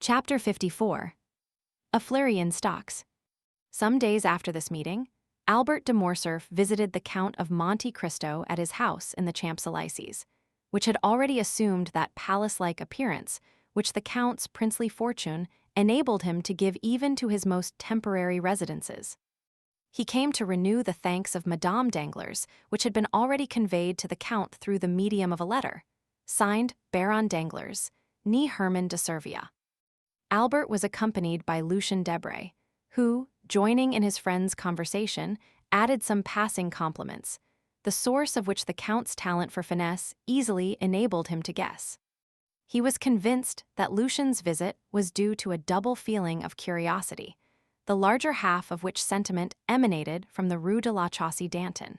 Chapter 54. A flurry in stocks. Some days after this meeting, Albert de Morcerf visited the Count of Monte Cristo at his house in the Champs-Élysées, which had already assumed that palace-like appearance which the Count's princely fortune enabled him to give even to his most temporary residences. He came to renew the thanks of Madame Danglars, which had been already conveyed to the Count through the medium of a letter, signed Baron Danglars, née Hermann de Servia. Albert was accompanied by Lucien Debray, who, joining in his friend's conversation, added some passing compliments, the source of which the Count's talent for finesse easily enabled him to guess. He was convinced that Lucien's visit was due to a double feeling of curiosity, the larger half of which sentiment emanated from the Rue de la Chaussée-d'Antin.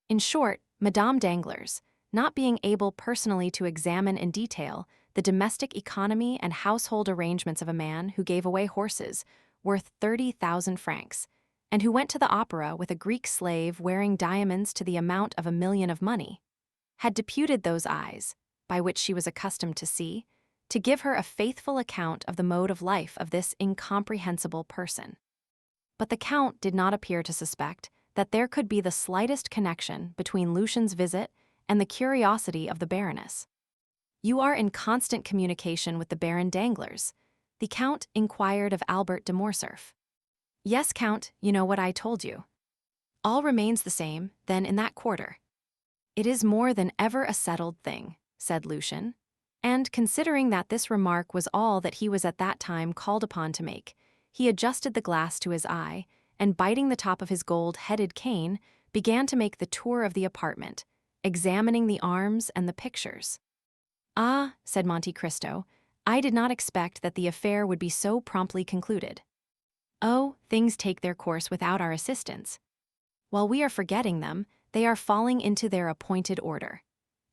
In short, Madame Danglars, not being able personally to examine in detail the domestic economy and household arrangements of a man who gave away horses worth 30,000 francs, and who went to the opera with a Greek slave wearing diamonds to the amount of 1,000,000 of money, had deputed those eyes, by which she was accustomed to see, to give her a faithful account of the mode of life of this incomprehensible person. But the Count did not appear to suspect that there could be the slightest connection between Lucien's visit and the curiosity of the Baroness. "You are in constant communication with the Baron Danglars?" the Count inquired of Albert de Morcerf. "Yes, Count, you know what I told you." "All remains the same, then, in that quarter." "It is more than ever a settled thing," said Lucien, and considering that this remark was all that he was at that time called upon to make, he adjusted the glass to his eye, and biting the top of his gold-headed cane, began to make the tour of the apartment, examining the arms and the pictures. "Ah," said Monte Cristo, "I did not expect that the affair would be so promptly concluded. Oh, things take their course without our assistance. While we are forgetting them, they are falling into their appointed order.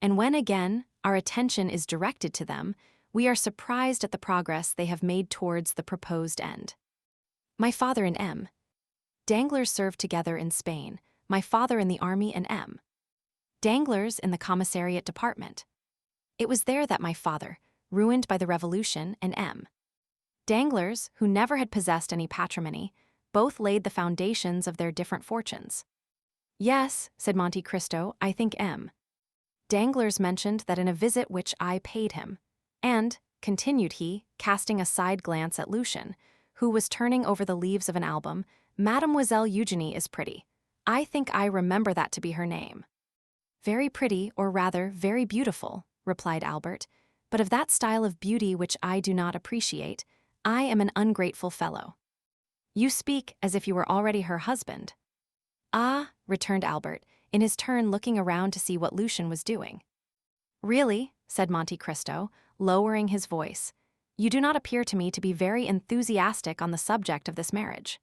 And when again our attention is directed to them, we are surprised at the progress they have made towards the proposed end. My father and M. Danglars served together in Spain, my father in the army and M. Danglars in the commissariat department. It was there that my father, ruined by the Revolution, and M. Danglars, who never had possessed any patrimony, both laid the foundations of their different fortunes." "Yes," said Monte Cristo, "I think M. Danglars mentioned that in a visit which I paid him, and," continued he, casting a side glance at Lucien, who was turning over the leaves of an album, "Mademoiselle Eugénie is pretty. I think I remember that to be her name." "Very pretty, or rather, very beautiful," replied Albert, "but of that style of beauty which I do not appreciate, I am an ungrateful fellow." "You speak as if you were already her husband." "Ah," returned Albert, in his turn looking around to see what Lucien was doing. "Really," said Monte Cristo, lowering his voice, "you do not appear to me to be very enthusiastic on the subject of this marriage."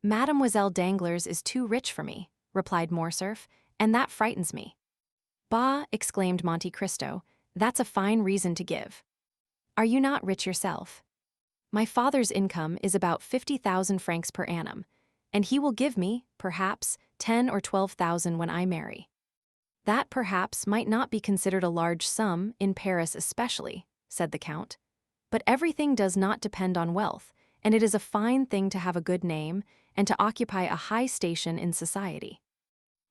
"Mademoiselle Danglars is too rich for me," replied Morcerf, "and that frightens me." "Bah," exclaimed Monte Cristo, "that's a fine reason to give. Are you not rich yourself? My father's income is about 50,000 francs per annum, and he will give me, perhaps, 10 or 12,000 when I marry. That, perhaps, might not be considered a large sum, in Paris especially," said the Count, "but everything does not depend on wealth, and it is a fine thing to have a good name and to occupy a high station in society.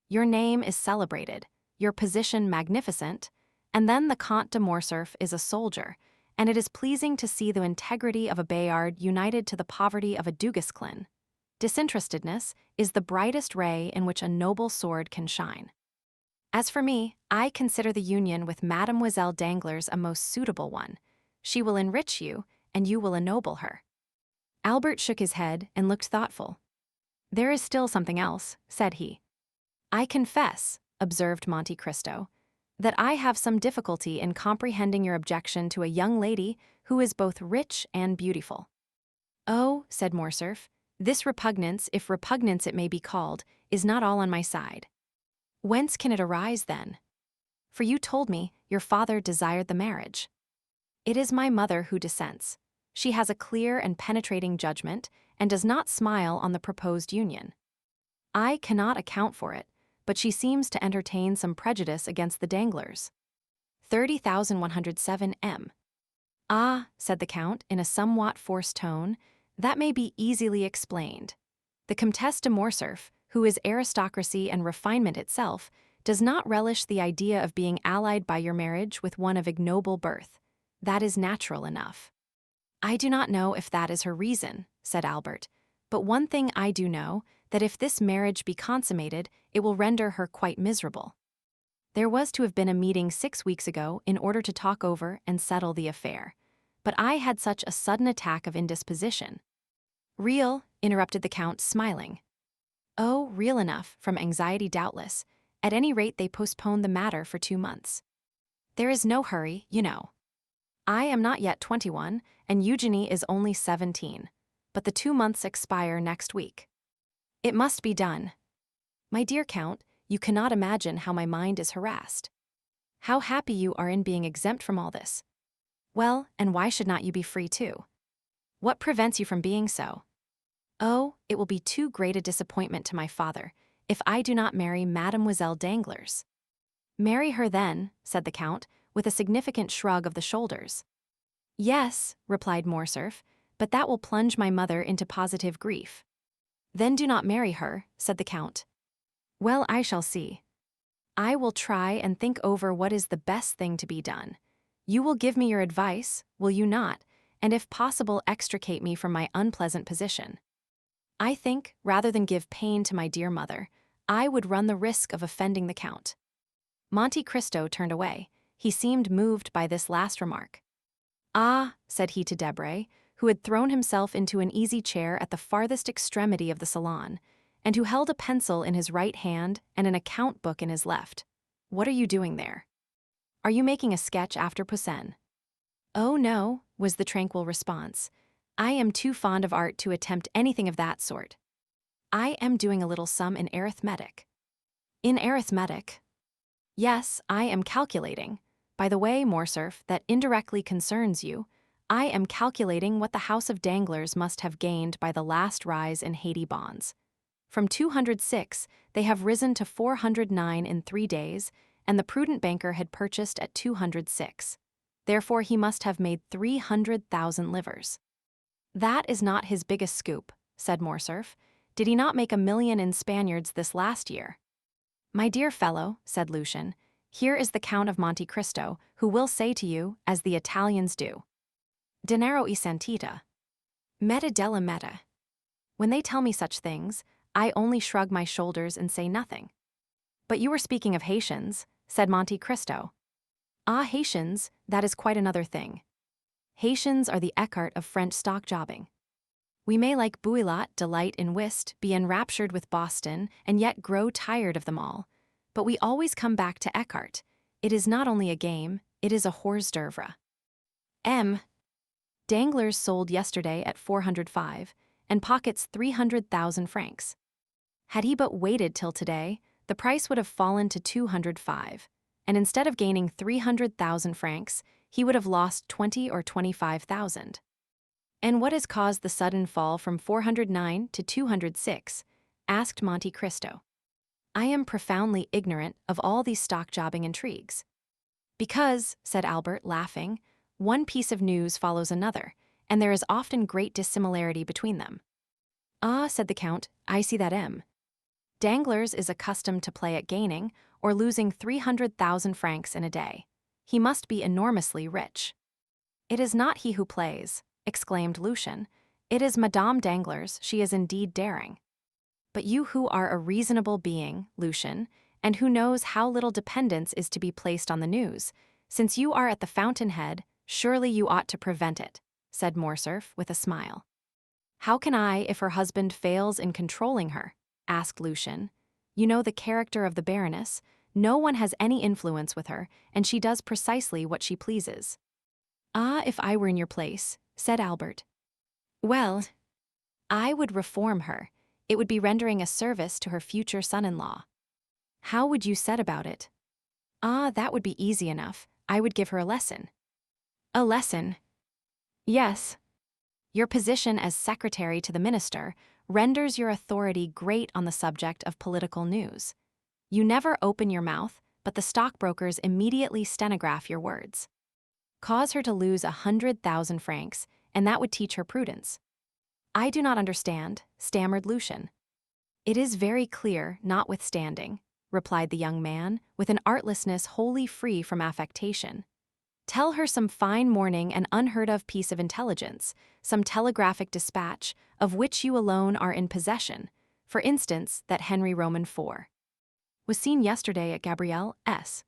Your name is celebrated, your position magnificent, and then the Comte de Morcerf is a soldier, and it is pleasing to see the integrity of a Bayard united to the poverty of a Duguesclin. Disinterestedness is the brightest ray in which a noble sword can shine. As for me, I consider the union with Mademoiselle Danglars a most suitable one. She will enrich you, and you will ennoble her." Albert shook his head and looked thoughtful. "There is still something else," said he. "I confess," observed Monte Cristo, "that I have some difficulty in comprehending your objection to a young lady who is both rich and beautiful." "Oh," said Morcerf, "this repugnance, if repugnance it may be called, is not all on my side." "Whence can it arise, then? For you told me your father desired the marriage." "It is my mother who dissents. She has a clear and penetrating judgment, and does not smile on the proposed union. I cannot account for it, but she seems to entertain some prejudice against the Danglars. 30,107 M. Ah, said the Count in a somewhat forced tone, that may be easily explained. The Comtesse de Morcerf, who is aristocracy and refinement itself, does not relish the idea of being allied by your marriage with one of ignoble birth. That is natural enough. I do not know if that is her reason, said Albert, but one thing I do know, that if this marriage be consummated, it will render her quite miserable. There was to have been a meeting 6 weeks ago in order to talk over and settle the affair, but I had such a sudden attack of indisposition. Real, interrupted the Count, smiling. Oh, real enough, from anxiety doubtless. At any rate they postponed the matter for 2 months. There is no hurry, you know. I am not yet 21, and Eugenie is only 17, but the 2 months expire next week. It must be done. My dear Count, you cannot imagine how my mind is harassed. How happy you are in being exempt from all this. Well, and why should not you be free too? What prevents you from being so? Oh, it will be too great a disappointment to my father if I do not marry Mademoiselle Danglars. Marry her then, said the Count, with a significant shrug of the shoulders. Yes, replied Morcerf, but that will plunge my mother into positive grief. Then do not marry her, said the Count. Well, I shall see. I will try and think over what is the best thing to be done. You will give me your advice, will you not, and if possible extricate me from my unpleasant position. I think, rather than give pain to my dear mother, I would run the risk of offending the Count. Monte Cristo turned away. He seemed moved by this last remark. Ah, said he to Debray, who had thrown himself into an easy chair at the farthest extremity of the salon, and who held a pencil in his right hand and an account book in his left. What are you doing there? Are you making a sketch after Poussin? Oh no, was the tranquil response. I am too fond of art to attempt anything of that sort. I am doing a little sum in arithmetic. In arithmetic? Yes, I am calculating. By the way, Morcerf, that indirectly concerns you. I am calculating what the House of Danglars must have gained by the last rise in Haiti bonds. From 206, they have risen to 409 in 3 days, and the prudent banker had purchased at 206. Therefore he must have made 300,000 livres. That is not his biggest scoop, said Morcerf. Did he not make 1,000,000 in Spaniards this last year? My dear fellow, said Lucien, here is the Count of Monte Cristo, who will say to you, as the Italians do, denaro e santita. Meta della meta. When they tell me such things, I only shrug my shoulders and say nothing. But you were speaking of Haitians, said Monte Cristo. Ah, Haitians, that is quite another thing. Haitians are the Eckhart of French stock jobbing. We may like Bouillat, delight in whist, be enraptured with Boston, and yet grow tired of them all. But we always come back to Eckhart. It is not only a game, it is a hors d'oeuvre. M. Danglars sold yesterday at 405, and pockets 300,000 francs. Had he but waited till today, the price would have fallen to 205, and instead of gaining 300,000 francs, he would have lost 20 or 25,000. And what has caused the sudden fall from 409 to 206? Asked Monte Cristo. I am profoundly ignorant of all these stock-jobbing intrigues. Because, said Albert, laughing, one piece of news follows another, and there is often great dissimilarity between them. Ah, said the Count, I see that M. Danglars is accustomed to play at gaining or losing 300,000 francs in a day. He must be enormously rich. It is not he who plays, exclaimed Lucien. It is Madame Danglars, she is indeed daring. But you who are a reasonable being, Lucien, and who knows how little dependence is to be placed on the news, since you are at the fountainhead, surely you ought to prevent it, said Morcerf with a smile. How can I if her husband fails in controlling her? Asked Lucien. You know the character of the Baroness. No one has any influence with her, and she does precisely what she pleases. Ah, if I were in your place, said Albert. Well, I would reform her. It would be rendering a service to her future son-in-law. How would you set about it? Ah, that would be easy enough. I would give her a lesson. A lesson? Yes. Your position as secretary to the minister renders your authority great on the subject of political news. You never open your mouth, but the stockbrokers immediately stenograph your words. Cause her to lose 100,000 francs, and that would teach her prudence. I do not understand, stammered Lucien. It is very clear, notwithstanding, replied the young man, with an artlessness wholly free from affectation. Tell her some fine morning and unheard-of piece of intelligence, some telegraphic dispatch, of which you alone are in possession, for instance, that Henry Roman IV was seen yesterday at Gabrielle's.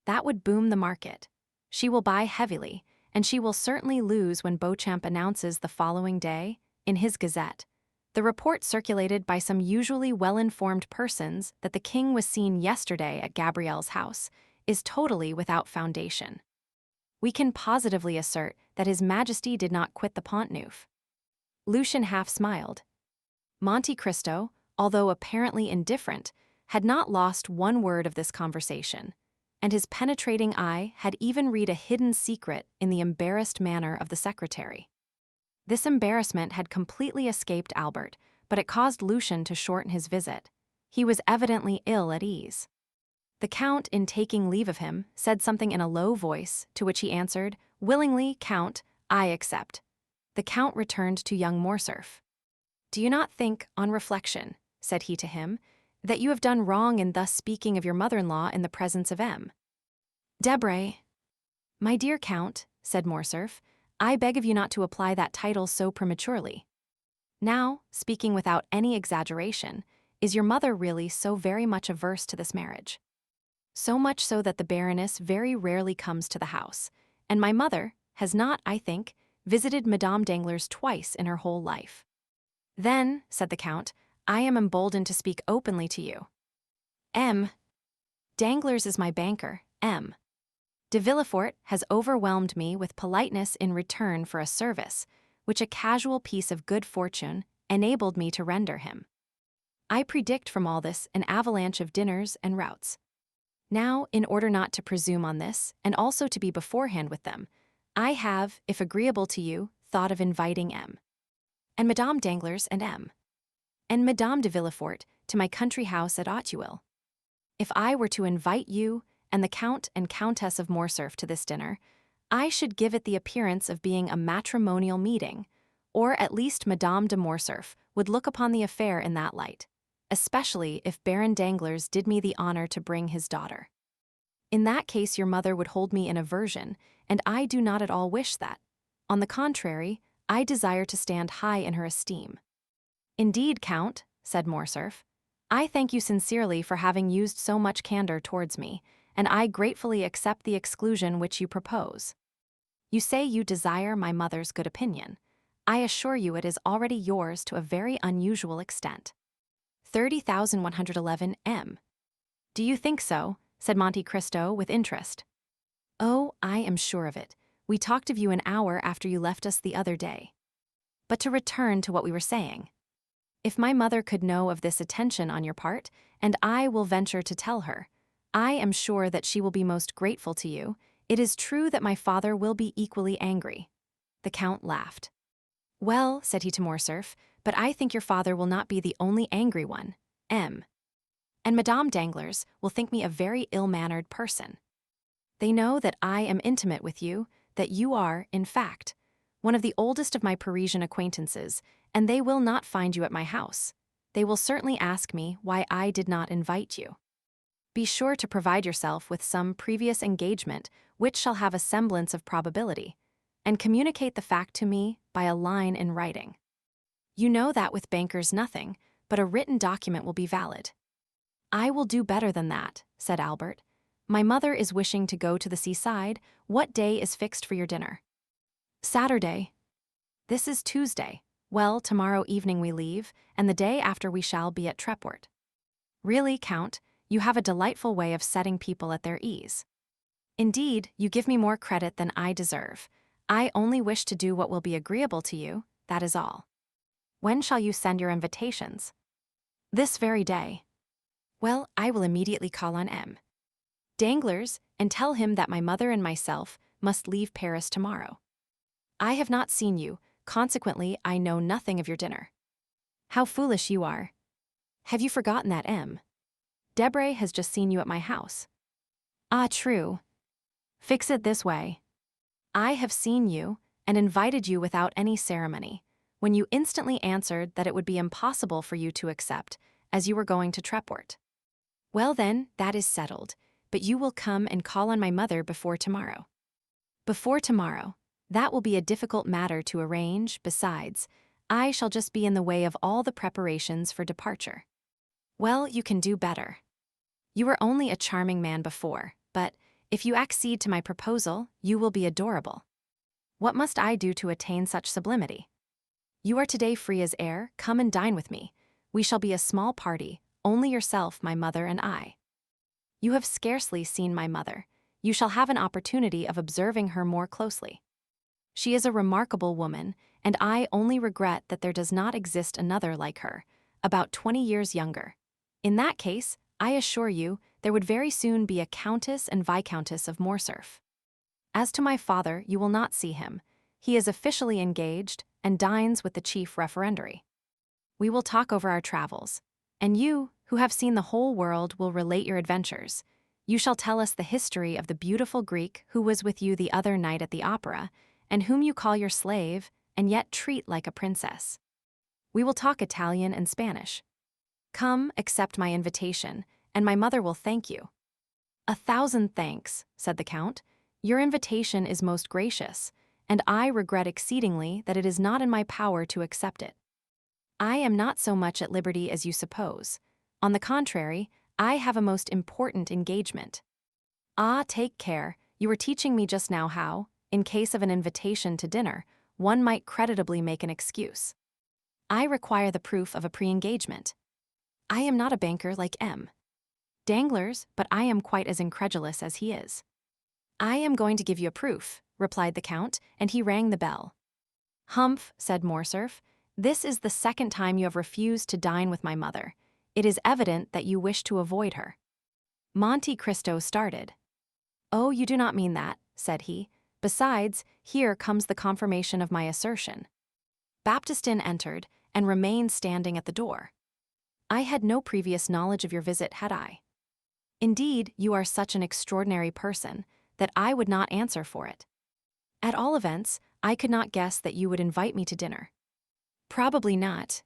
That would boom the market. She will buy heavily, and she will certainly lose when Beauchamp announces the following day, in his Gazette, the report circulated by some usually well-informed persons that the king was seen yesterday at Gabrielle's house is totally without foundation. We can positively assert that His Majesty did not quit the Pont Neuf. Lucien half smiled. Monte Cristo, although apparently indifferent, had not lost one word of this conversation, and his penetrating eye had even read a hidden secret in the embarrassed manner of the secretary. This embarrassment had completely escaped Albert, but it caused Lucien to shorten his visit. He was evidently ill at ease. The Count, in taking leave of him, said something in a low voice, to which he answered, "Willingly, Count, I accept." The Count returned to young Morcerf. "Do you not think, on reflection," said he to him, "that you have done wrong in thus speaking of your mother-in-law in the presence of M. Debray?" "My dear Count," said Morcerf, "I beg of you not to apply that title so prematurely. Now, speaking without any exaggeration, is your mother really so very much averse to this marriage? So much so that the Baroness very rarely comes to the house, and my mother has not, I think, visited Madame Danglars twice in her whole life. Then, said the Count, I am emboldened to speak openly to you. M. Danglars is my banker, M. de Villefort has overwhelmed me with politeness in return for a service, which a casual piece of good fortune enabled me to render him. I predict from all this an avalanche of dinners and routs. Now, in order not to presume on this, and also to be beforehand with them, I have, if agreeable to you, thought of inviting M. and Madame Danglars and M. and Madame de Villefort to my country house at Auteuil. If I were to invite you and the Count and Countess of Morcerf to this dinner, I should give it the appearance of being a matrimonial meeting, or at least Madame de Morcerf would look upon the affair in that light, especially if Baron Danglars did me the honor to bring his daughter. In that case your mother would hold me in aversion, and I do not at all wish that. On the contrary, I desire to stand high in her esteem. Indeed, Count, said Morcerf, I thank you sincerely for having used so much candor towards me, and I gratefully accept the exclusion which you propose. You say you desire my mother's good opinion. I assure you it is already yours to a very unusual extent. 30,111 M. Do you think so? Said Monte Cristo with interest. Oh, I am sure of it. We talked of you an hour after you left us the other day. But to return to what we were saying. If my mother could know of this attention on your part, and I will venture to tell her, I am sure that she will be most grateful to you. It is true that my father will be equally angry. The Count laughed. Well, said he to Morcerf, but I think your father will not be the only angry one, M. And Madame Danglars will think me a very ill-mannered person. They know that I am intimate with you, that you are, in fact, one of the oldest of my Parisian acquaintances, and they will not find you at my house. They will certainly ask me why I did not invite you. Be sure to provide yourself with some previous engagement which shall have a semblance of probability, and communicate the fact to me by a line in writing. You know that with bankers nothing but a written document will be valid. I will do better than that, said Albert. My mother is wishing to go to the seaside. What day is fixed for your dinner? Saturday. This is Tuesday. Well, tomorrow evening we leave, and the day after we shall be at Treport. Really, Count, you have a delightful way of setting people at their ease. Indeed, you give me more credit than I deserve. I only wish to do what will be agreeable to you, that is all. When shall you send your invitations? This very day. Well, I will immediately call on M. Danglars, and tell him that my mother and myself must leave Paris tomorrow. I have not seen you, consequently I know nothing of your dinner. How foolish you are. Have you forgotten that M. Debray has just seen you at my house? Ah, true. Fix it this way. I have seen you and invited you without any ceremony, when you instantly answered that it would be impossible for you to accept, as you were going to Treport. Well then, that is settled, but you will come and call on my mother before tomorrow. Before tomorrow. That will be a difficult matter to arrange. Besides, I shall just be in the way of all the preparations for departure. Well, you can do better. You were only a charming man before, but if you accede to my proposal, you will be adorable. What must I do to attain such sublimity? You are today free as air. Come and dine with me. We shall be a small party, only yourself, my mother, and I. You have scarcely seen my mother. You shall have an opportunity of observing her more closely. She is a remarkable woman, and I only regret that there does not exist another like her, about 20 years younger. In that case, I assure you, there would very soon be a Countess and Viscountess of Morcerf. As to my father, you will not see him. He is officially engaged and dines with the chief referendary. We will talk over our travels, and you, who have seen the whole world, will relate your adventures. You shall tell us the history of the beautiful Greek who was with you the other night at the opera, and whom you call your slave, and yet treat like a princess. We will talk Italian and Spanish. Come, accept my invitation, and my mother will thank you. 1,000 thanks, said the Count. Your invitation is most gracious, and I regret exceedingly that it is not in my power to accept it. I am not so much at liberty as you suppose. On the contrary, I have a most important engagement. Ah, take care, you were teaching me just now how, in case of an invitation to dinner, one might creditably make an excuse. I require the proof of a pre-engagement. I am not a banker like M. Danglars, but I am quite as incredulous as he is. I am going to give you a proof, replied the Count, and he rang the bell. Humph, said Morcerf, this is the second time you have refused to dine with my mother. It is evident that you wish to avoid her. Monte Cristo started. Oh, you do not mean that, said he. Besides, here comes the confirmation of my assertion. Baptistin entered and remained standing at the door. I had no previous knowledge of your visit, had I? Indeed, you are such an extraordinary person that I would not answer for it. At all events, I could not guess that you would invite me to dinner. Probably not.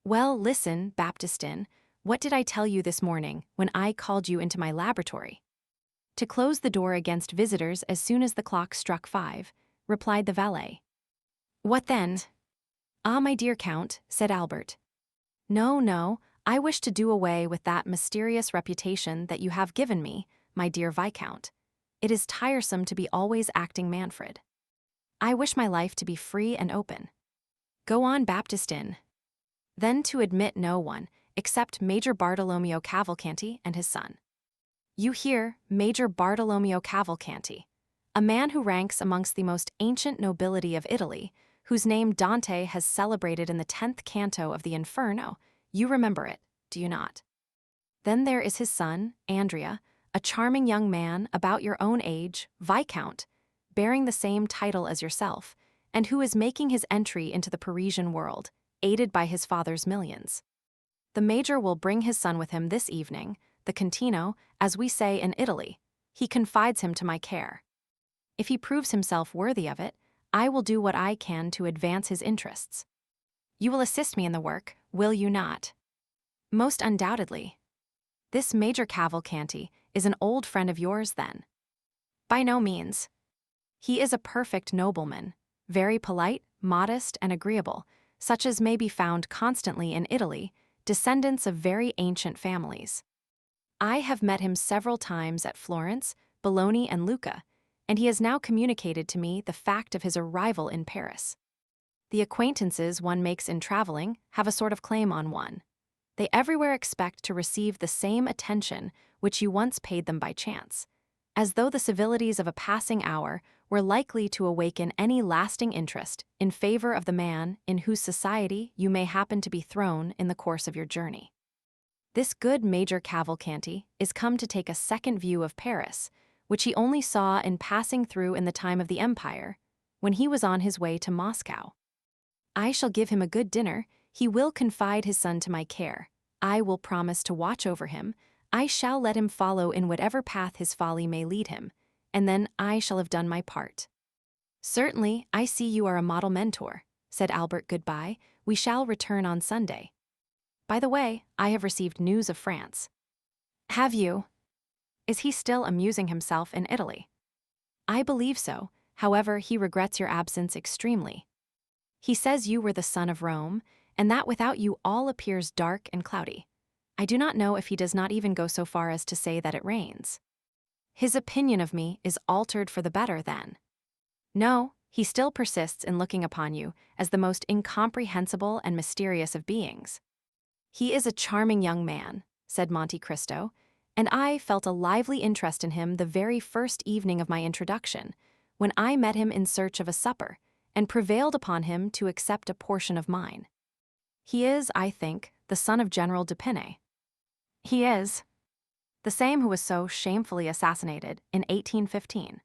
Well, listen, Baptistin, what did I tell you this morning when I called you into my laboratory? To close the door against visitors as soon as the clock struck 5, replied the valet. What then? Ah, my dear Count, said Albert. No, I wish to do away with that mysterious reputation that you have given me, my dear Viscount. It is tiresome to be always acting Manfred. I wish my life to be free and open. Go on, Baptistin. Then to admit no one, except Major Bartolomeo Cavalcanti and his son. You hear, Major Bartolomeo Cavalcanti, a man who ranks amongst the most ancient nobility of Italy, whose name Dante has celebrated in the 10th canto of the Inferno. You remember it, do you not? Then there is his son, Andrea, a charming young man about your own age, Viscount, bearing the same title as yourself, and who is making his entry into the Parisian world, aided by his father's millions. The Major will bring his son with him this evening, the Contino, as we say in Italy. He confides him to my care. If he proves himself worthy of it, I will do what I can to advance his interests. You will assist me in the work, will you not? Most undoubtedly. This Major Cavalcanti is an old friend of yours, then? By no means. He is a perfect nobleman, very polite, modest, and agreeable, such as may be found constantly in Italy, descendants of very ancient families. I have met him several times at Florence, Bologna, and Lucca, and he has now communicated to me the fact of his arrival in Paris. The acquaintances one makes in traveling have a sort of claim on one. They everywhere expect to receive the same attention which you once paid them by chance, as though the civilities of a passing hour were likely to awaken any lasting interest in favor of the man in whose society you may happen to be thrown in the course of your journey. This good Major Cavalcanti is come to take a second view of Paris, which he only saw in passing through in the time of the Empire, when he was on his way to Moscow. I shall give him a good dinner, he will confide his son to my care, I will promise to watch over him, I shall let him follow in whatever path his folly may lead him, and then I shall have done my part. Certainly, I see you are a model mentor, said Albert. Goodbye, we shall return on Sunday. By the way, I have received news of France. Have you? Is he still amusing himself in Italy? I believe so, however, he regrets your absence extremely. He says you were the son of Rome, and that without you all appears dark and cloudy. I do not know if he does not even go so far as to say that it rains. His opinion of me is altered for the better, then. No, he still persists in looking upon you as the most incomprehensible and mysterious of beings. He is a charming young man, said Monte Cristo, and I felt a lively interest in him the very first evening of my introduction, when I met him in search of a supper, and prevailed upon him to accept a portion of mine. He is, I think, the son of General d'Épinay. He is. The same who was so shamefully assassinated in 1815.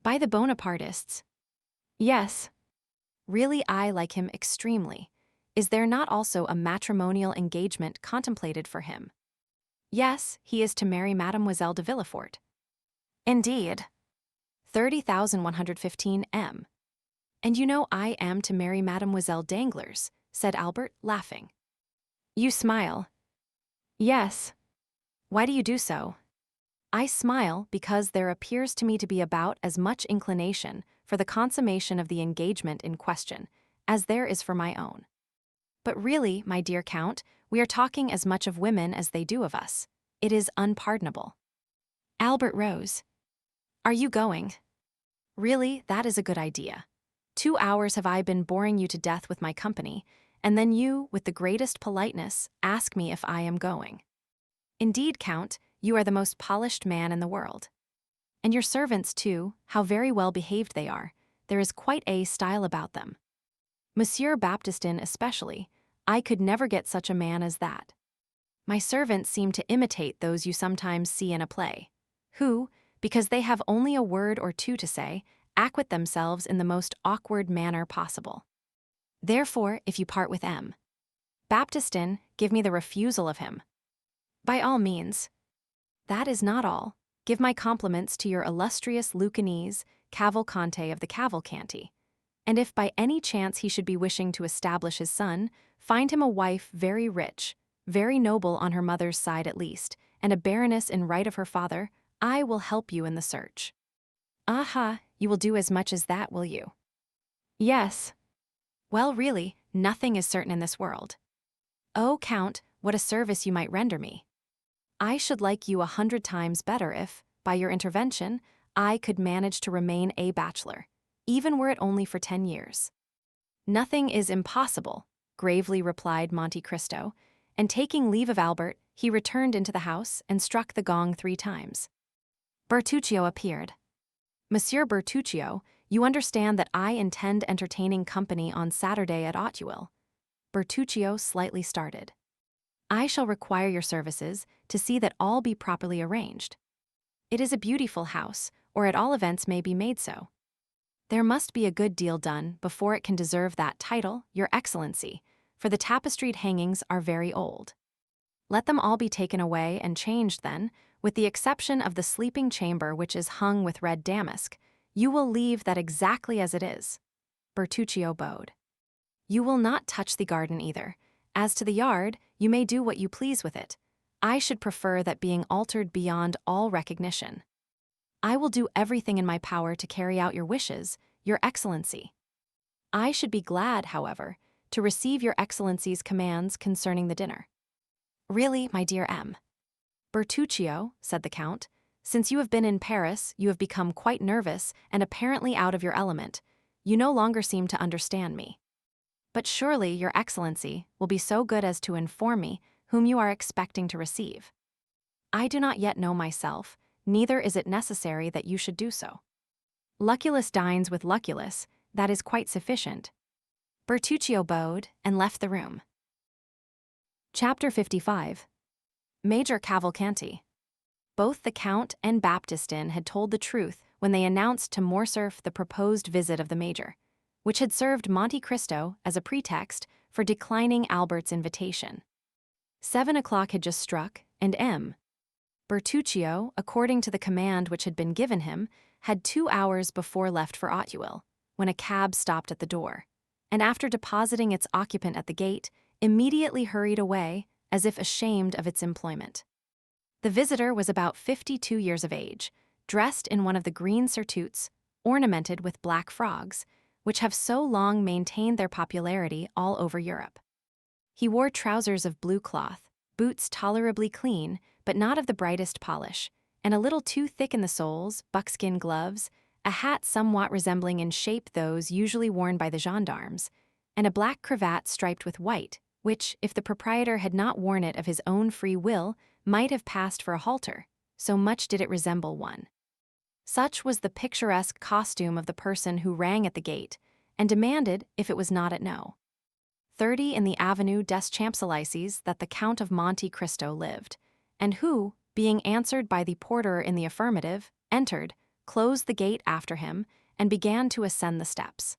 By the Bonapartists? Yes. Really, I like him extremely. Is there not also a matrimonial engagement contemplated for him? Yes, he is to marry Mademoiselle de Villefort. Indeed. 30,115 M. And you know I am to marry Mademoiselle Danglars, said Albert, laughing. You smile. Yes. Why do you do so? I smile because there appears to me to be about as much inclination for the consummation of the engagement in question as there is for my own. But really, my dear Count, we are talking as much of women as they do of us. It is unpardonable. Albert rose. Are you going? Really, that is a good idea. 2 hours have I been boring you to death with my company, and then you, with the greatest politeness, ask me if I am going. Indeed, Count, you are the most polished man in the world. And your servants, too, how very well behaved they are. There is quite a style about them. Monsieur Baptistin especially, I could never get such a man as that. My servants seem to imitate those you sometimes see in a play, who, because they have only a word or two to say, acquit themselves in the most awkward manner possible. Therefore, if you part with M. Baptistin, give me the refusal of him. By all means. That is not all. Give my compliments to your illustrious Lucanese, Cavalcante of the Cavalcanti. And if by any chance he should be wishing to establish his son, find him a wife very rich, very noble on her mother's side at least, and a baroness in right of her father, I will help you in the search. Aha, you will do as much as that, will you? Yes. Well, really, nothing is certain in this world. Oh, Count, what a service you might render me. I should like you 100 times better if, by your intervention, I could manage to remain a bachelor, even were it only for 10 years. Nothing is impossible, gravely replied Monte Cristo, and taking leave of Albert, he returned into the house and struck the gong 3 times. Bertuccio appeared. Monsieur Bertuccio, you understand that I intend entertaining company on Saturday at Auteuil. Bertuccio slightly started. I shall require your services to see that all be properly arranged. It is a beautiful house, or at all events may be made so. There must be a good deal done before it can deserve that title, Your Excellency, for the tapestried hangings are very old. Let them all be taken away and changed then, with the exception of the sleeping chamber which is hung with red damask. You will leave that exactly as it is. Bertuccio bowed. You will not touch the garden either. As to the yard, you may do what you please with it. I should prefer that being altered beyond all recognition. I will do everything in my power to carry out your wishes, Your Excellency. I should be glad, however, to receive Your Excellency's commands concerning the dinner. Really, my dear M. Bertuccio, said the Count, since you have been in Paris, you have become quite nervous and apparently out of your element. You no longer seem to understand me. But surely, Your Excellency will be so good as to inform me whom you are expecting to receive. I do not yet know myself, neither is it necessary that you should do so. Lucullus dines with Lucullus, that is quite sufficient. Bertuccio bowed and left the room. Chapter 55. Major Cavalcanti. Both the Count and Baptistin had told the truth when they announced to Morcerf the proposed visit of the Major, which had served Monte Cristo as a pretext for declining Albert's invitation. 7 o'clock had just struck, and M. Bertuccio, according to the command which had been given him, had 2 hours before left for Auteuil, when a cab stopped at the door, and after depositing its occupant at the gate, immediately hurried away as if ashamed of its employment. The visitor was about 52 years of age, dressed in one of the green surtouts, ornamented with black frogs, which have so long maintained their popularity all over Europe. He wore trousers of blue cloth, boots tolerably clean, but not of the brightest polish, and a little too thick in the soles, buckskin gloves, a hat somewhat resembling in shape those usually worn by the gendarmes, and a black cravat striped with white, which, if the proprietor had not worn it of his own free will, might have passed for a halter, so much did it resemble one. Such was the picturesque costume of the person who rang at the gate and demanded if it was not at No. 30 in the Avenue des Champs-Élysées that the Count of Monte Cristo lived, and who, being answered by the porter in the affirmative, entered, closed the gate after him, and began to ascend the steps.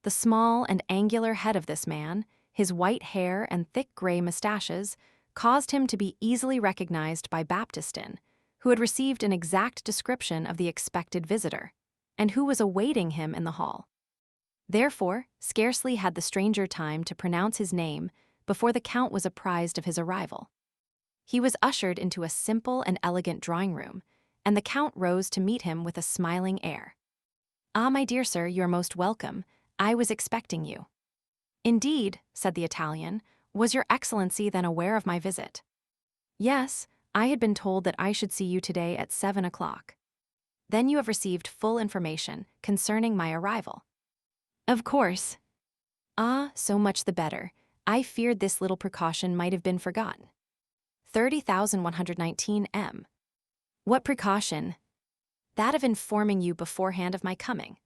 The small and angular head of this man, his white hair and thick gray mustaches, caused him to be easily recognized by Baptistin, who had received an exact description of the expected visitor, and who was awaiting him in the hall. Therefore, scarcely had the stranger time to pronounce his name before the Count was apprised of his arrival. He was ushered into a simple and elegant drawing-room, and the Count rose to meet him with a smiling air. "Ah, my dear sir, you are most welcome. I was expecting you." "Indeed," said the Italian, "was your Excellency then aware of my visit?" "Yes, I had been told that I should see you today at 7 o'clock. Then you have received full information concerning my arrival." "Of course." "Ah, so much the better. I feared this little precaution might have been forgotten." 30,119 M. "What precaution?" "That of informing you beforehand of my coming."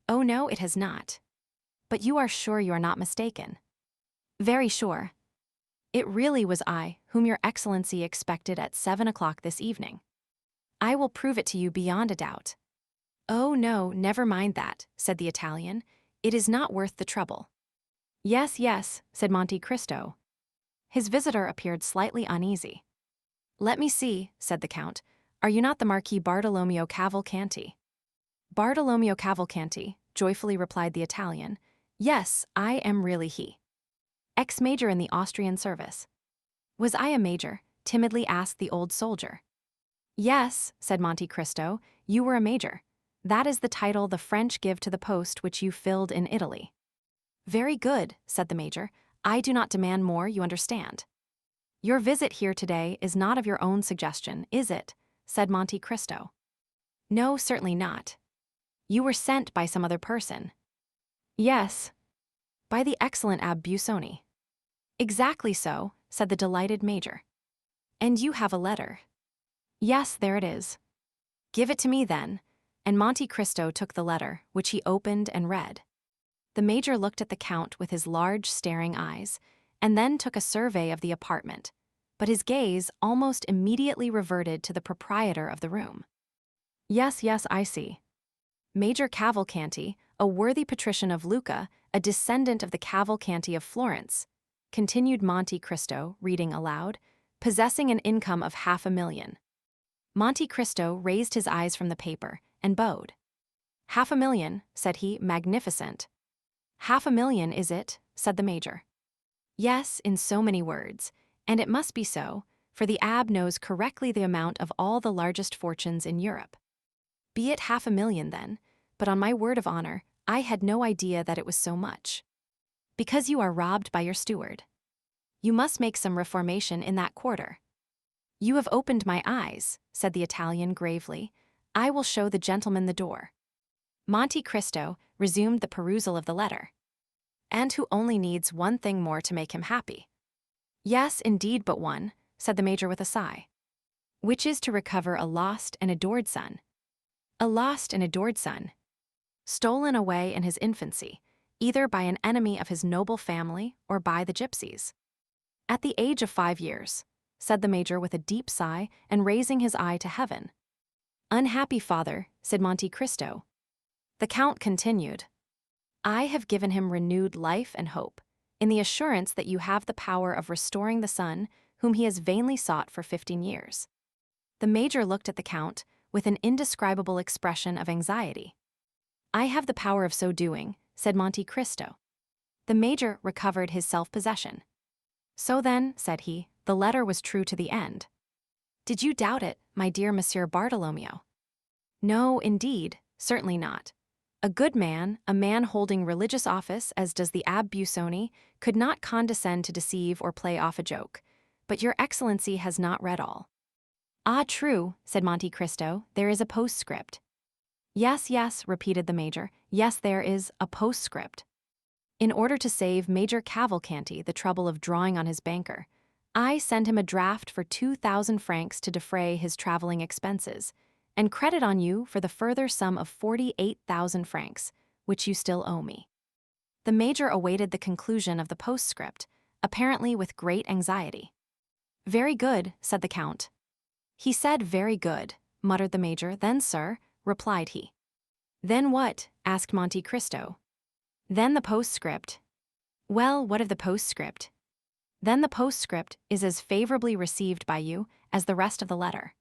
"Oh no, it has not." "But you are sure you are not mistaken?" "Very sure. It really was I whom your Excellency expected at 7 o'clock this evening. I will prove it to you beyond a doubt." "Oh no, never mind that," said the Italian. "It is not worth the trouble." "Yes, yes," said Monte Cristo. His visitor appeared slightly uneasy. "Let me see," said the Count. "Are you not the Marquis Bartolomeo Cavalcanti?" "Bartolomeo Cavalcanti," joyfully replied the Italian. "Yes, I am really he." "Ex-major in the Austrian service." "Was I a major?" timidly asked the old soldier. "Yes," said Monte Cristo, "you were a major. That is the title the French give to the post which you filled in Italy." "Very good," said the major. "I do not demand more, you understand." "Your visit here today is not of your own suggestion, is it?" said Monte Cristo. "No, certainly not." "You were sent by some other person." "Yes." "By the excellent Abbé Busoni." "Exactly so," said the delighted major. "And you have a letter." "Yes, there it is." "Give it to me, then." And Monte Cristo took the letter, which he opened and read. The major looked at the Count with his large, staring eyes, and then took a survey of the apartment, but his gaze almost immediately reverted to the proprietor of the room. "Yes, yes, I see. Major Cavalcanti, a worthy patrician of Lucca, a descendant of the Cavalcanti of Florence," continued Monte Cristo, reading aloud, "possessing an income of 500,000. Monte Cristo raised his eyes from the paper and bowed. "500,000, said he, "magnificent." "500,000, is it?" said the major. "Yes, in so many words, and it must be so, for the abbé knows correctly the amount of all the largest fortunes in Europe. Be it 500,000 then, but on my word of honor, I had no idea that it was so much. Because you are robbed by your steward. You must make some reformation in that quarter." "You have opened my eyes," said the Italian gravely. "I will show the gentleman the door." Monte Cristo resumed the perusal of the letter. "And who only needs one thing more to make him happy." "Yes, indeed, but one," said the major with a sigh. "Which is to recover a lost and adored son." "A lost and adored son." "Stolen away in his infancy, either by an enemy of his noble family or by the gypsies." "At the age of 5 years," said the major with a deep sigh and raising his eye to heaven. "Unhappy father," said Monte Cristo. The Count continued, "I have given him renewed life and hope, in the assurance that you have the power of restoring the son whom he has vainly sought for 15 years. The major looked at the Count with an indescribable expression of anxiety. I have the power of so doing, said Monte Cristo. The major recovered his self-possession. So then, said he, the letter was true to the end. Did you doubt it, my dear Monsieur Bartolomeo? No, indeed, certainly not. A good man, a man holding religious office as does the Abbé Busoni, could not condescend to deceive or play off a joke. But your excellency has not read all. Ah, true, said Monte Cristo, there is a postscript. Yes, yes, repeated the major, yes, there is a postscript. In order to save Major Cavalcanti the trouble of drawing on his banker, I send him a draft for 2,000 francs to defray his traveling expenses, and credit on you for the further sum of 48,000 francs, which you still owe me. The major awaited the conclusion of the postscript, apparently with great anxiety. Very good, said the count. He said very good, muttered the major. Then, sir, replied he. Then what? Asked Monte Cristo. Then the postscript. Well, what of the postscript? Then the postscript is as favorably received by you as the rest of the letter.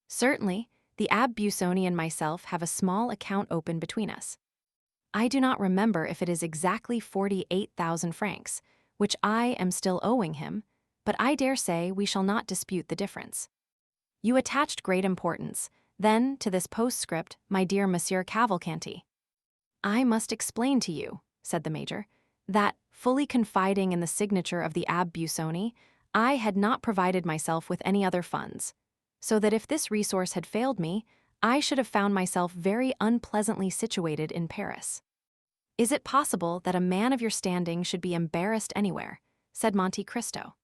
Certainly, the Abbé Busoni and myself have a small account open between us. I do not remember if it is exactly 48,000 francs, which I am still owing him, but I dare say we shall not dispute the difference. You attached great importance, then, to this postscript, my dear Monsieur Cavalcanti. I must explain to you, said the major, that, fully confiding in the signature of the Abbé Busoni, I had not provided myself with any other funds, so that if this resource had failed me, I should have found myself very unpleasantly situated in Paris. Is it possible that a man of your standing should be embarrassed anywhere? Said Monte Cristo.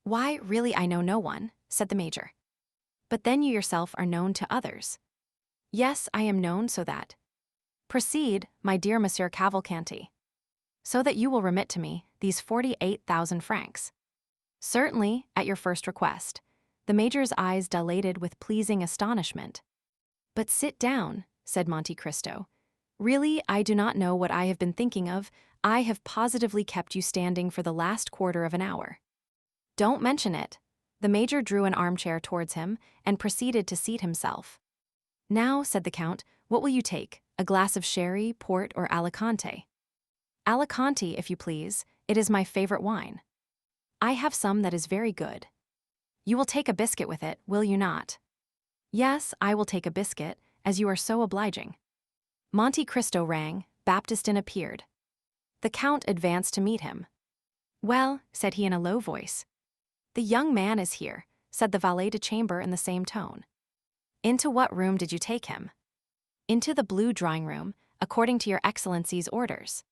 Why, really I know no one, said the major. But then you yourself are known to others. Yes, I am known so that. Proceed, my dear Monsieur Cavalcanti. So that you will remit to me these 48,000 francs. Certainly, at your first request. The major's eyes dilated with pleasing astonishment. But sit down, said Monte Cristo. Really, I do not know what I have been thinking of. I have positively kept you standing for the last quarter of an hour. Don't mention it. The major drew an armchair towards him and proceeded to seat himself. Now, said the count, what will you take, a glass of sherry, port, or Alicante? Alicante, if you please. It is my favorite wine. I have some that is very good. You will take a biscuit with it, will you not? Yes, I will take a biscuit, as you are so obliging. Monte Cristo rang, Baptistin appeared. The count advanced to meet him. Well, said he in a low voice. The young man is here, said the valet de chambre in the same tone. Into what room did you take him? Into the blue drawing-room, according to your excellency's orders.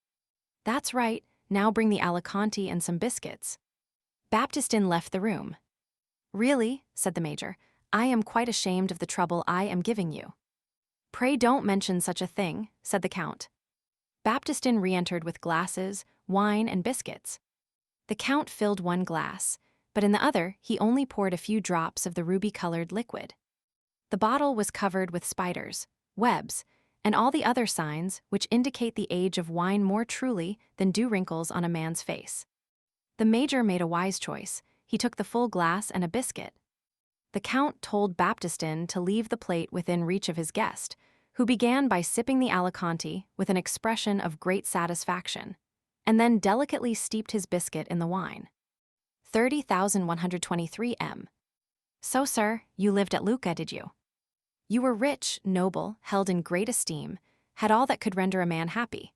That's right, now bring the Alicante and some biscuits. Baptistin left the room. Really, said the major, I am quite ashamed of the trouble I am giving you. Pray don't mention such a thing, said the count. Baptistin re-entered with glasses, wine, and biscuits. The count filled one glass, but in the other he only poured a few drops of the ruby-colored liquid. The bottle was covered with spiders, webs, and all the other signs which indicate the age of wine more truly than do wrinkles on a man's face. The major made a wise choice. He took the full glass and a biscuit. The count told Baptistin to leave the plate within reach of his guest, who began by sipping the Alicante with an expression of great satisfaction, and then delicately steeped his biscuit in the wine. 30,123 m. So, sir, you lived at Lucca, did you? You were rich, noble, held in great esteem, had all that could render a man happy.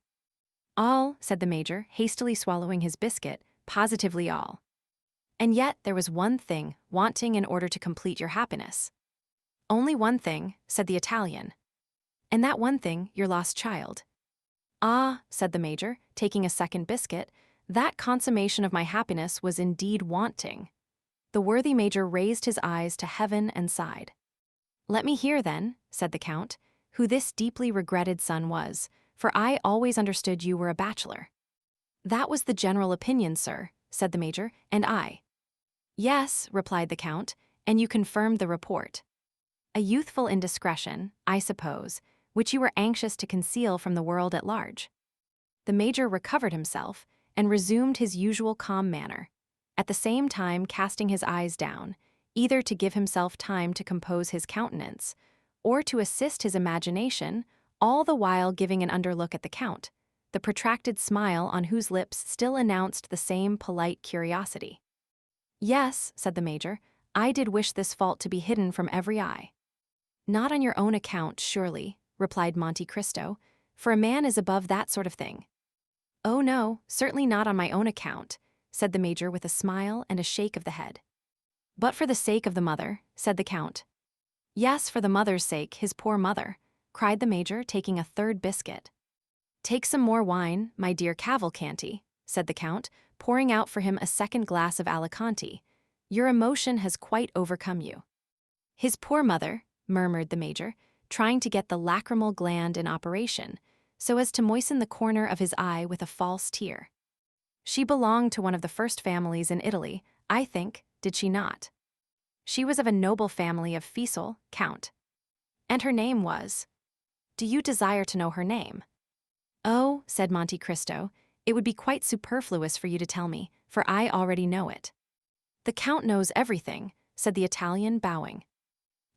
All, said the major, hastily swallowing his biscuit, positively all. And yet there was one thing wanting in order to complete your happiness. Only one thing, said the Italian. And that one thing, your lost child. Ah, said the major, taking a second biscuit, that consummation of my happiness was indeed wanting. The worthy major raised his eyes to heaven and sighed. Let me hear, then, said the count, who this deeply regretted son was, for I always understood you were a bachelor. That was the general opinion, sir, said the major, and I. Yes, replied the count, and you confirmed the report. A youthful indiscretion, I suppose, which you were anxious to conceal from the world at large. The major recovered himself and resumed his usual calm manner, at the same time casting his eyes down, either to give himself time to compose his countenance, or to assist his imagination, all the while giving an underlook at the Count, the protracted smile on whose lips still announced the same polite curiosity. "Yes," said the Major, "I did wish this fault to be hidden from every eye." "Not on your own account, surely," replied Monte Cristo, "for a man is above that sort of thing." "Oh no, certainly not on my own account," said the Major with a smile and a shake of the head. "But for the sake of the mother," said the Count. "Yes, for the mother's sake, his poor mother," cried the Major, taking a third biscuit. "Take some more wine, my dear Cavalcanti," said the Count, pouring out for him a second glass of Alicante. "Your emotion has quite overcome you." "His poor mother," murmured the Major, trying to get the lacrimal gland in operation, so as to moisten the corner of his eye with a false tear. "She belonged to one of the first families in Italy, I think, did she not? She was of a noble family of Fiesole, Count. And her name was— Do you desire to know her name?" "Oh," said Monte Cristo, "it would be quite superfluous for you to tell me, for I already know it." "The Count knows everything," said the Italian, bowing.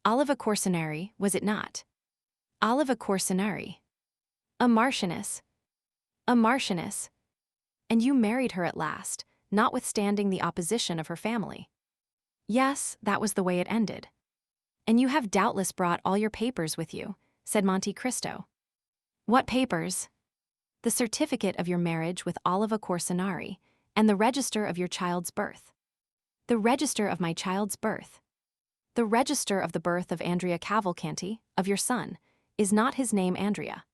"Oliva Corsinari, was it not?" "Oliva Corsinari. A marchioness." "A marchioness. And you married her at last, notwithstanding the opposition of her family." "Yes, that was the way it ended." "And you have doubtless brought all your papers with you," said Monte Cristo. "What papers?" "The certificate of your marriage with Oliva Corsinari, and the register of your child's birth." "The register of my child's birth?" "The register of the birth of Andrea Cavalcanti, of your son. Is not his name Andrea?"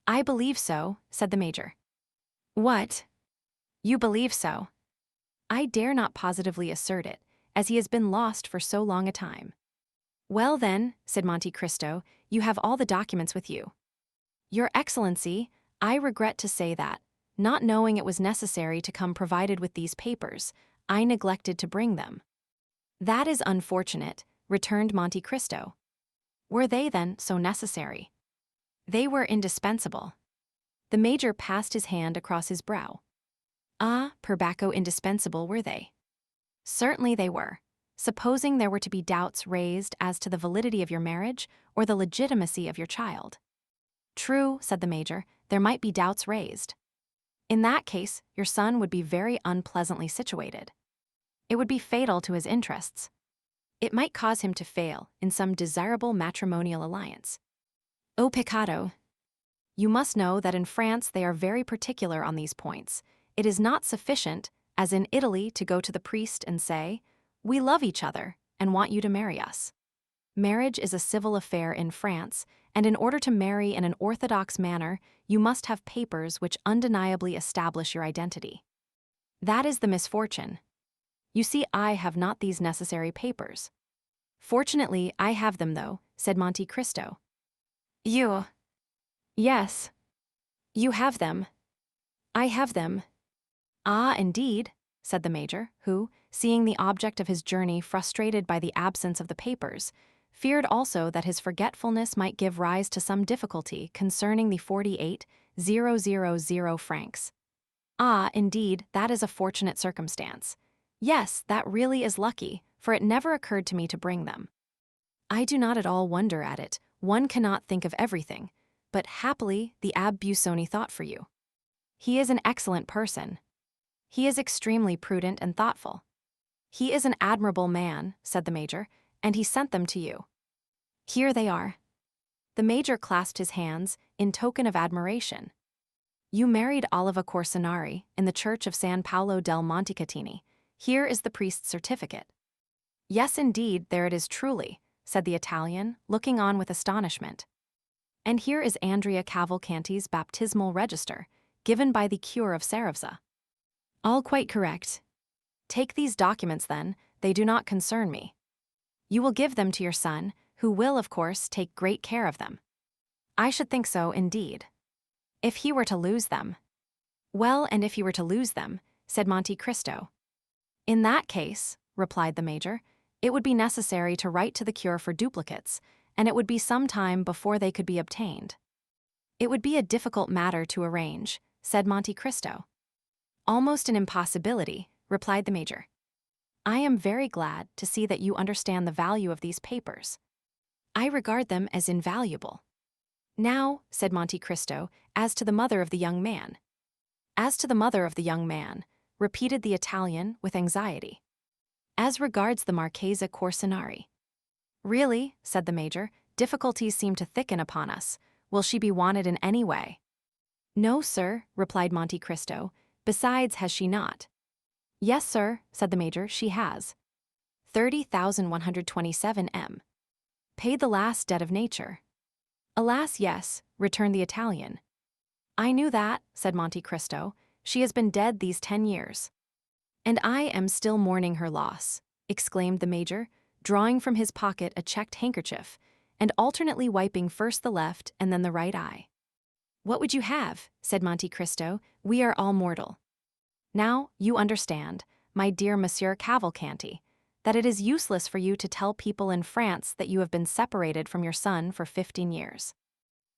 "I believe so," said the Major. "What? You believe so?" "I dare not positively assert it, as he has been lost for so long a time." "Well then," said Monte Cristo, "you have all the documents with you." "Your Excellency, I regret to say that, not knowing it was necessary to come provided with these papers, I neglected to bring them." "That is unfortunate," returned Monte Cristo. "Were they, then, so necessary?" "They were indispensable." The Major passed his hand across his brow. "Ah, perbacco indispensable were they?" "Certainly they were. Supposing there were to be doubts raised as to the validity of your marriage or the legitimacy of your child." "True," said the Major, "there might be doubts raised. In that case, your son would be very unpleasantly situated. It would be fatal to his interests. It might cause him to fail in some desirable matrimonial alliance." "Oh, peccato." "You must know that in France they are very particular on these points. It is not sufficient, as in Italy, to go to the priest and say, 'We love each other and want you to marry us.' Marriage is a civil affair in France, and in order to marry in an orthodox manner, you must have papers which undeniably establish your identity. That is the misfortune. You see, I have not these necessary papers." "Fortunately, I have them, though," said Monte Cristo. "You—" "Yes." "You have them." "I have them." "Ah, indeed," said the Major, who, seeing the object of his journey frustrated by the absence of the papers, feared also that his forgetfulness might give rise to some difficulty concerning the 48,000 francs. "Ah, indeed, that is a fortunate circumstance. Yes, that really is lucky, for it never occurred to me to bring them." "I do not at all wonder at it. One cannot think of everything. But happily the Abbé Busoni thought for you. He is an excellent person. He is extremely prudent and thoughtful. He is an admirable man," said the Major, "and he sent them to you." "Here they are." The Major clasped his hands in token of admiration. "You married Oliva Corsinari in the church of San Paolo del Montecatini. Here is the priest's certificate." "Yes, indeed, there it is truly," said the Italian, looking on with astonishment. "And here is Andrea Cavalcanti's baptismal register, given by the cure of Saravza." "All quite correct." "Take these documents, then, they do not concern me. You will give them to your son, who will, of course, take great care of them." "I should think so, indeed." "If he were to lose them." "Well, and if he were to lose them," said Monte Cristo. "In that case," replied the Major, "it would be necessary to write to the cure for duplicates, and it would be some time before they could be obtained." "It would be a difficult matter to arrange," said Monte Cristo. "Almost an impossibility," replied the Major. "I am very glad to see that you understand the value of these papers." "I regard them as invaluable." Now, said Monte Cristo, as to the mother of the young man. As to the mother of the young man, repeated the Italian with anxiety. As regards the Marchesa Corsinari. Really, said the major, difficulties seem to thicken upon us. Will she be wanted in any way? No, sir, replied Monte Cristo. Besides, has she not? Yes, sir, said the major, she has. 30,127 M. Paid the last debt of nature. Alas, yes, returned the Italian. I knew that, said Monte Cristo. She has been dead these 10 years. And I am still mourning her loss, exclaimed the major, drawing from his pocket a checked handkerchief, and alternately wiping first the left and then the right eye. What would you have? Said Monte Cristo. We are all mortal. Now, you understand, my dear Monsieur Cavalcanti, that it is useless for you to tell people in France that you have been separated from your son for 15 years.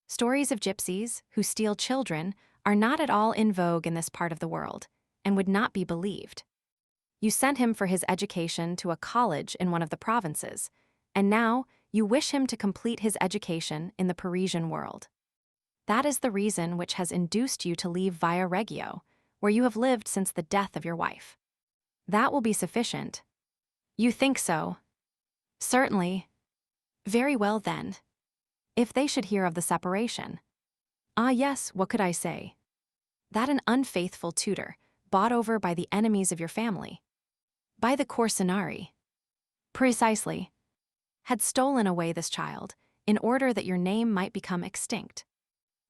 Stories of gypsies who steal children are not at all in vogue in this part of the world, and would not be believed. You sent him for his education to a college in one of the provinces, and now you wish him to complete his education in the Parisian world. That is the reason which has induced you to leave Via Reggio, where you have lived since the death of your wife. That will be sufficient. You think so? Certainly. Very well, then. If they should hear of the separation. Ah, yes, what could I say? That an unfaithful tutor, bought over by the enemies of your family. By the Corsinari. Precisely. Had stolen away this child, in order that your name might become extinct.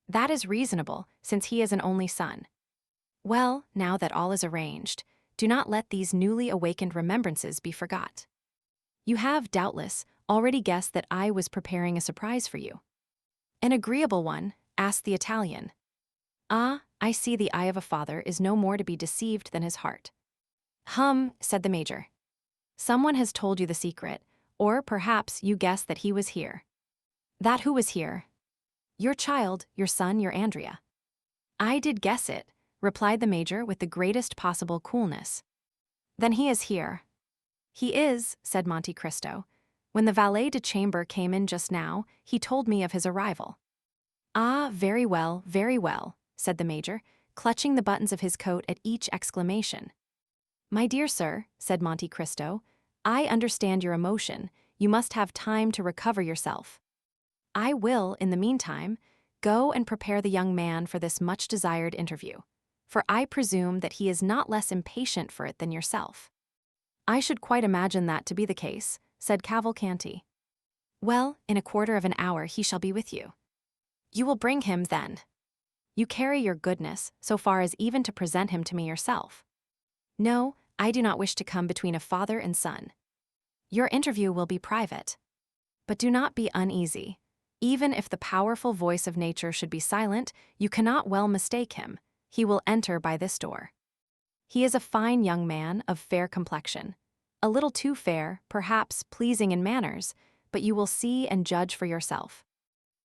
That is reasonable, since he is an only son. Well, now that all is arranged, do not let these newly awakened remembrances be forgot. You have, doubtless, already guessed that I was preparing a surprise for you. An agreeable one, asked the Italian. Ah, I see the eye of a father is no more to be deceived than his heart. Said the major. Someone has told you the secret, or perhaps you guessed that he was here. That who was here? Your child, your son, your Andrea. I did guess it, replied the major with the greatest possible coolness. Then he is here. He is, said Monte Cristo. When the valet de chambre came in just now, he told me of his arrival. Ah, very well, said the major, clutching the buttons of his coat at each exclamation. My dear sir, said Monte Cristo, I understand your emotion. You must have time to recover yourself. I will, in the meantime, go and prepare the young man for this much-desired interview, for I presume that he is not less impatient for it than yourself. I should quite imagine that to be the case, said Cavalcanti. Well, in a quarter of an hour he shall be with you. You will bring him, then. You carry your goodness so far as even to present him to me yourself. No, I do not wish to come between a father and son. Your interview will be private. But do not be uneasy. Even if the powerful voice of nature should be silent, you cannot well mistake him. He will enter by this door. He is a fine young man of fair complexion. A little too fair, perhaps pleasing in manners, but you will see and judge for yourself.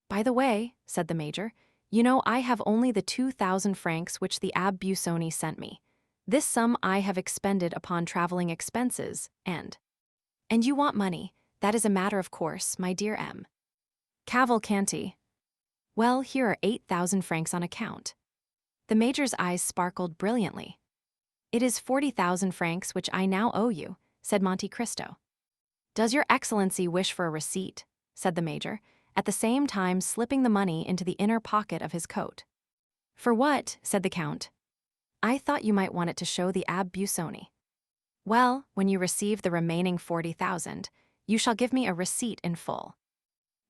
By the way, said the major, you know I have only the 2,000 francs which the Abbé Busoni sent me. This sum I have expended upon traveling expenses, and you want money. That is a matter of course, my dear M. Cavalcanti. Well, here are 8,000 francs on account. The major's eyes sparkled brilliantly. It is 40,000 francs which I now owe you, said Monte Cristo. Does your excellency wish for a receipt? Said the major, at the same time slipping the money into the inner pocket of his coat. For what? Said the count. I thought you might want it to show the Abbé Busoni. Well, when you receive the remaining 40,000, you shall give me a receipt in full.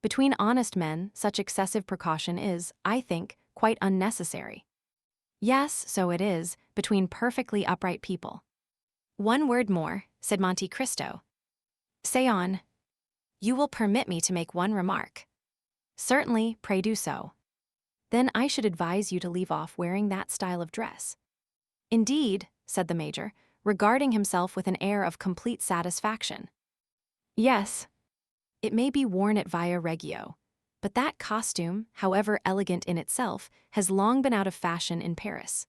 Between honest men, such excessive precaution is, I think, quite unnecessary. Yes, so it is, between perfectly upright people. One word more, said Monte Cristo. Say on. You will permit me to make one remark. Certainly, pray do so. Then I should advise you to leave off wearing that style of dress. Indeed, said the major, regarding himself with an air of complete satisfaction. Yes. It may be worn at Via Reggio, but that costume, however elegant in itself, has long been out of fashion in Paris.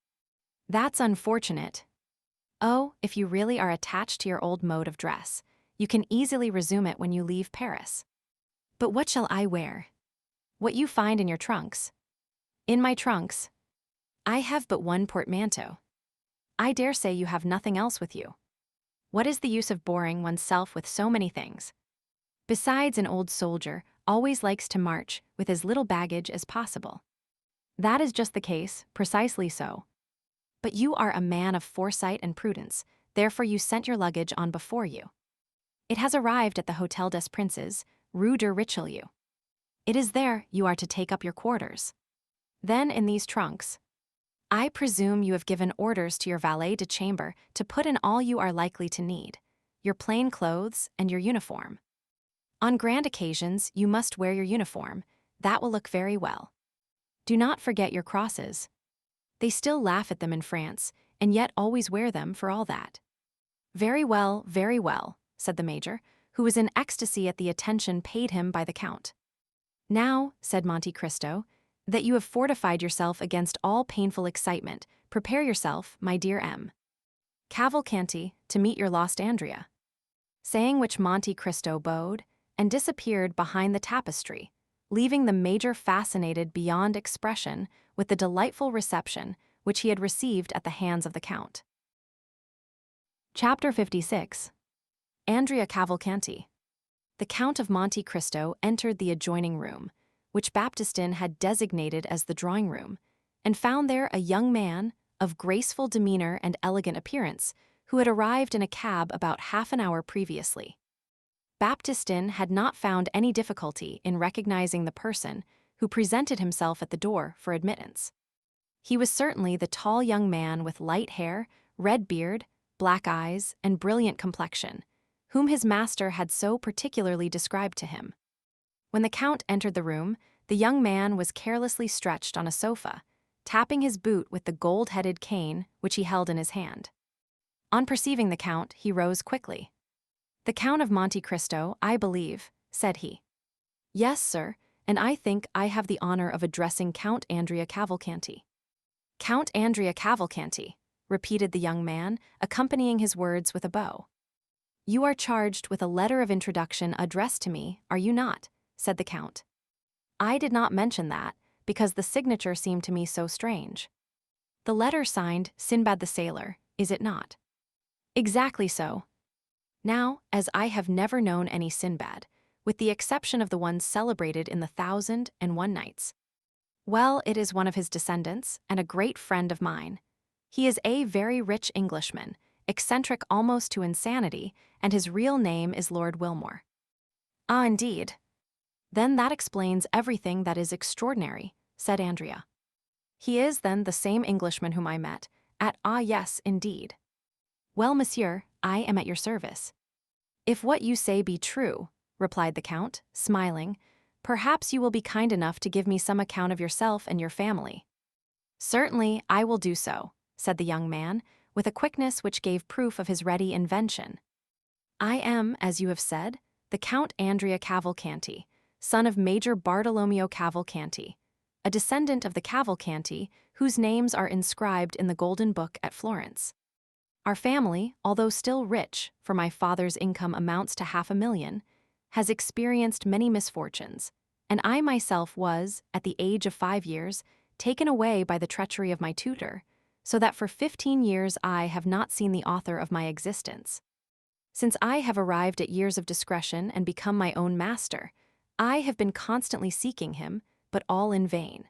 That's unfortunate. Oh, if you really are attached to your old mode of dress, you can easily resume it when you leave Paris. But what shall I wear? What you find in your trunks. In my trunks. I have but one portmanteau. I dare say you have nothing else with you. What is the use of boring oneself with so many things? Besides, an old soldier always likes to march with as little baggage as possible. That is just the case, precisely so. But you are a man of foresight and prudence, therefore you sent your luggage on before you. It has arrived at the Hôtel des Princes, Rue de Richelieu. It is there you are to take up your quarters. Then in these trunks, I presume you have given orders to your valet de chambre to put in all you are likely to need, your plain clothes and your uniform. On grand occasions, you must wear your uniform. That will look very well. Do not forget your crosses. They still laugh at them in France, and yet always wear them for all that. Very well, said the major, who was in ecstasy at the attention paid him by the Count. Now, said Monte Cristo, that you have fortified yourself against all painful excitement, prepare yourself, my dear M. Cavalcanti, to meet your lost Andrea. Saying which Monte Cristo bowed, and disappeared behind the tapestry, leaving the major fascinated beyond expression with the delightful reception which he had received at the hands of the Count. Chapter 56. Andrea Cavalcanti. The Count of Monte Cristo entered the adjoining room, which Baptistin had designated as the drawing room, and found there a young man of graceful demeanor and elegant appearance, who had arrived in a cab about half an hour previously. Baptistin had not found any difficulty in recognizing the person who presented himself at the door for admittance. He was certainly the tall young man with light hair, red beard, black eyes, and brilliant complexion, whom his master had so particularly described to him. When the Count entered the room, the young man was carelessly stretched on a sofa, tapping his boot with the gold-headed cane which he held in his hand. On perceiving the Count, he rose quickly. "The Count of Monte Cristo, I believe," said he. "Yes, sir, and I think I have the honor of addressing Count Andrea Cavalcanti." "Count Andrea Cavalcanti," repeated the young man, accompanying his words with a bow. "You are charged with a letter of introduction addressed to me, are you not?" said the Count. "I did not mention that, because the signature seemed to me so strange. The letter signed Sinbad the Sailor, is it not?" "Exactly so. Now, as I have never known any Sinbad, with the exception of the one celebrated in the 1001 Nights. Well, it is one of his descendants, and a great friend of mine. He is a very rich Englishman, eccentric almost to insanity, and his real name is Lord Wilmore." "Ah, indeed. Then that explains everything that is extraordinary," said Andrea. "He is, then, the same Englishman whom I met at— Ah, yes, indeed. Well, monsieur, I am at your service." "If what you say be true," replied the Count, smiling, "perhaps you will be kind enough to give me some account of yourself and your family." "Certainly, I will do so," said the young man, with a quickness which gave proof of his ready invention. "I am, as you have said, the Count Andrea Cavalcanti, son of Major Bartolomeo Cavalcanti, a descendant of the Cavalcanti whose names are inscribed in the Golden Book at Florence. Our family, although still rich, for my father's income amounts to 500,000, has experienced many misfortunes, and I myself was, at the age of 5 years, taken away by the treachery of my tutor, so that for 15 years I have not seen the author of my existence. Since I have arrived at years of discretion and become my own master, I have been constantly seeking him, but all in vain.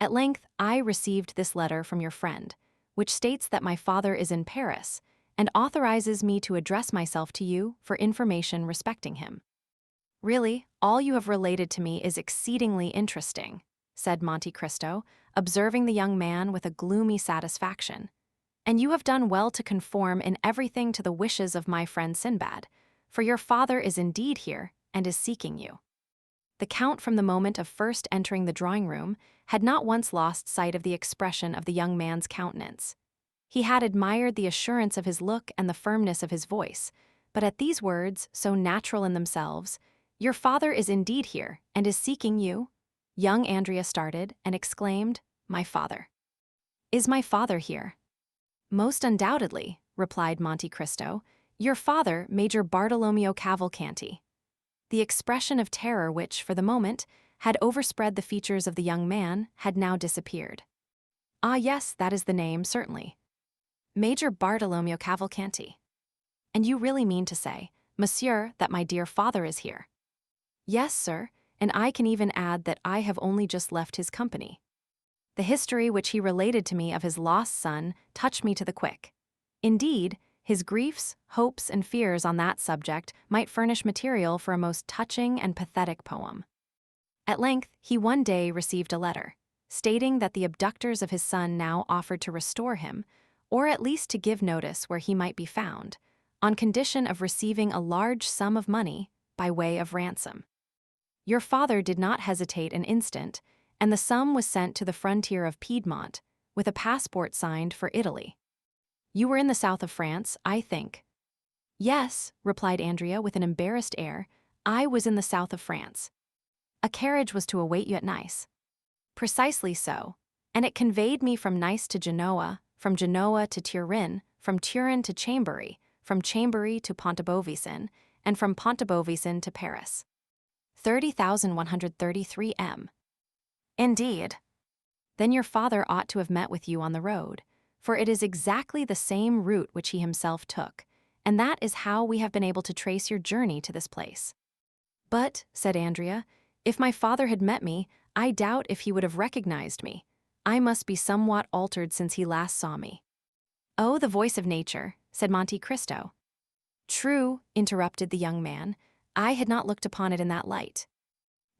At length I received this letter from your friend, which states that my father is in Paris, and authorizes me to address myself to you for information respecting him." "Really, all you have related to me is exceedingly interesting," said Monte Cristo, observing the young man with a gloomy satisfaction. "And you have done well to conform in everything to the wishes of my friend Sinbad, for your father is indeed here and is seeking you." The Count, from the moment of first entering the drawing-room, had not once lost sight of the expression of the young man's countenance. He had admired the assurance of his look and the firmness of his voice, but at these words, so natural in themselves, "Your father is indeed here, and is seeking you," young Andrea started and exclaimed, "My father! Is my father here?" "Most undoubtedly," replied Monte Cristo, "your father, Major Bartolomeo Cavalcanti." The expression of terror which, for the moment, had overspread the features of the young man, had now disappeared. Ah, yes, that is the name, certainly. Major Bartolomeo Cavalcanti. And you really mean to say, monsieur, that my dear father is here? Yes, sir, and I can even add that I have only just left his company. The history which he related to me of his lost son touched me to the quick. Indeed, his griefs, hopes, and fears on that subject might furnish material for a most touching and pathetic poem. At length, he one day received a letter, stating that the abductors of his son now offered to restore him, or at least to give notice where he might be found, on condition of receiving a large sum of money by way of ransom. Your father did not hesitate an instant, and the sum was sent to the frontier of Piedmont, with a passport signed for Italy. You were in the south of France, I think. Yes, replied Andrea with an embarrassed air, I was in the south of France. A carriage was to await you at Nice. Precisely so, and it conveyed me from Nice to Genoa, from Genoa to Turin, from Turin to Chambéry, from Chambéry to Pontebovisin, and from Pontebovisin to Paris. 30,133 m. Indeed. Then your father ought to have met with you on the road, for it is exactly the same route which he himself took, and that is how we have been able to trace your journey to this place. But, said Andrea, if my father had met me, I doubt if he would have recognized me. I must be somewhat altered since he last saw me. Oh, the voice of nature, said Monte Cristo. True, interrupted the young man, I had not looked upon it in that light.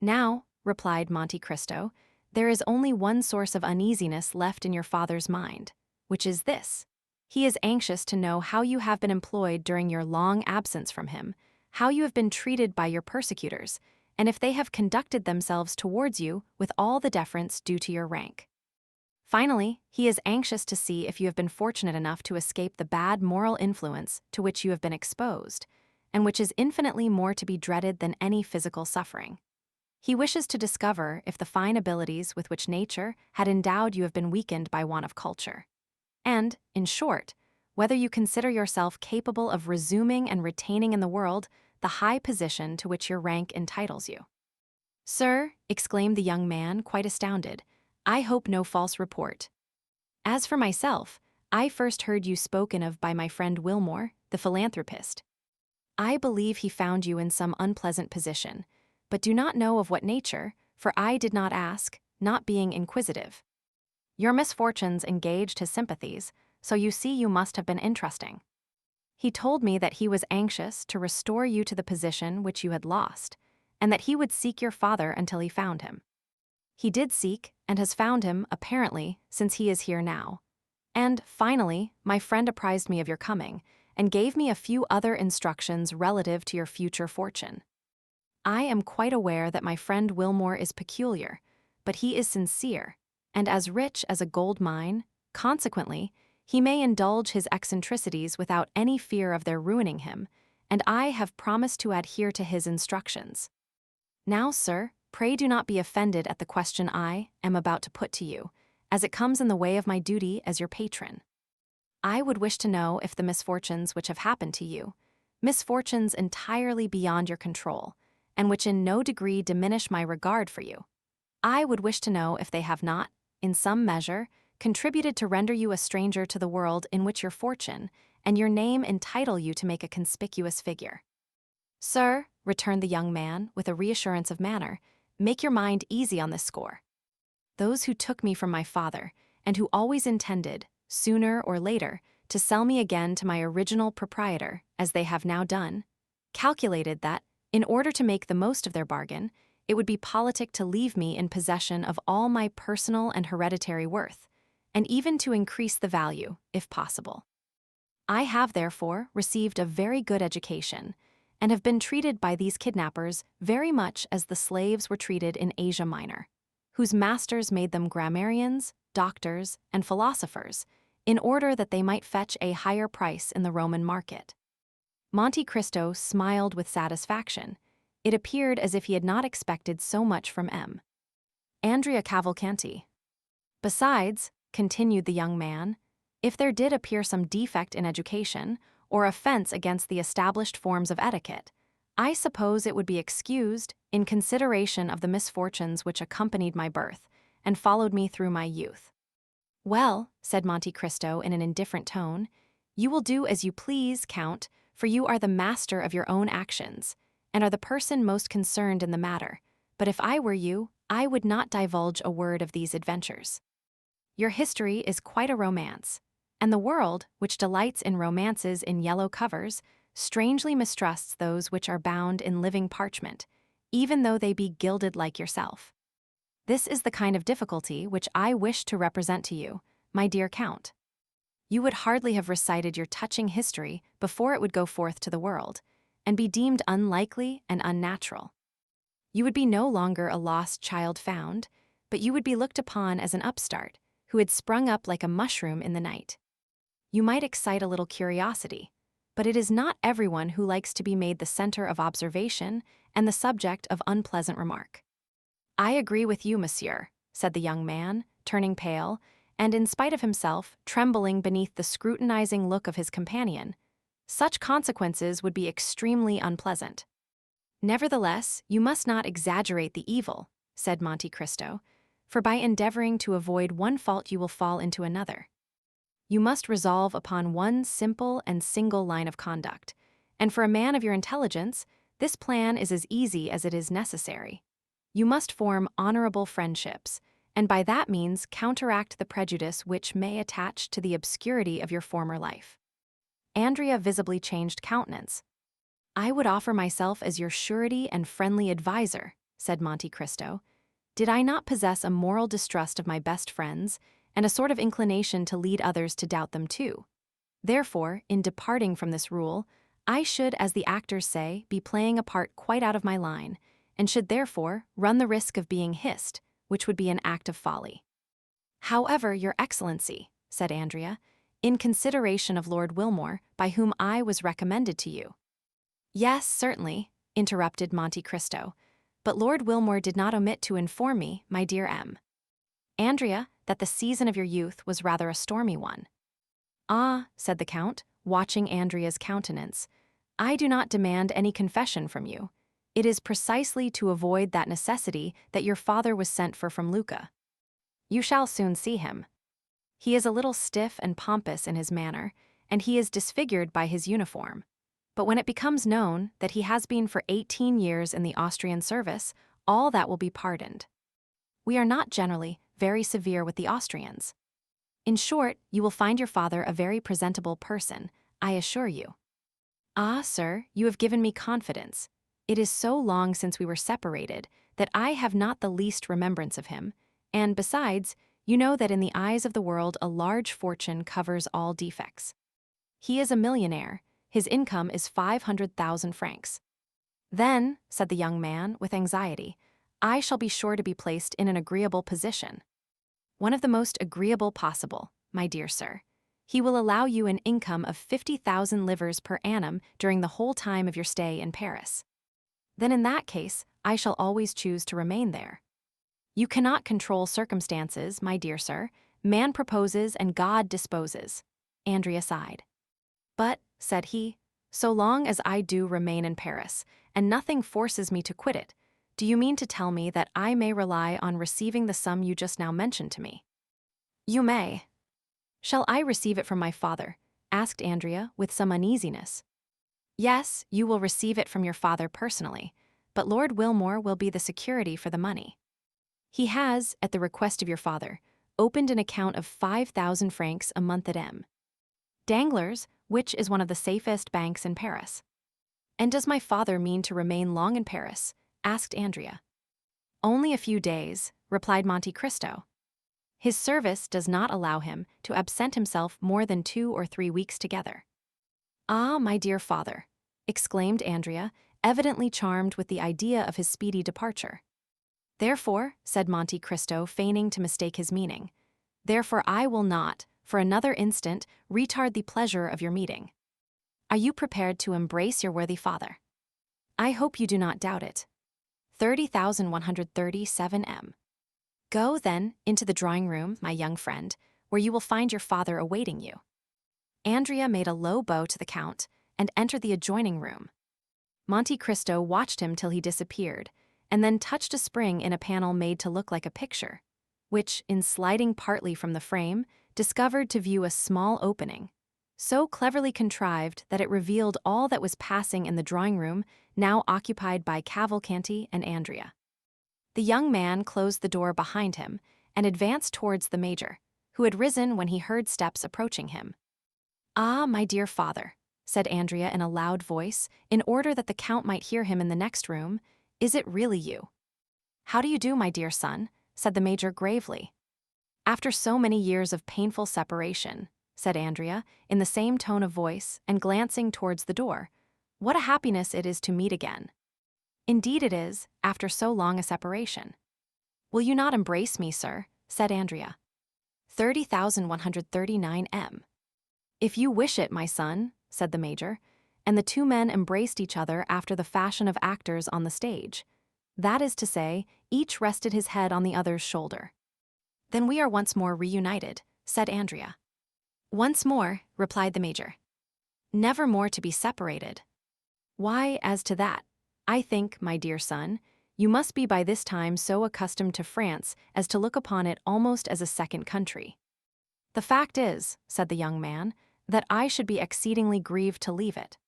Now, replied Monte Cristo, there is only one source of uneasiness left in your father's mind, which is this. He is anxious to know how you have been employed during your long absence from him, how you have been treated by your persecutors, and if they have conducted themselves towards you with all the deference due to your rank. Finally, he is anxious to see if you have been fortunate enough to escape the bad moral influence to which you have been exposed, and which is infinitely more to be dreaded than any physical suffering. He wishes to discover if the fine abilities with which nature had endowed you have been weakened by want of culture. And, in short, whether you consider yourself capable of resuming and retaining in the world the high position to which your rank entitles you. Sir, exclaimed the young man, quite astounded, I hope no false report. As for myself, I first heard you spoken of by my friend Wilmore, the philanthropist. I believe he found you in some unpleasant position, but do not know of what nature, for I did not ask, not being inquisitive. Your misfortunes engaged his sympathies, so you see you must have been interesting. He told me that he was anxious to restore you to the position which you had lost, and that he would seek your father until he found him. He did seek, and has found him, apparently, since he is here now. And, finally, my friend apprised me of your coming, and gave me a few other instructions relative to your future fortune. I am quite aware that my friend Wilmore is peculiar, but he is sincere, and as rich as a gold mine. Consequently, he may indulge his eccentricities without any fear of their ruining him, and I have promised to adhere to his instructions. Now, sir, pray do not be offended at the question I am about to put to you, as it comes in the way of my duty as your patron. I would wish to know if the misfortunes which have happened to you, misfortunes entirely beyond your control, and which in no degree diminish my regard for you, I would wish to know if they have not, in some measure, contributed to render you a stranger to the world in which your fortune and your name entitle you to make a conspicuous figure. Sir, returned the young man with a reassurance of manner, make your mind easy on this score. Those who took me from my father, and who always intended, sooner or later, to sell me again to my original proprietor, as they have now done, calculated that, in order to make the most of their bargain, it would be politic to leave me in possession of all my personal and hereditary worth, and even to increase the value, if possible. I have, therefore, received a very good education, and have been treated by these kidnappers very much as the slaves were treated in Asia Minor, whose masters made them grammarians, doctors, and philosophers, in order that they might fetch a higher price in the Roman market. Monte Cristo smiled with satisfaction. It appeared as if he had not expected so much from Andrea Cavalcanti. Besides, continued the young man, if there did appear some defect in education, or offense against the established forms of etiquette, I suppose it would be excused in consideration of the misfortunes which accompanied my birth and followed me through my youth. Well, said Monte Cristo in an indifferent tone, you will do as you please, Count, for you are the master of your own actions, and are the person most concerned in the matter. But if I were you, I would not divulge a word of these adventures. Your history is quite a romance, and the world, which delights in romances in yellow covers, strangely mistrusts those which are bound in living parchment, even though they be gilded like yourself. This is the kind of difficulty which I wish to represent to you, my dear Count. You would hardly have recited your touching history before it would go forth to the world, and be deemed unlikely and unnatural. You would be no longer a lost child found, but you would be looked upon as an upstart who had sprung up like a mushroom in the night. You might excite a little curiosity, but it is not everyone who likes to be made the center of observation and the subject of unpleasant remark. I agree with you, monsieur, said the young man, turning pale, and in spite of himself, trembling beneath the scrutinizing look of his companion. Such consequences would be extremely unpleasant. Nevertheless, you must not exaggerate the evil, said Monte Cristo, for by endeavoring to avoid one fault you will fall into another. You must resolve upon one simple and single line of conduct, and for a man of your intelligence, this plan is as easy as it is necessary. You must form honorable friendships, and by that means counteract the prejudice which may attach to the obscurity of your former life. Andrea visibly changed countenance. I would offer myself as your surety and friendly adviser, said Monte Cristo, did I not possess a moral distrust of my best friends, and a sort of inclination to lead others to doubt them too. Therefore, in departing from this rule, I should, as the actors say, be playing a part quite out of my line, and should therefore run the risk of being hissed, which would be an act of folly. However, your Excellency, said Andrea, in consideration of Lord Wilmore, by whom I was recommended to you. Yes, certainly, interrupted Monte Cristo, but Lord Wilmore did not omit to inform me, my dear M. Andrea, that the season of your youth was rather a stormy one. Ah, said the Count, watching Andrea's countenance, I do not demand any confession from you. It is precisely to avoid that necessity that your father was sent for from Lucca. You shall soon see him. He is a little stiff and pompous in his manner, and he is disfigured by his uniform. But when it becomes known that he has been for 18 years in the Austrian service, all that will be pardoned. We are not generally very severe with the Austrians. In short, you will find your father a very presentable person, I assure you. Ah, sir, you have given me confidence. It is so long since we were separated that I have not the least remembrance of him, and besides, you know that in the eyes of the world a large fortune covers all defects. He is a millionaire. His income is 500,000 francs. Then, said the young man with anxiety, I shall be sure to be placed in an agreeable position. One of the most agreeable possible, my dear sir. He will allow you an income of 50,000 livres per annum during the whole time of your stay in Paris. Then in that case, I shall always choose to remain there. You cannot control circumstances, my dear sir. Man proposes and God disposes. Andrea sighed. But, said he, so long as I do remain in Paris, and nothing forces me to quit it, do you mean to tell me that I may rely on receiving the sum you just now mentioned to me? You may. Shall I receive it from my father? Asked Andrea with some uneasiness. Yes, you will receive it from your father personally, but Lord Wilmore will be the security for the money. He has, at the request of your father, opened an account of 5,000 francs a month at M. Danglars, which is one of the safest banks in Paris. And does my father mean to remain long in Paris? Asked Andrea. Only a few days, replied Monte Cristo. His service does not allow him to absent himself more than 2 or 3 weeks together. Ah, my dear father, exclaimed Andrea, evidently charmed with the idea of his speedy departure. Therefore, said Monte Cristo, feigning to mistake his meaning, therefore I will not, for another instant, retard the pleasure of your meeting. Are you prepared to embrace your worthy father? I hope you do not doubt it. 30,137 M. Go, then, into the drawing-room, my young friend, where you will find your father awaiting you. Andrea made a low bow to the Count and entered the adjoining room. Monte Cristo watched him till he disappeared, and then touched a spring in a panel made to look like a picture, which, in sliding partly from the frame, discovered to view a small opening, so cleverly contrived that it revealed all that was passing in the drawing-room now occupied by Cavalcanti and Andrea. The young man closed the door behind him and advanced towards the major, who had risen when he heard steps approaching him. "Ah, my dear father," said Andrea in a loud voice, in order that the count might hear him in the next room, "is it really you?" "How do you do, my dear son?" said the major gravely. "After so many years of painful separation," said Andrea, in the same tone of voice and glancing towards the door, "what a happiness it is to meet again." "Indeed it is, after so long a separation." "Will you not embrace me, sir?" said Andrea. 30,139 M. "If you wish it, my son," said the major, and the two men embraced each other after the fashion of actors on the stage. That is to say, each rested his head on the other's shoulder. "Then we are once more reunited," said Andrea. "Once more," replied the major. "Never more to be separated." "Why, as to that, I think, my dear son, you must be by this time so accustomed to France as to look upon it almost as a second country." "The fact is," said the young man, "that I should be exceedingly grieved to leave it.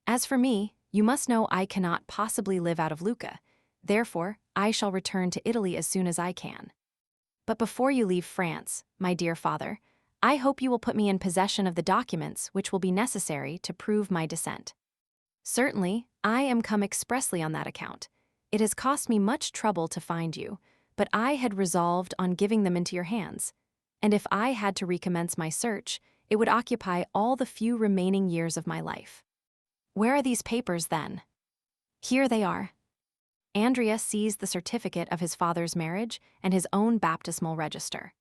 As for me, you must know I cannot possibly live out of Lucca, therefore I shall return to Italy as soon as I can. But before you leave France, my dear father, I hope you will put me in possession of the documents which will be necessary to prove my descent." "Certainly, I am come expressly on that account. It has cost me much trouble to find you, but I had resolved on giving them into your hands, and if I had to recommence my search, it would occupy all the few remaining years of my life." "Where are these papers, then?" "Here they are." Andrea seized the certificate of his father's marriage and his own baptismal register,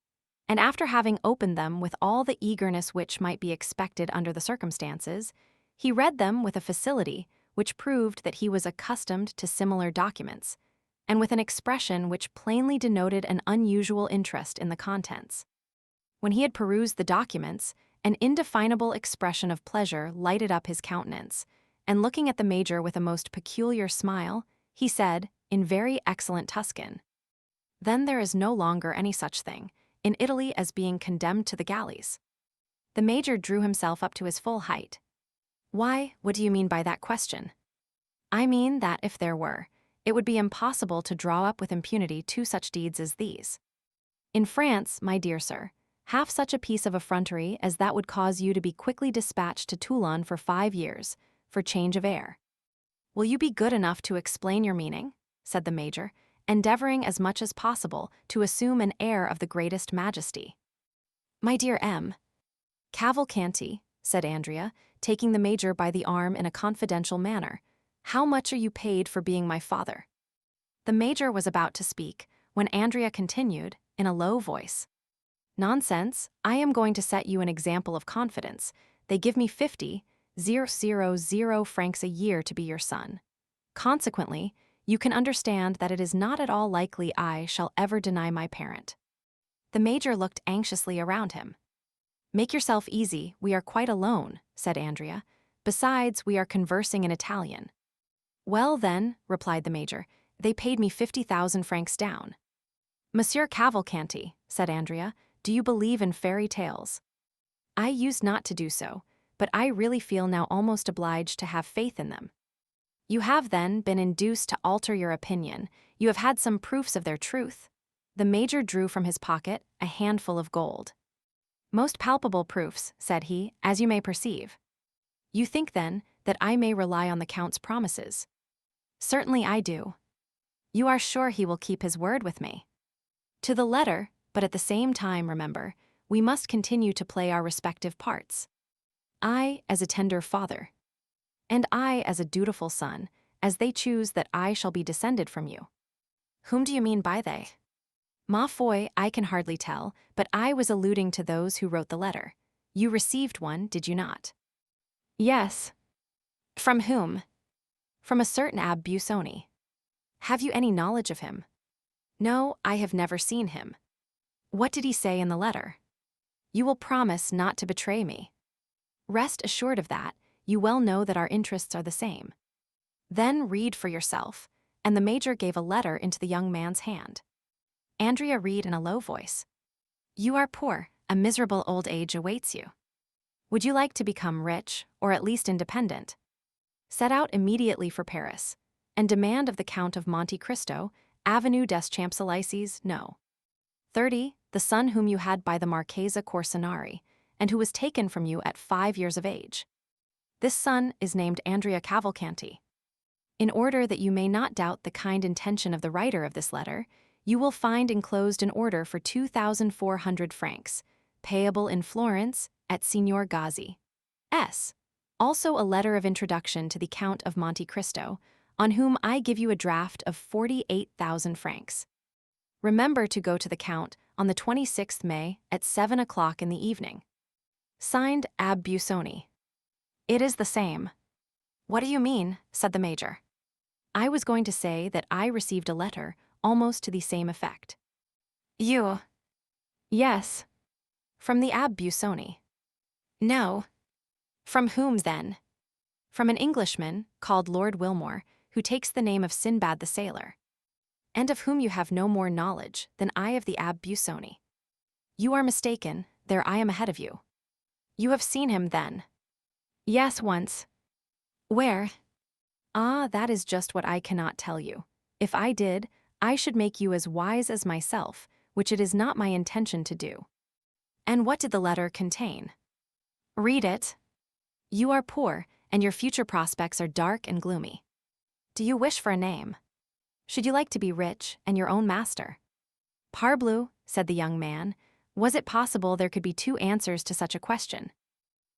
and after having opened them with all the eagerness which might be expected under the circumstances, he read them with a facility which proved that he was accustomed to similar documents, and with an expression which plainly denoted an unusual interest in the contents. When he had perused the documents, an indefinable expression of pleasure lighted up his countenance, and looking at the major with a most peculiar smile, he said, in very excellent Tuscan, "Then there is no longer any such thing in Italy as being condemned to the galleys." The major drew himself up to his full height. "Why, what do you mean by that question?" "I mean that if there were, it would be impossible to draw up with impunity two such deeds as these. In France, my dear sir, half such a piece of effrontery as that would cause you to be quickly dispatched to Toulon for 5 years, for change of air." "Will you be good enough to explain your meaning?" said the major, endeavoring as much as possible to assume an air of the greatest majesty. "My dear M. Cavalcanti," said Andrea, taking the major by the arm in a confidential manner, "how much are you paid for being my father?" The major was about to speak, when Andrea continued, in a low voice, "Nonsense, I am going to set you an example of confidence. They give me 50,000 francs a year to be your son. Consequently, you can understand that it is not at all likely I shall ever deny my parent." The major looked anxiously around him. "Make yourself easy, we are quite alone," said Andrea. "Besides, we are conversing in Italian." "Well, then," replied the major, "they paid me 50,000 francs down." "Monsieur Cavalcanti," said Andrea, "do you believe in fairy tales?" "I used not to do so, but I really feel now almost obliged to have faith in them." "You have, then, been induced to alter your opinion. You have had some proofs of their truth." The major drew from his pocket a handful of gold. "Most palpable proofs," said he, "as you may perceive." "You think, then, that I may rely on the count's promises?" "Certainly I do." "You are sure he will keep his word with me?" "To the letter, but at the same time, remember, we must continue to play our respective parts. I as a tender father, and I as a dutiful son, as they choose that I shall be descended from you." "Whom do you mean by they?" "Ma foi, I can hardly tell, but I was alluding to those who wrote the letter. You received one, did you not?" "Yes." "From whom?" "From a certain Abbe Busoni." "Have you any knowledge of him?" "No, I have never seen him." "What did he say in the letter?" "You will promise not to betray me." "Rest assured of that, you well know that our interests are the same." Then read for yourself, and the major gave a letter into the young man's hand. Andrea read in a low voice. You are poor, a miserable old age awaits you. Would you like to become rich, or at least independent? Set out immediately for Paris, and demand of the Count of Monte Cristo, Avenue des Champs-Élysées, No. 30, the son whom you had by the Marchesa Corsinari, and who was taken from you at 5 years of age. This son is named Andrea Cavalcanti. In order that you may not doubt the kind intention of the writer of this letter, you will find enclosed an order for 2,400 francs, payable in Florence at Signor Gazzi. S. Also a letter of introduction to the Count of Monte Cristo, on whom I give you a draft of 48,000 francs. Remember to go to the Count on the 26th May at 7 o'clock in the evening. Signed, Ab Busoni. It is the same. What do you mean? Said the major. I was going to say that I received a letter almost to the same effect. You? Yes. From the Ab Busoni. No. From whom, then? From an Englishman, called Lord Wilmore, who takes the name of Sinbad the Sailor, and of whom you have no more knowledge than I of the Ab Busoni. You are mistaken, there I am ahead of you. You have seen him, then? Yes, once. Where? Ah, that is just what I cannot tell you. If I did, I should make you as wise as myself, which it is not my intention to do. And what did the letter contain? Read it. You are poor, and your future prospects are dark and gloomy. Do you wish for a name? Should you like to be rich and your own master? Parbleu, said the young man, was it possible there could be two answers to such a question?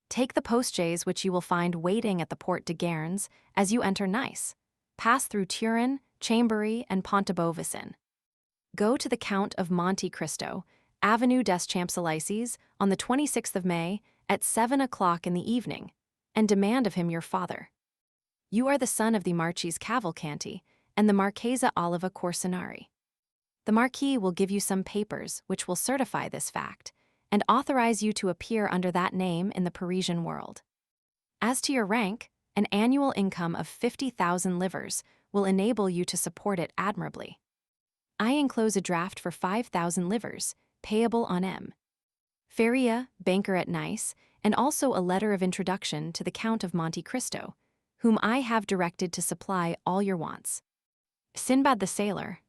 Take the postchaise which you will find waiting at the Porte de Guernes as you enter Nice. Pass through Turin, Chambéry, and Pont-de-Beauvoisin. Go to the Count of Monte Cristo, Avenue des Champs-Élysées, on the 26th of May at 7 o'clock in the evening, and demand of him your father. You are the son of the Marchese Cavalcanti and the Marchesa Oliva Corsinari. The Marquis will give you some papers which will certify this fact, and authorize you to appear under that name in the Parisian world. As to your rank, an annual income of 50,000 livres will enable you to support it admirably. I enclose a draft for 5,000 livres, payable on M. Feria, banker at Nice, and also a letter of introduction to the Count of Monte Cristo, whom I have directed to supply all your wants. Sinbad the Sailor.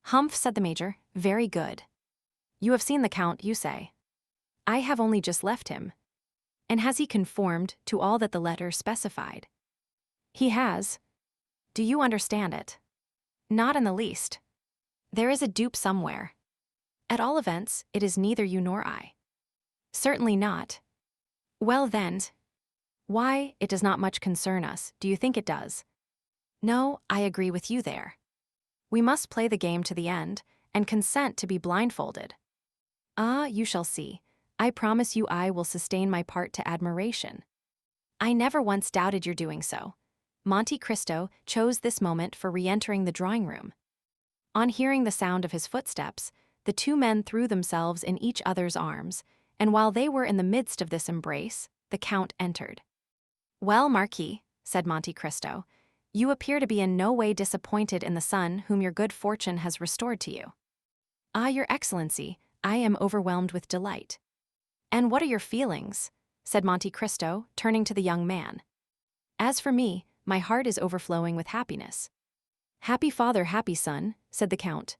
Humph, said the major, very good. You have seen the Count, you say. I have only just left him. And has he conformed to all that the letter specified? He has. Do you understand it? Not in the least. There is a dupe somewhere. At all events, it is neither you nor I. Certainly not. Well then. Why, it does not much concern us, do you think it does? No, I agree with you there. We must play the game to the end, and consent to be blindfolded. Ah, you shall see. I promise you I will sustain my part to admiration. I never once doubted your doing so. Monte Cristo chose this moment for re-entering the drawing-room. On hearing the sound of his footsteps, the two men threw themselves in each other's arms, and while they were in the midst of this embrace, the Count entered. Well, Marquis, said Monte Cristo, you appear to be in no way disappointed in the son whom your good fortune has restored to you. Ah, your Excellency, I am overwhelmed with delight. And what are your feelings? Said Monte Cristo, turning to the young man. As for me, my heart is overflowing with happiness. Happy father, happy son, said the Count.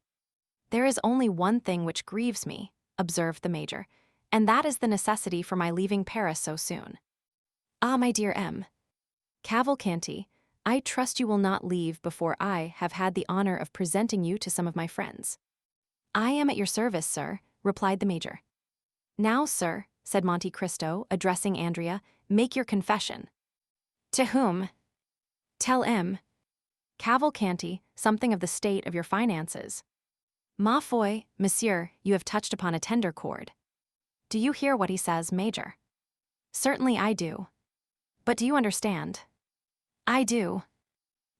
There is only one thing which grieves me, observed the major, and that is the necessity for my leaving Paris so soon. Ah, my dear M. Cavalcanti, I trust you will not leave before I have had the honor of presenting you to some of my friends. I am at your service, sir, replied the major. Now, sir, said Monte Cristo, addressing Andrea, make your confession. To whom? Tell M. Cavalcanti something of the state of your finances. Ma foi, monsieur, you have touched upon a tender chord. Do you hear what he says, Major? Certainly I do. But do you understand? I do.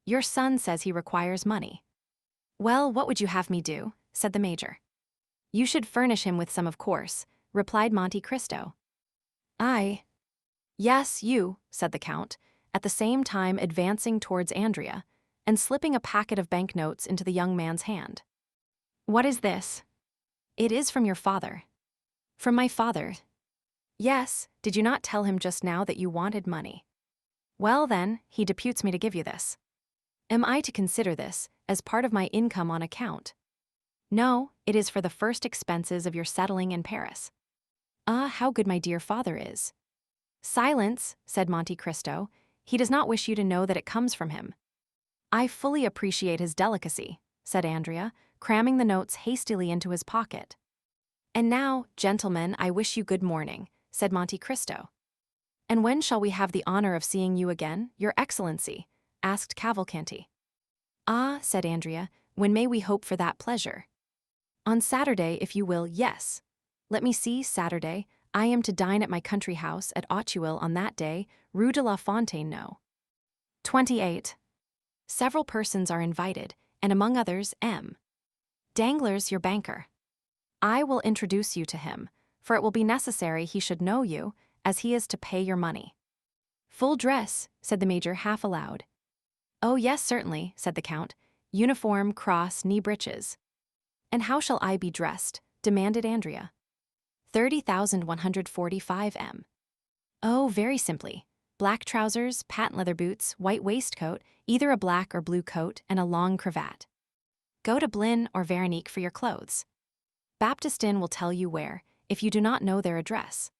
Your son says he requires money. Well, what would you have me do? Said the Major. You should furnish him with some, of course, replied Monte Cristo. I. Yes, you, said the Count, at the same time advancing towards Andrea and slipping a packet of banknotes into the young man's hand. "What is this?" "It is from your father." "From my father?" "Yes, did you not tell him just now that you wanted money?" "Well then, he deputes me to give you this." "Am I to consider this as part of my income on account?" "No, it is for the first expenses of your settling in Paris." "Ah, how good my dear father is." "Silence," said Monte Cristo. "He does not wish you to know that it comes from him." "I fully appreciate his delicacy," said Andrea, cramming the notes hastily into his pocket. "And now, gentlemen, I wish you good morning," said Monte Cristo. "And when shall we have the honor of seeing you again, your Excellency?" asked Cavalcanti. "Ah," said Andrea, "when may we hope for that pleasure?" "On Saturday, if you will, yes. Let me see, Saturday. I am to dine at my country house at Auteuil on that day, Rue de la Fontaine, No. 28. Several persons are invited, and among others, M. Danglars, your banker. I will introduce you to him, for it will be necessary he should know you, as he is to pay your money." "Full dress," said the major half aloud. "Oh yes, certainly," said the count. "Uniform, cross, knee breeches." "And how shall I be dressed?" demanded Andrea. 30,145 M. "Oh, very simply. Black trousers, patent leather boots, white waistcoat, either a black or blue coat, and a long cravat. Go to Blin or Veronique for your clothes. Baptistin will tell you where, if you do not know their address.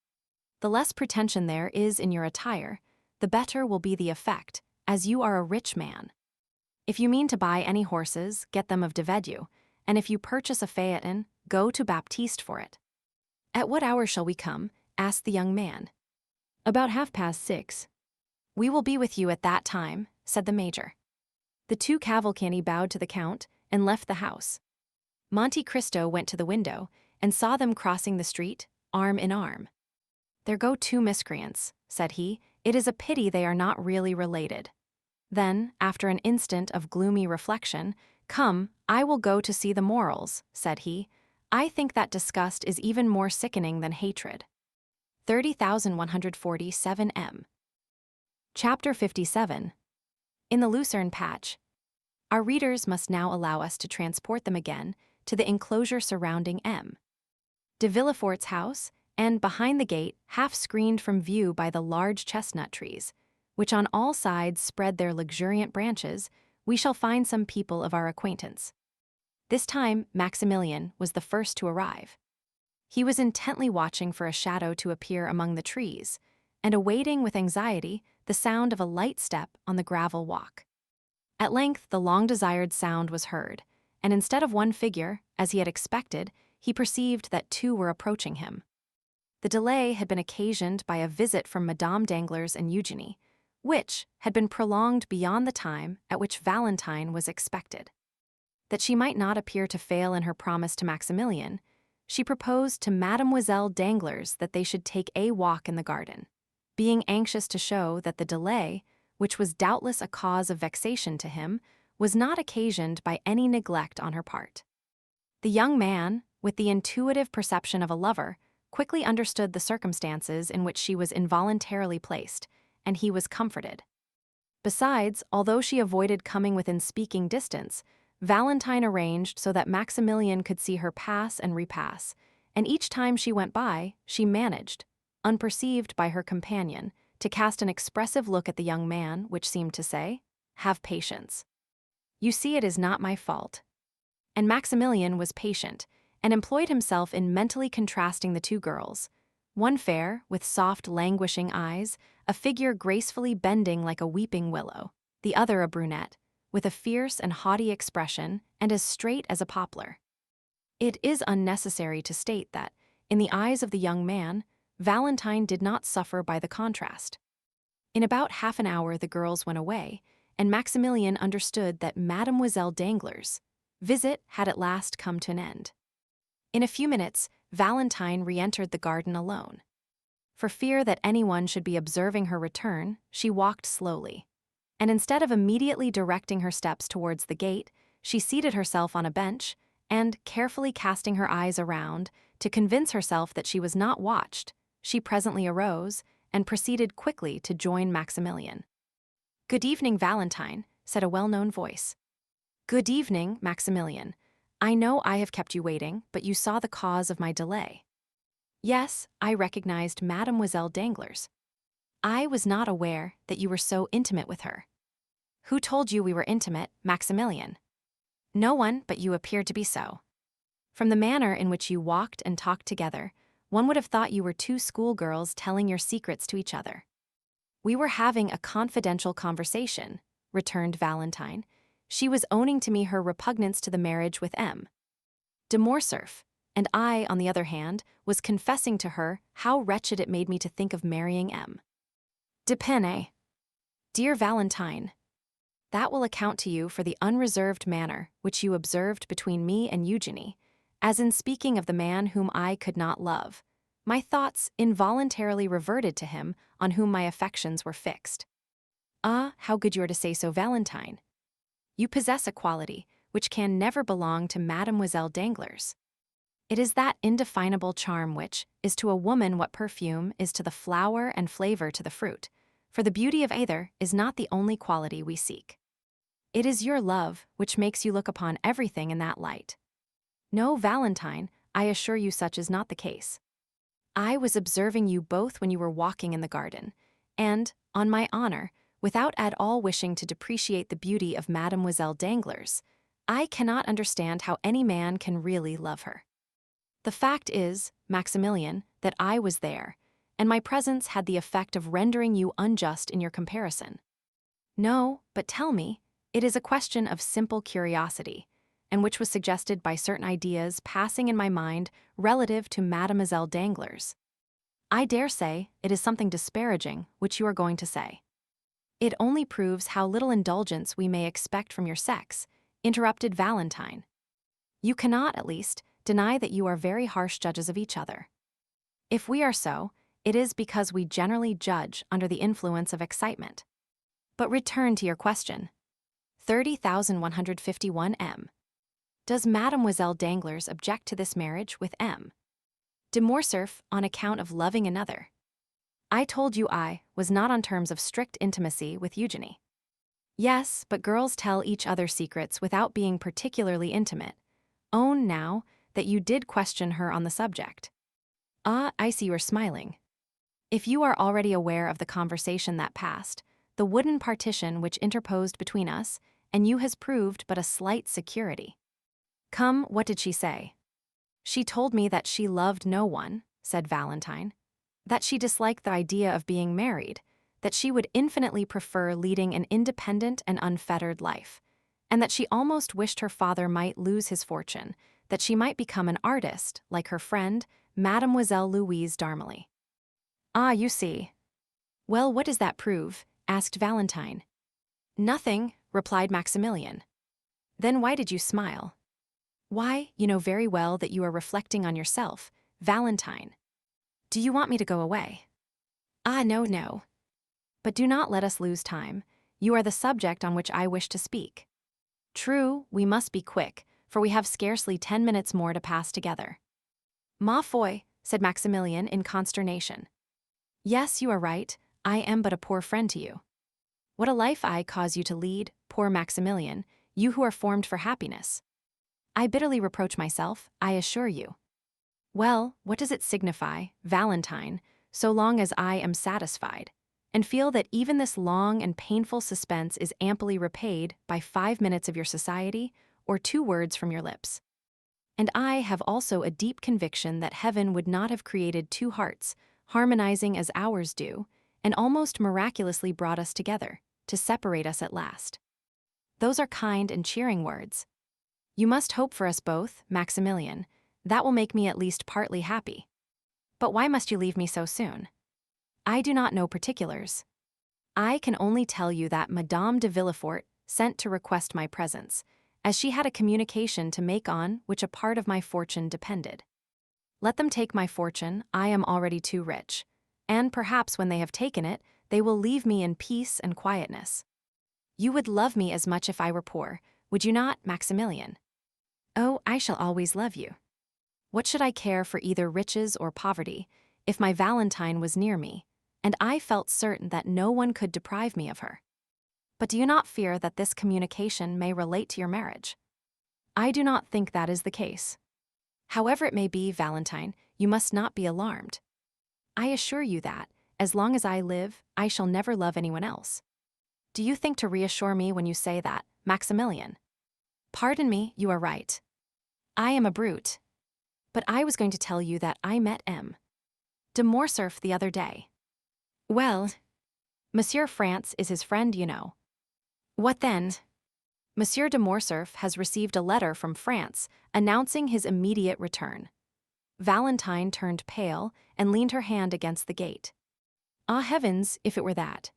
The less pretension there is in your attire, the better will be the effect, as you are a rich man. If you mean to buy any horses, get them of Devedeux, and if you purchase a phaeton, go to Baptiste for it." "At what hour shall we come?" asked the young man. "About 6:30. "We will be with you at that time," said the major. The two Cavalcanti bowed to the count and left the house. Monte Cristo went to the window and saw them crossing the street, arm in arm. "There go two miscreants," said he. "It is a pity they are not really related." Then, after an instant of gloomy reflection, "Come, I will go to see the morals," said he. "I think that disgust is even more sickening than hatred." 30,147 M. Chapter 57. In the Lucerne patch. Our readers must now allow us to transport them again to the enclosure surrounding M. de Villefort's house, and behind the gate, half screened from view by the large chestnut trees, which on all sides spread their luxuriant branches, we shall find some people of our acquaintance. This time Maximilian was the first to arrive. He was intently watching for a shadow to appear among the trees, and awaiting with anxiety the sound of a light step on the gravel walk. At length the long-desired sound was heard, and instead of one figure, as he had expected, he perceived that two were approaching him. The delay had been occasioned by a visit from Madame Danglars and Eugenie, which had been prolonged beyond the time at which Valentine was expected. That she might not appear to fail in her promise to Maximilian, she proposed to Mademoiselle Danglars that they should take a walk in the garden, being anxious to show that the delay, which was doubtless a cause of vexation to him, was not occasioned by any neglect on her part. The young man, with the intuitive perception of a lover, quickly understood the circumstances in which she was involuntarily placed, and he was comforted. Besides, although she avoided coming within speaking distance, Valentine arranged so that Maximilian could see her pass and repass, and each time she went by, she managed, unperceived by her companion, to cast an expressive look at the young man, which seemed to say, "Have patience. You see it is not my fault." And Maximilian was patient, and employed himself in mentally contrasting the two girls, one fair, with soft, languishing eyes, a figure gracefully bending like a weeping willow, the other a brunette, with a fierce and haughty expression and as straight as a poplar. It is unnecessary to state that, in the eyes of the young man, Valentine did not suffer by the contrast. In about half an hour the girls went away, and Maximilian understood that Mademoiselle Danglars' visit had at last come to an end. In a few minutes, Valentine re-entered the garden alone. For fear that anyone should be observing her return, she walked slowly, and instead of immediately directing her steps towards the gate, she seated herself on a bench, and, carefully casting her eyes around, to convince herself that she was not watched, she presently arose, and proceeded quickly to join Maximilian. Good evening, Valentine, said a well-known voice. Good evening, Maximilian. I know I have kept you waiting, but you saw the cause of my delay. Yes, I recognized Mademoiselle Danglars. I was not aware that you were so intimate with her. Who told you we were intimate, Maximilian? No one, but you appeared to be so. From the manner in which you walked and talked together, one would have thought you were two schoolgirls telling your secrets to each other. We were having a confidential conversation, returned Valentine. She was owning to me her repugnance to the marriage with M. de Morcerf, and I, on the other hand, was confessing to her how wretched it made me to think of marrying M. de Penne. Dear Valentine, that will account to you for the unreserved manner which you observed between me and Eugenie, as in speaking of the man whom I could not love. My thoughts involuntarily reverted to him on whom my affections were fixed. Ah, how good you are to say so, Valentine. You possess a quality which can never belong to Mademoiselle Danglars. It is that indefinable charm which is to a woman what perfume is to the flower and flavor to the fruit, for the beauty of either is not the only quality we seek. It is your love which makes you look upon everything in that light. No, Valentine, I assure you such is not the case. I was observing you both when you were walking in the garden, and, on my honor, without at all wishing to depreciate the beauty of Mademoiselle Danglars, I cannot understand how any man can really love her. The fact is, Maximilian, that I was there, and my presence had the effect of rendering you unjust in your comparison. No, but tell me, it is a question of simple curiosity, and which was suggested by certain ideas passing in my mind relative to Mademoiselle Danglars. I dare say it is something disparaging which you are going to say. It only proves how little indulgence we may expect from your sex, interrupted Valentine. You cannot, at least, deny that you are very harsh judges of each other. If we are so, it is because we generally judge under the influence of excitement. But return to your question. 30,151 M. Does Mademoiselle Danglars object to this marriage with M. de Morcerf on account of loving another? I told you I was not on terms of strict intimacy with Eugenie. Yes, but girls tell each other secrets without being particularly intimate. Own now that you did question her on the subject. Ah, I see you are smiling. If you are already aware of the conversation that passed, the wooden partition which interposed between us and you has proved but a slight security. Come, what did she say? She told me that she loved no one, said Valentine, that she disliked the idea of being married, that she would infinitely prefer leading an independent and unfettered life, and that she almost wished her father might lose his fortune, that she might become an artist like her friend, Mademoiselle Louise d'Armilly. Ah, you see. Well, what does that prove? Asked Valentine. Nothing, replied Maximilian. Then why did you smile? Why, you know very well that you are reflecting on yourself, Valentine. Do you want me to go away? Ah, no. But do not let us lose time. You are the subject on which I wish to speak. True, we must be quick, for we have scarcely 10 minutes more to pass together. Ma foi, said Maximilian in consternation. Yes, you are right, I am but a poor friend to you. What a life I cause you to lead, poor Maximilian, you who are formed for happiness. I bitterly reproach myself, I assure you. Well, what does it signify, Valentine, so long as I am satisfied, and feel that even this long and painful suspense is amply repaid by 5 minutes of your society or 2 words from your lips? And I have also a deep conviction that heaven would not have created 2 hearts, harmonizing as ours do, and almost miraculously brought us together, to separate us at last. Those are kind and cheering words. You must hope for us both, Maximilian. That will make me at least partly happy. But why must you leave me so soon? I do not know particulars. I can only tell you that Madame de Villefort sent to request my presence, as she had a communication to make on which a part of my fortune depended. Let them take my fortune, I am already too rich, and perhaps when they have taken it, they will leave me in peace and quietness. You would love me as much if I were poor, would you not, Maximilian? Oh, I shall always love you. What should I care for either riches or poverty, if my Valentine was near me, and I felt certain that no one could deprive me of her? But do you not fear that this communication may relate to your marriage? I do not think that is the case. However it may be, Valentine, you must not be alarmed. I assure you that, as long as I live, I shall never love anyone else. Do you think to reassure me when you say that, Maximilian? Pardon me, you are right. I am a brute. But I was going to tell you that I met M. de Morcerf the other day. Well, Monsieur France is his friend, you know. What then? Monsieur de Morcerf has received a letter from France announcing his immediate return. Valentine turned pale and leaned her hand against the gate. Ah, heavens, if it were that.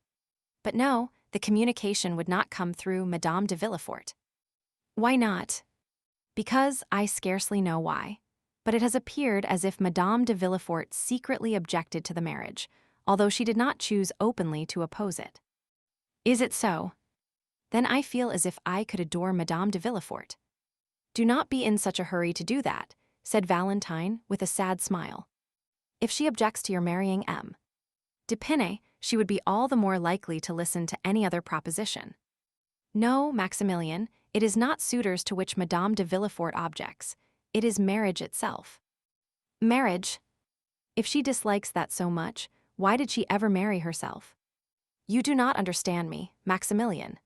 But no, the communication would not come through Madame de Villefort. Why not? Because I scarcely know why, but it has appeared as if Madame de Villefort secretly objected to the marriage, although she did not choose openly to oppose it. Is it so? Then I feel as if I could adore Madame de Villefort. Do not be in such a hurry to do that, said Valentine with a sad smile. If she objects to your marrying M. de Pinay, she would be all the more likely to listen to any other proposition. No, Maximilian, it is not suitors to which Madame de Villefort objects. It is marriage itself. Marriage? If she dislikes that so much, why did she ever marry herself? You do not understand me, Maximilian.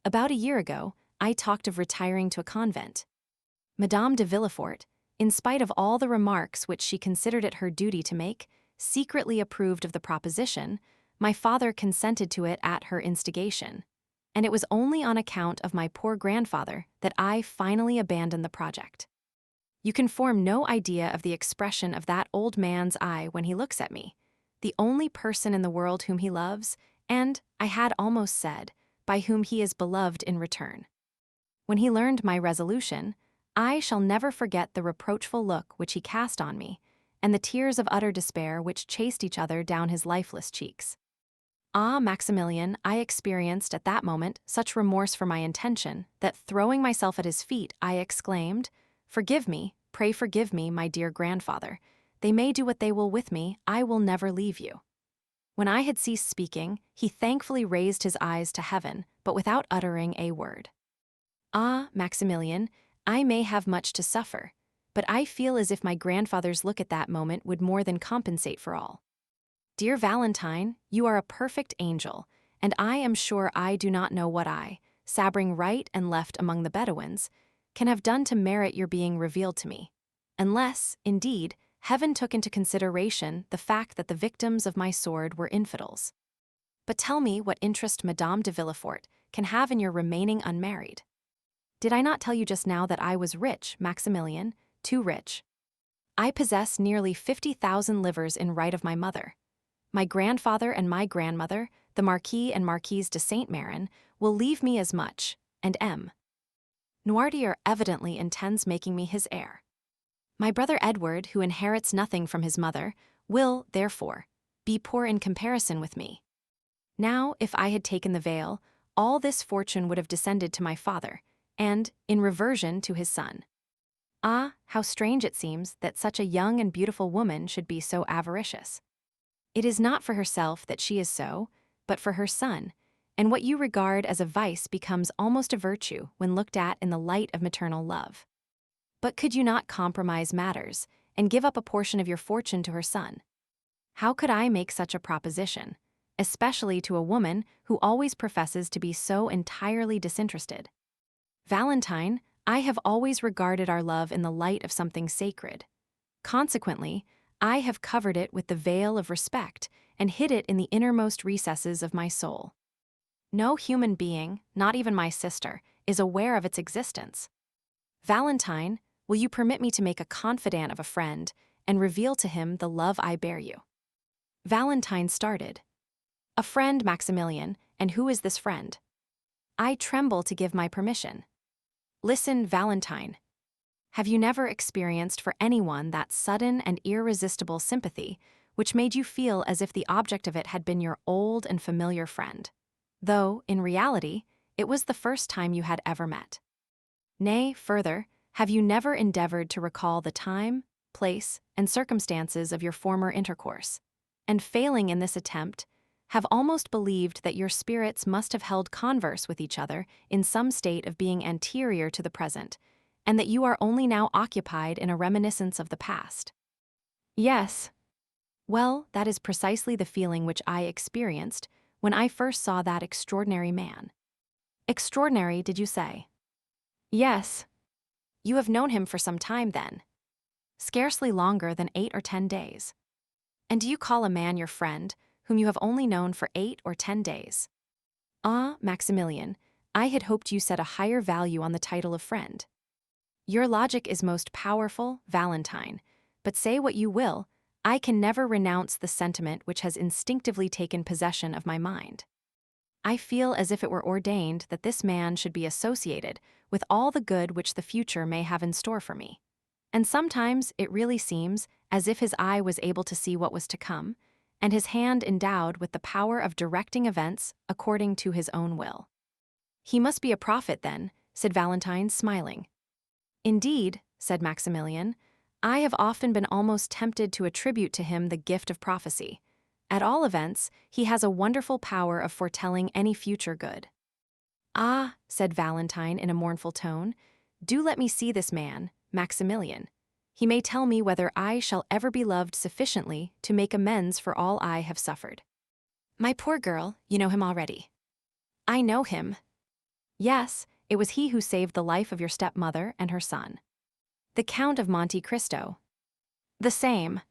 About a year ago, I talked of retiring to a convent. Madame de Villefort, in spite of all the remarks which she considered it her duty to make, secretly approved of the proposition. My father consented to it at her instigation, and it was only on account of my poor grandfather that I finally abandoned the project. You can form no idea of the expression of that old man's eye when he looks at me, the only person in the world whom he loves, and, I had almost said, by whom he is beloved in return. When he learned my resolution, I shall never forget the reproachful look which he cast on me, and the tears of utter despair which chased each other down his lifeless cheeks. Ah, Maximilian, I experienced at that moment such remorse for my intention that, throwing myself at his feet, I exclaimed, "Forgive me, pray forgive me, my dear grandfather. They may do what they will with me, I will never leave you." When I had ceased speaking, he thankfully raised his eyes to heaven, but without uttering a word. Ah, Maximilian, I may have much to suffer, but I feel as if my grandfather's look at that moment would more than compensate for all. Dear Valentine, you are a perfect angel, and I am sure I do not know what I, sabbering right and left among the Bedouins, can have done to merit your being revealed to me, unless, indeed, Heaven took into consideration the fact that the victims of my sword were infidels. But tell me what interest Madame de Villefort can have in your remaining unmarried. Did I not tell you just now that I was rich, Maximilian, too rich? I possess nearly 50,000 livres in right of my mother. My grandfather and my grandmother, the Marquis and Marquise de Saint-Méran, will leave me as much, and M. Noirtier evidently intends making me his heir. My brother Edward, who inherits nothing from his mother, will, therefore, be poor in comparison with me. Now, if I had taken the veil, all this fortune would have descended to my father, and, in reversion, to his son. Ah, how strange it seems that such a young and beautiful woman should be so avaricious. It is not for herself that she is so, but for her son, and what you regard as a vice becomes almost a virtue when looked at in the light of maternal love. But could you not compromise matters and give up a portion of your fortune to her son? How could I make such a proposition, especially to a woman who always professes to be so entirely disinterested? Valentine, I have always regarded our love in the light of something sacred. Consequently, I have covered it with the veil of respect and hid it in the innermost recesses of my soul. No human being, not even my sister, is aware of its existence. Valentine, will you permit me to make a confidant of a friend and reveal to him the love I bear you? Valentine started. A friend, Maximilian, and who is this friend? I tremble to give my permission. Listen, Valentine. Have you never experienced for anyone that sudden and irresistible sympathy which made you feel as if the object of it had been your old and familiar friend, though, in reality, it was the first time you had ever met? Nay, further, have you never endeavored to recall the time, place, and circumstances of your former intercourse, and failing in this attempt, have almost believed that your spirits must have held converse with each other in some state of being anterior to the present, and that you are only now occupied in a reminiscence of the past. Yes. Well, that is precisely the feeling which I experienced when I first saw that extraordinary man. Extraordinary, did you say? Yes. You have known him for some time, then. Scarcely longer than 8 or 10 days. And do you call a man your friend, whom you have only known for 8 or 10 days? Ah, Maximilian, I had hoped you set a higher value on the title of friend. Your logic is most powerful, Valentine, but say what you will, I can never renounce the sentiment which has instinctively taken possession of my mind. I feel as if it were ordained that this man should be associated with all the good which the future may have in store for me. And sometimes it really seems as if his eye was able to see what was to come, and his hand endowed with the power of directing events according to his own will. He must be a prophet, then, said Valentine, smiling. Indeed, said Maximilian, I have often been almost tempted to attribute to him the gift of prophecy. At all events, he has a wonderful power of foretelling any future good. Ah, said Valentine in a mournful tone, do let me see this man, Maximilian. He may tell me whether I shall ever be loved sufficiently to make amends for all I have suffered. My poor girl, you know him already. I know him. Yes, it was he who saved the life of your stepmother and her son. The Count of Monte Cristo. The same.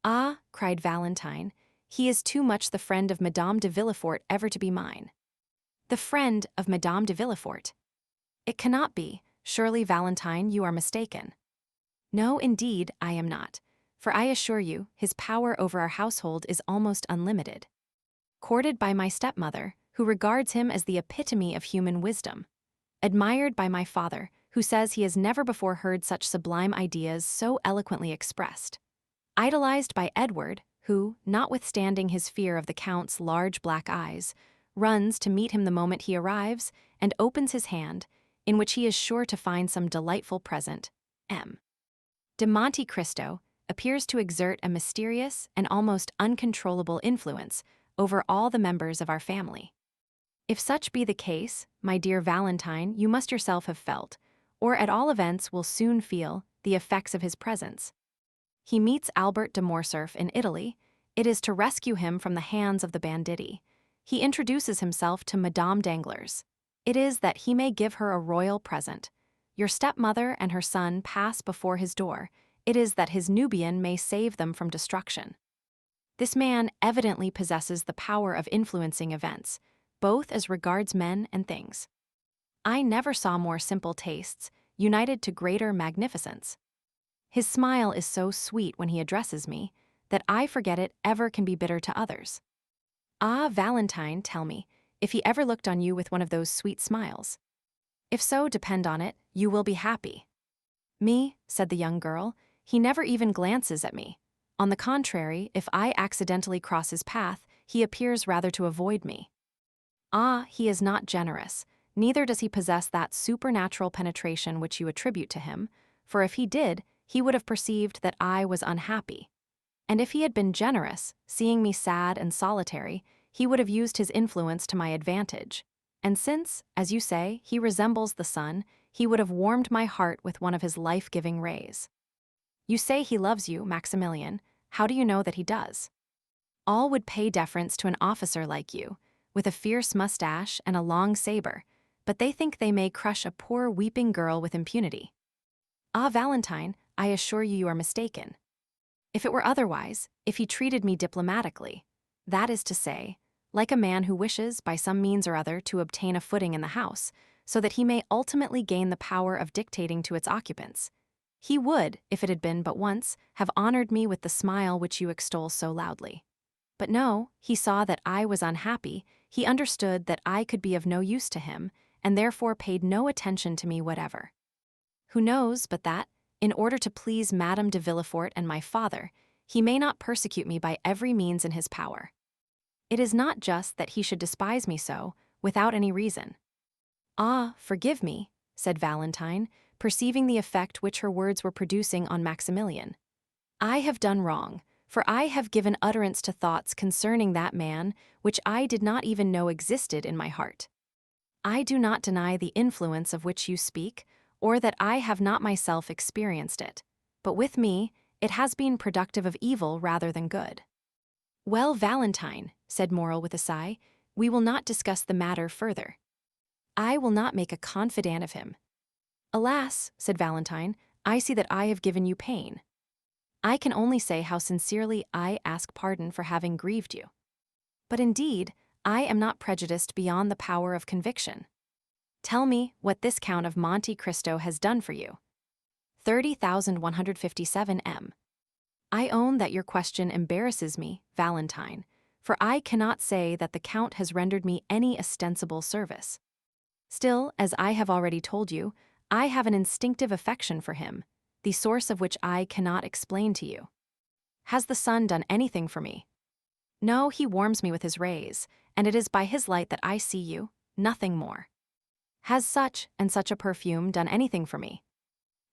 Ah, cried Valentine, he is too much the friend of Madame de Villefort ever to be mine. The friend of Madame de Villefort? It cannot be. Surely, Valentine, you are mistaken. No, indeed, I am not, for I assure you, his power over our household is almost unlimited. Courted by my stepmother, who regards him as the epitome of human wisdom. Admired by my father, who says he has never before heard such sublime ideas so eloquently expressed. Idolized by Edward, who, notwithstanding his fear of the Count's large black eyes, runs to meet him the moment he arrives and opens his hand, in which he is sure to find some delightful present. M. De Monte Cristo appears to exert a mysterious and almost uncontrollable influence over all the members of our family. If such be the case, my dear Valentine, you must yourself have felt, or at all events will soon feel, the effects of his presence. He meets Albert de Morcerf in Italy. It is to rescue him from the hands of the banditti. He introduces himself to Madame Danglars. It is that he may give her a royal present. Your stepmother and her son pass before his door. It is that his Nubian may save them from destruction. This man evidently possesses the power of influencing events, both as regards men and things. I never saw more simple tastes, united to greater magnificence. His smile is so sweet when he addresses me, that I forget it ever can be bitter to others. Ah, Valentine, tell me, if he ever looked on you with one of those sweet smiles. If so, depend on it, you will be happy. Me, said the young girl, he never even glances at me. On the contrary, if I accidentally cross his path, he appears rather to avoid me. Ah, he is not generous, neither does he possess that supernatural penetration which you attribute to him, for if he did, he would have perceived that I was unhappy. And if he had been generous, seeing me sad and solitary, he would have used his influence to my advantage. And since, as you say, he resembles the sun, he would have warmed my heart with one of his life-giving rays. You say he loves you, Maximilian. How do you know that he does? All would pay deference to an officer like you, with a fierce mustache and a long saber, but they think they may crush a poor weeping girl with impunity. Ah, Valentine, I assure you you are mistaken. If it were otherwise, if he treated me diplomatically, that is to say, like a man who wishes, by some means or other, to obtain a footing in the house, so that he may ultimately gain the power of dictating to its occupants, he would, if it had been but once, have honored me with the smile which you extol so loudly. But no, he saw that I was unhappy, he understood that I could be of no use to him, and therefore paid no attention to me whatever. Who knows but that, in order to please Madame de Villefort and my father, he may not persecute me by every means in his power. It is not just that he should despise me so, without any reason. Ah, forgive me, said Valentine, perceiving the effect which her words were producing on Maximilian. I have done wrong, for I have given utterance to thoughts concerning that man which I did not even know existed in my heart. I do not deny the influence of which you speak, or that I have not myself experienced it, but with me it has been productive of evil rather than good." "Well, Valentine," said Morrel with a sigh, "we will not discuss the matter further. I will not make a confidant of him." "Alas," said Valentine, "I see that I have given you pain. I can only say how sincerely I ask pardon for having grieved you. But indeed, I am not prejudiced beyond the power of conviction. Tell me what this Count of Monte Cristo has done for you." 30,157 M. "I own that your question embarrasses me, Valentine, for I cannot say that the Count has rendered me any ostensible service. Still, as I have already told you, I have an instinctive affection for him, the source of which I cannot explain to you. Has the sun done anything for me? No, he warms me with his rays, and it is by his light that I see you, nothing more. Has such and such a perfume done anything for me?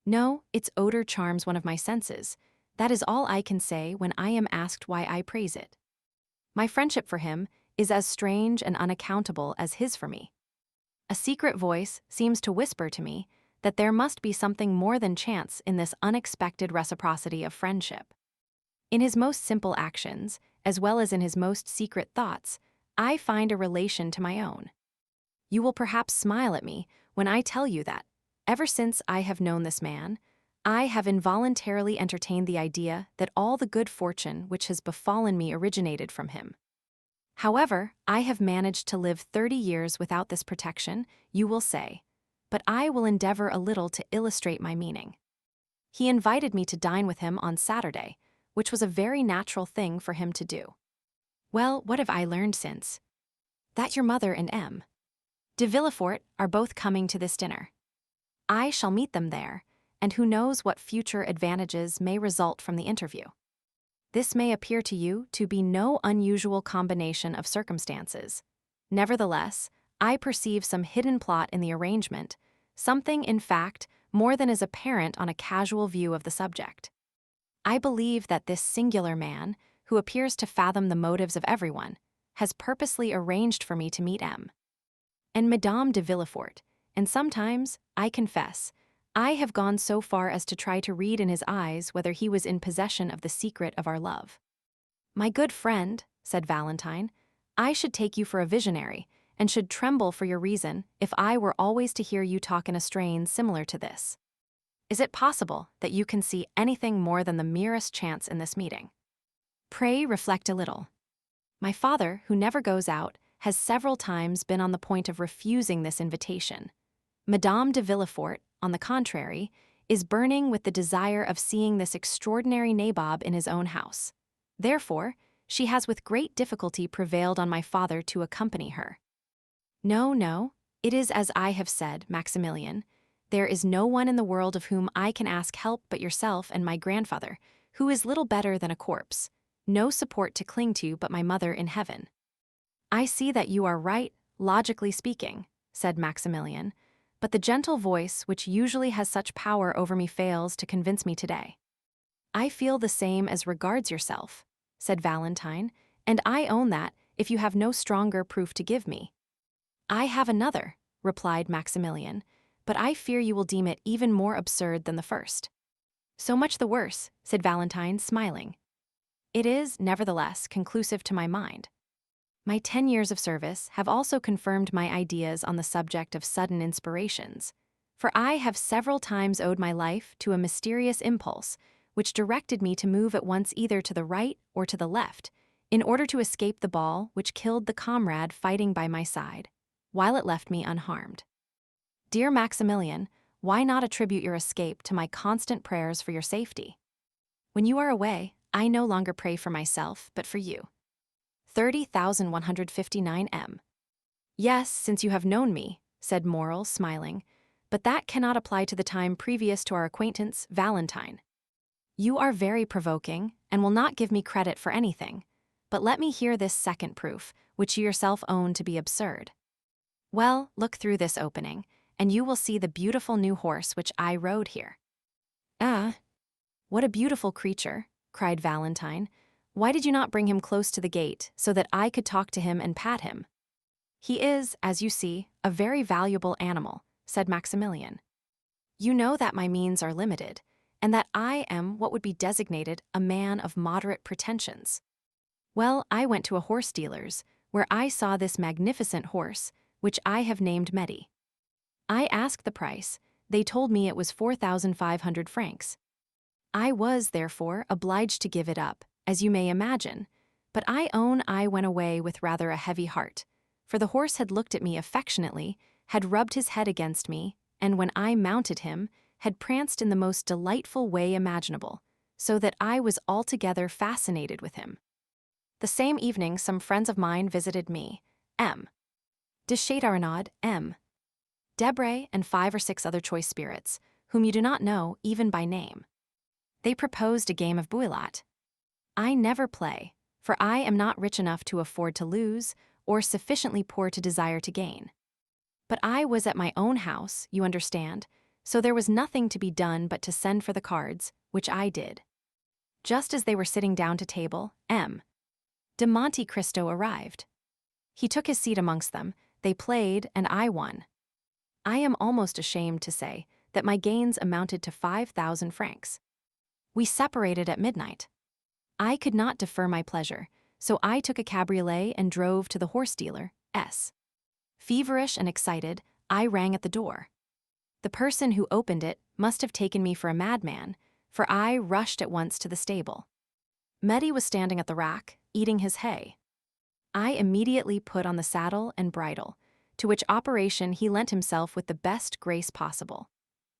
No, its odor charms one of my senses. That is all I can say when I am asked why I praise it. My friendship for him is as strange and unaccountable as his for me. A secret voice seems to whisper to me that there must be something more than chance in this unexpected reciprocity of friendship. In his most simple actions, as well as in his most secret thoughts, I find a relation to my own. You will perhaps smile at me when I tell you that, ever since I have known this man, I have involuntarily entertained the idea that all the good fortune which has befallen me originated from him. However, I have managed to live 30 years without this protection, you will say, but I will endeavor a little to illustrate my meaning. He invited me to dine with him on Saturday, which was a very natural thing for him to do. Well, what have I learned since? That your mother and M. de Villefort are both coming to this dinner. I shall meet them there, and who knows what future advantages may result from the interview. This may appear to you to be no unusual combination of circumstances. Nevertheless, I perceive some hidden plot in the arrangement, something, in fact, more than is apparent on a casual view of the subject. I believe that this singular man, who appears to fathom the motives of everyone, has purposely arranged for me to meet M. and Madame de Villefort, and sometimes, I confess, I have gone so far as to try to read in his eyes whether he was in possession of the secret of our love. "My good friend," said Valentine, "I should take you for a visionary, and should tremble for your reason if I were always to hear you talk in a strain similar to this. Is it possible that you can see anything more than the merest chance in this meeting? Pray reflect a little. My father, who never goes out, has several times been on the point of refusing this invitation. Madame de Villefort, on the contrary, is burning with the desire of seeing this extraordinary nabob in his own house. Therefore, she has with great difficulty prevailed on my father to accompany her. No, no, it is as I have said, Maximilian. There is no one in the world of whom I can ask help but yourself and my grandfather, who is little better than a corpse, no support to cling to but my mother in heaven." "I see that you are right, logically speaking," said Maximilian, "but the gentle voice which usually has such power over me fails to convince me today." "I feel the same as regards yourself," said Valentine, "and I own that, if you have no stronger proof to give me." "I have another," replied Maximilian, "but I fear you will deem it even more absurd than the first." "So much the worse," said Valentine, smiling. "It is, nevertheless, conclusive to my mind. My 10 years of service have also confirmed my ideas on the subject of sudden inspirations, for I have several times owed my life to a mysterious impulse which directed me to move at once either to the right or to the left, in order to escape the ball which killed the comrade fighting by my side, while it left me unharmed. Dear Maximilian, why not attribute your escape to my constant prayers for your safety? When you are away, I no longer pray for myself, but for you. 30,159 M. "Yes, since you have known me," said Morrel, smiling, "but that cannot apply to the time previous to our acquaintance, Valentine. You are very provoking, and will not give me credit for anything, but let me hear this second proof, which you yourself own to be absurd. Well, look through this opening, and you will see the beautiful new horse which I rode here." "Ah, what a beautiful creature," cried Valentine, Why did you not bring him close to the gate so that I could talk to him and pat him?" "He is, as you see, a very valuable animal," said Maximilian. "You know that my means are limited, and that I am what would be designated a man of moderate pretensions. Well, I went to a horse dealer's, where I saw this magnificent horse, which I have named Medi. I asked the price. They told me it was 4,500 francs. I was, therefore, obliged to give it up, as you may imagine, but I own I went away with rather a heavy heart, for the horse had looked at me affectionately, had rubbed his head against me, and when I mounted him, had pranced in the most delightful way imaginable, so that I was altogether fascinated with him. The same evening some friends of mine visited me, M. de Châteaurenaud, M. Debray, and 5 or 6 other choice spirits, whom you do not know even by name. They proposed a game of bouillotte. I never play, for I am not rich enough to afford to lose, or sufficiently poor to desire to gain. But I was at my own house, you understand, so there was nothing to be done but to send for the cards, which I did. Just as they were sitting down to table, M. de Monte Cristo arrived. He took his seat amongst them, they played, and I won. I am almost ashamed to say that my gains amounted to 5,000 francs. We separated at midnight. I could not defer my pleasure, so I took a cabriolet and drove to the horse dealer, S. Feverish and excited, I rang at the door. The person who opened it must have taken me for a madman, for I rushed at once to the stable. Medi was standing at the rack, eating his hay. I immediately put on the saddle and bridle, to which operation he lent himself with the best grace possible.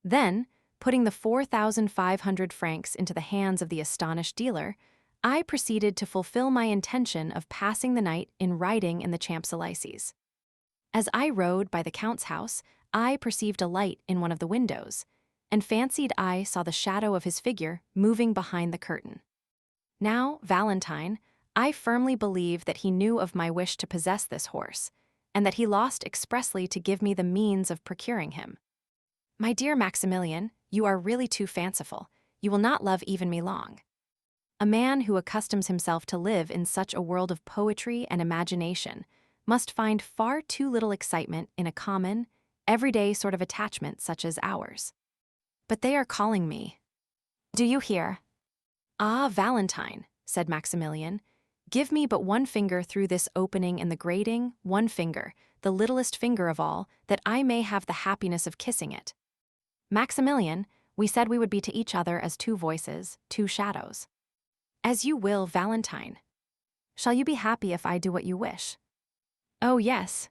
Then, putting the 4,500 francs into the hands of the astonished dealer, I proceeded to fulfill my intention of passing the night in riding in the Champs-Élysées. As I rode by the Count's house, I perceived a light in one of the windows, and fancied I saw the shadow of his figure moving behind the curtain. Now, Valentine, I firmly believe that he knew of my wish to possess this horse, and that he lost expressly to give me the means of procuring him. My dear Maximilian, you are really too fanciful. You will not love even me long. A man who accustoms himself to live in such a world of poetry and imagination must find far too little excitement in a common, everyday sort of attachment such as ours. But they are calling me. Do you hear? Ah, Valentine, said Maximilian, give me but one finger through this opening in the grating, one finger, the littlest finger of all, that I may have the happiness of kissing it. Maximilian, we said we would be to each other as 2 voices, 2 shadows. As you will, Valentine. Shall you be happy if I do what you wish? Oh, yes.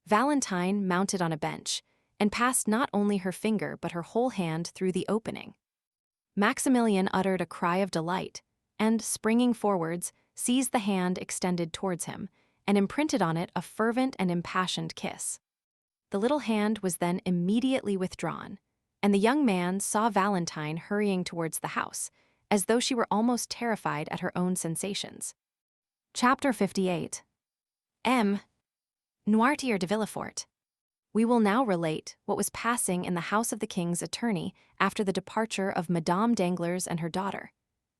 Valentine mounted on a bench, and passed not only her finger but her whole hand through the opening. Maximilian uttered a cry of delight, and, springing forwards, seized the hand extended towards him, and imprinted on it a fervent and impassioned kiss. The little hand was then immediately withdrawn, and the young man saw Valentine hurrying towards the house, as though she were almost terrified at her own sensations. Chapter 58. M. Noirtier de Villefort. We will now relate what was passing in the house of the king's attorney after the departure of Madame Danglars and her daughter,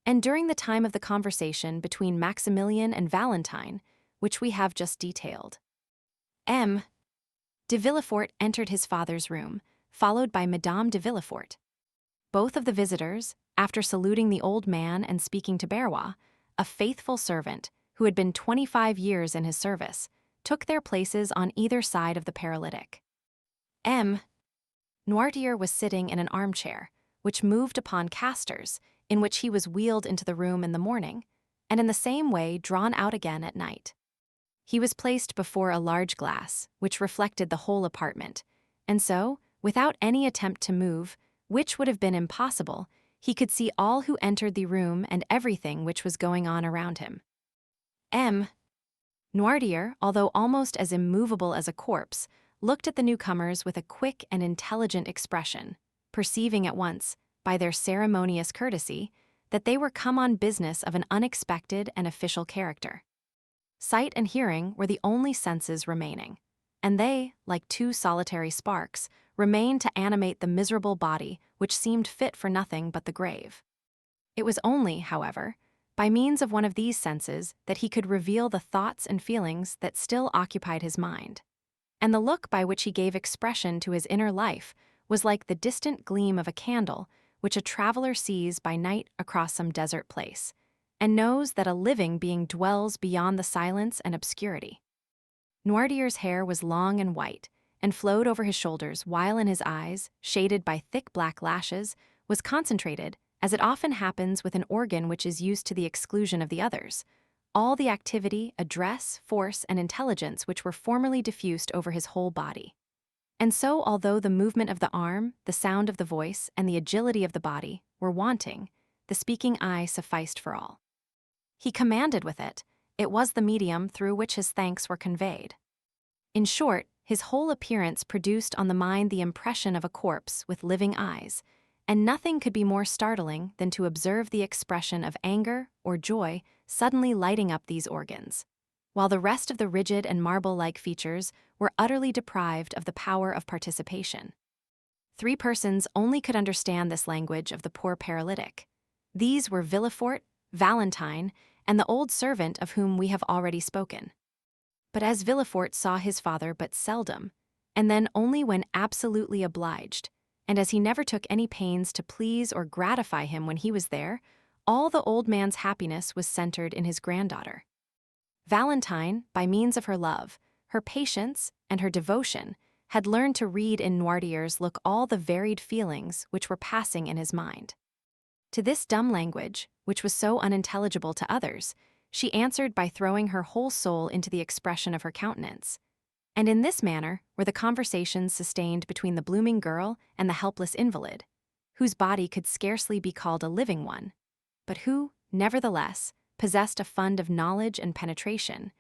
and during the time of the conversation between Maximilian and Valentine, which we have just detailed. M. de Villefort entered his father's room, followed by Madame de Villefort. Both of the visitors, after saluting the old man and speaking to Barrois, a faithful servant who had been 25 years in his service, took their places on either side of the paralytic. M. Noirtier was sitting in an armchair, which moved upon casters, in which he was wheeled into the room in the morning, and in the same way drawn out again at night. He was placed before a large glass, which reflected the whole apartment, and so, without any attempt to move, which would have been impossible, he could see all who entered the room and everything which was going on around him. M. Noirtier, although almost as immovable as a corpse, looked at the newcomers with a quick and intelligent expression, perceiving at once, by their ceremonious courtesy, that they were come on business of an unexpected and official character. Sight and hearing were the only senses remaining, and they, like 2 solitary sparks, remained to animate the miserable body which seemed fit for nothing but the grave. It was only, however, by means of one of these senses, that he could reveal the thoughts and feelings that still occupied his mind. And the look by which he gave expression to his inner life was like the distant gleam of a candle which a traveler sees by night across some desert place, and knows that a living being dwells beyond the silence and obscurity. Noirtier's hair was long and white, and flowed over his shoulders, while in his eyes, shaded by thick black lashes, was concentrated, as it often happens with an organ which is used to the exclusion of the others, all the activity, address, force, and intelligence which were formerly diffused over his whole body. And so, although the movement of the arm, the sound of the voice, and the agility of the body were wanting, the speaking eye sufficed for all. He commanded with it. It was the medium through which his thanks were conveyed. In short, his whole appearance produced on the mind the impression of a corpse with living eyes, and nothing could be more startling than to observe the expression of anger or joy suddenly lighting up these organs, while the rest of the rigid and marble-like features were utterly deprived of the power of participation. 3 persons only could understand this language of the poor paralytic. These were Villefort, Valentine, and the old servant of whom we have already spoken. But as Villefort saw his father but seldom, and then only when absolutely obliged, and as he never took any pains to please or gratify him when he was there, all the old man's happiness was centered in his granddaughter. Valentine, by means of her love, her patience, and her devotion, had learned to read in Noirtier's look all the varied feelings which were passing in his mind. To this dumb language, which was so unintelligible to others, she answered by throwing her whole soul into the expression of her countenance. And in this manner were the conversations sustained between the blooming girl and the helpless invalid, whose body could scarcely be called a living one, but who, nevertheless, possessed a fund of knowledge and penetration,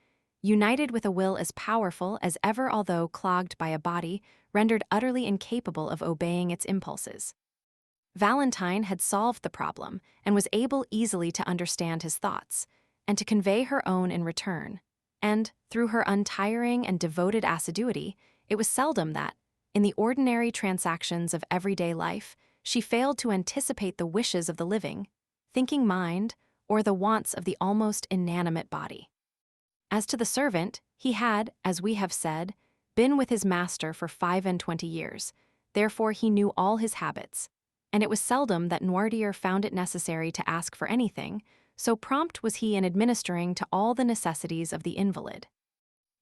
united with a will as powerful as ever, although clogged by a body rendered utterly incapable of obeying its impulses. Valentine had solved the problem and was able easily to understand his thoughts, and to convey her own in return, and, through her untiring and devoted assiduity, it was seldom that, in the ordinary transactions of everyday life, she failed to anticipate the wishes of the living, thinking mind, or the wants of the almost inanimate body. As to the servant, he had, as we have said, been with his master for 25 years, therefore he knew all his habits, and it was seldom that Noirtier found it necessary to ask for anything, so prompt was he in administering to all the necessities of the invalid.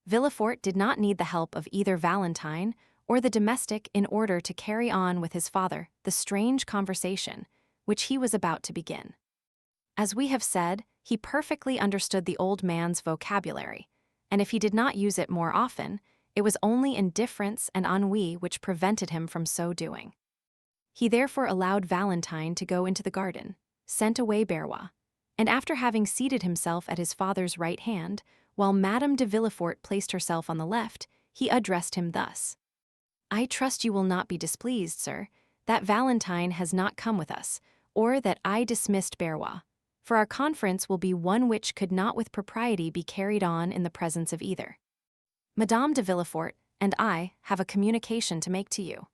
Villefort did not need the help of either Valentine or the domestic in order to carry on with his father the strange conversation which he was about to begin. As we have said, he perfectly understood the old man's vocabulary, and if he did not use it more often, it was only indifference and ennui which prevented him from so doing. He therefore allowed Valentine to go into the garden, sent away Berrois, and after having seated himself at his father's right hand, while Madame de Villefort placed herself on the left, he addressed him thus: "I trust you will not be displeased, sir, that Valentine has not come with us, or that I dismissed Berrois, for our conference will be one which could not with propriety be carried on in the presence of either. Madame de Villefort and I have a communication to make to you."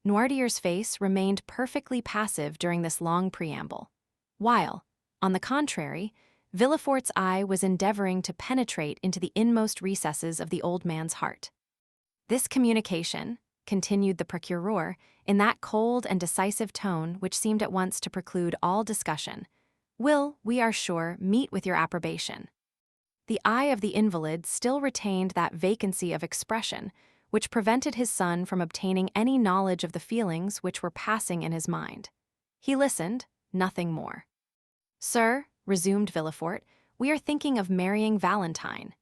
Noirtier's face remained perfectly passive during this long preamble, while, on the contrary, Villefort's eye was endeavoring to penetrate into the inmost recesses of the old man's heart. "This communication," continued the procureur, in that cold and decisive tone which seemed at once to preclude all discussion, "will, we are sure, meet with your approbation." The eye of the invalid still retained that vacancy of expression which prevented his son from obtaining any knowledge of the feelings which were passing in his mind. He listened, nothing more. "Sir," resumed Villefort, "we are thinking of marrying Valentine."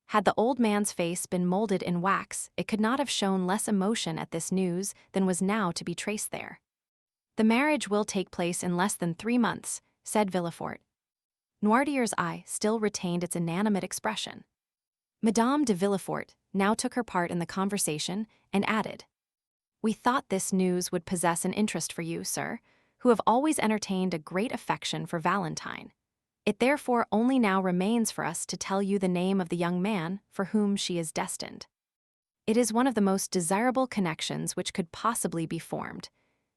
Had the old man's face been molded in wax, it could not have shown less emotion at this news than was now to be traced there. "The marriage will take place in less than 3 months," said Villefort. Noirtier's eye still retained its inanimate expression. Madame de Villefort now took her part in the conversation and added, "We thought this news would possess an interest for you, sir, who have always entertained a great affection for Valentine. It therefore only now remains for us to tell you the name of the young man for whom she is destined. It is one of the most desirable connections which could possibly be formed.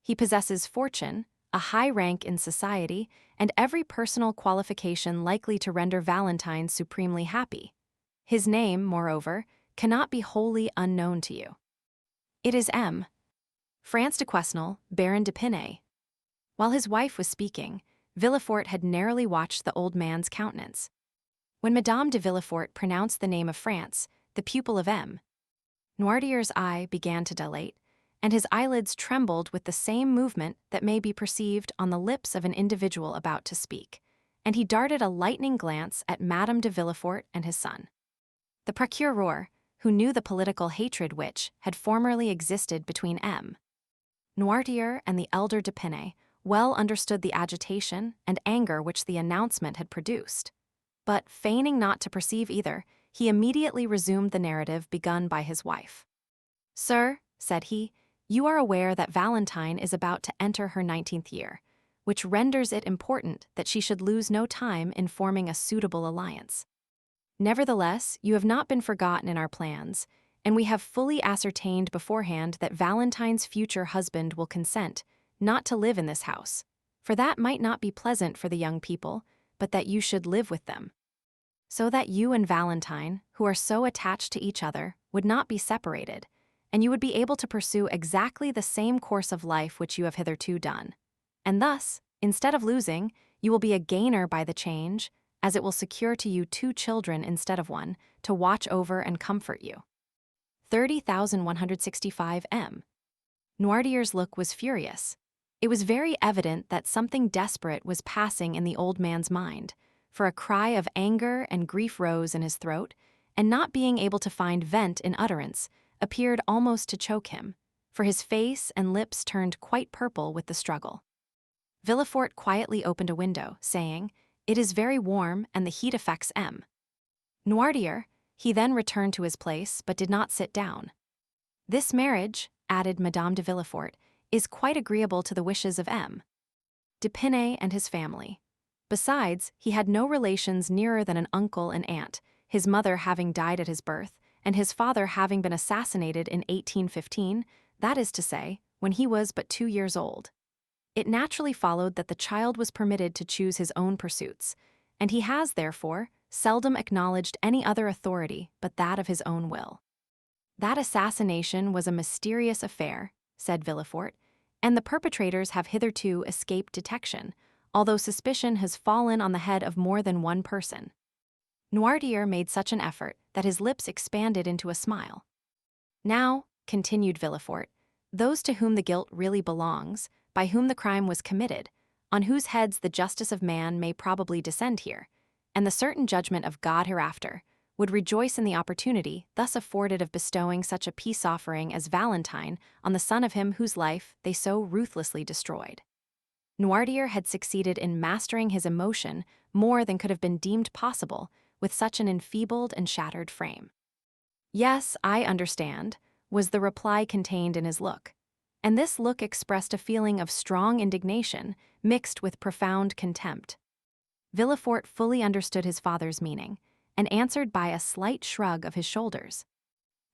He possesses fortune, a high rank in society, and every personal qualification likely to render Valentine supremely happy. His name, moreover, cannot be wholly unknown to you. It is M. Franz de Quesnel, Baron de Pinay. While his wife was speaking, Villefort had narrowly watched the old man's countenance. When Madame de Villefort pronounced the name of France, the pupil of M. Noirtier's eye began to dilate, and his eyelids trembled with the same movement that may be perceived on the lips of an individual about to speak, and he darted a lightning glance at Madame de Villefort and his son. The procureur, who knew the political hatred which had formerly existed between M. Noirtier and the elder de Pinay, well understood the agitation and anger which the announcement had produced. But, feigning not to perceive either, he immediately resumed the narrative begun by his wife. "Sir," said he, "you are aware that Valentine is about to enter her 19th year, which renders it important that she should lose no time in forming a suitable alliance. Nevertheless, you have not been forgotten in our plans, and we have fully ascertained beforehand that Valentine's future husband will consent not to live in this house, for that might not be pleasant for the young people, but that you should live with them. So that you and Valentine, who are so attached to each other, would not be separated, and you would be able to pursue exactly the same course of life which you have hitherto done. And thus, instead of losing, you will be a gainer by the change, as it will secure to you 2 children instead of 1, to watch over and comfort you." 30,165 M. Noirtier's look was furious. It was very evident that something desperate was passing in the old man's mind, for a cry of anger and grief rose in his throat, and not being able to find vent in utterance, appeared almost to choke him, for his face and lips turned quite purple with the struggle. Villefort quietly opened a window, saying, "It is very warm, and the heat affects M. Noirtier." He then returned to his place, but did not sit down. "This marriage," added Madame de Villefort, "is quite agreeable to the wishes of M. de Pinay and his family. Besides, he had no relations nearer than an uncle and aunt, his mother having died at his birth, and his father having been assassinated in 1815, that is to say, when he was but 2 years old. It naturally followed that the child was permitted to choose his own pursuits, and he has, therefore, seldom acknowledged any other authority but that of his own will." "That assassination was a mysterious affair," said Villefort, "and the perpetrators have hitherto escaped detection, although suspicion has fallen on the head of more than one person." Noirtier made such an effort that his lips expanded into a smile. "Now," continued Villefort, "those to whom the guilt really belongs, by whom the crime was committed, on whose heads the justice of man may probably descend here, and the certain judgment of God hereafter, would rejoice in the opportunity thus afforded of bestowing such a peace-offering as Valentine on the son of him whose life they so ruthlessly destroyed." Noirtier had succeeded in mastering his emotion more than could have been deemed possible with such an enfeebled and shattered frame. "Yes, I understand," was the reply contained in his look, and this look expressed a feeling of strong indignation mixed with profound contempt. Villefort fully understood his father's meaning, and answered by a slight shrug of his shoulders.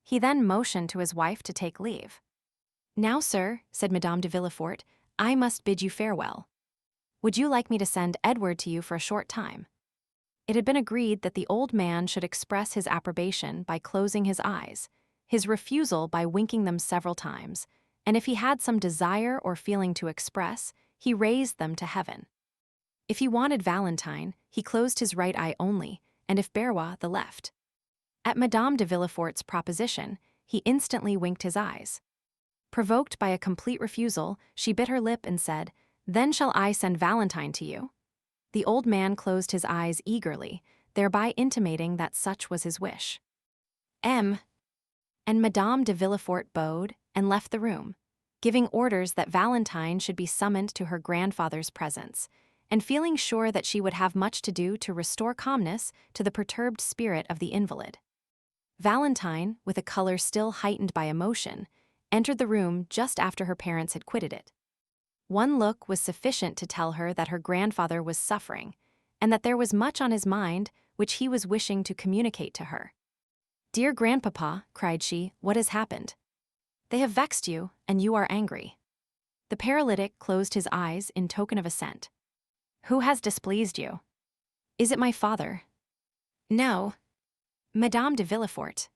He then motioned to his wife to take leave. "Now, sir," said Madame de Villefort, "I must bid you farewell. Would you like me to send Edward to you for a short time?" It had been agreed that the old man should express his approbation by closing his eyes, his refusal by winking them several times, and if he had some desire or feeling to express, he raised them to heaven. If he wanted Valentine, he closed his right eye only, and if Berrois, the left. At Madame de Villefort's proposition, he instantly winked his eyes. Provoked by a complete refusal, she bit her lip and said, "Then shall I send Valentine to you?" The old man closed his eyes eagerly, thereby intimating that such was his wish. And Madame de Villefort bowed and left the room, giving orders that Valentine should be summoned to her grandfather's presence, and feeling sure that she would have much to do to restore calmness to the perturbed spirit of the invalid. Valentine, with a color still heightened by emotion, entered the room just after her parents had quitted it. One look was sufficient to tell her that her grandfather was suffering, and that there was much on his mind which he was wishing to communicate to her. "Dear grandpapa," cried she, "what has happened? They have vexed you, and you are angry." The paralytic closed his eyes in token of assent. Who has displeased you? Is it my father? No. Madame de Villefort?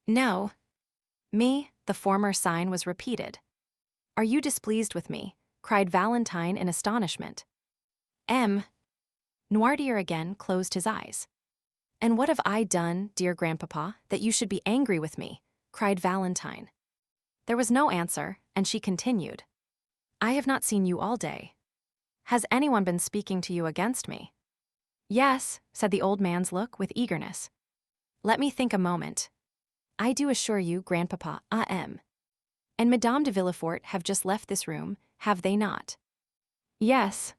No. Me, the former sign was repeated. Are you displeased with me? Cried Valentine in astonishment. Noirtier again closed his eyes. And what have I done, dear grandpapa, that you should be angry with me? Cried Valentine. There was no answer, and she continued. I have not seen you all day. Has anyone been speaking to you against me? Yes, said the old man's look with eagerness. Let me think a moment. I do assure you, grandpapa, I am. And Madame de Villefort have just left this room, have they not? Yes.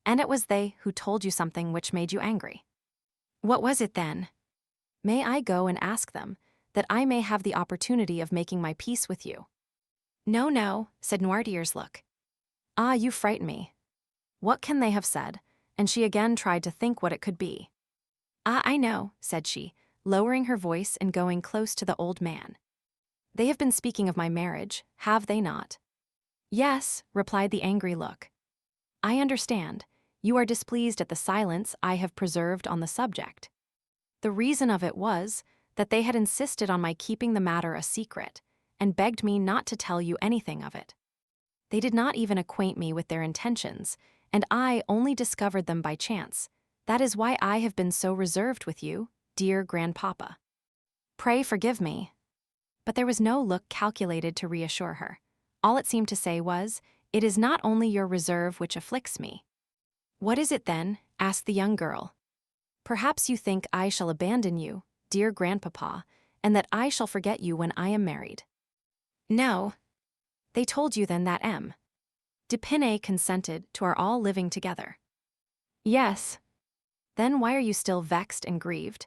And it was they who told you something which made you angry. What was it then? May I go and ask them, that I may have the opportunity of making my peace with you? No, no, said Noirtier's look. Ah, you frighten me. What can they have said? And she again tried to think what it could be. Ah, I know, said she, lowering her voice and going close to the old man. They have been speaking of my marriage, have they not? Yes, replied the angry look. I understand. You are displeased at the silence I have preserved on the subject. The reason of it was that they had insisted on my keeping the matter a secret, and begged me not to tell you anything of it. They did not even acquaint me with their intentions, and I only discovered them by chance. That is why I have been so reserved with you, dear grandpapa. Pray forgive me. But there was no look calculated to reassure her. All it seemed to say was, it is not only your reserve which afflicts me. What is it then? Asked the young girl. Perhaps you think I shall abandon you, dear grandpapa, and that I shall forget you when I am married. No. They told you then that M. D'Épinay consented to our all living together. Yes. Then why are you still vexed and grieved?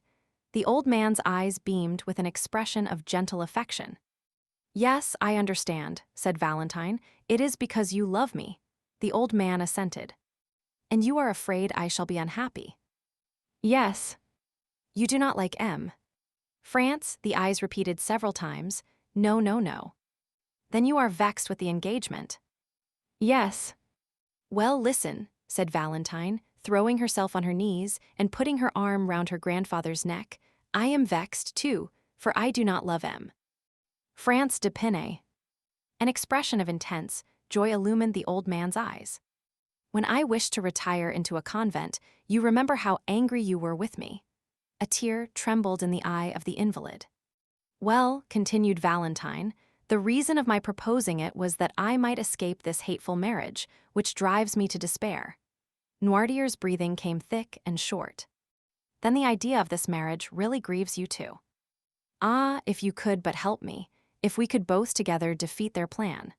The old man's eyes beamed with an expression of gentle affection. Yes, I understand, said Valentine. It is because you love me. The old man assented. And you are afraid I shall be unhappy. Yes. You do not like M. France, the eyes repeated several times. No, no, no. Then you are vexed with the engagement. Yes. Well, listen, said Valentine, throwing herself on her knees and putting her arm round her grandfather's neck. I am vexed, too, for I do not love M. France d'Épinay. An expression of intense joy illumined the old man's eyes. When I wished to retire into a convent, you remember how angry you were with me. A tear trembled in the eye of the invalid. Well, continued Valentine, the reason of my proposing it was that I might escape this hateful marriage, which drives me to despair. Noirtier's breathing came thick and short. Then the idea of this marriage really grieves you too. Ah, if you could but help me, if we could both together defeat their plan.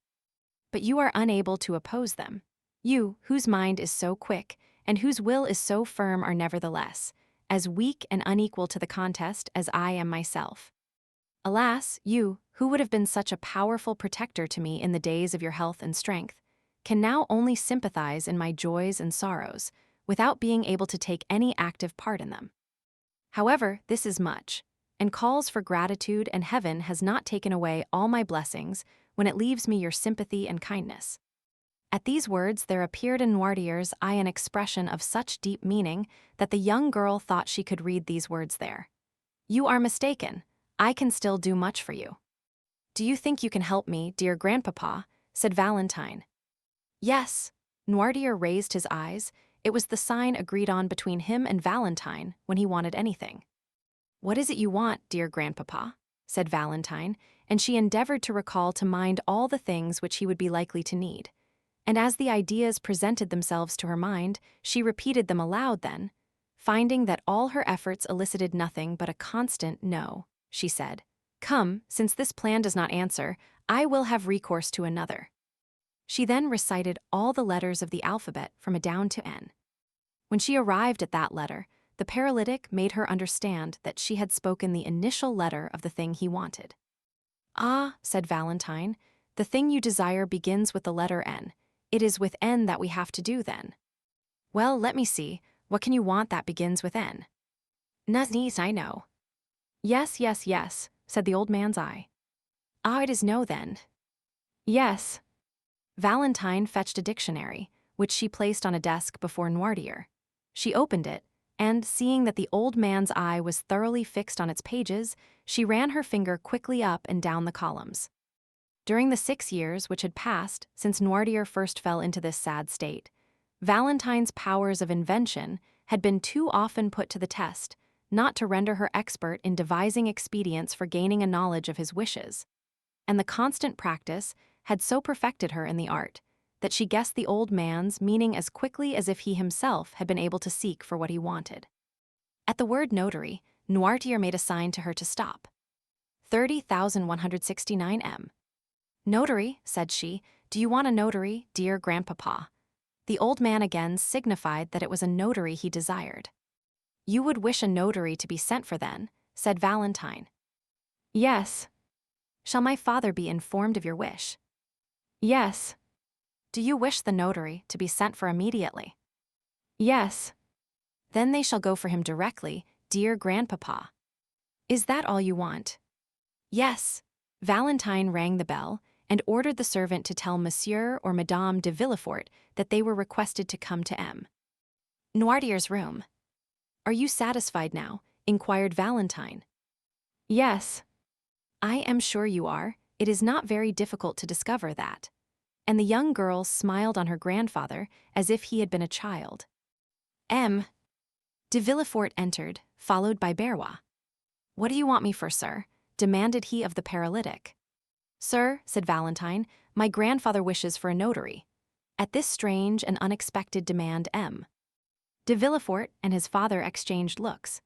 But you are unable to oppose them. You, whose mind is so quick, and whose will is so firm, are nevertheless as weak and unequal to the contest as I am myself. Alas, you, who would have been such a powerful protector to me in the days of your health and strength, can now only sympathize in my joys and sorrows, without being able to take any active part in them. However, this is much, and calls for gratitude, and heaven has not taken away all my blessings when it leaves me your sympathy and kindness. At these words there appeared in Noirtier's eye an expression of such deep meaning that the young girl thought she could read these words there. You are mistaken. I can still do much for you. Do you think you can help me, dear grandpapa? Said Valentine. Yes. Noirtier raised his eyes. It was the sign agreed on between him and Valentine when he wanted anything. What is it you want, dear grandpapa? Said Valentine, and she endeavored to recall to mind all the things which he would be likely to need. And as the ideas presented themselves to her mind, she repeated them aloud then. Finding that all her efforts elicited nothing but a constant no, she said, Come, since this plan does not answer, I will have recourse to another. She then recited all the letters of the alphabet from A down to N. When she arrived at that letter, the paralytic made her understand that she had spoken the initial letter of the thing he wanted. Ah, said Valentine, the thing you desire begins with the letter N. It is with N that we have to do then. Well, let me see, what can you want that begins with N? Niece, I know. Yes, yes, yes, said the old man's eye. Ah, it is no then. Yes. Valentine fetched a dictionary, which she placed on a desk before Noirtier. She opened it, and, seeing that the old man's eye was thoroughly fixed on its pages, she ran her finger quickly up and down the columns. During the 6 years which had passed since Noirtier first fell into this sad state, Valentine's powers of invention had been too often put to the test not to render her expert in devising expedients for gaining a knowledge of his wishes, and the constant practice had so perfected her in the art that she guessed the old man's meaning as quickly as if he himself had been able to seek for what he wanted. At the word notary, Noirtier made a sign to her to stop. 30,169 M. Notary, said she, do you want a notary, dear grandpapa? The old man again signified that it was a notary he desired. You would wish a notary to be sent for then, said Valentine. Yes. Shall my father be informed of your wish? Yes. Do you wish the notary to be sent for immediately? Yes. Then they shall go for him directly, dear grandpapa. Is that all you want? Yes. Valentine rang the bell and ordered the servant to tell Monsieur or Madame de Villefort that they were requested to come to M. Noirtier's room. Are you satisfied now? Inquired Valentine. Yes. I am sure you are. It is not very difficult to discover that. And the young girl smiled on her grandfather as if he had been a child. M. De Villefort entered, followed by Berrois. What do you want me for, sir? Demanded he of the paralytic. Sir, said Valentine, my grandfather wishes for a notary. At this strange and unexpected demand, M. De Villefort and his father exchanged looks.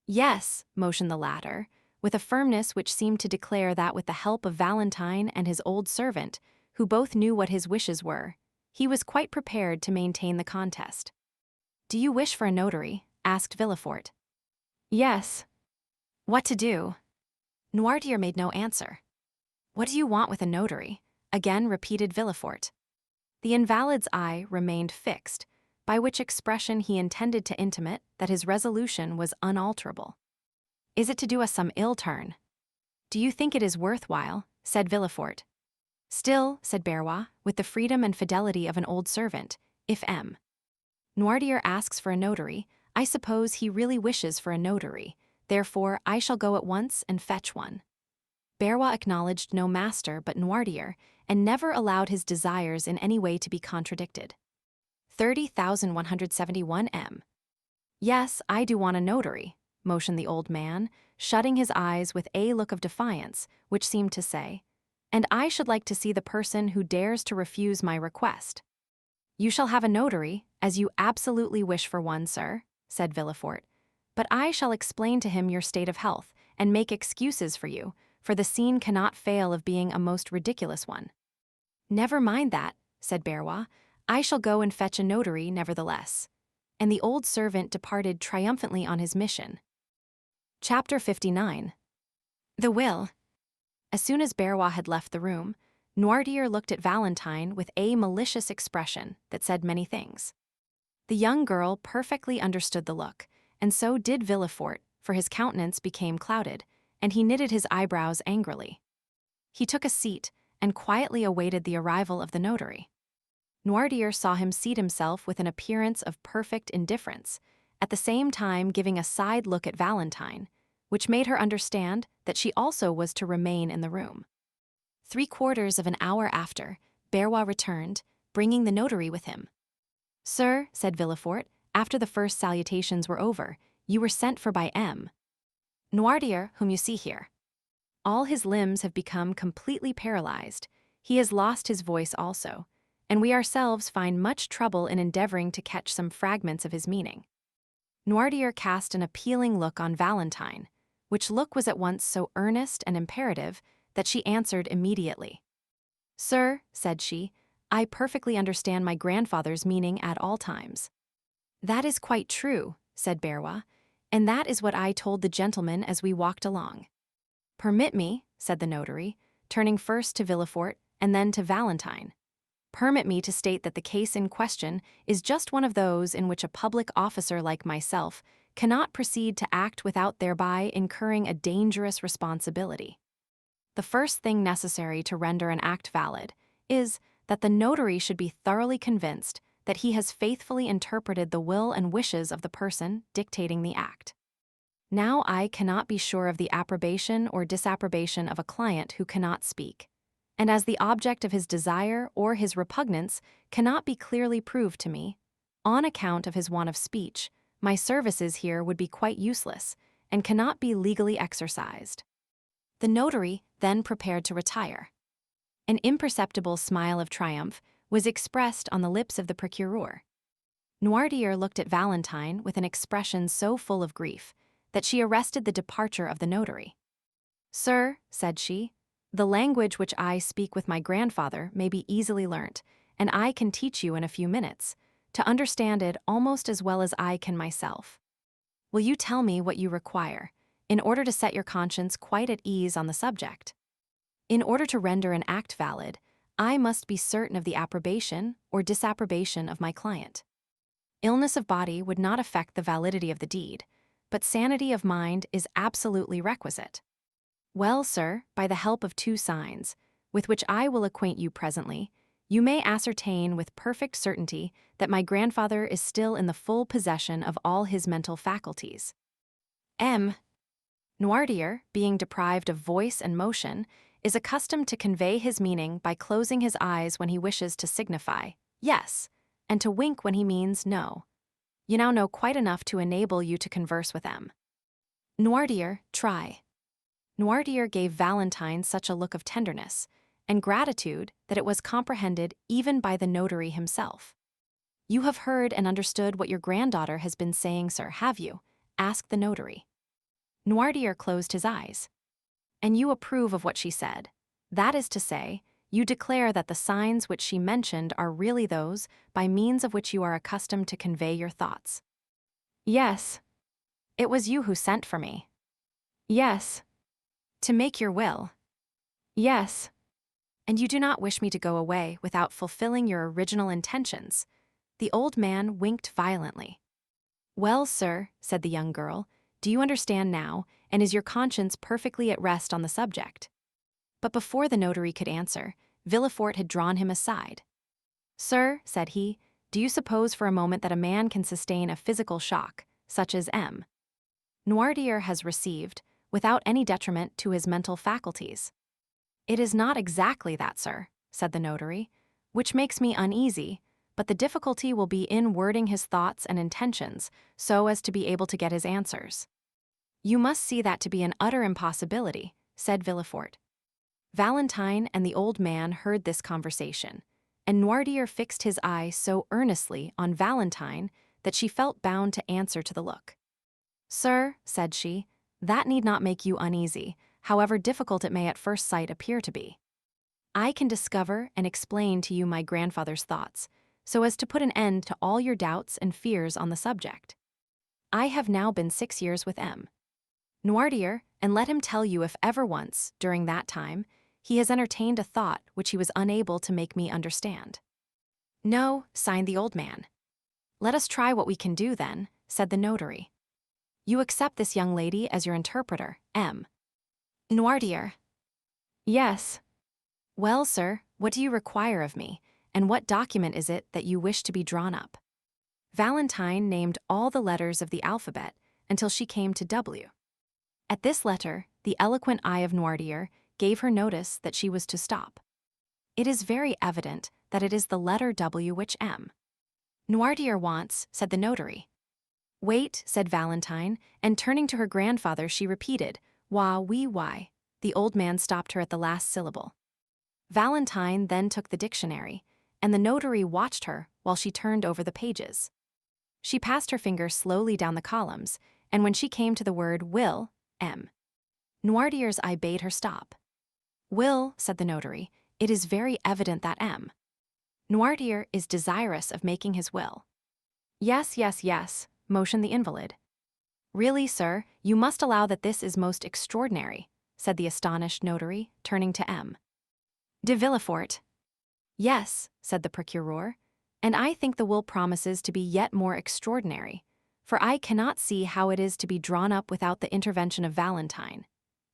Yes, motioned the latter, with a firmness which seemed to declare that with the help of Valentine and his old servant, who both knew what his wishes were, he was quite prepared to maintain the contest. Do you wish for a notary? Asked Villefort. Yes. What to do? Noirtier made no answer. What do you want with a notary? Again repeated Villefort. The invalid's eye remained fixed, by which expression he intended to intimate that his resolution was unalterable. Is it to do us some ill turn? Do you think it is worthwhile? Said Villefort. Still, said Berrois, with the freedom and fidelity of an old servant, if M. Noirtier asks for a notary, I suppose he really wishes for a notary, therefore I shall go at once and fetch one. Berrois acknowledged no master but Noirtier, and never allowed his desires in any way to be contradicted. 30,171 M. Yes, I do want a notary, motioned the old man, shutting his eyes with a look of defiance, which seemed to say, and I should like to see the person who dares to refuse my request. You shall have a notary, as you absolutely wish for one, sir, said Villefort, but I shall explain to him your state of health, and make excuses for you, for the scene cannot fail of being a most ridiculous one. Never mind that, said Berrois, I shall go and fetch a notary nevertheless. And the old servant departed triumphantly on his mission. Chapter 59. The Will. As soon as Berrois had left the room, Noirtier looked at Valentine with a malicious expression that said many things. The young girl perfectly understood the look, and so did Villefort, for his countenance became clouded, and he knitted his eyebrows angrily. He took a seat and quietly awaited the arrival of the notary. Noirtier saw him seat himself with an appearance of perfect indifference, at the same time giving a side look at Valentine, which made her understand that she also was to remain in the room. 3/4 of an hour after, Berrois returned, bringing the notary with him. Sir, said Villefort, after the first salutations were over, you were sent for by M. Noirtier, whom you see here. All his limbs have become completely paralyzed. He has lost his voice also, and we ourselves find much trouble in endeavoring to catch some fragments of his meaning. Noirtier cast an appealing look on Valentine, which look was at once so earnest and imperative that she answered immediately. Sir, said she, I perfectly understand my grandfather's meaning at all times. That is quite true, said Berrois, and that is what I told the gentleman as we walked along. Permit me, said the notary, turning first to Villefort and then to Valentine. Permit me to state that the case in question is just one of those in which a public officer like myself cannot proceed to act without thereby incurring a dangerous responsibility. The first thing necessary to render an act valid is that the notary should be thoroughly convinced that he has faithfully interpreted the will and wishes of the person dictating the act. Now I cannot be sure of the approbation or disapprobation of a client who cannot speak, and as the object of his desire or his repugnance cannot be clearly proved to me, on account of his want of speech, my services here would be quite useless and cannot be legally exercised. The notary then prepared to retire. An imperceptible smile of triumph was expressed on the lips of the procureur. Noirtier looked at Valentine with an expression so full of grief that she arrested the departure of the notary. "Sir," said she, "the language which I speak with my grandfather may be easily learnt, and I can teach you in a few minutes to understand it almost as well as I can myself. Will you tell me what you require, in order to set your conscience quite at ease on the subject? In order to render an act valid, I must be certain of the approbation or disapprobation of my client. Illness of body would not affect the validity of the deed, but sanity of mind is absolutely requisite. Well, sir, by the help of 2 signs, with which I will acquaint you presently, you may ascertain with perfect certainty that my grandfather is still in the full possession of all his mental faculties. M. Noirtier, being deprived of voice and motion, is accustomed to convey his meaning by closing his eyes when he wishes to signify yes, and to wink when he means no. You now know quite enough to enable you to converse with M. Noirtier, try." Noirtier gave Valentine such a look of tenderness and gratitude that it was comprehended even by the notary himself. "You have heard and understood what your granddaughter has been saying, sir, have you?" asked the notary. Noirtier closed his eyes. "And you approve of what she said? That is to say, you declare that the signs which she mentioned are really those by means of which you are accustomed to convey your thoughts?" "Yes." "It was you who sent for me?" "Yes." "To make your will?" "Yes." "And you do not wish me to go away without fulfilling your original intentions?" The old man winked violently. "Well, sir," said the young girl, "do you understand now, and is your conscience perfectly at rest on the subject?" But before the notary could answer, Villefort had drawn him aside. "Sir," said he, "do you suppose for a moment that a man can sustain a physical shock, such as M. Noirtier has received, without any detriment to his mental faculties?" "It is not exactly that, sir," said the notary, "which makes me uneasy, but the difficulty will be in wording his thoughts and intentions so as to be able to get his answers." "You must see that to be an utter impossibility," said Villefort. Valentine and the old man heard this conversation, and Noirtier fixed his eye so earnestly on Valentine that she felt bound to answer to the look. "Sir," said she, "that need not make you uneasy, however difficult it may at first sight appear to be. I can discover and explain to you my grandfather's thoughts, so as to put an end to all your doubts and fears on the subject. I have now been 6 years with M. Noirtier, and let him tell you if ever once, during that time, he has entertained a thought which he was unable to make me understand." "No," signed the old man. "Let us try what we can do, then," said the notary. "You accept this young lady as your interpreter, M. Noirtier?" "Yes." "Well, sir, what do you require of me, and what document is it that you wish to be drawn up?" Valentine named all the letters of the alphabet until she came to W. At this letter, the eloquent eye of Noirtier gave her notice that she was to stop. "It is very evident that it is the letter W which M. Noirtier wants," said the notary. "Wait," said Valentine, and turning to her grandfather she repeated, "Wa, oui, why." The old man stopped her at the last syllable. Valentine then took the dictionary, and the notary watched her while she turned over the pages. She passed her finger slowly down the columns, and when she came to the word will, M. Noirtier's eye bade her stop. "Will," said the notary, "it is very evident that M. Noirtier is desirous of making his will." "Yes, yes, yes," motioned the invalid. "Really, sir, you must allow that this is most extraordinary," said the astonished notary, turning to M. de Villefort. "Yes," said the procureur, "and I think the will promises to be yet more extraordinary, for I cannot see how it is to be drawn up without the intervention of Valentine,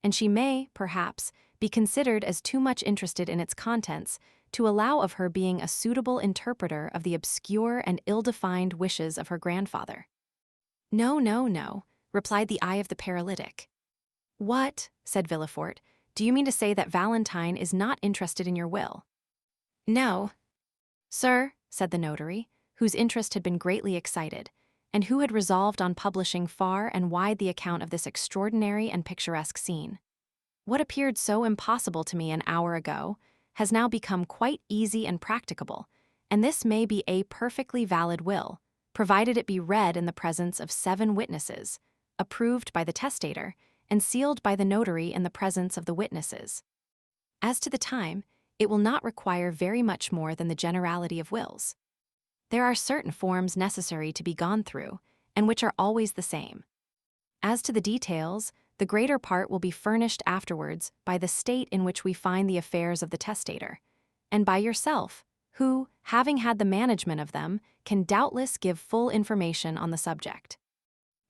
and she may, perhaps, be considered as too much interested in its contents to allow of her being a suitable interpreter of the obscure and ill-defined wishes of her grandfather. "No, no, no," replied the eye of the paralytic. "What?" said Villefort. "Do you mean to say that Valentine is not interested in your will?" "No." "Sir," said the notary, whose interest had been greatly excited, and who had resolved on publishing far and wide the account of this extraordinary and picturesque scene, "what appeared so impossible to me an hour ago has now become quite easy and practicable, and this may be a perfectly valid will, provided it be read in the presence of 7 witnesses, approved by the testator, and sealed by the notary in the presence of the witnesses. As to the time, it will not require very much more than the generality of wills. There are certain forms necessary to be gone through, and which are always the same. As to the details, the greater part will be furnished afterwards by the state in which we find the affairs of the testator, and by yourself, who, having had the management of them, can doubtless give full information on the subject.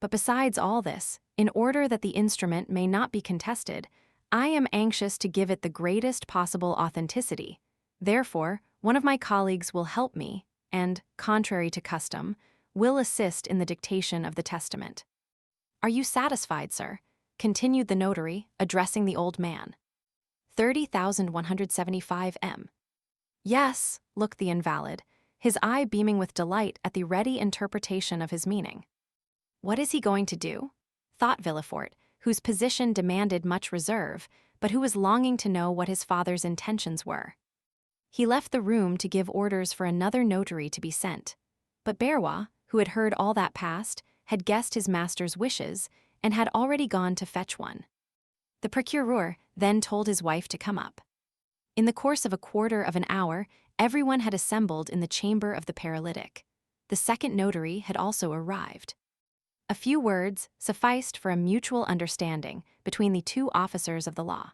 But besides all this, in order that the instrument may not be contested, I am anxious to give it the greatest possible authenticity. Therefore, one of my colleagues will help me, and, contrary to custom, will assist in the dictation of the testament. Are you satisfied, sir?" continued the notary, addressing the old man. 30,175 M. "Yes," looked the invalid, his eye beaming with delight at the ready interpretation of his meaning. "What is he going to do?" thought Villefort, whose position demanded much reserve, but who was longing to know what his father's intentions were. He left the room to give orders for another notary to be sent, but Barrois, who had heard all that passed, had guessed his master's wishes, and had already gone to fetch one. The procureur then told his wife to come up. In the course of a quarter of an hour, everyone had assembled in the chamber of the paralytic. The second notary had also arrived. A few words sufficed for a mutual understanding between the 2 officers of the law.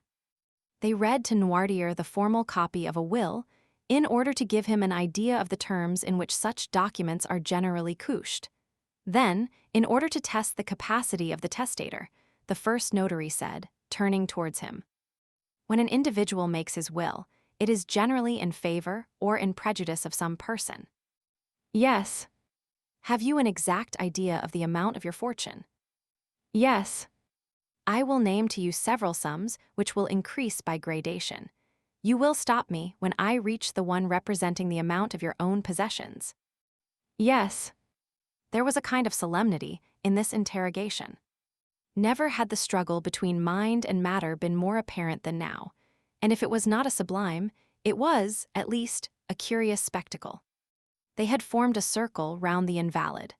They read to Noirtier the formal copy of a will, in order to give him an idea of the terms in which such documents are generally couched. Then, in order to test the capacity of the testator, the first notary said, turning towards him, "When an individual makes his will, it is generally in favor or in prejudice of some person." "Yes." "Have you an exact idea of the amount of your fortune?" "Yes." "I will name to you several sums which will increase by gradation. You will stop me when I reach the one representing the amount of your own possessions." "Yes." There was a kind of solemnity in this interrogation. Never had the struggle between mind and matter been more apparent than now, and if it was not a sublime, it was, at least, a curious spectacle. They had formed a circle round the invalid.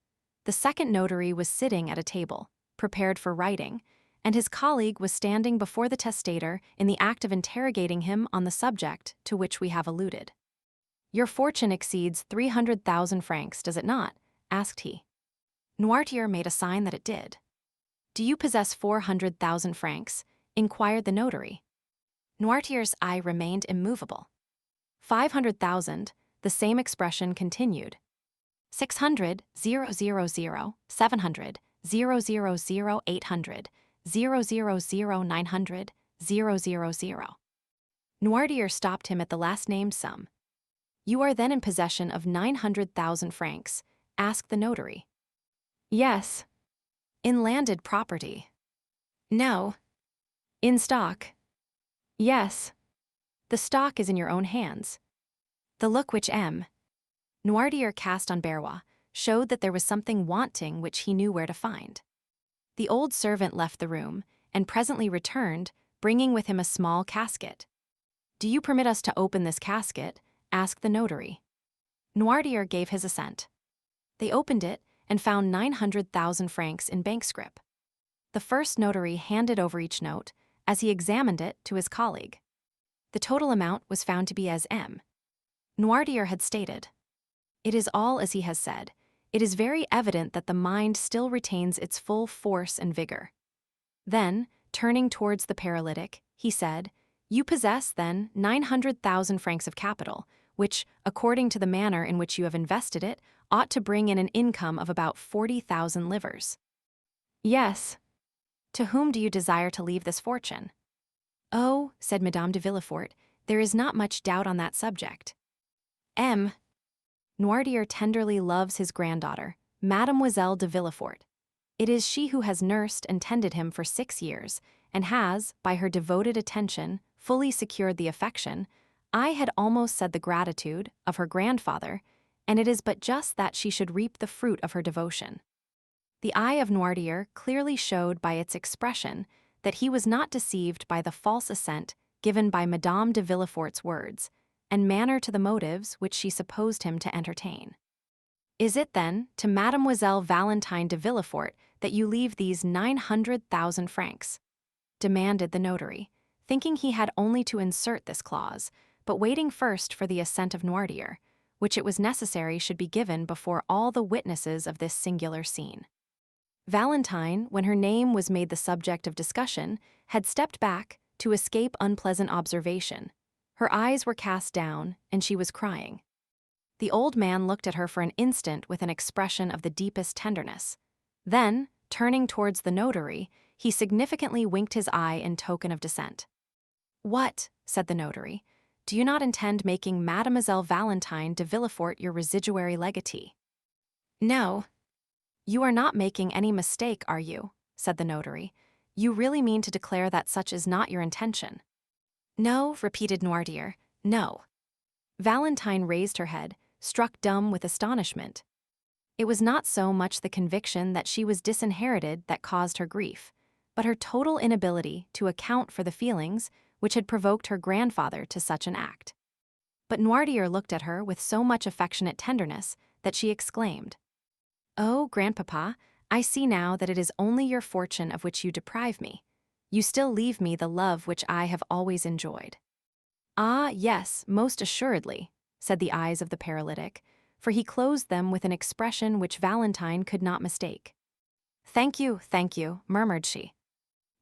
The second notary was sitting at a table, prepared for writing, and his colleague was standing before the testator in the act of interrogating him on the subject to which we have alluded. "Your fortune exceeds 300,000 francs, does it not?" asked he. Noirtier made a sign that it did. "Do you possess 400,000 francs?" inquired the notary. Noirtier's eye remained immovable. 500,000, the same expression continued. 600, 000, 700, 000, 800, 000, 900, 000. Noirtier stopped him at the last named sum. "You are then in possession of 900,000 francs?" asked the notary. "Yes." "In landed property?" "No." "In stock?" "Yes." "The stock is in your own hands?" The look which M. Noirtier cast on Barrois showed that there was something wanting which he knew where to find. The old servant left the room, and presently returned, bringing with him a small casket. "Do you permit us to open this casket?" asked the notary. Noirtier gave his assent. They opened it, and found 900,000 francs in bank scrip. The first notary handed over each note, as he examined it, to his colleague. The total amount was found to be as M. Noirtier had stated. It is all as he has said. It is very evident that the mind still retains its full force and vigor. Then, turning towards the paralytic, he said, "You possess, then, 900,000 francs of capital, which, according to the manner in which you have invested it, ought to bring in an income of about 40,000 livres." "Yes." "To whom do you desire to leave this fortune?" "Oh," said Madame de Villefort, "there is not much doubt on that subject. M. Noirtier tenderly loves his granddaughter, Mademoiselle de Villefort. It is she who has nursed and tended him for 6 years, and has, by her devoted attention, fully secured the affection, I had almost said the gratitude, of her grandfather, and it is but just that she should reap the fruit of her devotion." The eye of Noirtier clearly showed by its expression that he was not deceived by the false assent given by Madame de Villefort's words, and manner to the motives which she supposed him to entertain. "Is it, then, to Mademoiselle Valentine de Villefort that you leave these 900,000 francs?" demanded the notary, thinking he had only to insert this clause, but waiting first for the assent of Noirtier, which it was necessary should be given before all the witnesses of this singular scene. Valentine, when her name was made the subject of discussion, had stepped back to escape unpleasant observation. Her eyes were cast down, and she was crying. The old man looked at her for an instant with an expression of the deepest tenderness. Then, turning towards the notary, he significantly winked his eye in token of dissent. "What," said the notary, "do you not intend making Mademoiselle Valentine de Villefort your residuary legatee?" "No." "You are not making any mistake, are you?" said the notary. "You really mean to declare that such is not your intention?" "No," repeated Noirtier, "no." Valentine raised her head, struck dumb with astonishment. It was not so much the conviction that she was disinherited that caused her grief, but her total inability to account for the feelings which had provoked her grandfather to such an act. But Noirtier looked at her with so much affectionate tenderness that she exclaimed, "Oh, grandpapa, I see now that it is only your fortune of which you deprive me. You still leave me the love which I have always enjoyed." "Ah, yes, most assuredly," said the eyes of the paralytic, for he closed them with an expression which Valentine could not mistake. Thank you," murmured she.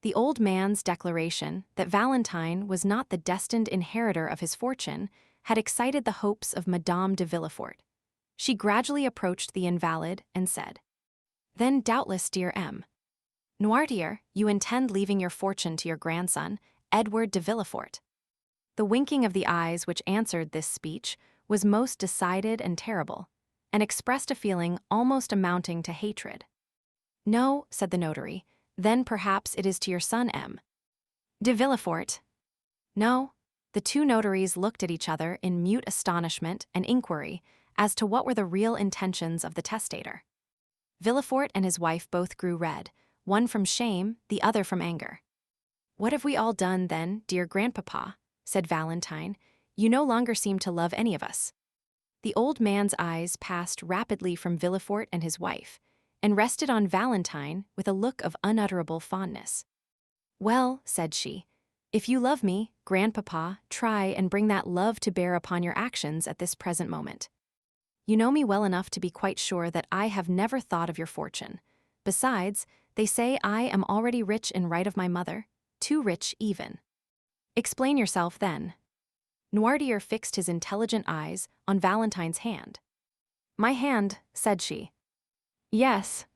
The old man's declaration that Valentine was not the destined inheritor of his fortune had excited the hopes of Madame de Villefort. She gradually approached the invalid and said, "Then doubtless, dear M. Noirtier, you intend leaving your fortune to your grandson, Edward de Villefort." The winking of the eyes which answered this speech was most decided and terrible, and expressed a feeling almost amounting to hatred. "No," said the notary, "then perhaps it is to your son M. de Villefort." "No." The two notaries looked at each other in mute astonishment and inquiry as to what were the real intentions of the testator. Villefort and his wife both grew red, one from shame, the other from anger. "What have we all done, then, dear grandpapa?" said Valentine. "You no longer seem to love any of us." The old man's eyes passed rapidly from Villefort and his wife, and rested on Valentine with a look of unutterable fondness. "Well," said she, "if you love me, grandpapa, try and bring that love to bear upon your actions at this present moment. You know me well enough to be quite sure that I have never thought of your fortune. Besides, they say I am already rich in right of my mother, too rich even." "Explain yourself, then." Noirtier fixed his intelligent eyes on Valentine's hand. "My hand," said she. "Yes."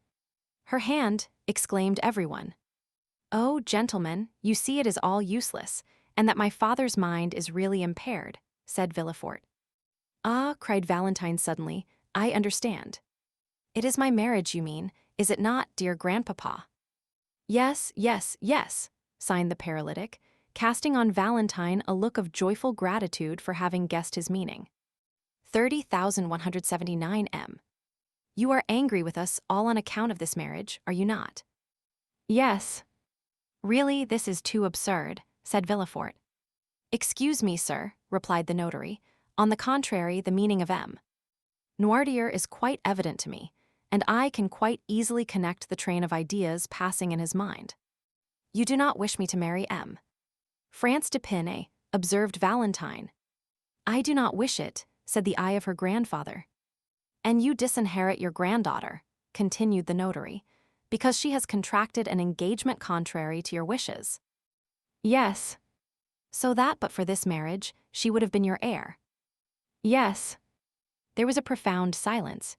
"Her hand," exclaimed everyone. "Oh, gentlemen, you see it is all useless, and that my father's mind is really impaired," said Villefort. "Ah," cried Valentine suddenly, "I understand. It is my marriage you mean, is it not, dear grandpapa?" "Yes, yes, yes," signed the paralytic, casting on Valentine a look of joyful gratitude for having guessed his meaning. 30,179 M. "You are angry with us all on account of this marriage, are you not?" "Yes." "Really, this is too absurd," said Villefort. "Excuse me, sir," replied the notary. "On the contrary, the meaning of M. Noirtier is quite evident to me, and I can quite easily connect the train of ideas passing in his mind. You do not wish me to marry M. France de Pinay," observed Valentine. "I do not wish it," said the eye of her grandfather. "And you disinherit your granddaughter," continued the notary, "because she has contracted an engagement contrary to your wishes." "Yes." "So that, but for this marriage, she would have been your heir." "Yes." There was a profound silence.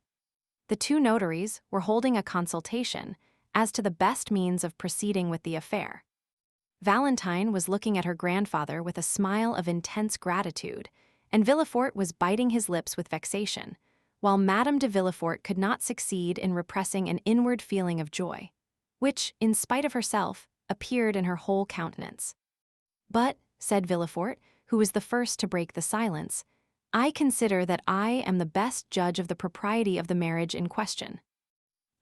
The two notaries were holding a consultation as to the best means of proceeding with the affair. Valentine was looking at her grandfather with a smile of intense gratitude, and Villefort was biting his lips with vexation, while Madame de Villefort could not succeed in repressing an inward feeling of joy, which, in spite of herself, appeared in her whole countenance. "But," said Villefort, who was the first to break the silence, "I consider that I am the best judge of the propriety of the marriage in question.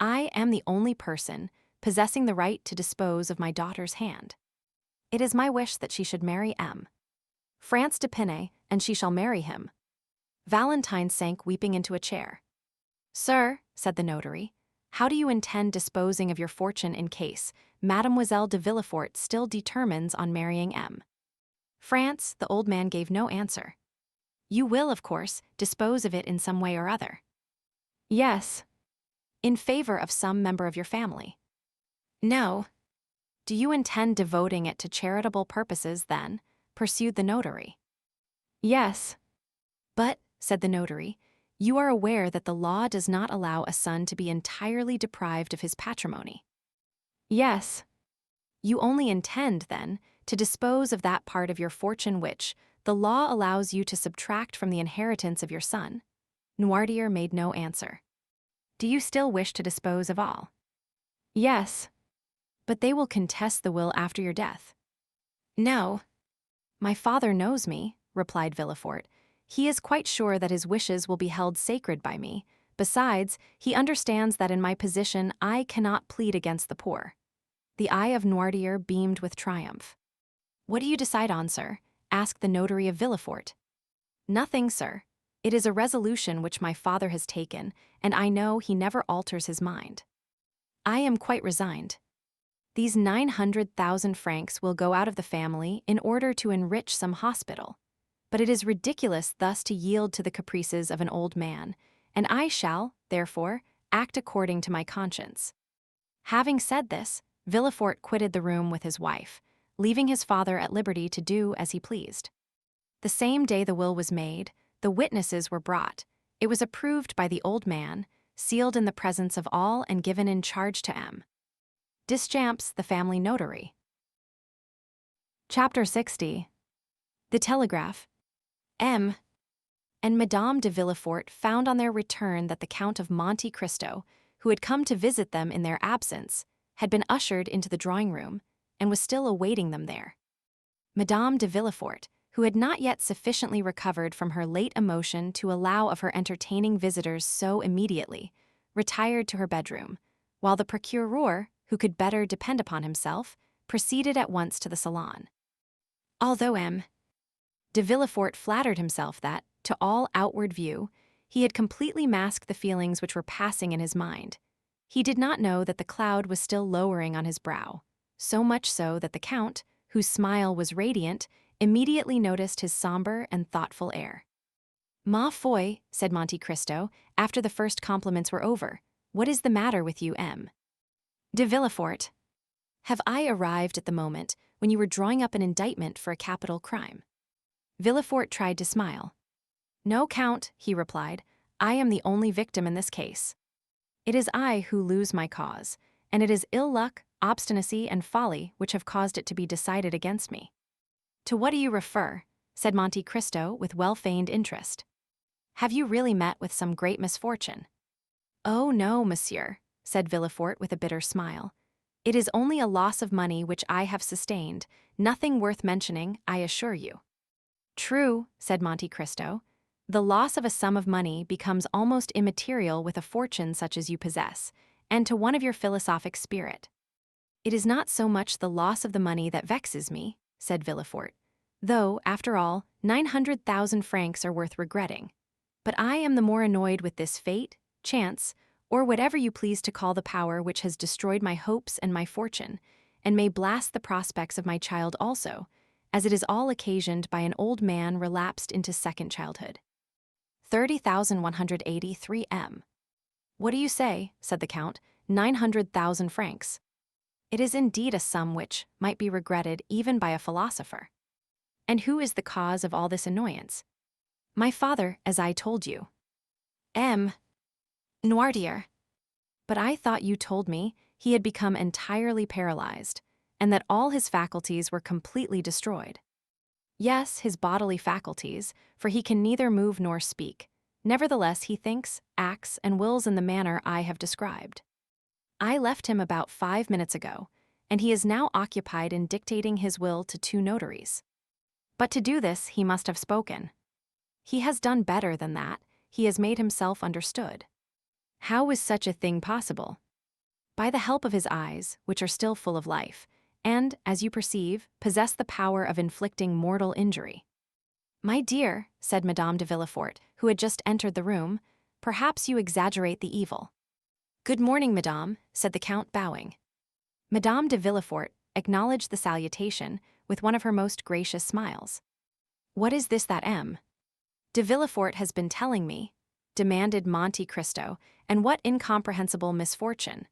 I am the only person possessing the right to dispose of my daughter's hand. It is my wish that she should marry M. France d'Épinay, and she shall marry him." Valentine sank weeping into a chair. "Sir," said the notary, "how do you intend disposing of your fortune in case Mademoiselle de Villefort still determines on marrying M. France?" The old man gave no answer. "You will, of course, dispose of it in some way or other." "Yes." "In favor of some member of your family?" "No." "Do you intend devoting it to charitable purposes, then?" pursued the notary. "Yes." "But," said the notary, "you are aware that the law does not allow a son to be entirely deprived of his patrimony." "Yes." "You only intend, then, to dispose of that part of your fortune which the law allows you to subtract from the inheritance of your son?" Noirtier made no answer. "Do you still wish to dispose of all?" "Yes." "But they will contest the will after your death." "No." "My father knows me," replied Villefort. "He is quite sure that his wishes will be held sacred by me. Besides, he understands that in my position I cannot plead against the poor." The eye of Noirtier beamed with triumph. "What do you decide on, sir?" asked the notary of Villefort. "Nothing, sir. It is a resolution which my father has taken, and I know he never alters his mind. I am quite resigned. These 900,000 francs will go out of the family in order to enrich some hospital. But it is ridiculous thus to yield to the caprices of an old man, and I shall, therefore, act according to my conscience." Having said this, Villefort quitted the room with his wife, leaving his father at liberty to do as he pleased. The same day the will was made, the witnesses were brought. It was approved by the old man, sealed in the presence of all and given in charge to M. Deschamps, the family notary. Chapter 60. The telegraph. M. and Madame de Villefort found on their return that the Count of Monte Cristo, who had come to visit them in their absence, had been ushered into the drawing-room and was still awaiting them there. Madame de Villefort, who had not yet sufficiently recovered from her late emotion to allow of her entertaining visitors so immediately, retired to her bedroom, while the procureur, who could better depend upon himself, proceeded at once to the salon. Although M. de Villefort flattered himself that, to all outward view, he had completely masked the feelings which were passing in his mind, he did not know that the cloud was still lowering on his brow, so much so that the Count, whose smile was radiant, immediately noticed his sombre and thoughtful air. "Ma foi," said Monte Cristo, after the first compliments were over, "what is the matter with you, M. de Villefort? Have I arrived at the moment when you were drawing up an indictment for a capital crime?" Villefort tried to smile. "No, Count," he replied, "I am the only victim in this case. It is I who lose my cause, and it is ill luck, obstinacy, and folly which have caused it to be decided against me." "To what do you refer?" said Monte Cristo with well-feigned interest. "Have you really met with some great misfortune?" "Oh, no, monsieur," said Villefort with a bitter smile. "It is only a loss of money which I have sustained, nothing worth mentioning, I assure you." "True," said Monte Cristo. "The loss of a sum of money becomes almost immaterial with a fortune such as you possess, and to one of your philosophic spirit." "It is not so much the loss of the money that vexes me," said Villefort, "though, after all, 900,000 francs are worth regretting. But I am the more annoyed with this fate, chance, or whatever you please to call the power which has destroyed my hopes and my fortune, and may blast the prospects of my child also, as it is all occasioned by an old man relapsed into second childhood. 30,183 M. "What do you say?" said the Count. 900,000 francs. "It is indeed a sum which might be regretted even by a philosopher." "And who is the cause of all this annoyance?" "My father, as I told you." M. Noirtier. "But I thought you told me he had become entirely paralyzed. and that all his faculties were completely destroyed. Yes, his bodily faculties, for he can neither move nor speak. Nevertheless, he thinks, acts, and wills in the manner I have described. I left him about 5 minutes ago, and he is now occupied in dictating his will to 2 notaries. But to do this, he must have spoken. He has done better than that. He has made himself understood. How is such a thing possible? By the help of his eyes, which are still full of life, and, as you perceive, possess the power of inflicting mortal injury. My dear, said Madame de Villefort, who had just entered the room, perhaps you exaggerate the evil. Good morning, madame, said the Count, bowing. Madame de Villefort acknowledged the salutation with one of her most gracious smiles. What is this that M. de Villefort has been telling me? Demanded Monte Cristo, and what incomprehensible misfortune?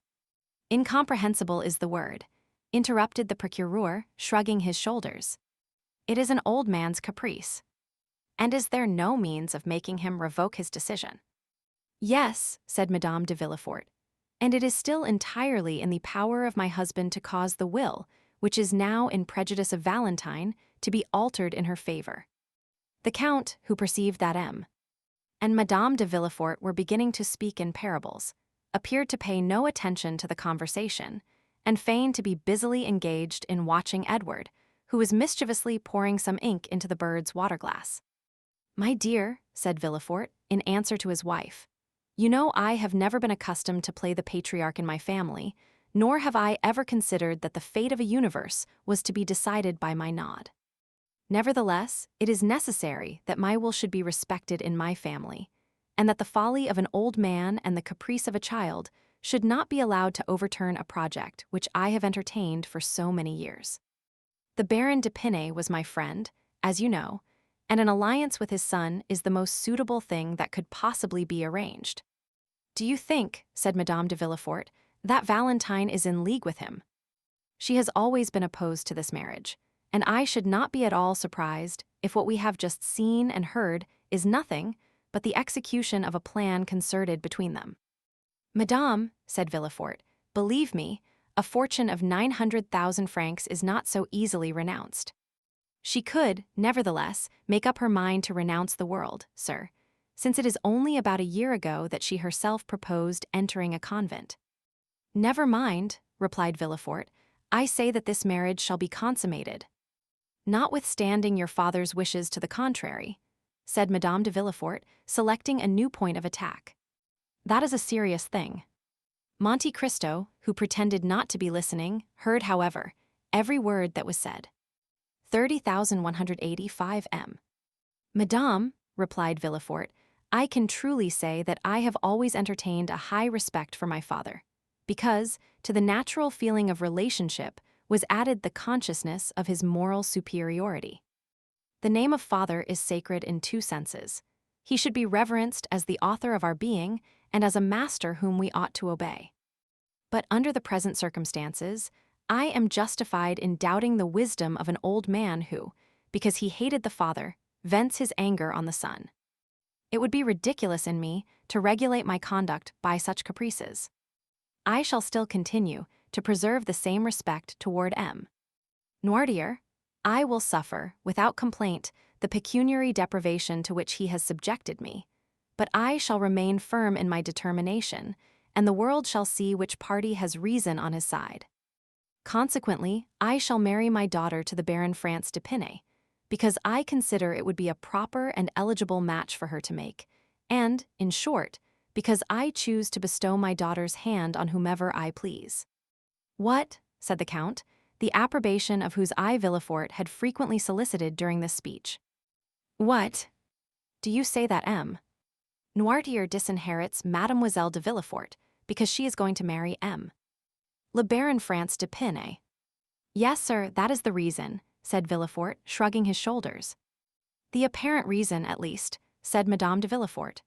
Incomprehensible is the word, interrupted the procureur, shrugging his shoulders. It is an old man's caprice. And is there no means of making him revoke his decision? Yes, said Madame de Villefort, and it is still entirely in the power of my husband to cause the will, which is now in prejudice of Valentine, to be altered in her favor. The Count, who perceived that M. and Madame de Villefort were beginning to speak in parables, appeared to pay no attention to the conversation, and feigned to be busily engaged in watching Edward, who was mischievously pouring some ink into the bird's water-glass. My dear, said Villefort, in answer to his wife, you know I have never been accustomed to play the patriarch in my family, nor have I ever considered that the fate of a universe was to be decided by my nod. Nevertheless, it is necessary that my will should be respected in my family, and that the folly of an old man and the caprice of a child should not be allowed to overturn a project which I have entertained for so many years. The Baron de Pinay was my friend, as you know, and an alliance with his son is the most suitable thing that could possibly be arranged. Do you think, said Madame de Villefort, that Valentine is in league with him? She has always been opposed to this marriage, and I should not be at all surprised if what we have just seen and heard is nothing but the execution of a plan concerted between them. Madame, said Villefort, believe me, a fortune of 900,000 francs is not so easily renounced. She could, nevertheless, make up her mind to renounce the world, sir, since it is only about a year ago that she herself proposed entering a convent. Never mind, replied Villefort, I say that this marriage shall be consummated. Notwithstanding your father's wishes to the contrary, said Madame de Villefort, selecting a new point of attack. That is a serious thing. Monte Cristo, who pretended not to be listening, heard, however, every word that was said. 30,185 M. Madame, replied Villefort, I can truly say that I have always entertained a high respect for my father, because, to the natural feeling of relationship, was added the consciousness of his moral superiority. The name of father is sacred in 2 senses. He should be reverenced as the author of our being and as a master whom we ought to obey. But under the present circumstances, I am justified in doubting the wisdom of an old man who, because he hated the father, vents his anger on the son. It would be ridiculous in me to regulate my conduct by such caprices. I shall still continue to preserve the same respect toward M. Noirtier, I will suffer, without complaint, the pecuniary deprivation to which he has subjected me, but I shall remain firm in my determination, and the world shall see which party has reason on his side. Consequently, I shall marry my daughter to the Baron France de Pinay, because I consider it would be a proper and eligible match for her to make, and, in short, because I choose to bestow my daughter's hand on whomever I please. What, said the Count, the approbation of whose eye Villefort had frequently solicited during this speech. What? Do you say that M. Noirtier disinherits Mademoiselle de Villefort because she is going to marry M. Le Baron France de Pinay? Yes, sir, that is the reason, said Villefort, shrugging his shoulders. The apparent reason, at least, said Madame de Villefort.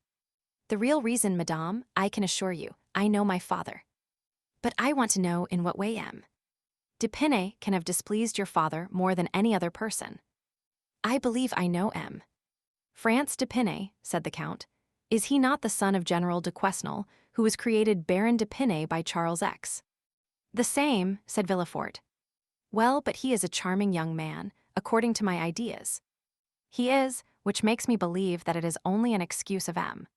The real reason, madame, I can assure you, I know my father. But I want to know in what way M. de Pinay can have displeased your father more than any other person. I believe I know M. France de Pinay, said the Count. Is he not the son of General de Quesnel, who was created Baron de Pinay by Charles X? The same, said Villefort. Well, but he is a charming young man, according to my ideas. He is, which makes me believe that it is only an excuse of M.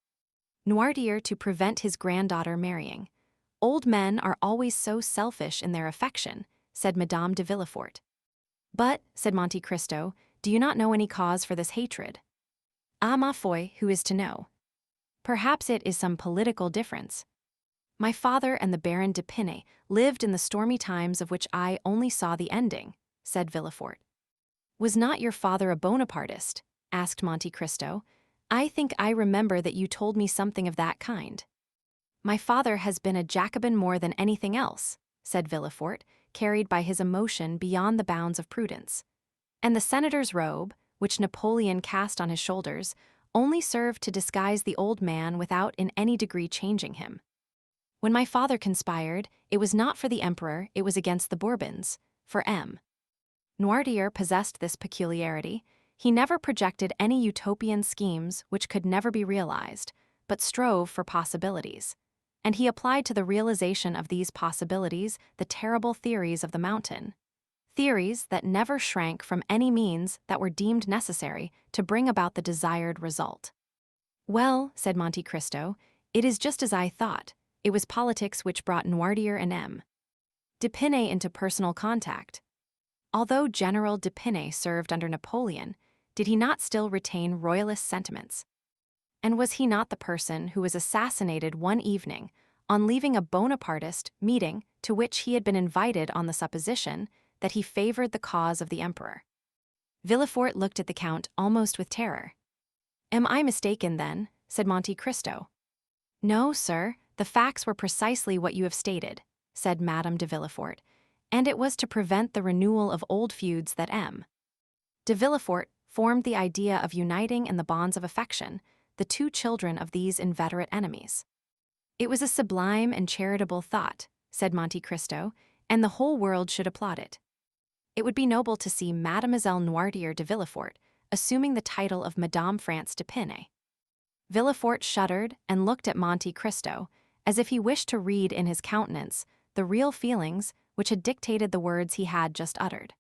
Noirtier to prevent his granddaughter marrying. Old men are always so selfish in their affection, said Madame de Villefort. But, said Monte Cristo, do you not know any cause for this hatred? Ah, ma foi, who is to know? Perhaps it is some political difference. My father and the Baron de Pinay lived in the stormy times of which I only saw the ending, said Villefort. Was not your father a Bonapartist? Asked Monte Cristo. I think I remember that you told me something of that kind. My father has been a Jacobin more than anything else, said Villefort, carried by his emotion beyond the bounds of prudence. And the senator's robe, which Napoleon cast on his shoulders, only served to disguise the old man without in any degree changing him. When my father conspired, it was not for the emperor, it was against the Bourbons, for M. Noirtier possessed this peculiarity. He never projected any utopian schemes which could never be realized, but strove for possibilities. And he applied to the realization of these possibilities the terrible theories of the mountain. Theories that never shrank from any means that were deemed necessary to bring about the desired result. Well, said Monte Cristo, it is just as I thought. It was politics which brought Noirtier and M. de Pinay into personal contact. Although General de Pinay served under Napoleon, did he not still retain royalist sentiments? And was he not the person who was assassinated one evening on leaving a Bonapartist meeting to which he had been invited on the supposition that he favored the cause of the emperor? Villefort looked at the count almost with terror. Am I mistaken, then? Said Monte Cristo. No, sir, the facts were precisely what you have stated, said Madame de Villefort, and it was to prevent the renewal of old feuds that M. de Villefort formed the idea of uniting in the bonds of affection the two children of these inveterate enemies. It was a sublime and charitable thought, said Monte Cristo, and the whole world should applaud it. It would be noble to see Mademoiselle Noirtier de Villefort assuming the title of Madame France de Pinay. Villefort shuddered and looked at Monte Cristo, as if he wished to read in his countenance the real feelings which had dictated the words he had just uttered.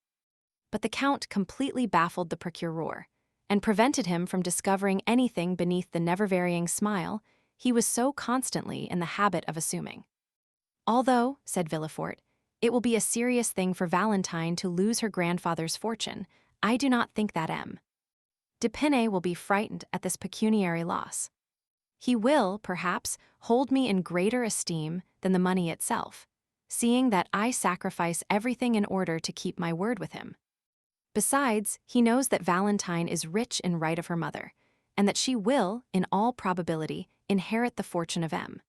But the count completely baffled the procureur, and prevented him from discovering anything beneath the never-varying smile he was so constantly in the habit of assuming. Although, said Villefort, it will be a serious thing for Valentine to lose her grandfather's fortune, I do not think that M. de Pinay will be frightened at this pecuniary loss. He will, perhaps, hold me in greater esteem than the money itself, seeing that I sacrifice everything in order to keep my word with him. Besides, he knows that Valentine is rich in right of her mother, and that she will, in all probability, inherit the fortune of M.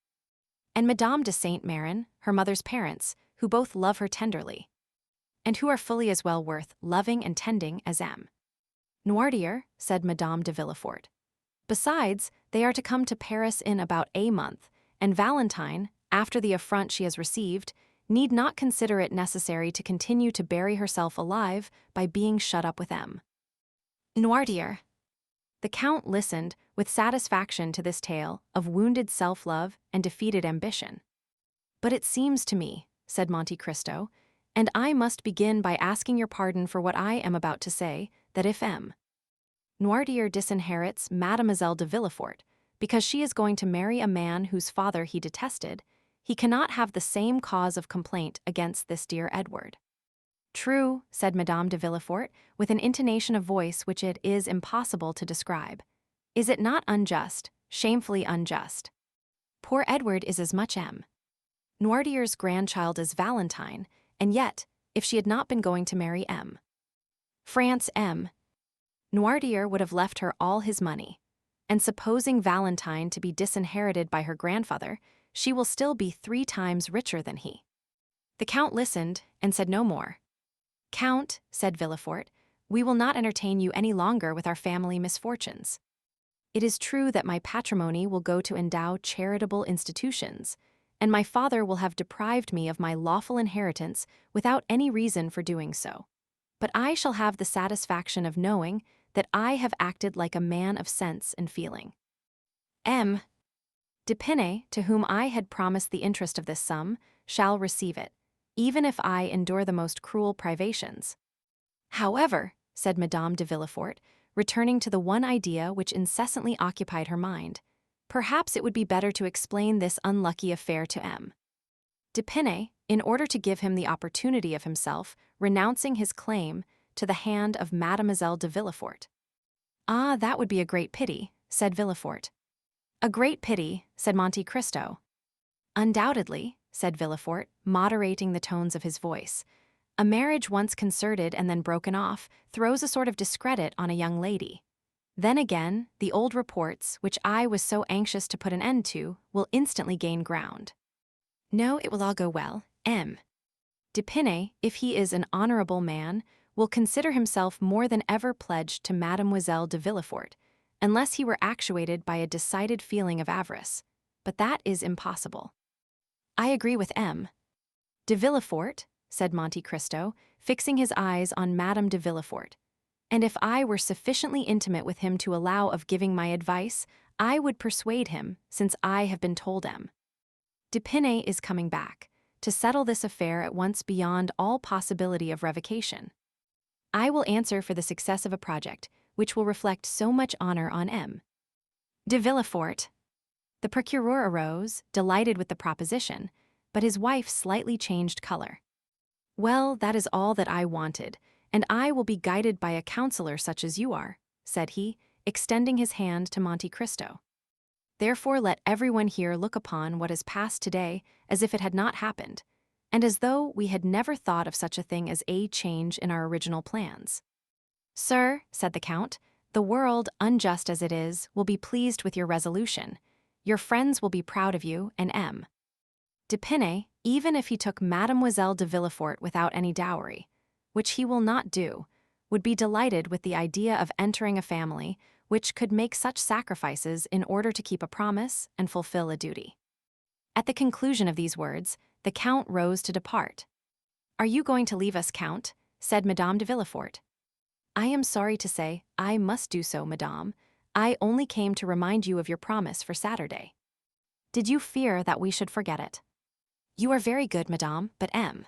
and Madame de Saint-Méran, her mother's parents, who both love her tenderly, and who are fully as well worth loving and tending as M. Noirtier, said Madame de Villefort. Besides, they are to come to Paris in about a month, and Valentine, after the affront she has received, need not consider it necessary to continue to bury herself alive by being shut up with M. Noirtier. The Count listened with satisfaction to this tale of wounded self-love and defeated ambition. But it seems to me, said Monte Cristo, and I must begin by asking your pardon for what I am about to say, that if M. Noirtier disinherits Mademoiselle de Villefort because she is going to marry a man whose father he detested, he cannot have the same cause of complaint against this dear Edward. True, said Madame de Villefort, with an intonation of voice which it is impossible to describe. Is it not unjust, shamefully unjust? Poor Edward is as much M. Noirtier's grandchild as Valentine, and yet, if she had not been going to marry M. France M. Noirtier would have left her all his money, and supposing Valentine to be disinherited by her grandfather, she will still be 3 times richer than he. The Count listened and said no more. Count, said Villefort, we will not entertain you any longer with our family misfortunes. It is true that my patrimony will go to endow charitable institutions, and my father will have deprived me of my lawful inheritance without any reason for doing so. But I shall have the satisfaction of knowing that I have acted like a man of sense and feeling. M. de Pinay, to whom I had promised the interest of this sum, shall receive it, even if I endure the most cruel privations. However, said Madame de Villefort, returning to the one idea which incessantly occupied her mind, perhaps it would be better to explain this unlucky affair to M. D'Épinay, in order to give him the opportunity of himself renouncing his claim to the hand of Mademoiselle de Villefort. Ah, that would be a great pity, said Villefort. A great pity, said Monte Cristo. Undoubtedly, said Villefort, moderating the tones of his voice. A marriage once concerted and then broken off throws a sort of discredit on a young lady. Then again, the old reports, which I was so anxious to put an end to, will instantly gain ground. No, it will all go well. M. D'Épinay, if he is an honorable man, will consider himself more than ever pledged to Mademoiselle de Villefort, unless he were actuated by a decided feeling of avarice. But that is impossible. I agree with M. De Villefort, said Monte Cristo, fixing his eyes on Madame de Villefort. And if I were sufficiently intimate with him to allow of giving my advice, I would persuade him, since I have been told M. D'Épinay is coming back, to settle this affair at once beyond all possibility of revocation. I will answer for the success of a project which will reflect so much honor on M. de Villefort. The procureur arose, delighted with the proposition, but his wife slightly changed color. Well, that is all that I wanted, and I will be guided by a counselor such as you are, said he, extending his hand to Monte Cristo. Therefore let everyone here look upon what has passed today as if it had not happened, and as though we had never thought of such a thing as a change in our original plans. Sir, said the Count, the world, unjust as it is, will be pleased with your resolution. Your friends will be proud of you, and M. D'Épinay, even if he took Mademoiselle de Villefort without any dowry, which he will not do, would be delighted with the idea of entering a family which could make such sacrifices in order to keep a promise and fulfill a duty. At the conclusion of these words, the Count rose to depart. Are you going to leave us, Count? Said Madame de Villefort. I am sorry to say, I must do so, Madame. I only came to remind you of your promise for Saturday. Did you fear that we should forget it? You are very good, Madame, but M.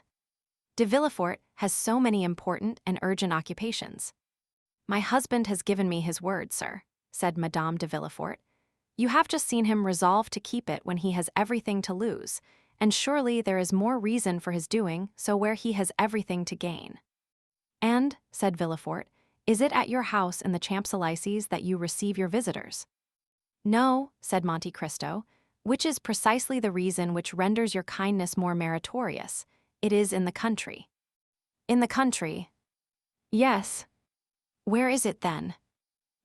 de Villefort has so many important and urgent occupations. My husband has given me his word, sir, said Madame de Villefort. You have just seen him resolve to keep it when he has everything to lose, and surely there is more reason for his doing so where he has everything to gain. And, said Villefort, is it at your house in the Champs-Élysées that you receive your visitors? No, said Monte Cristo, which is precisely the reason which renders your kindness more meritorious. It is in the country. In the country? Yes. Where is it, then?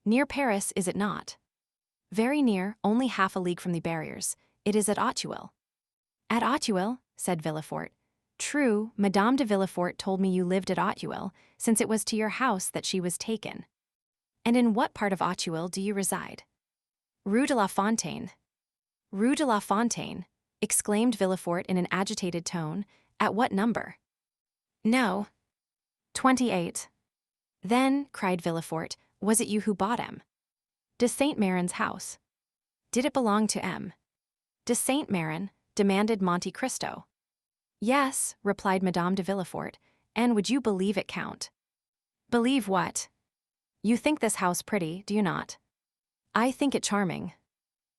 Near Paris, is it not? Very near, only half a league from the barriers. It is at Auteuil. At Auteuil, said Villefort. True, Madame de Villefort told me you lived at Auteuil, since it was to your house that she was taken. And in what part of Auteuil do you reside? Rue de la Fontaine. Rue de la Fontaine, exclaimed Villefort in an agitated tone. At what number? No. 28. Then, cried Villefort, was it you who bought M. de Saint-Mérin's house? Did it belong to M. de Saint-Mérin? Demanded Monte Cristo. Yes, replied Madame de Villefort, and would you believe it, Count? Believe what? You think this house pretty, do you not? I think it charming.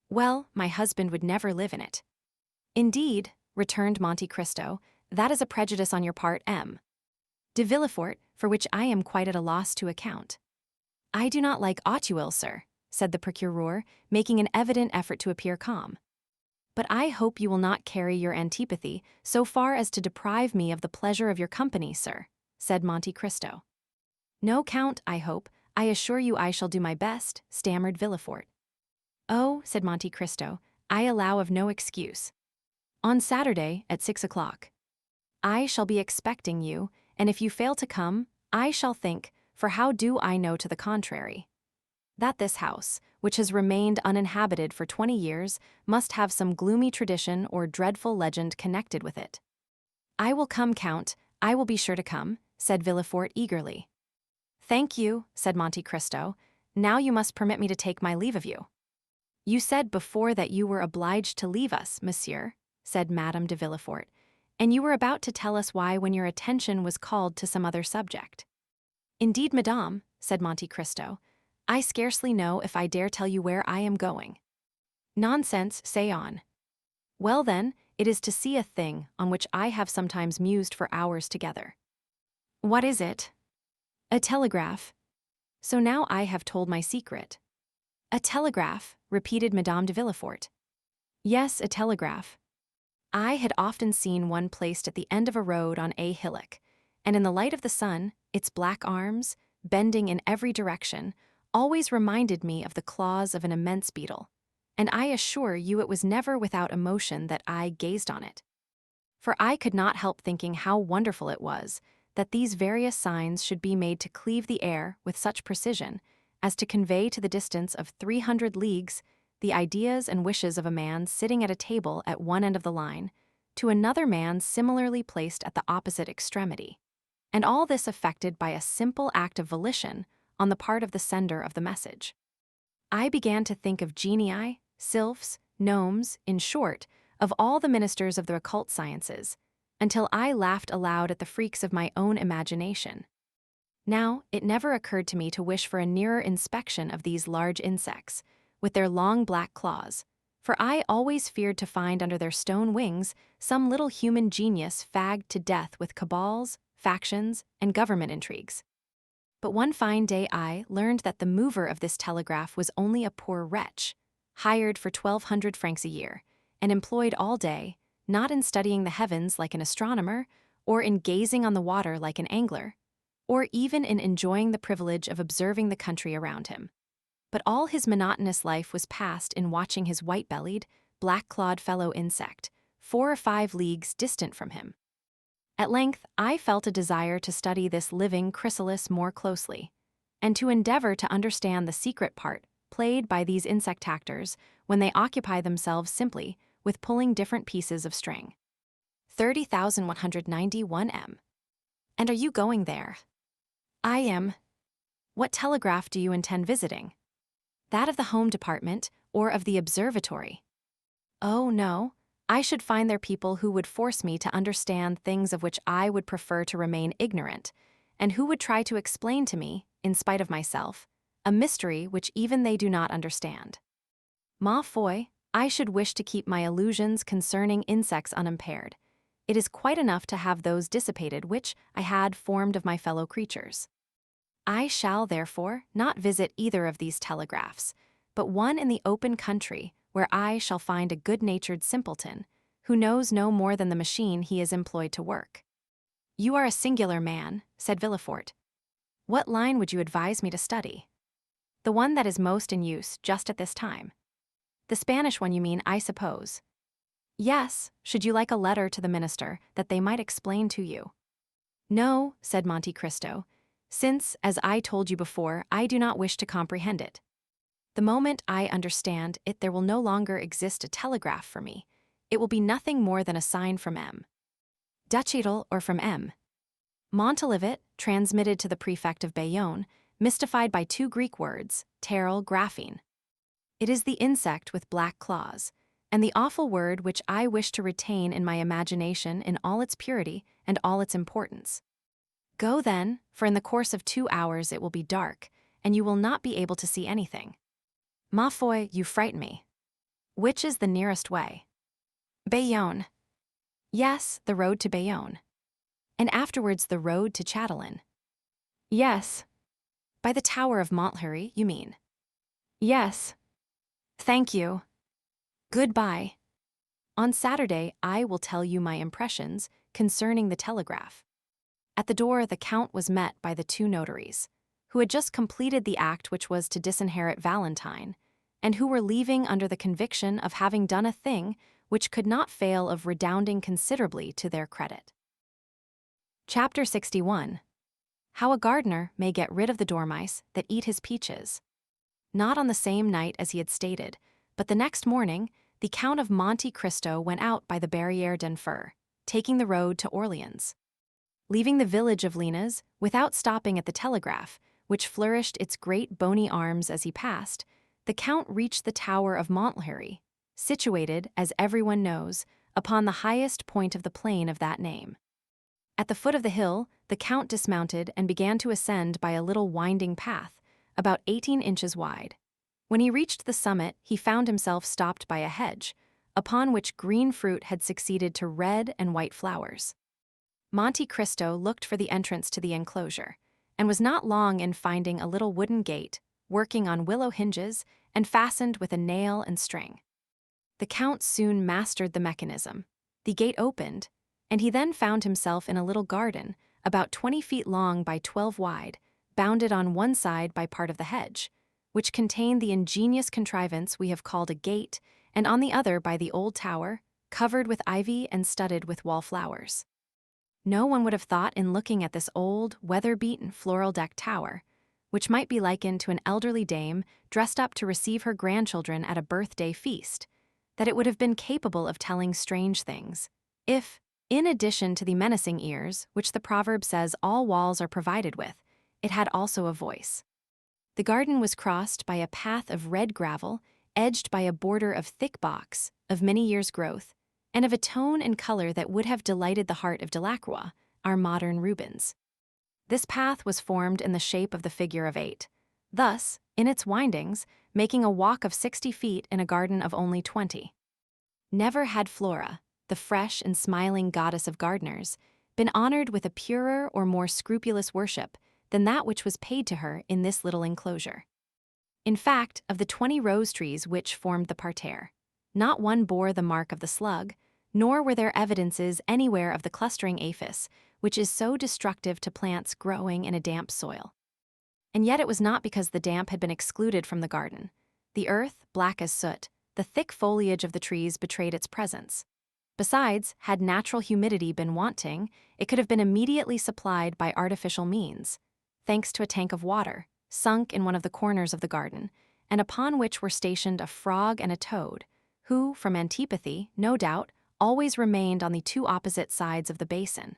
Well, my husband would never live in it. Indeed, returned Monte Cristo, that is a prejudice on your part, M. de Villefort, for which I am quite at a loss to account. I do not like Auteuil, sir, said the procureur, making an evident effort to appear calm. But I hope you will not carry your antipathy so far as to deprive me of the pleasure of your company, sir, said Monte Cristo. No, Count, I hope. I assure you I shall do my best, stammered Villefort. Oh, said Monte Cristo, I allow of no excuse. On Saturday, at 6 o'clock. I shall be expecting you, and if you fail to come, I shall think, for how do I know to the contrary, that this house, which has remained uninhabited for 20 years, must have some gloomy tradition or dreadful legend connected with it. I will come, Count, I will be sure to come, said Villefort eagerly. Thank you, said Monte Cristo. Now you must permit me to take my leave of you. You said before that you were obliged to leave us, monsieur, said Madame de Villefort. And you were about to tell us why when your attention was called to some other subject. Indeed, madame, said Monte Cristo, I scarcely know if I dare tell you where I am going. Nonsense, say on. Well then, it is to see a thing on which I have sometimes mused for hours together. What is it? A telegraph. So now I have told my secret. A telegraph, repeated Madame de Villefort. Yes, a telegraph. I had often seen one placed at the end of a road on a hillock, and in the light of the sun, its black arms, bending in every direction, always reminded me of the claws of an immense beetle, and I assure you it was never without emotion that I gazed on it. For I could not help thinking how wonderful it was that these various signs should be made to cleave the air with such precision as to convey to the distance of 300 leagues the ideas and wishes of a man sitting at a table at one end of the line to another man similarly placed at the opposite extremity, and all this effected by a simple act of volition on the part of the sender of the message. I began to think of genii, sylphs, gnomes, in short, of all the ministers of the occult sciences, until I laughed aloud at the freaks of my own imagination. Now, it never occurred to me to wish for a nearer inspection of these large insects, with their long black claws, for I always feared to find under their stone wings some little human genius fagged to death with cabals, factions, and government intrigues. But one fine day I learned that the mover of this telegraph was only a poor wretch, hired for 1,200 francs a year, and employed all day, not in studying the heavens like an astronomer, or in gazing on the water like an angler, or even in enjoying the privilege of observing the country around him. But all his monotonous life was passed in watching his white-bellied, black-clawed fellow insect, 4 or 5 leagues distant from him. At length, I felt a desire to study this living chrysalis more closely, and to endeavor to understand the secret part played by these insect actors when they occupy themselves simply with pulling different pieces of string. 30,191 m. And are you going there? I am. What telegraph do you intend visiting? That of the Home Department or of the Observatory? Oh, no. I should find there people who would force me to understand things of which I would prefer to remain ignorant, and who would try to explain to me, in spite of myself, a mystery which even they do not understand. Ma foi, I should wish to keep my illusions concerning insects unimpaired. It is quite enough to have those dissipated which I had formed of my fellow creatures. I shall, therefore, not visit either of these telegraphs, but one in the open country, where I shall find a good-natured simpleton, who knows no more than the machine he is employed to work. You are a singular man, said Villefort. What line would you advise me to study? The one that is most in use just at this time. The Spanish one, you mean, I suppose. Yes, should you like a letter to the minister that they might explain to you? No, said Monte Cristo, since, as I told you before, I do not wish to comprehend it. The moment I understand it, there will no longer exist a telegraph for me. It will be nothing more than a sign from M. Duchedel or from M. Montalivet, transmitted to the prefect of Bayonne, mystified by 2 Greek words, pteral, graphene. It is the insect with black claws, and the awful word which I wish to retain in my imagination in all its purity and all its importance. Go then, for in the course of 2 hours it will be dark, and you will not be able to see anything. Ma foi, you frighten me. Which is the nearest way? Bayonne. Yes, the road to Bayonne. And afterwards the road to Chatelain. Yes. By the Tower of Montlhéry, you mean? Yes. Thank you. Goodbye. On Saturday, I will tell you my impressions concerning the telegraph. At the door, the Count was met by the 2 notaries, who had just completed the act which was to disinherit Valentine, and who were leaving under the conviction of having done a thing which could not fail of redounding considerably to their credit. Chapter 61. How a gardener may get rid of the dormice that eat his peaches. Not on the same night as he had stated, but the next morning, the Count of Monte Cristo went out by the Barrière d'Enfer, taking the road to Orleans. Leaving the village of Linas, without stopping at the telegraph, which flourished its great bony arms as he passed, the Count reached the Tower of Montlhéry, situated, as everyone knows, upon the highest point of the plain of that name. At the foot of the hill, the Count dismounted and began to ascend by a little winding path, about 18 inches wide. When he reached the summit, he found himself stopped by a hedge, upon which green fruit had succeeded to red and white flowers. Monte Cristo looked for the entrance to the enclosure, and was not long in finding a little wooden gate, working on willow hinges and fastened with a nail and string. The Count soon mastered the mechanism. The gate opened, and he then found himself in a little garden, about 20 feet long by 12 wide, bounded on one side by part of the hedge, which contained the ingenious contrivance we have called a gate, and on the other by the old tower, covered with ivy and studded with wallflowers. No one would have thought in looking at this old, weather-beaten, floral-decked tower, which might be likened to an elderly dame dressed up to receive her grandchildren at a birthday feast, that it would have been capable of telling strange things, if, in addition to the menacing ears, which the proverb says all walls are provided with, it had also a voice. The garden was crossed by a path of red gravel, edged by a border of thick box, of many years' growth, and of a tone and color that would have delighted the heart of Delacroix, our modern Rubens. This path was formed in the shape of the figure of 8, thus, in its windings, making a walk of 60 feet in a garden of only 20. Never had Flora, the fresh and smiling goddess of gardeners, been honored with a purer or more scrupulous worship than that which was paid to her in this little enclosure. In fact, of the 20 rose trees which formed the parterre, not one bore the mark of the slug, nor were there evidences anywhere of the clustering aphis, which is so destructive to plants growing in a damp soil. And yet it was not because the damp had been excluded from the garden. The earth, black as soot, the thick foliage of the trees betrayed its presence. Besides, had natural humidity been wanting, it could have been immediately supplied by artificial means, thanks to a tank of water, sunk in one of the corners of the garden, and upon which were stationed a frog and a toad, who, from antipathy, no doubt, always remained on the two opposite sides of the basin.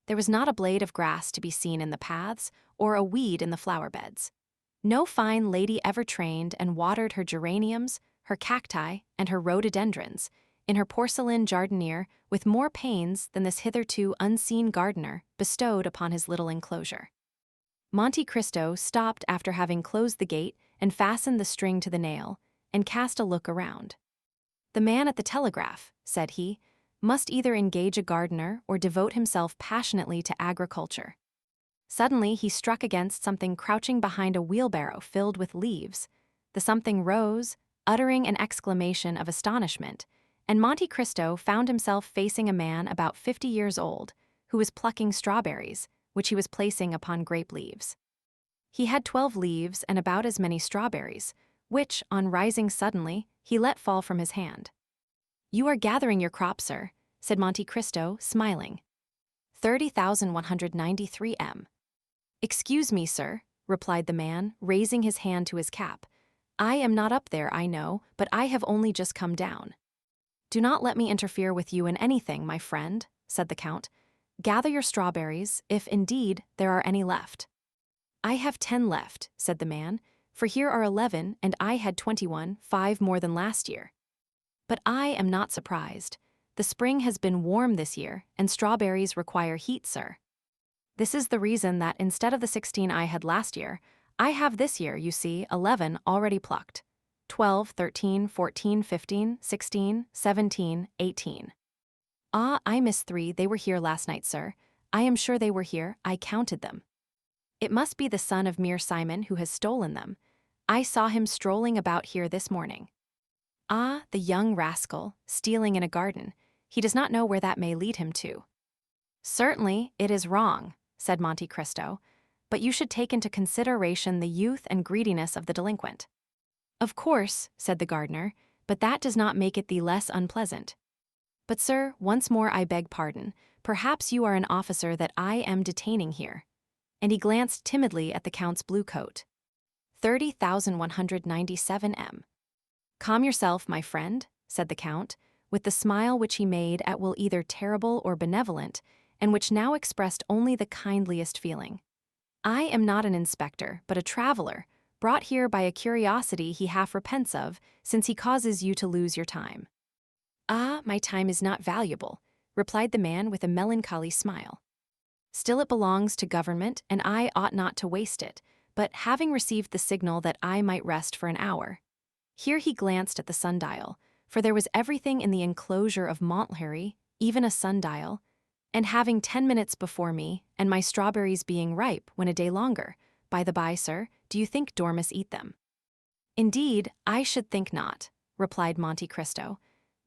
There was not a blade of grass to be seen in the paths, or a weed in the flower beds. No fine lady ever trained and watered her geraniums, her cacti, and her rhododendrons, in her porcelain jardiniere with more pains than this hitherto unseen gardener bestowed upon his little enclosure. Monte Cristo stopped after having closed the gate and fastened the string to the nail, and cast a look around. "The man at the telegraph," said he, "must either engage a gardener or devote himself passionately to agriculture." Suddenly he struck against something crouching behind a wheelbarrow filled with leaves. The something rose, uttering an exclamation of astonishment, and Monte Cristo found himself facing a man about 50 years old, who was plucking strawberries, which he was placing upon grape leaves. He had 12 leaves and about as many strawberries, which, on rising suddenly, he let fall from his hand. "You are gathering your crop, sir," said Monte Cristo, smiling. 30,193 m. "Excuse me, sir," replied the man, raising his hand to his cap. "I am not up there, I know, but I have only just come down." "Do not let me interfere with you in anything, my friend," said the Count. "Gather your strawberries, if, indeed, there are any left." "I have 10 left," said the man, "for here are 11, and I had 21, 5 more than last year. But I am not surprised. The spring has been warm this year, and strawberries require heat, sir. This is the reason that instead of the 16 I had last year, I have this year, you see, 11 already plucked. 12, 13, 14, 15, 16, 17, 18. Ah, I missed 3, they were here last night, sir. I am sure they were here, I counted them. It must be the son of mere Simon who has stolen them. I saw him strolling about here this morning. Ah, the young rascal, stealing in a garden. He does not know where that may lead him to." "Certainly, it is wrong," said Monte Cristo, "but you should take into consideration the youth and greediness of the delinquent." "Of course," said the gardener, "but that does not make it the less unpleasant. But, sir, once more I beg pardon. Perhaps you are an officer that I am detaining here." And he glanced timidly at the Count's blue coat. 30,197 m. "Calm yourself, my friend," said the Count, with the smile which he made at will either terrible or benevolent, and which now expressed only the kindliest feeling. "I am not an inspector, but a traveler, brought here by a curiosity he half repents of, since he causes you to lose your time. Ah, my time is not valuable, replied the man with a melancholy smile. Still it belongs to government, and I ought not to waste it, but having received the signal that I might rest for an hour. Here he glanced at the sundial, for there was everything in the enclosure of Montlhéry, even a sundial, and having 10 minutes before me, and my strawberries being ripe when a day longer. By the by, sir, do you think dormice eat them? Indeed, I should think not, replied Monte Cristo.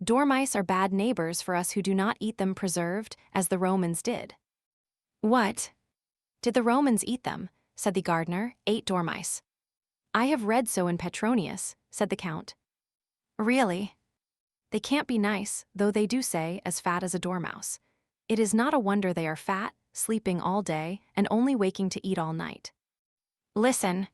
Dormice are bad neighbors for us who do not eat them preserved, as the Romans did. What? Did the Romans eat them? Said the gardener. Ate dormice. I have read so in Petronius, said the count. Really? They can't be nice, though they do say, as fat as a dormouse. It is not a wonder they are fat, sleeping all day, and only waking to eat all night. Listen.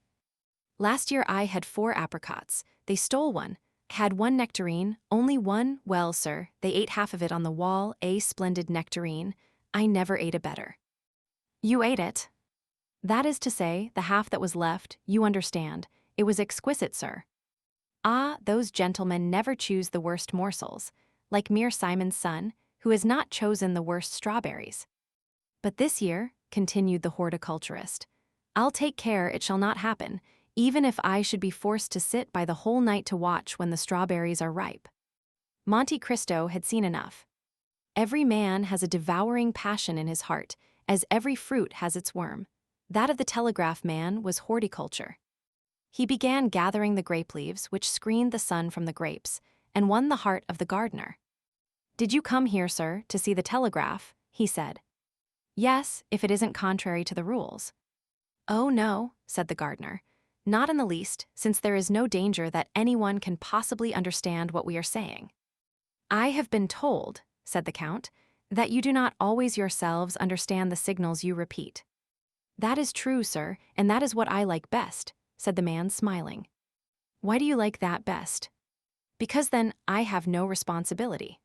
Last year I had 4 apricots. They stole one. Had 1 nectarine, only 1. Well, sir, they ate half of it on the wall, a splendid nectarine. I never ate a better. You ate it? That is to say, the half that was left, you understand. It was exquisite, sir. Ah, those gentlemen never choose the worst morsels, like mere Simon's son, who has not chosen the worst strawberries. But this year, continued the horticulturist, I'll take care it shall not happen, even if I should be forced to sit by the whole night to watch when the strawberries are ripe. Monte Cristo had seen enough. Every man has a devouring passion in his heart, as every fruit has its worm. That of the telegraph man was horticulture. He began gathering the grape leaves which screened the sun from the grapes, and won the heart of the gardener. Did you come here, sir, to see the telegraph? He said. Yes, if it isn't contrary to the rules. Oh no, said the gardener. Not in the least, since there is no danger that anyone can possibly understand what we are saying. I have been told, said the count, that you do not always yourselves understand the signals you repeat. That is true, sir, and that is what I like best, said the man, smiling. Why do you like that best? Because then I have no responsibility.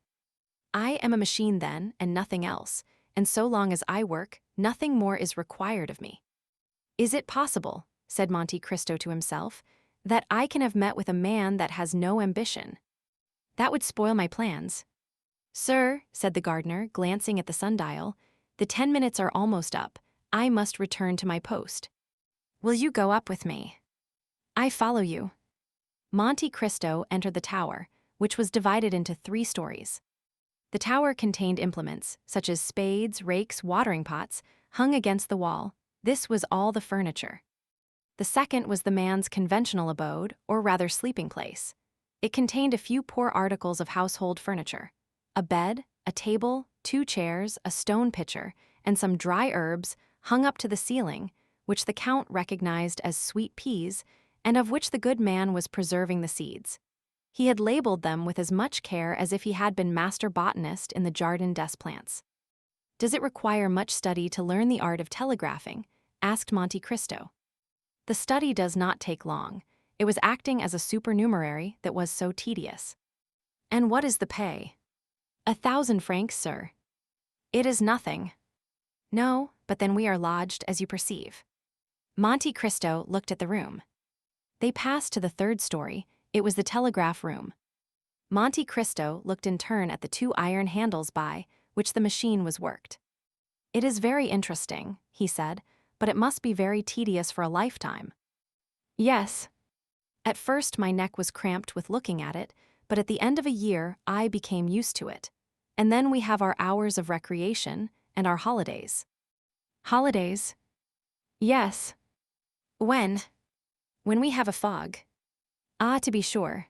I am a machine then, and nothing else, and so long as I work, nothing more is required of me. Is it possible, said Monte Cristo to himself, that I can have met with a man that has no ambition? That would spoil my plans. Sir, said the gardener, glancing at the sundial, the 10 minutes are almost up. I must return to my post. Will you go up with me? I follow you. Monte Cristo entered the tower, which was divided into 3 stories. The tower contained implements, such as spades, rakes, watering pots, hung against the wall. This was all the furniture. The second was the man's conventional abode, or rather sleeping place. It contained a few poor articles of household furniture: a bed, a table, 2 chairs, a stone pitcher, and some dry herbs hung up to the ceiling, which the count recognized as sweet peas, and of which the good man was preserving the seeds. He had labeled them with as much care as if he had been master botanist in the Jardin des Plantes. Does it require much study to learn the art of telegraphing? Asked Monte Cristo. The study does not take long. It was acting as a supernumerary that was so tedious. And what is the pay? 1,000 francs, sir. It is nothing. No, but then we are lodged, as you perceive. Monte Cristo looked at the room. They passed to the 3rd story. It was the telegraph room. Monte Cristo looked in turn at the 2 iron handles by which the machine was worked. It is very interesting, he said, but it must be very tedious for a lifetime. Yes. At first my neck was cramped with looking at it, but at the end of a year I became used to it. And then we have our hours of recreation and our holidays. Holidays? Yes. When? When we have a fog. Ah, to be sure.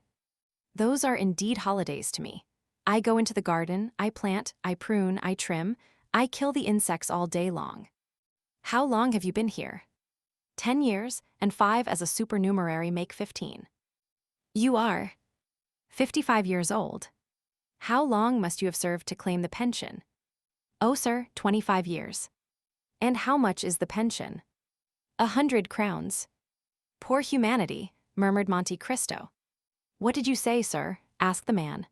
Those are indeed holidays to me. I go into the garden, I plant, I prune, I trim, I kill the insects all day long. How long have you been here? 10 years, and 5 as a supernumerary make 15. You are 55 years old. How long must you have served to claim the pension? Oh, sir, 25 years. And how much is the pension? 100 crowns. Poor humanity, murmured Monte Cristo. What did you say, sir? Asked the man.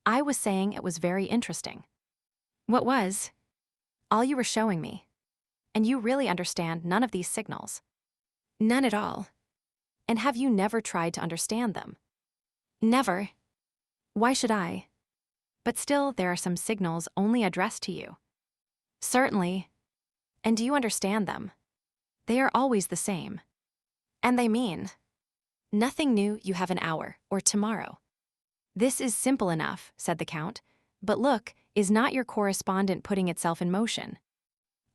I was saying it was very interesting. What was? All you were showing me. And you really understand none of these signals? None at all. And have you never tried to understand them? Never. Why should I? But still, there are some signals only addressed to you. Certainly. And do you understand them? They are always the same. And they mean nothing new, you have an hour, or tomorrow. This is simple enough, said the Count. But look, is not your correspondent putting itself in motion?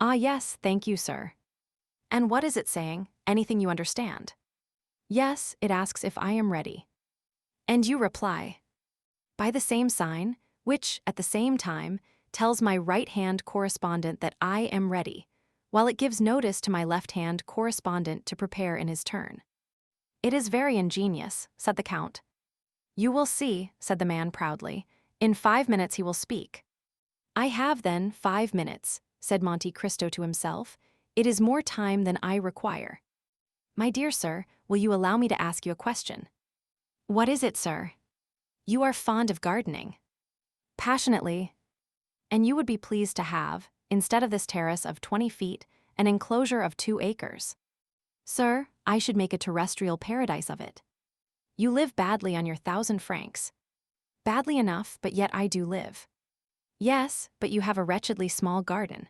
Ah, yes, thank you, sir. And what is it saying? Anything you understand? Yes, it asks if I am ready. And you reply by the same sign, which, at the same time, tells my right-hand correspondent that I am ready, while it gives notice to my left-hand correspondent to prepare in his turn. It is very ingenious, said the Count. You will see, said the man proudly. In 5 minutes he will speak. I have, then, 5 minutes, said Monte Cristo to himself. It is more time than I require. My dear sir, will you allow me to ask you a question? What is it, sir? You are fond of gardening. Passionately. And you would be pleased to have, instead of this terrace of 20 feet, an enclosure of 2 acres. Sir, I should make a terrestrial paradise of it. You live badly on your 1,000 francs. Badly enough, but yet I do live. Yes, but you have a wretchedly small garden.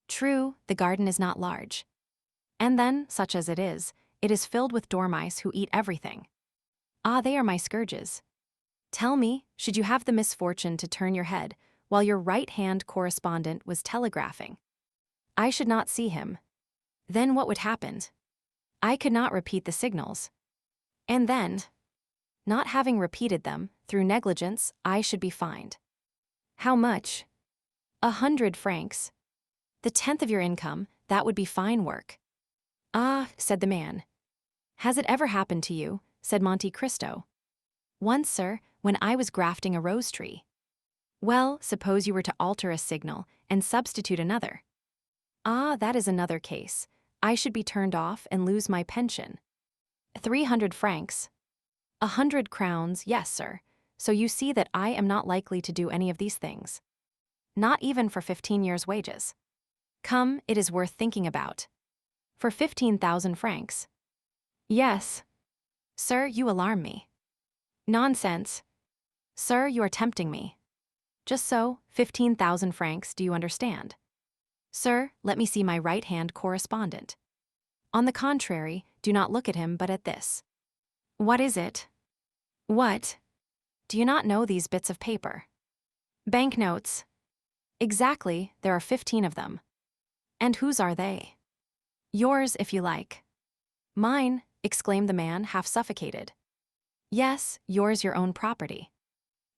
True, the garden is not large. And then, such as it is filled with dormice who eat everything. Ah, they are my scourges. Tell me, should you have the misfortune to turn your head while your right-hand correspondent was telegraphing? I should not see him. Then what would happen? I could not repeat the signals. And then, not having repeated them, through negligence, I should be fined. How much? 100 francs. The 10th of your income, that would be fine work. Ah, said the man. Has it ever happened to you? Said Monte Cristo. Once, sir, when I was grafting a rose tree. Well, suppose you were to alter a signal and substitute another. Ah, that is another case. I should be turned off and lose my pension. 300 francs. 100 crowns, yes, sir. So you see that I am not likely to do any of these things. Not even for 15 years' wages. Come, it is worth thinking about. For 15,000 francs. Yes. Sir, you alarm me. Nonsense. Sir, you are tempting me. Just so, 15,000 francs, do you understand? Sir, let me see my right-hand correspondent. On the contrary, do not look at him but at this. What is it? What? Do you not know these bits of paper? Banknotes. Exactly, there are 15 of them. And whose are they? Yours, if you like. Mine, exclaimed the man, half suffocated. Yes, yours, your own property.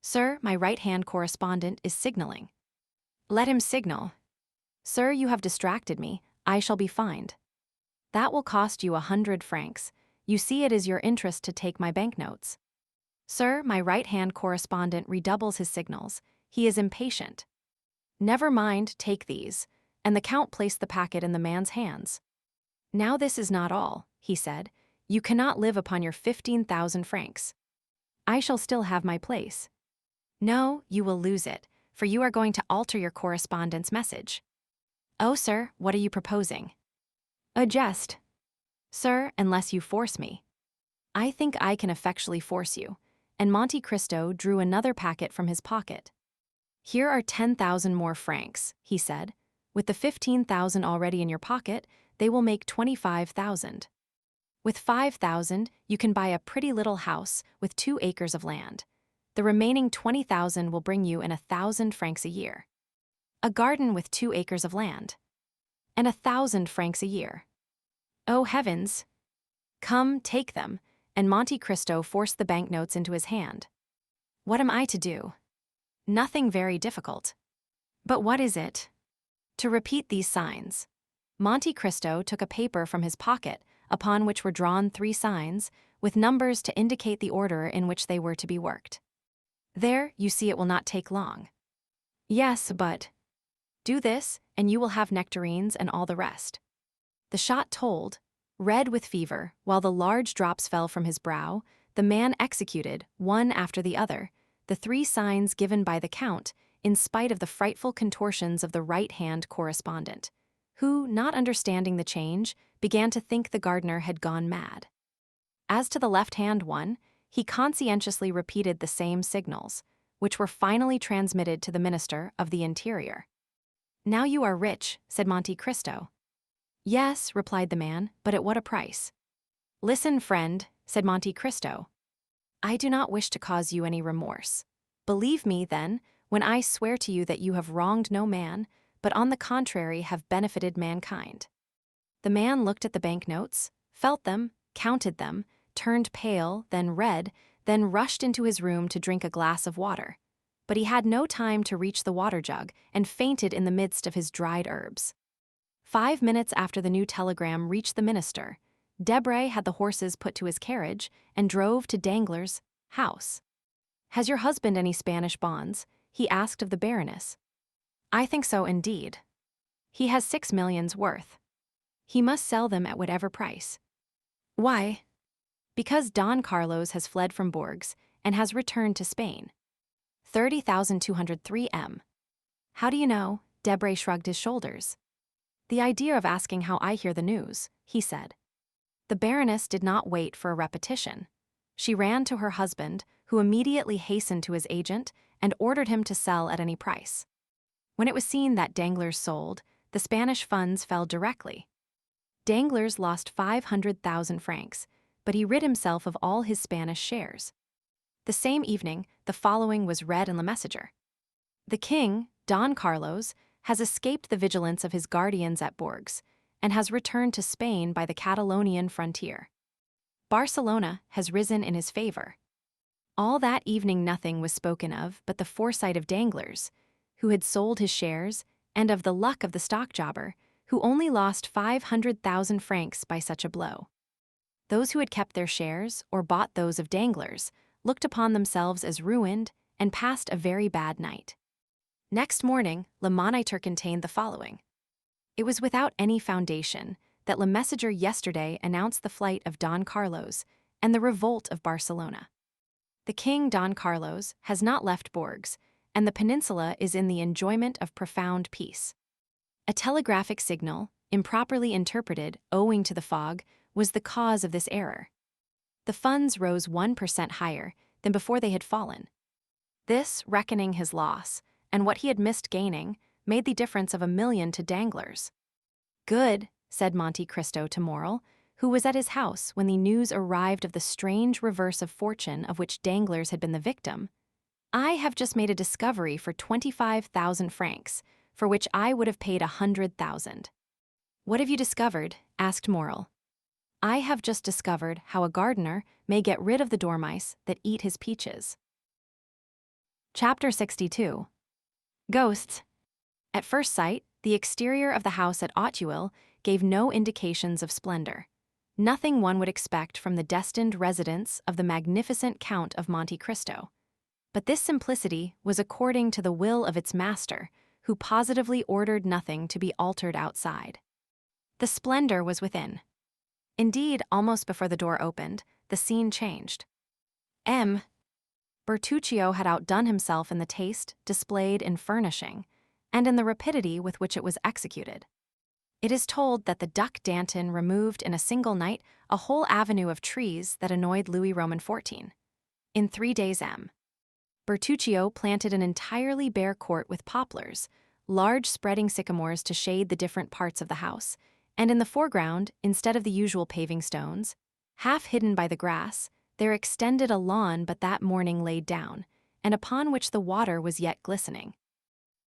Sir, my right-hand correspondent is signaling. Let him signal. Sir, you have distracted me. I shall be fined. That will cost you 100 francs. You see it is your interest to take my banknotes. Sir, my right-hand correspondent redoubles his signals. He is impatient. Never mind, take these. And the Count placed the packet in the man's hands. Now this is not all, he said. You cannot live upon your 15,000 francs. I shall still have my place. No, you will lose it, for you are going to alter your correspondent's message. Oh, sir, what are you proposing? A jest. Sir, unless you force me. I think I can effectually force you. And Monte Cristo drew another packet from his pocket. Here are 10,000 more francs, he said. With the 15,000 already in your pocket, they will make 25,000. With 5,000, you can buy a pretty little house with 2 acres of land. The remaining 20,000 will bring you in 1,000 francs a year. A garden with 2 acres of land. And 1,000 francs a year. Oh heavens! Come, take them, and Monte Cristo forced the banknotes into his hand. What am I to do? Nothing very difficult. But what is it? To repeat these signs. Monte Cristo took a paper from his pocket, upon which were drawn 3 signs, with numbers to indicate the order in which they were to be worked. There, you see it will not take long. Yes, but... Do this, and you will have nectarines and all the rest. The shot told. Red with fever, while the large drops fell from his brow, the man executed, one after the other, the 3 signs given by the Count, in spite of the frightful contortions of the right-hand correspondent, who, not understanding the change, began to think the gardener had gone mad. As to the left-hand one, he conscientiously repeated the same signals, which were finally transmitted to the Minister of the Interior. "Now you are rich," said Monte Cristo. "Yes," replied the man, "but at what a price?" "Listen, friend," said Monte Cristo. "I do not wish to cause you any remorse. Believe me, then, when I swear to you that you have wronged no man, but on the contrary have benefited mankind." The man looked at the banknotes, felt them, counted them, turned pale, then red, then rushed into his room to drink a glass of water. But he had no time to reach the water jug and fainted in the midst of his dried herbs. 5 minutes after the new telegram reached the minister, Debray had the horses put to his carriage and drove to Danglars' house. "Has your husband any Spanish bonds?" he asked of the Baroness. "I think so, indeed. He has 6 millions worth. He must sell them at whatever price." "Why?" "Because Don Carlos has fled from Bourges and has returned to Spain. 30,203 M. "How do you know?" Debray shrugged his shoulders. "The idea of asking how I hear the news," he said. The Baroness did not wait for a repetition. She ran to her husband, who immediately hastened to his agent and ordered him to sell at any price. When it was seen that Danglars sold, the Spanish funds fell directly. Danglars lost 500,000 francs, but he rid himself of all his Spanish shares. The same evening, the following was read in Le Messenger. "The king, Don Carlos, has escaped the vigilance of his guardians at Bourges and has returned to Spain by the Catalonian frontier. Barcelona has risen in his favor." All that evening nothing was spoken of but the foresight of Danglars, who had sold his shares, and of the luck of the stock jobber, who only lost 500,000 francs by such a blow. Those who had kept their shares, or bought those of Danglars, looked upon themselves as ruined and passed a very bad night. Next morning, Le Moniteur contained the following. "It was without any foundation that Le Messenger yesterday announced the flight of Don Carlos and the revolt of Barcelona. The king, Don Carlos, has not left Bourges, and the peninsula is in the enjoyment of profound peace. A telegraphic signal, improperly interpreted owing to the fog, was the cause of this error. The funds rose 1% higher than before they had fallen. This, reckoning his loss, and what he had missed gaining, made the difference of 1,000,000 to Danglars." "Good," said Monte Cristo to Morrel, who was at his house when the news arrived of the strange reverse of fortune of which Danglars had been the victim. "I have just made a discovery for 25,000 francs, for which I would have paid 100,000. "What have you discovered?" asked Morrel. "I have just discovered how a gardener may get rid of the dormice that eat his peaches." Chapter 62. Ghosts. At first sight, the exterior of the house at Audiobook gave no indications of splendor. Nothing one would expect from the destined residence of the magnificent Count of Monte Cristo. But this simplicity was according to the will of its master, who positively ordered nothing to be altered outside. The splendor was within. Indeed, almost before the door opened, the scene changed. Bertuccio had outdone himself in the taste displayed in furnishing, and in the rapidity with which it was executed. It is told that the Duc d'Antin removed in a single night a whole avenue of trees that annoyed Louis Roman XIV. In 3 days Bertuccio planted an entirely bare court with poplars, large spreading sycamores to shade the different parts of the house, and in the foreground, instead of the usual paving stones, half hidden by the grass, there extended a lawn but that morning laid down, and upon which the water was yet glistening.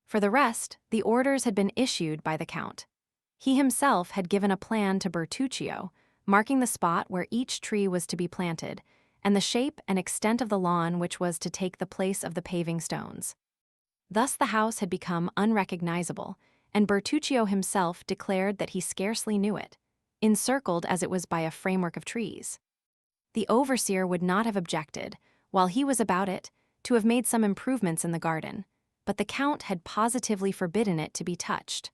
For the rest, the orders had been issued by the Count. He himself had given a plan to Bertuccio, marking the spot where each tree was to be planted, and the shape and extent of the lawn which was to take the place of the paving stones. Thus the house had become unrecognizable, and Bertuccio himself declared that he scarcely knew it, encircled as it was by a framework of trees. The overseer would not have objected, while he was about it, to have made some improvements in the garden, but the Count had positively forbidden it to be touched.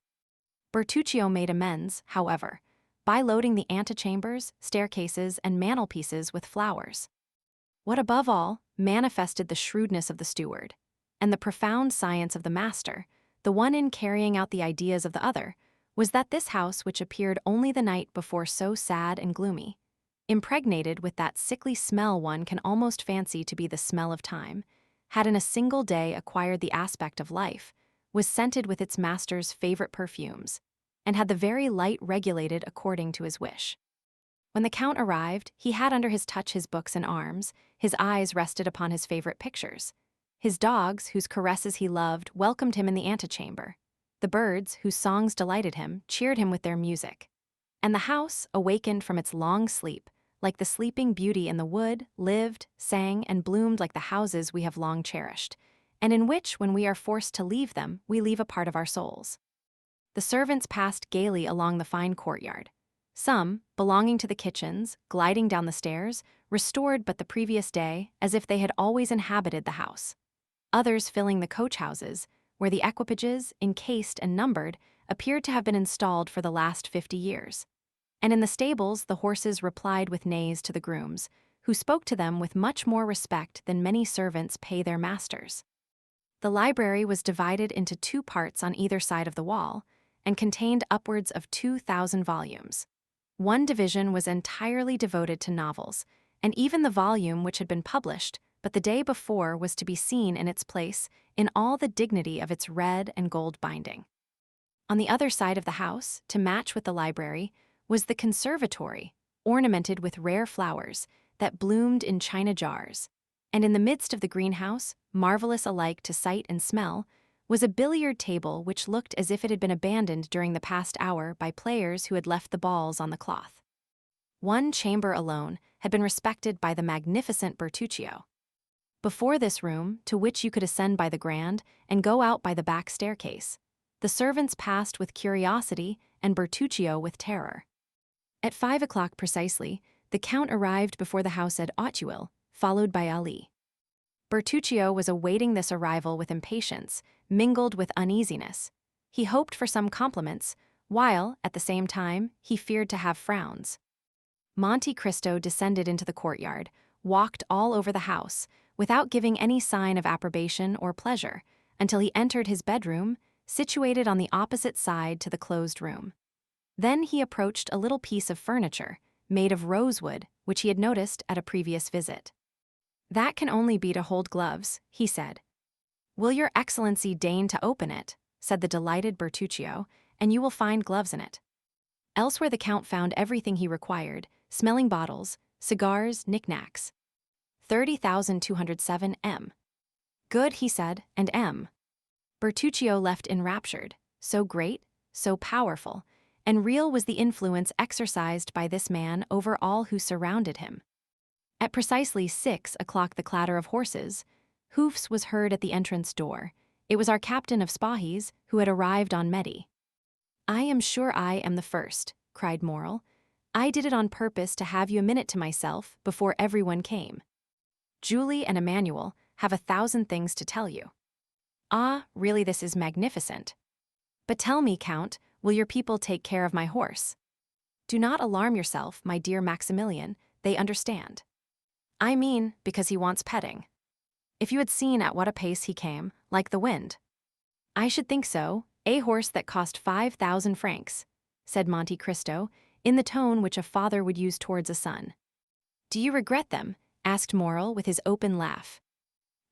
Bertuccio made amends, however, by loading the antechambers, staircases, and mantelpieces with flowers. What above all manifested the shrewdness of the steward, and the profound science of the master, the one in carrying out the ideas of the other, was that this house which appeared only the night before so sad and gloomy, impregnated with that sickly smell one can almost fancy to be the smell of time, had in a single day acquired the aspect of life, was scented with its master's favorite perfumes, and had the very light regulated according to his wish. When the Count arrived, he had under his touch his books and arms, his eyes rested upon his favorite pictures. His dogs, whose caresses he loved, welcomed him in the antechamber. The birds, whose songs delighted him, cheered him with their music. And the house, awakened from its long sleep, like the sleeping beauty in the wood, lived, sang, and bloomed like the houses we have long cherished, and in which, when we are forced to leave them, we leave a part of our souls. The servants passed gaily along the fine courtyard. Some, belonging to the kitchens, gliding down the stairs, restored but the previous day, as if they had always inhabited the house. Others filling the coach-houses, where the equipages, encased and numbered, appeared to have been installed for the last 50 years. And in the stables the horses replied with neighs to the grooms, who spoke to them with much more respect than many servants pay their masters. The library was divided into 2 parts on either side of the wall, and contained upwards of 2,000 volumes. One division was entirely devoted to novels, and even the volume which had been published but the day before was to be seen in its place in all the dignity of its red and gold binding. On the other side of the house, to match with the library, was the conservatory, ornamented with rare flowers that bloomed in china jars, and in the midst of the greenhouse, marvelous alike to sight and smell, was a billiard table which looked as if it had been abandoned during the past hour by players who had left the balls on the cloth. One chamber alone had been respected by the magnificent Bertuccio. Before this room, to which you could ascend by the grand and go out by the back staircase, the servants passed with curiosity and Bertuccio with terror. At 5 o'clock precisely, the Count arrived before the house at Auteuil, followed by Ali. Bertuccio was awaiting this arrival with impatience, mingled with uneasiness. He hoped for some compliments, while, at the same time, he feared to have frowns. Monte Cristo descended into the courtyard, walked all over the house, without giving any sign of approbation or pleasure, until he entered his bedroom, situated on the opposite side to the closed room. Then he approached a little piece of furniture, made of rosewood, which he had noticed at a previous visit. "That can only be to hold gloves," he said. "Will your Excellency deign to open it?" said the delighted Bertuccio, "and you will find gloves in it." Elsewhere the Count found everything he required, smelling bottles, cigars, knickknacks. 30,207 M. "Good," he said, "and M." Bertuccio left enraptured. So great, so powerful, and real was the influence exercised by this man over all who surrounded him. At precisely 6 o'clock the clatter of horses' hoofs was heard at the entrance door. It was our captain of Spahis, who had arrived on Medi. "I am sure I am the first," cried Morel. "I did it on purpose to have you a minute to myself before everyone came. Julie and Emmanuel have 1,000 things to tell you." "Ah, really this is magnificent. But tell me, Count, will your people take care of my horse?" "Do not alarm yourself, my dear Maximilian, they understand. I mean, because he wants petting. If you had seen at what a pace he came, like the wind." "I should think so, a horse that cost 5,000 francs, said Monte Cristo, in the tone which a father would use towards a son. "Do you regret them?" asked Morel with his open laugh.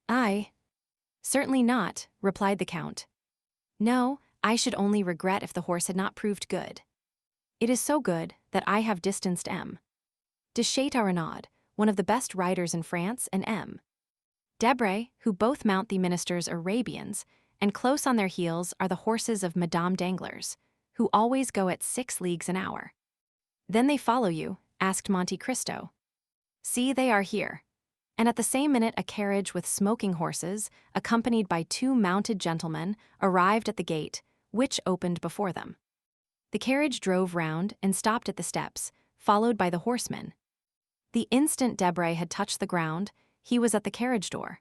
"I? Certainly not," replied the Count. "No, I should only regret if the horse had not proved good. It is so good that I have distanced M. de Châteaurenaud, one of the best riders in France, and M. Debray, who both mount the minister's Arabians, and close on their heels are the horses of Madame Danglars, who always go at 6 leagues an hour." "Then they follow you?" asked Monte Cristo. "See, they are here." And at the same minute a carriage with smoking horses, accompanied by 2 mounted gentlemen, arrived at the gate, which opened before them. The carriage drove round and stopped at the steps, followed by the horsemen. The instant Debray had touched the ground, he was at the carriage door.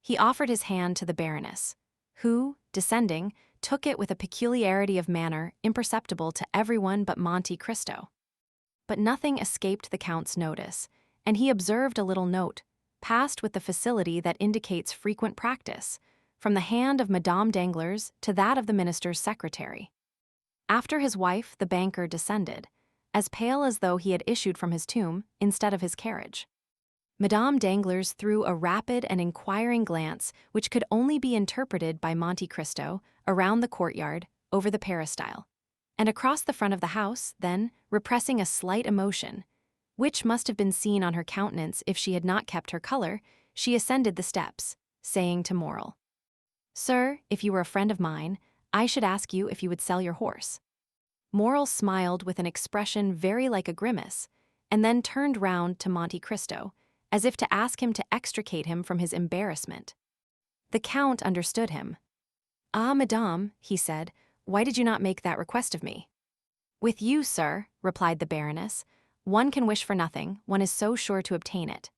He offered his hand to the Baroness, who, descending, took it with a peculiarity of manner imperceptible to everyone but Monte Cristo. But nothing escaped the Count's notice, and he observed a little note, passed with the facility that indicates frequent practice, from the hand of Madame Danglars to that of the minister's secretary. After his wife, the banker descended, as pale as though he had issued from his tomb instead of his carriage. Madame Danglars threw a rapid and inquiring glance, which could only be interpreted by Monte Cristo, around the courtyard, over the peristyle, and across the front of the house, then, repressing a slight emotion, which must have been seen on her countenance if she had not kept her color, she ascended the steps, saying to Morrel, "Sir, if you were a friend of mine, I should ask you if you would sell your horse." Morrel smiled with an expression very like a grimace, and then turned round to Monte Cristo, as if to ask him to extricate him from his embarrassment. The Count understood him. "Ah, madame," he said, "why did you not make that request of me?" "With you, sir," replied the Baroness, "one can wish for nothing, one is so sure to obtain it.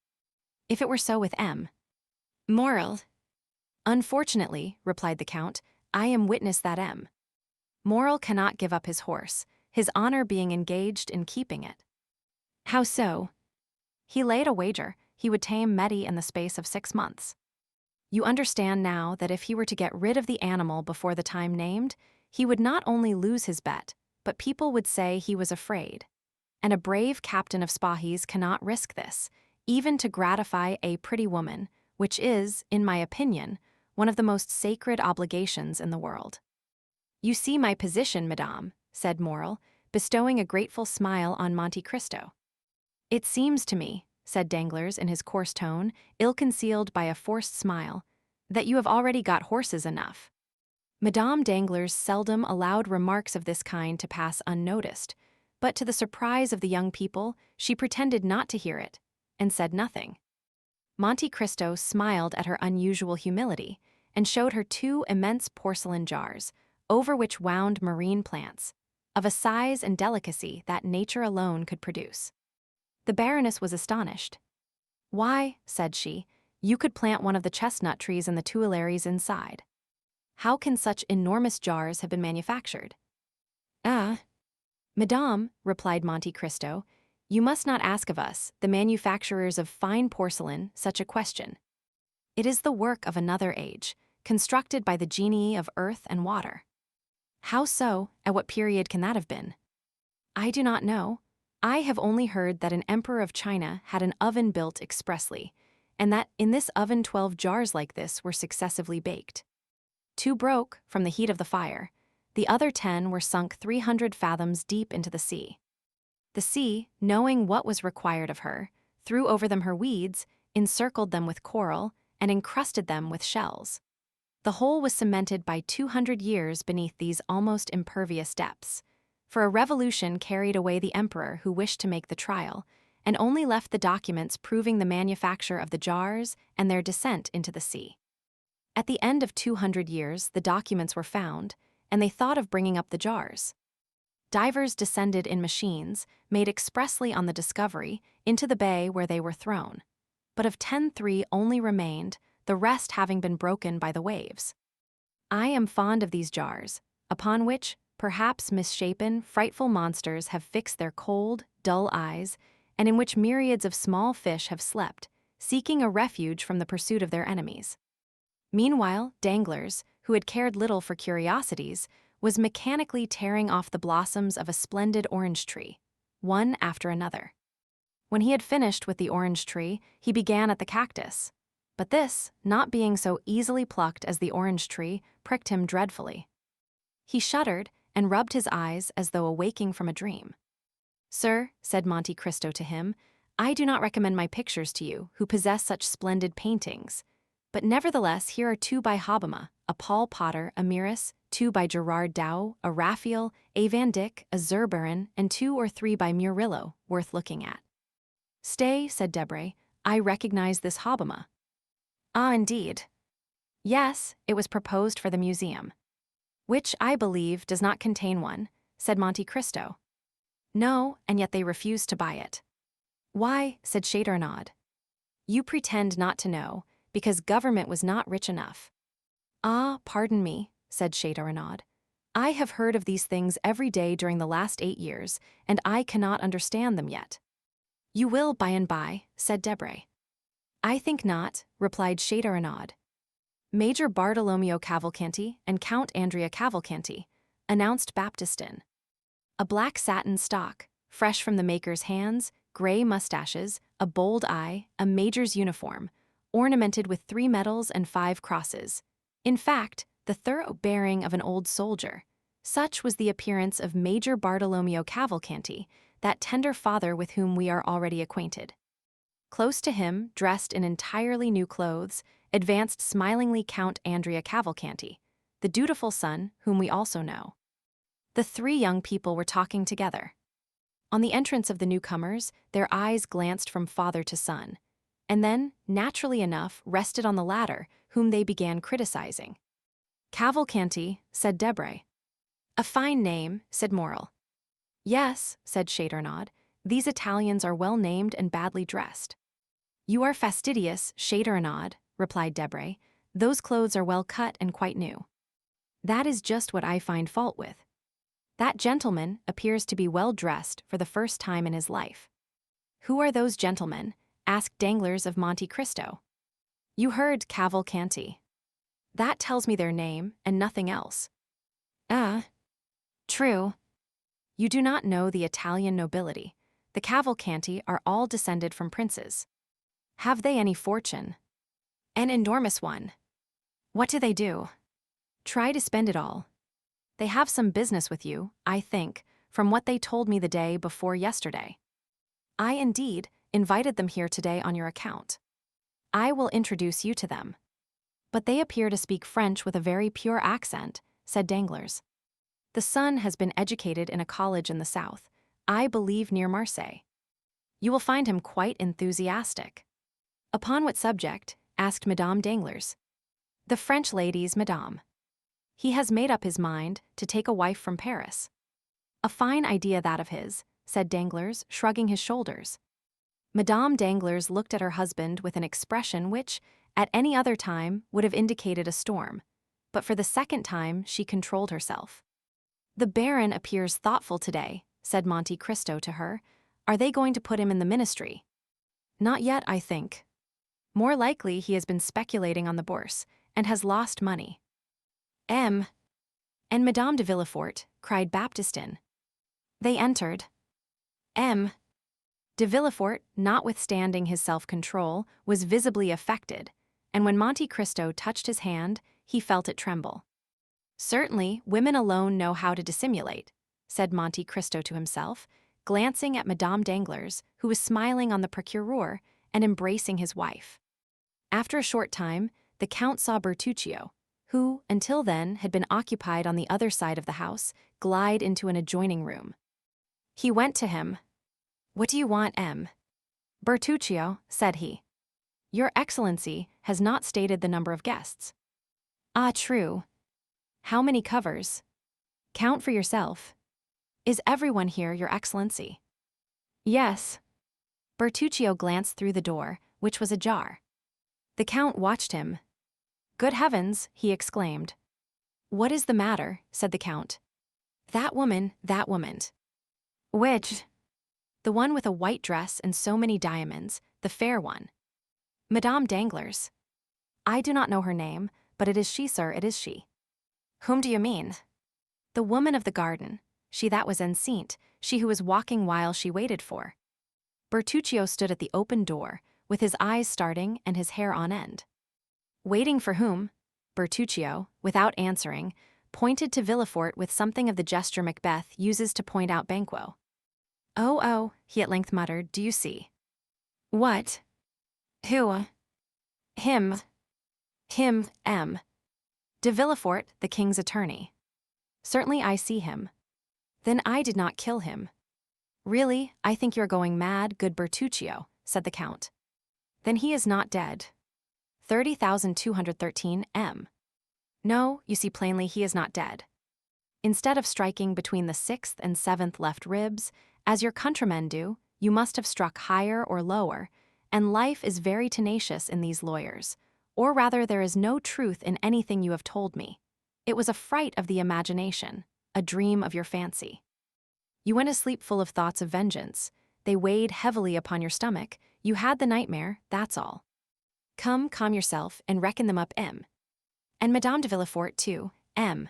If it were so with M. Morrel." "Unfortunately," replied the Count, "I am witness that M. Morrel cannot give up his horse, his honor being engaged in keeping it." "How so?" "He laid a wager he would tame Medi in the space of 6 months. You understand now that if he were to get rid of the animal before the time named, he would not only lose his bet, but people would say he was afraid. And a brave captain of Spahis cannot risk this, even to gratify a pretty woman, which is, in my opinion, one of the most sacred obligations in the world." "You see my position, madame," said Morrel, bestowing a grateful smile on Monte Cristo. "It seems to me," said Danglars in his coarse tone, ill-concealed by a forced smile, "that you have already got horses enough." Madame Danglars seldom allowed remarks of this kind to pass unnoticed, but to the surprise of the young people, she pretended not to hear it, and said nothing. Monte Cristo smiled at her unusual humility, and showed her 2 immense porcelain jars, over which wound marine plants, of a size and delicacy that nature alone could produce. The Baroness was astonished. "Why," said she, "you could plant one of the chestnut trees in the Tuileries inside. How can such enormous jars have been manufactured?" "Ah, madame," replied Monte Cristo, "you must not ask of us, the manufacturers of fine porcelain, such a question. It is the work of another age, constructed by the genii of earth and water." "How so? At what period can that have been?" "I do not know. I have only heard that an emperor of China had an oven built expressly, and that in this oven 12 jars like this were successively baked. 2 broke from the heat of the fire, the other 10 were sunk 300 fathoms deep into the sea. The sea, knowing what was required of her, threw over them her weeds, encircled them with coral, and encrusted them with shells. The whole was cemented by 200 years beneath these almost impervious depths, for a revolution carried away the emperor who wished to make the trial, and only left the documents proving the manufacture of the jars and their descent into the sea. At the end of 200 years, the documents were found, and they thought of bringing up the jars. Divers descended in machines, made expressly on the discovery, into the bay where they were thrown. But of 10 3 only remained, the rest having been broken by the waves. I am fond of these jars, upon which, perhaps misshapen, frightful monsters have fixed their cold, dull eyes, and in which myriads of small fish have slept, seeking a refuge from the pursuit of their enemies." Meanwhile, Danglars, who had cared little for curiosities, was mechanically tearing off the blossoms of a splendid orange tree, one after another. When he had finished with the orange tree, he began at the cactus. But this, not being so easily plucked as the orange tree, pricked him dreadfully. He shuddered and rubbed his eyes as though awaking from a dream. "Sir," said Monte Cristo to him, "I do not recommend my pictures to you, who possess such splendid paintings. But nevertheless, here are 2 by Hobbema, a Paul Potter, a Mieris, 2 by Gerard Dow, a Raphael, a Van Dyck, a Zurbaran, and 2 or 3 by Murillo, worth looking at." "Stay," said Debray, "I recognize this Hobbema." "Ah, indeed." "Yes, it was proposed for the museum." "Which, I believe, does not contain one," said Monte Cristo. "No, and yet they refused to buy it." "Why?" said Châteaurenaud. "You pretend not to know, because government was not rich enough." "Ah, pardon me," said Châteaurenaud. "I have heard of these things every day during the last 8 years, and I cannot understand them yet." "You will by and by," said Debray. "I think not," replied Châteaurenaud. "Major Bartolomeo Cavalcanti and Count Andrea Cavalcanti," announced Baptistin. "A black satin stock, fresh from the maker's hands, gray mustaches, a bold eye, a major's uniform, ornamented with 3 medals and 5 crosses. In fact, the thorough bearing of an old soldier. Such was the appearance of Major Bartolomeo Cavalcanti, that tender father with whom we are already acquainted. Close to him, dressed in entirely new clothes, advanced smilingly Count Andrea Cavalcanti, the dutiful son whom we also know. The 3 young people were talking together. On the entrance of the newcomers, their eyes glanced from father to son, and then, naturally enough, rested on the latter, whom they began criticizing. Cavalcanti, said Debray. A fine name, said Morel. Yes, said Châteaurenaud, these Italians are well named and badly dressed. You are fastidious, Châteaurenaud, replied Debray. Those clothes are well cut and quite new. That is just what I find fault with. That gentleman appears to be well dressed for the first time in his life. Who are those gentlemen? Asked Danglars of Monte Cristo. You heard Cavalcanti. That tells me their name and nothing else. True. You do not know the Italian nobility. The Cavalcanti are all descended from princes. Have they any fortune? An enormous one. What do they do? Try to spend it all. They have some business with you, I think, from what they told me the day before yesterday. I, indeed, invited them here today on your account. I will introduce you to them. But they appear to speak French with a very pure accent, said Danglars. The son has been educated in a college in the south, I believe near Marseilles. You will find him quite enthusiastic. Upon what subject? Asked Madame Danglars. The French ladies, madame. He has made up his mind to take a wife from Paris. A fine idea that of his, said Danglars, shrugging his shoulders. Madame Danglars looked at her husband with an expression which, at any other time, would have indicated a storm, but for the second time she controlled herself. The Baron appears thoughtful today, said Monte Cristo to her. Are they going to put him in the ministry? Not yet, I think. More likely he has been speculating on the bourse, and has lost money. And Madame de Villefort, cried Baptistin. They entered. De Villefort, notwithstanding his self-control, was visibly affected, and when Monte Cristo touched his hand, he felt it tremble. Certainly, women alone know how to dissimulate, said Monte Cristo to himself, glancing at Madame Danglars, who was smiling on the procureur and embracing his wife. After a short time, the Count saw Bertuccio, who, until then, had been occupied on the other side of the house, glide into an adjoining room. He went to him. What do you want, M? Bertuccio, said he. Your Excellency has not stated the number of guests. Ah, true. How many covers? Count for yourself. Is everyone here, Your Excellency? Yes. Bertuccio glanced through the door, which was ajar. The Count watched him. Good heavens, he exclaimed. What is the matter? Said the Count. That woman. Which? The one with a white dress and so many diamonds, the fair one. Madame Danglars. I do not know her name, but it is she, sir, it is she. Whom do you mean? The woman of the garden, she that was enceinte, she who was walking while she waited for. Bertuccio stood at the open door, with his eyes starting and his hair on end. Waiting for whom? Bertuccio, without answering, pointed to Villefort with something of the gesture Macbeth uses to point out Banquo. Oh, he at length muttered, do you see? What? Who? Him. M. De Villefort, the king's attorney. Certainly I see him. Then I did not kill him. Really, I think you're going mad, good Bertuccio, said the Count. Then he is not dead. 30,213 M. No, you see plainly he is not dead. Instead of striking between the 6th and 7th left ribs, as your countrymen do, you must have struck higher or lower, and life is very tenacious in these lawyers. Or rather, there is no truth in anything you have told me. It was a fright of the imagination, a dream of your fancy. You went to sleep full of thoughts of vengeance. They weighed heavily upon your stomach. You had the nightmare, that's all. Come, calm yourself, and reckon them up, M. And Madame de Villefort, too, M.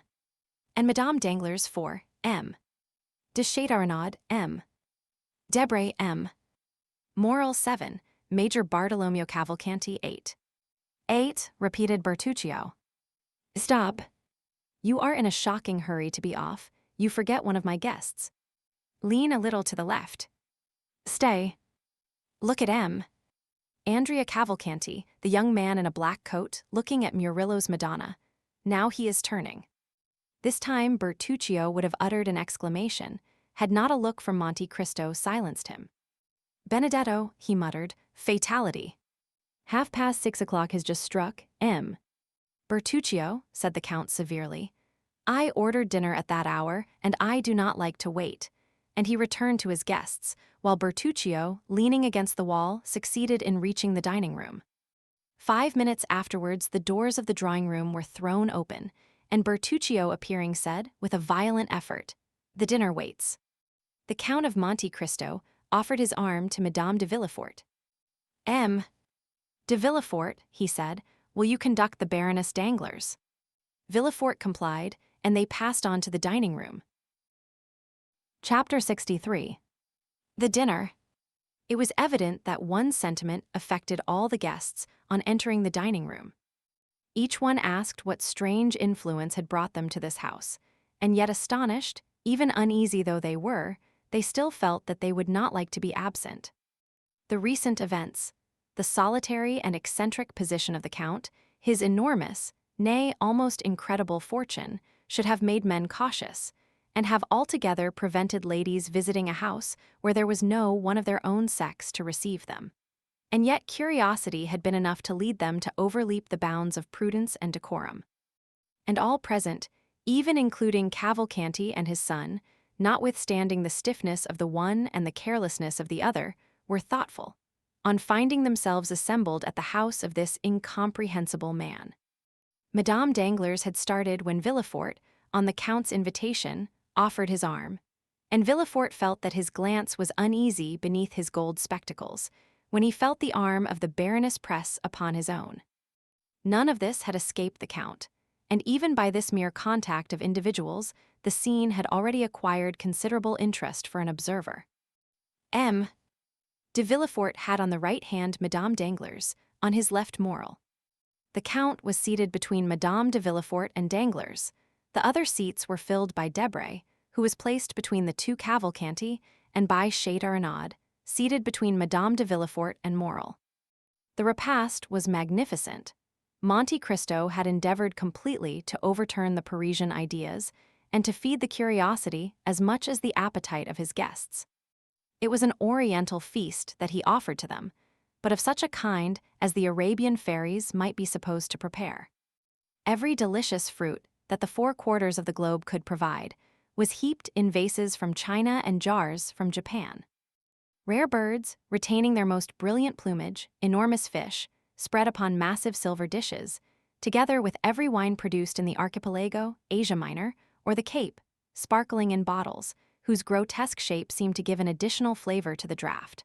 And Madame Danglars, 4, M. De Châteaurenaud, M. Debray, M. Moral 7, Major Bartolomeo Cavalcanti 8. 8, repeated Bertuccio. Stop. You are in a shocking hurry to be off. You forget one of my guests. Lean a little to the left. Stay. Look at M. Andrea Cavalcanti, the young man in a black coat, looking at Murillo's Madonna. Now he is turning. This time Bertuccio would have uttered an exclamation, had not a look from Monte Cristo silenced him. Benedetto, he muttered, fatality. 6:30 has just struck, M. Bertuccio, said the Count severely, I ordered dinner at that hour, and I do not like to wait. And he returned to his guests, while Bertuccio, leaning against the wall, succeeded in reaching the dining room. 5 minutes afterwards, the doors of the drawing room were thrown open, and Bertuccio appearing said, with a violent effort, the dinner waits. The Count of Monte Cristo offered his arm to Madame de Villefort. M. de Villefort, he said, will you conduct the Baroness Danglars? Villefort complied, and they passed on to the dining room. Chapter 63. The dinner. It was evident that one sentiment affected all the guests on entering the dining room. Each one asked what strange influence had brought them to this house, and yet astonished, even uneasy though they still felt that they would not like to be absent. The recent events, the solitary and eccentric position of the Count, his enormous, nay, almost incredible fortune, should have made men cautious, and have altogether prevented ladies visiting a house where there was no one of their own sex to receive them. And yet curiosity had been enough to lead them to overleap the bounds of prudence and decorum. And all present, even including Cavalcanti and his son, notwithstanding the stiffness of the one and the carelessness of the other, were thoughtful, on finding themselves assembled at the house of this incomprehensible man. Madame Danglars had started when Villefort, on the Count's invitation, offered his arm, and Villefort felt that his glance was uneasy beneath his gold spectacles, when he felt the arm of the Baroness press upon his own. None of this had escaped the Count, and even by this mere contact of individuals, the scene had already acquired considerable interest for an observer. M. de Villefort had on the right hand Madame Danglars, on his left Morel. The Count was seated between Madame de Villefort and Danglars. The other seats were filled by Debray, who was placed between the two Cavalcanti, and by Châteaurenaud, seated between Madame de Villefort and Morel. The repast was magnificent. Monte Cristo had endeavored completely to overturn the Parisian ideas and to feed the curiosity as much as the appetite of his guests. It was an oriental feast that he offered to them, but of such a kind as the Arabian fairies might be supposed to prepare. Every delicious fruit that the 4 quarters of the globe could provide was heaped in vases from China and jars from Japan. Rare birds, retaining their most brilliant plumage, enormous fish, spread upon massive silver dishes, together with every wine produced in the archipelago, Asia Minor, or the Cape, sparkling in bottles, whose grotesque shape seemed to give an additional flavor to the draught.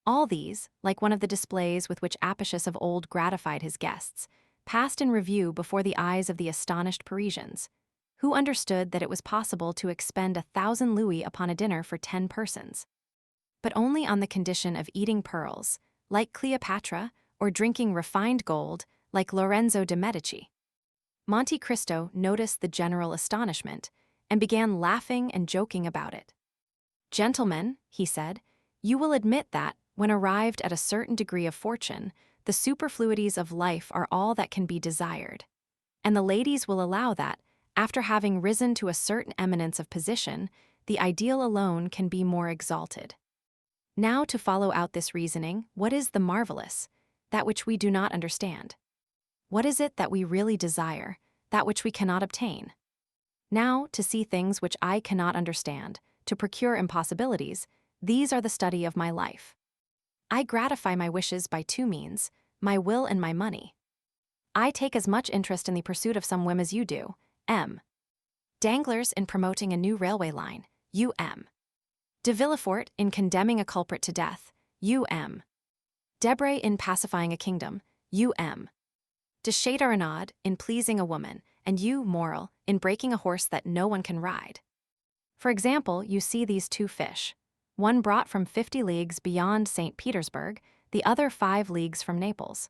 All these, like one of the displays with which Apicius of old gratified his guests, passed in review before the eyes of the astonished Parisians, who understood that it was possible to expend 1,000 louis upon a dinner for 10 persons, but only on the condition of eating pearls, like Cleopatra, or drinking refined gold, like Lorenzo de' Medici. Monte Cristo noticed the general astonishment, and began laughing and joking about it. Gentlemen, he said, you will admit that, when arrived at a certain degree of fortune, the superfluities of life are all that can be desired. And the ladies will allow that, after having risen to a certain eminence of position, the ideal alone can be more exalted. Now, to follow out this reasoning, what is the marvelous, that which we do not understand? What is it that we really desire, that which we cannot obtain? Now, to see things which I cannot understand, to procure impossibilities, these are the study of my life. I gratify my wishes by 2 means, my will and my money. I take as much interest in the pursuit of some whim as you do, M. Danglars in promoting a new railway line, U.M. de Villefort in condemning a culprit to death, U.M. Debray in pacifying a kingdom, U.M. de Châteaurenaud in pleasing a woman, and you, Morel, in breaking a horse that no one can ride. For example, you see these 2 fish. one brought from 50 leagues beyond St. Petersburg, the other 5 leagues from Naples.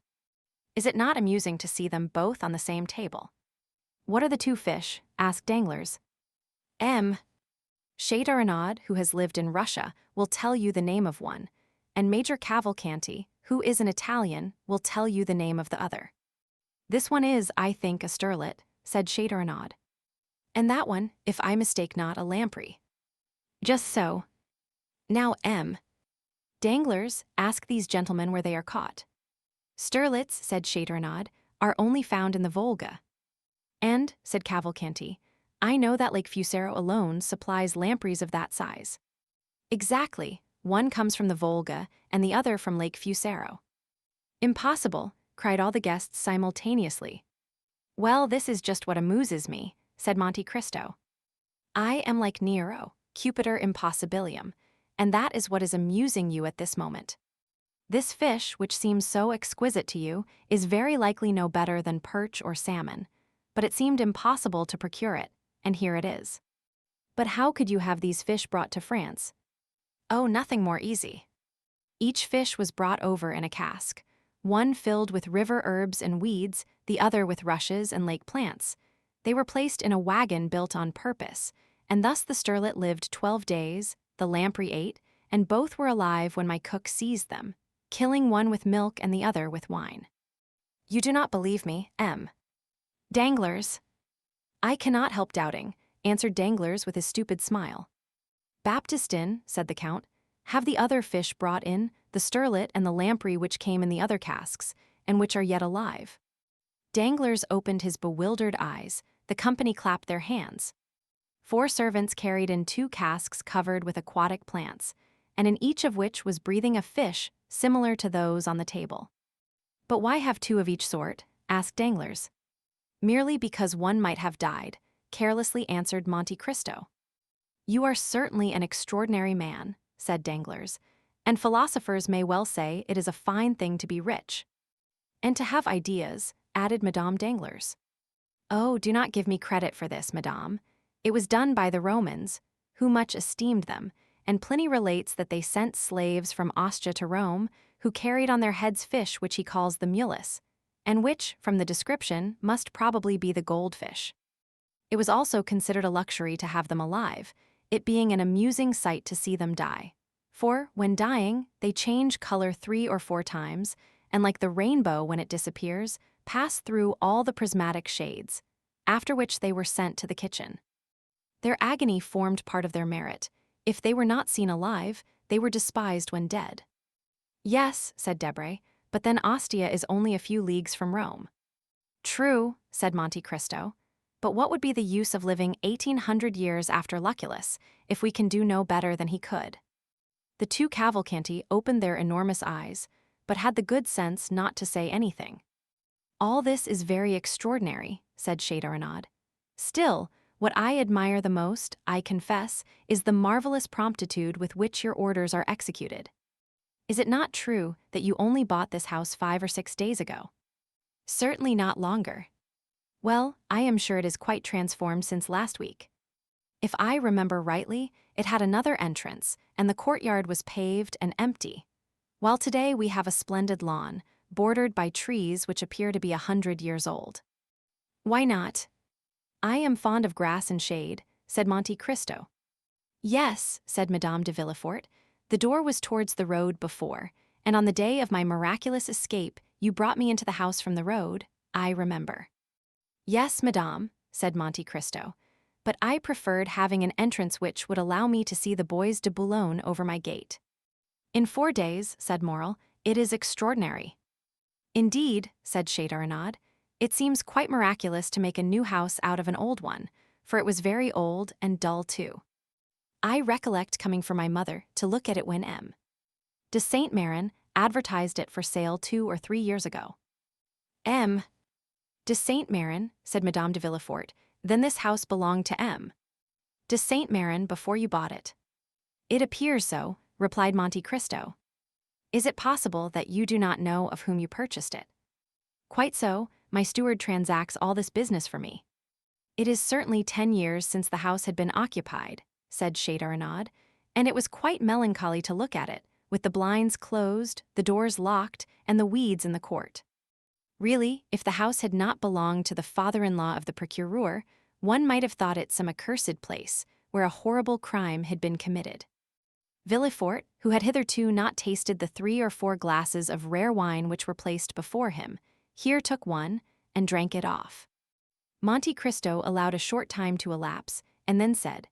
Is it not amusing to see them both on the same table? What are the 2 fish? Asked Danglars. Châteaurenaud, who has lived in Russia, will tell you the name of one, and Major Cavalcanti, who is an Italian, will tell you the name of the other. This one is, I think, a sterlet, said Châteaurenaud. And that one, if I mistake not, a lamprey. Just so. Now, Danglars, ask these gentlemen where they are caught. Sterlets, said Châteaurenaud, are only found in the Volga. And, said Cavalcanti, I know that Lake Fusaro alone supplies lampreys of that size. Exactly, one comes from the Volga and the other from Lake Fusaro. Impossible, cried all the guests simultaneously. Well, this is just what amuses me, said Monte Cristo. I am like Nero, Cupiter impossibilium, and that is what is amusing you at this moment. This fish, which seems so exquisite to you, is very likely no better than perch or salmon, but it seemed impossible to procure it, and here it is. But how could you have these fish brought to France? Oh, nothing more easy. Each fish was brought over in a cask, one filled with river herbs and weeds, the other with rushes and lake plants. They were placed in a wagon built on purpose, and thus the sterlet lived 12 days, the lamprey 8, and both were alive when my cook seized them, killing one with milk and the other with wine. You do not believe me, Danglars? I cannot help doubting, answered Danglars with his stupid smile. Baptistin, said the Count, have the other fish brought in, the sterlet and the lamprey which came in the other casks, and which are yet alive. Danglars opened his bewildered eyes, the company clapped their hands. 4 servants carried in 2 casks covered with aquatic plants, and in each of which was breathing a fish similar to those on the table. But why have 2 of each sort? Asked Danglars. Merely because one might have died, carelessly answered Monte Cristo. You are certainly an extraordinary man, said Danglars, and philosophers may well say it is a fine thing to be rich. And to have ideas, added Madame Danglars. Oh, do not give me credit for this, madame. It was done by the Romans, who much esteemed them, and Pliny relates that they sent slaves from Ostia to Rome, who carried on their heads fish which he calls the mulus, and which, from the description, must probably be the goldfish. It was also considered a luxury to have them alive, it being an amusing sight to see them die. For, when dying, they change color 3 or 4 times, and like the rainbow when it disappears, pass through all the prismatic shades, after which they were sent to the kitchen. Their agony formed part of their merit. If they were not seen alive, they were despised when dead. Yes, said Debray, but then Ostia is only a few leagues from Rome. True, said Monte Cristo, but what would be the use of living 1800 years after Lucullus, if we can do no better than he could? The 2 Cavalcanti opened their enormous eyes, but had the good sense not to say anything. All this is very extraordinary, said Châteaurenaud. Still, what I admire the most, I confess, is the marvelous promptitude with which your orders are executed. Is it not true that you only bought this house 5 or 6 days ago? Certainly not longer. Well, I am sure it is quite transformed since last week. If I remember rightly, it had another entrance, and the courtyard was paved and empty, while today we have a splendid lawn, bordered by trees which appear to be 100 years old. Why not? I am fond of grass and shade, said Monte Cristo. Yes, said Madame de Villefort, the door was towards the road before, and on the day of my miraculous escape you brought me into the house from the road, I remember. Yes, madame, said Monte Cristo, but I preferred having an entrance which would allow me to see the Bois de Boulogne over my gate. In 4 days, said Morrel, it is extraordinary. Indeed, said Châteaurenaud, it seems quite miraculous to make a new house out of an old one, for it was very old and dull too. I recollect coming for my mother to look at it when de Saint Méran advertised it for sale 2 or 3 years ago. De Saint Méran, said Madame de Villefort, then this house belonged to de Saint Méran before you bought it. It appears so, replied Monte Cristo. Is it possible that you do not know of whom you purchased it? Quite so, my steward transacts all this business for me. It is certainly 10 years since the house had been occupied, said Châteaurenaud, and it was quite melancholy to look at it, with the blinds closed, the doors locked, and the weeds in the court. Really, if the house had not belonged to the father-in-law of the procureur, one might have thought it some accursed place, where a horrible crime had been committed. Villefort, who had hitherto not tasted the 3 or 4 glasses of rare wine which were placed before him, here took one, and drank it off. Monte Cristo allowed a short time to elapse, and then said,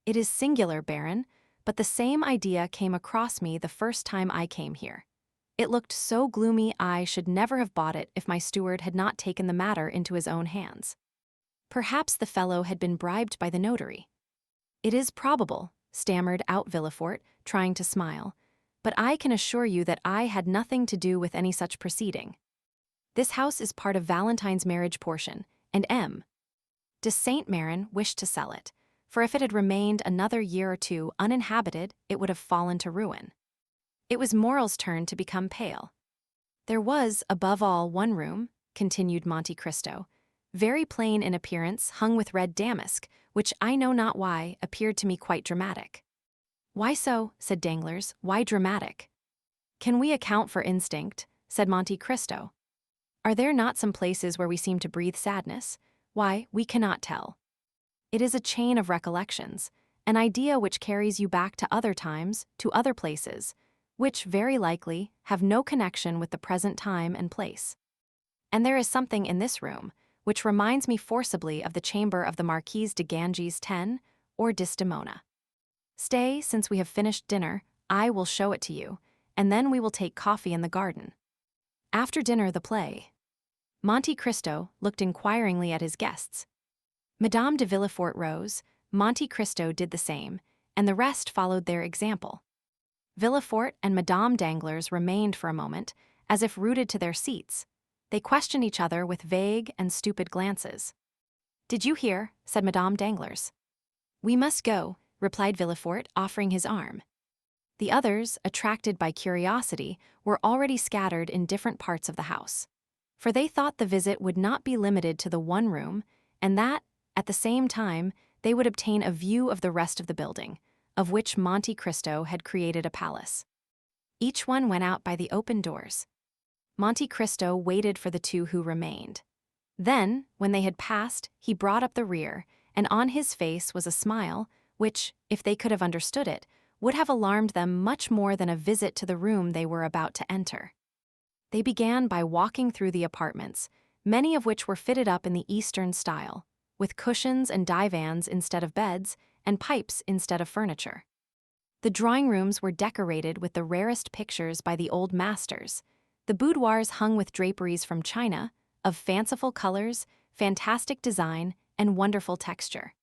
"It is singular, Baron, but the same idea came across me the first time I came here. It looked so gloomy I should never have bought it if my steward had not taken the matter into his own hands. Perhaps the fellow had been bribed by the notary." "It is probable," stammered out Villefort, trying to smile, "but I can assure you that I had nothing to do with any such proceeding. This house is part of Valentine's marriage portion, and M. de Saint-Méran wished to sell it, for if it had remained another year or 2 uninhabited, it would have fallen to ruin." It was Morrel's turn to become pale. "There was, above all, one room," continued Monte Cristo, "very plain in appearance, hung with red damask, which I know not why appeared to me quite dramatic." "Why so?" said Danglars. "Why dramatic?" "Can we account for instinct?" said Monte Cristo. "Are there not some places where we seem to breathe sadness? Why, we cannot tell. It is a chain of recollections, an idea which carries you back to other times, to other places, which, very likely, have no connection with the present time and place. And there is something in this room which reminds me forcibly of the chamber of the Marquise de Ganges 10 or Desdemona. Stay, since we have finished dinner, I will show it to you, and then we will take coffee in the garden. After dinner, the play." Monte Cristo looked inquiringly at his guests. Madame de Villefort rose, Monte Cristo did the same, and the rest followed their example. Villefort and Madame Danglars remained for a moment, as if rooted to their seats. They questioned each other with vague and stupid glances. "Did you hear?" said Madame Danglars. "We must go," replied Villefort, offering his arm. The others, attracted by curiosity, were already scattered in different parts of the house, for they thought the visit would not be limited to the one room, and that, at the same time, they would obtain a view of the rest of the building, of which Monte Cristo had created a palace. Each one went out by the open doors. Monte Cristo waited for the 2 who remained. Then, when they had passed, he brought up the rear, and on his face was a smile which, if they could have understood it, would have alarmed them much more than a visit to the room they were about to enter. They began by walking through the apartments, many of which were fitted up in the Eastern style, with cushions and divans instead of beds, and pipes instead of furniture. The drawing rooms were decorated with the rarest pictures by the old masters, the boudoirs hung with draperies from China, of fanciful colors, fantastic design, and wonderful texture.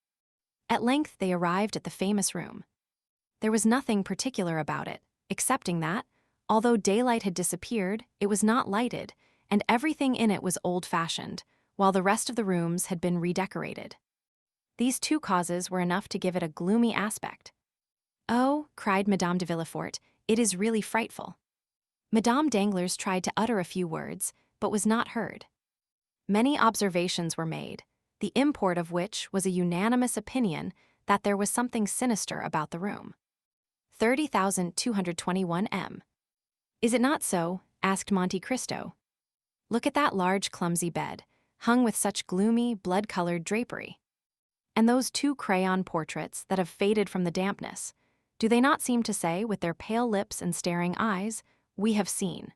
At length they arrived at the famous room. There was nothing particular about it, excepting that, although daylight had disappeared, it was not lighted, and everything in it was old-fashioned, while the rest of the rooms had been redecorated. These 2 causes were enough to give it a gloomy aspect. "Oh," cried Madame de Villefort, "it is really frightful." Madame Danglars tried to utter a few words, but was not heard. Many observations were made, the import of which was a unanimous opinion that there was something sinister about the room. 30,221 M. "Is it not so?" asked Monte Cristo. "Look at that large clumsy bed, hung with such gloomy, blood-colored drapery. And those 2 crayon portraits that have faded from the dampness, do they not seem to say, with their pale lips and staring eyes, 'We have seen'?"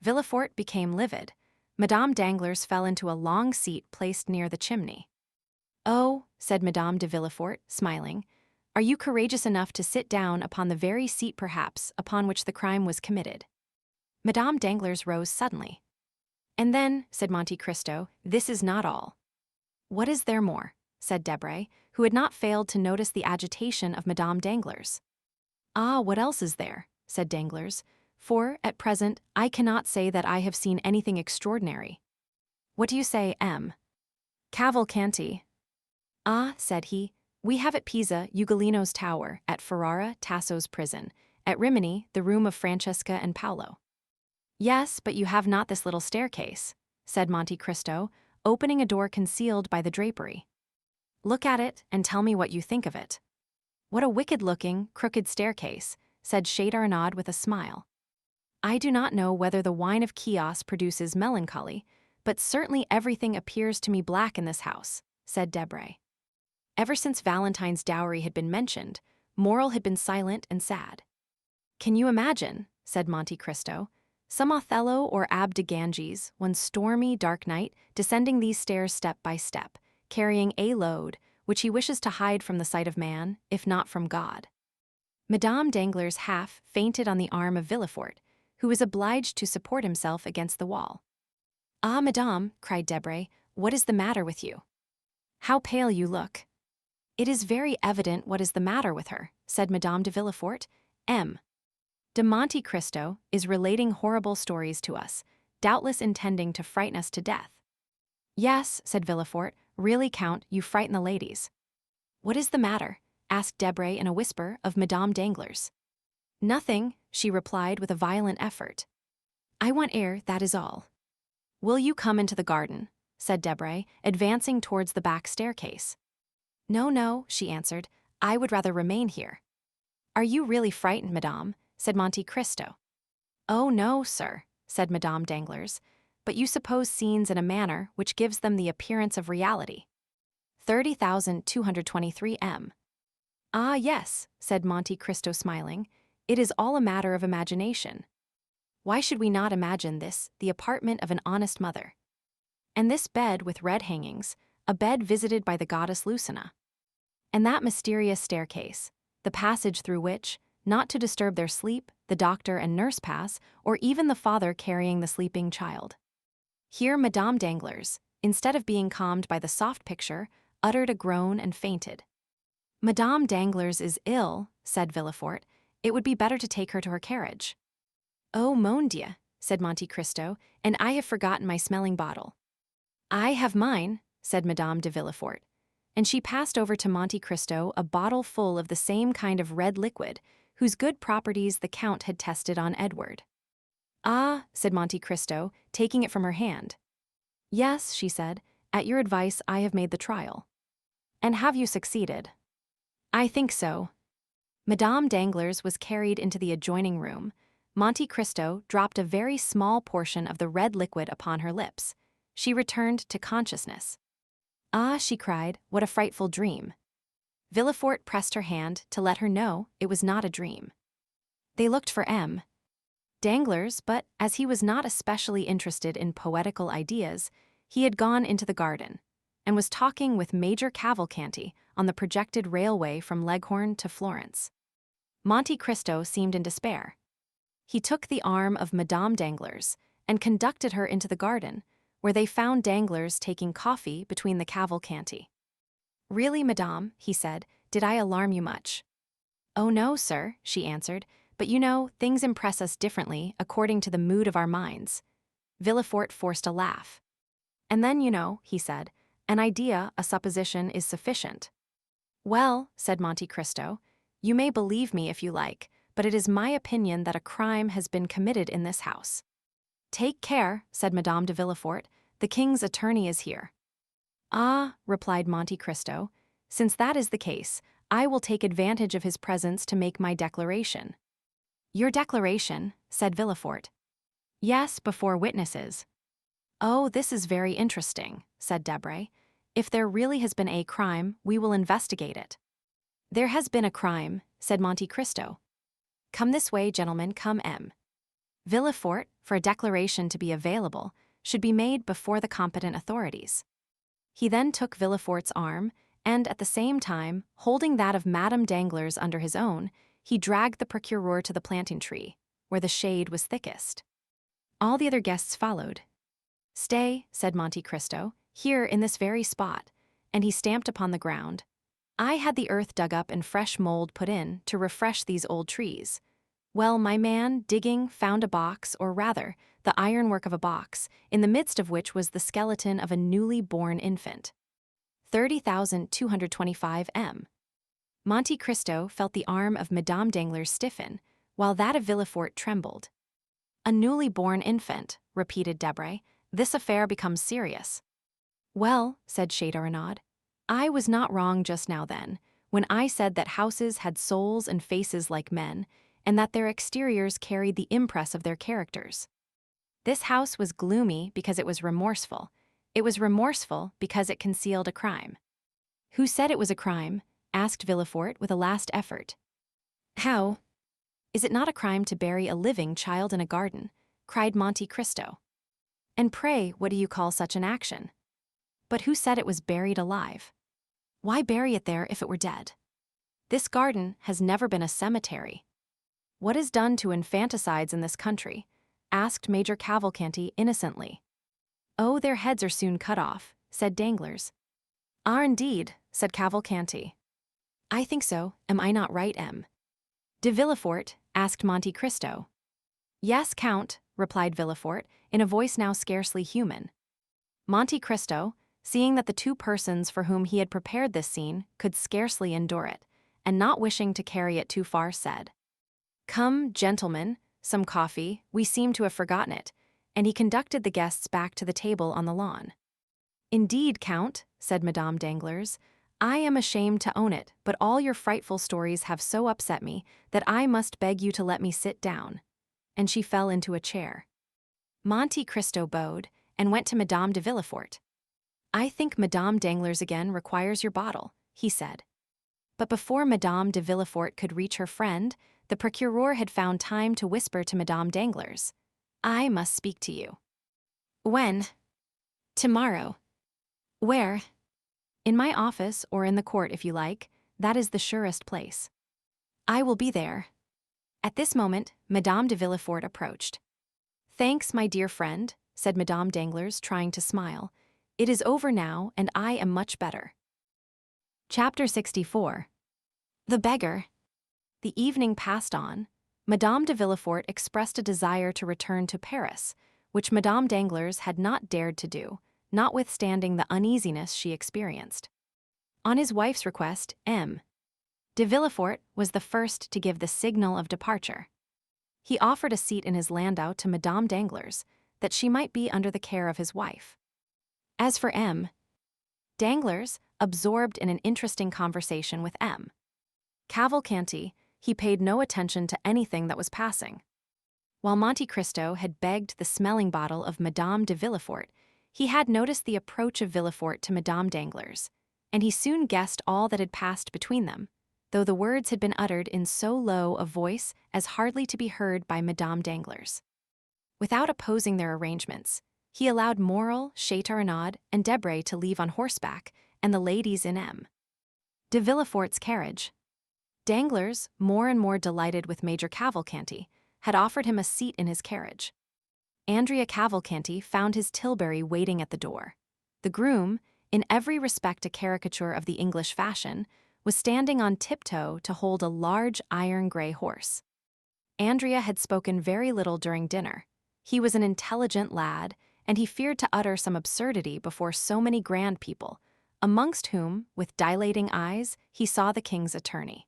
Villefort became livid. Madame Danglars fell into a long seat placed near the chimney. "Oh," said Madame de Villefort, smiling, "are you courageous enough to sit down upon the very seat perhaps upon which the crime was committed?" Madame Danglars rose suddenly. "And then," said Monte Cristo, "this is not all." "What is there more?" said Debray, who had not failed to notice the agitation of Madame Danglars. "Ah, what else is there?" said Danglars, "for, at present, I cannot say that I have seen anything extraordinary." "What do you say, M.?" "Cavalcanti." "Ah," said he, "we have at Pisa Ugolino's tower, at Ferrara Tasso's prison, at Rimini the room of Francesca and Paolo." "Yes, but you have not this little staircase," said Monte Cristo, opening a door concealed by the drapery. "Look at it and tell me what you think of it." What a wicked-looking, crooked staircase, said Chaudarnaud with a smile. I do not know whether the wine of chaos produces melancholy, but certainly everything appears to me black in this house, said Debray. Ever since Valentine's dowry had been mentioned, Morel had been silent and sad. Can you imagine, said Monte Cristo, some Othello or Abbe de Ganges, one stormy, dark night, descending these stairs step by step, carrying a load, which he wishes to hide from the sight of man, if not from God. Madame Danglars half fainted on the arm of Villefort, who was obliged to support himself against the wall. Ah, madame, cried Debray, what is the matter with you? How pale you look. It is very evident what is the matter with her, said Madame de Villefort. M. de Monte Cristo is relating horrible stories to us, doubtless intending to frighten us to death. Yes, said Villefort, really, Count, you frighten the ladies. What is the matter? Asked Debray in a whisper of Madame Danglars. Nothing, she replied with a violent effort. I want air, that is all. Will you come into the garden? Said Debray, advancing towards the back staircase. No, no, she answered, I would rather remain here. Are you really frightened, madame? Said Monte Cristo. Oh, no, sir, said Madame Danglars, but you suppose scenes in a manner which gives them the appearance of reality. 30,223 m. Ah, yes, said Monte Cristo smiling, it is all a matter of imagination. Why should we not imagine this, the apartment of an honest mother? And this bed with red hangings, a bed visited by the goddess Lucina. And that mysterious staircase, the passage through which, not to disturb their sleep, the doctor and nurse pass, or even the father carrying the sleeping child. Here Madame Danglars, instead of being calmed by the soft picture, uttered a groan and fainted. Madame Danglars is ill, said Villefort. It would be better to take her to her carriage. Oh, mon Dieu, said Monte Cristo, and I have forgotten my smelling bottle. I have mine, said Madame de Villefort, and she passed over to Monte Cristo a bottle full of the same kind of red liquid, whose good properties the Count had tested on Edward. Ah, said Monte Cristo, taking it from her hand. Yes, she said, at your advice I have made the trial. And have you succeeded? I think so. Madame Danglars was carried into the adjoining room. Monte Cristo dropped a very small portion of the red liquid upon her lips. She returned to consciousness. Ah, she cried, what a frightful dream. Villefort pressed her hand to let her know it was not a dream. They looked for M. Danglars, but as he was not especially interested in poetical ideas, he had gone into the garden, and was talking with Major Cavalcanti on the projected railway from Leghorn to Florence. Monte Cristo seemed in despair. He took the arm of Madame Danglars and conducted her into the garden, where they found Danglars taking coffee between the Cavalcanti. Really, madame, he said, did I alarm you much? Oh no, sir, she answered, but you know, things impress us differently according to the mood of our minds. Villefort forced a laugh. And then, you know, he said, an idea, a supposition, is sufficient. Well, said Monte Cristo, you may believe me if you like, but it is my opinion that a crime has been committed in this house. Take care, said Madame de Villefort, the king's attorney is here. Ah, replied Monte Cristo, since that is the case, I will take advantage of his presence to make my declaration. Your declaration, said Villefort. Yes, before witnesses. Oh, this is very interesting, said Debray. If there really has been a crime, we will investigate it. There has been a crime, said Monte Cristo. Come this way, gentlemen, come M. Villefort, for a declaration to be available, should be made before the competent authorities. He then took Villefort's arm, and at the same time, holding that of Madame Danglars under his own, he dragged the procureur to the plantain tree, where the shade was thickest. All the other guests followed. Stay, said Monte Cristo, here in this very spot, and he stamped upon the ground. I had the earth dug up and fresh mold put in to refresh these old trees. Well, my man, digging, found a box, or rather, the ironwork of a box, in the midst of which was the skeleton of a newly born infant. 30,225 m. Monte Cristo felt the arm of Madame Danglars stiffen, while that of Villefort trembled. A newly born infant, repeated Debray. This affair becomes serious. Well, said Chaudarnaud, I was not wrong just now then. when I said that houses had souls and faces like men, and that their exteriors carried the impress of their characters. This house was gloomy because it was remorseful. It was remorseful because it concealed a crime. Who said it was a crime? Asked Villefort with a last effort. How? Is it not a crime to bury a living child in a garden? Cried Monte Cristo. And pray, what do you call such an action? But who said it was buried alive? Why bury it there if it were dead? This garden has never been a cemetery. What is done to infanticides in this country? Asked Major Cavalcanti innocently. Oh, their heads are soon cut off, said Danglars. Ah, indeed, said Cavalcanti. I think so, am I not right, M? De Villefort? Asked Monte Cristo. Yes, Count, replied Villefort, in a voice now scarcely human. Monte Cristo, seeing that the two persons for whom he had prepared this scene could scarcely endure it, and not wishing to carry it too far, said, Come, gentlemen, some coffee, we seem to have forgotten it, and he conducted the guests back to the table on the lawn. Indeed, Count, said Madame Danglars, I am ashamed to own it, but all your frightful stories have so upset me that I must beg you to let me sit down. And she fell into a chair. Monte Cristo bowed and went to Madame de Villefort. I think Madame Danglars again requires your bottle, he said. But before Madame de Villefort could reach her friend, the procureur had found time to whisper to Madame Danglars, I must speak to you. When? Tomorrow. Where? In my office or in the court if you like, that is the surest place. I will be there. At this moment, Madame de Villefort approached. Thanks, my dear friend, said Madame Danglars, trying to smile. It is over now, and I am much better. Chapter 64. The beggar. The evening passed on. Madame de Villefort expressed a desire to return to Paris, which Madame Danglars had not dared to do, notwithstanding the uneasiness she experienced. On his wife's request, M. de Villefort was the first to give the signal of departure. He offered a seat in his landau to Madame Danglars, that she might be under the care of his wife. As for M. Danglars, absorbed in an interesting conversation with M. Cavalcanti, he paid no attention to anything that was passing. While Monte Cristo had begged the smelling bottle of Madame de Villefort, he had noticed the approach of Villefort to Madame Danglars, and he soon guessed all that had passed between them, though the words had been uttered in so low a voice as hardly to be heard by Madame Danglars. Without opposing their arrangements, he allowed Morrel, Châteaurenaud, and Debray to leave on horseback, and the ladies in M. de Villefort's carriage. Danglars, more and more delighted with Major Cavalcanti, had offered him a seat in his carriage. Andrea Cavalcanti found his tilbury waiting at the door. The groom, in every respect a caricature of the English fashion, was standing on tiptoe to hold a large iron-gray horse. Andrea had spoken very little during dinner. He was an intelligent lad, and he feared to utter some absurdity before so many grand people, amongst whom, with dilating eyes, he saw the king's attorney.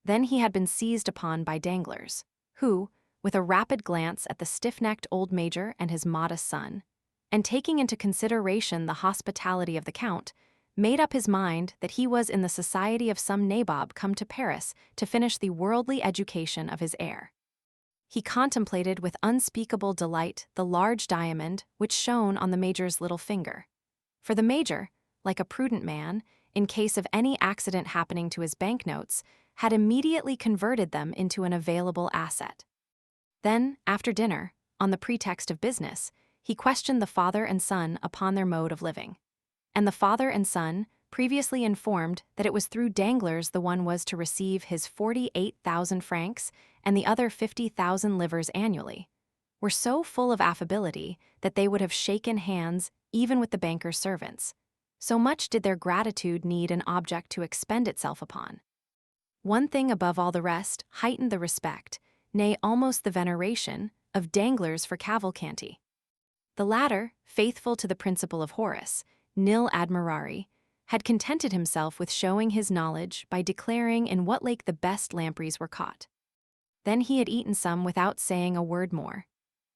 Then he had been seized upon by Danglars, who, with a rapid glance at the stiff-necked old major and his modest son, and taking into consideration the hospitality of the count, made up his mind that he was in the society of some nabob come to Paris to finish the worldly education of his heir. He contemplated with unspeakable delight the large diamond which shone on the major's little finger. For the major, like a prudent man, in case of any accident happening to his banknotes, had immediately converted them into an available asset. Then, after dinner, on the pretext of business, he questioned the father and son upon their mode of living. And the father and son, previously informed that it was through Danglars the one was to receive his 48,000 francs and the other 50,000 livres annually, were so full of affability that they would have shaken hands even with the banker's servants. So much did their gratitude need an object to expend itself upon. One thing above all the rest heightened the respect, nay, almost the veneration, of Danglars for Cavalcanti. The latter, faithful to the principle of Horace, nil admirari, had contented himself with showing his knowledge by declaring in what lake the best lampreys were caught. Then he had eaten some without saying a word more.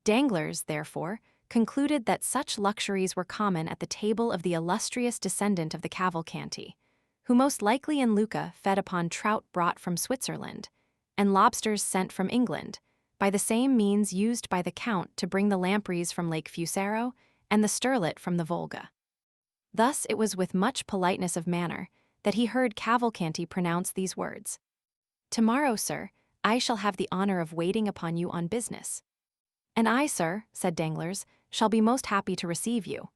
Danglars, therefore, concluded that such luxuries were common at the table of the illustrious descendant of the Cavalcanti, who most likely in Lucca fed upon trout brought from Switzerland, and lobsters sent from England, by the same means used by the Count to bring the lampreys from Lake Fusaro and the sterlet from the Volga. Thus it was with much politeness of manner that he heard Cavalcanti pronounce these words. "Tomorrow, sir, I shall have the honor of waiting upon you on business." "And I, sir," said Danglars, "shall be most happy to receive you."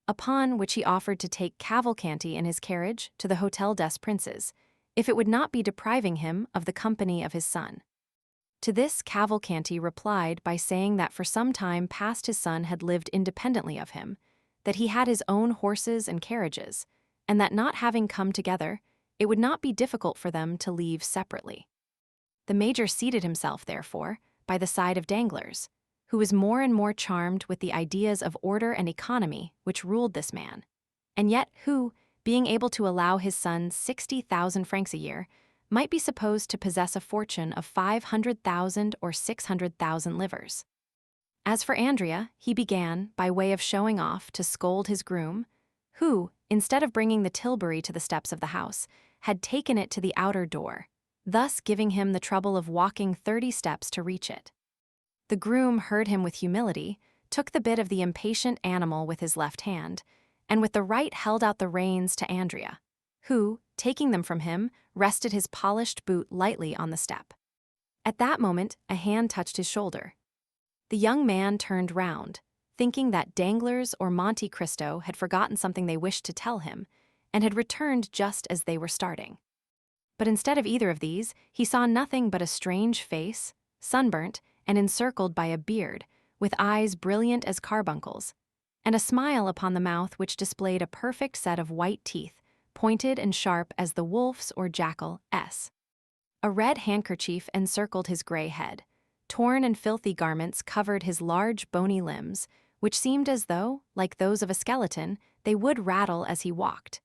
Upon which he offered to take Cavalcanti in his carriage to the Hôtel des Princes, if it would not be depriving him of the company of his son. To this Cavalcanti replied by saying that for some time past his son had lived independently of him, that he had his own horses and carriages, and that not having come together, it would not be difficult for them to leave separately. The major seated himself, therefore, by the side of Danglars, who was more and more charmed with the ideas of order and economy which ruled this man, and yet who, being able to allow his son 60,000 francs a year, might be supposed to possess a fortune of 500,000 or 600,000 livres. As for Andrea, he began, by way of showing off, to scold his groom, who, instead of bringing the tilbury to the steps of the house, had taken it to the outer door, thus giving him the trouble of walking 30 steps to reach it. The groom heard him with humility, took the bit of the impatient animal with his left hand, and with the right held out the reins to Andrea, who, taking them from him, rested his polished boot lightly on the step. At that moment, a hand touched his shoulder. The young man turned round, thinking that Danglars or Monte Cristo had forgotten something they wished to tell him, and had returned just as they were starting. But instead of either of these, he saw nothing but a strange face, sunburnt and encircled by a beard, with eyes brilliant as carbuncles, and a smile upon the mouth which displayed a perfect set of white teeth, pointed and sharp as the wolf's or jackal's. A red handkerchief encircled his gray head. Torn and filthy garments covered his large bony limbs, which seemed as though, like those of a skeleton, they would rattle as he walked.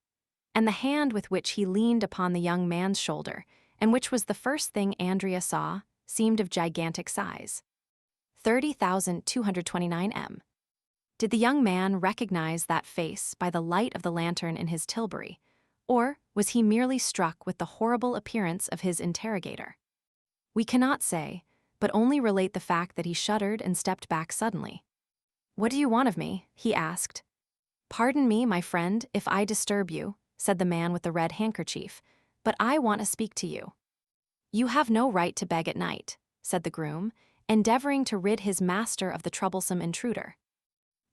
And the hand with which he leaned upon the young man's shoulder, and which was the first thing Andrea saw, seemed of gigantic size. 30,229 m. Did the young man recognize that face by the light of the lantern in his tilbury, or was he merely struck with the horrible appearance of his interrogator? We cannot say, but only relate the fact that he shuddered and stepped back suddenly. "What do you want of me?" he asked. "Pardon me, my friend, if I disturb you," said the man with the red handkerchief, "but I want to speak to you." "You have no right to beg at night," said the groom, endeavoring to rid his master of the troublesome intruder.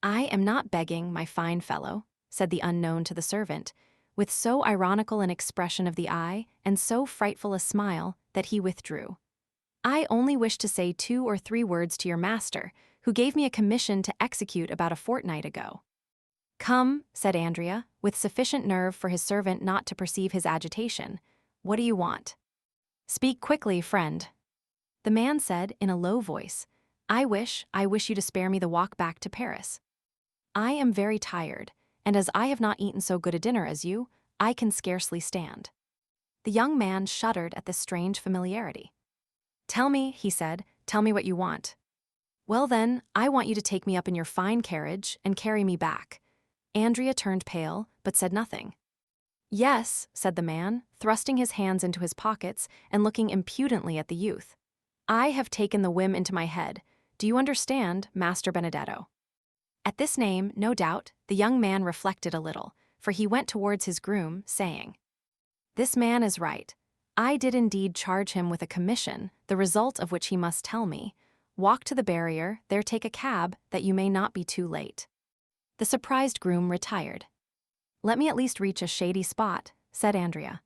"I am not begging, my fine fellow," said the unknown to the servant, with so ironical an expression of the eye and so frightful a smile that he withdrew. "I only wish to say 2 or 3 words to your master, who gave me a commission to execute about a fortnight ago." "Come," said Andrea, with sufficient nerve for his servant not to perceive his agitation. "What do you want?" "Speak quickly, friend." The man said, in a low voice, I wish you to spare me the walk back to Paris. I am very tired, and as I have not eaten so good a dinner as you, I can scarcely stand." The young man shuddered at this strange familiarity. "Tell me," he said, "tell me what you want." "Well then, I want you to take me up in your fine carriage and carry me back." Andrea turned pale, but said nothing. "Yes," said the man, thrusting his hands into his pockets and looking impudently at the youth. "I have taken the whim into my head. Do you understand, Master Benedetto?" At this name, no doubt, the young man reflected a little, for he went towards his groom, saying, "This man is right. I did indeed charge him with a commission, the result of which he must tell me. Walk to the barrier, there take a cab, that you may not be too late." The surprised groom retired. "Let me at least reach a shady spot," said Andrea.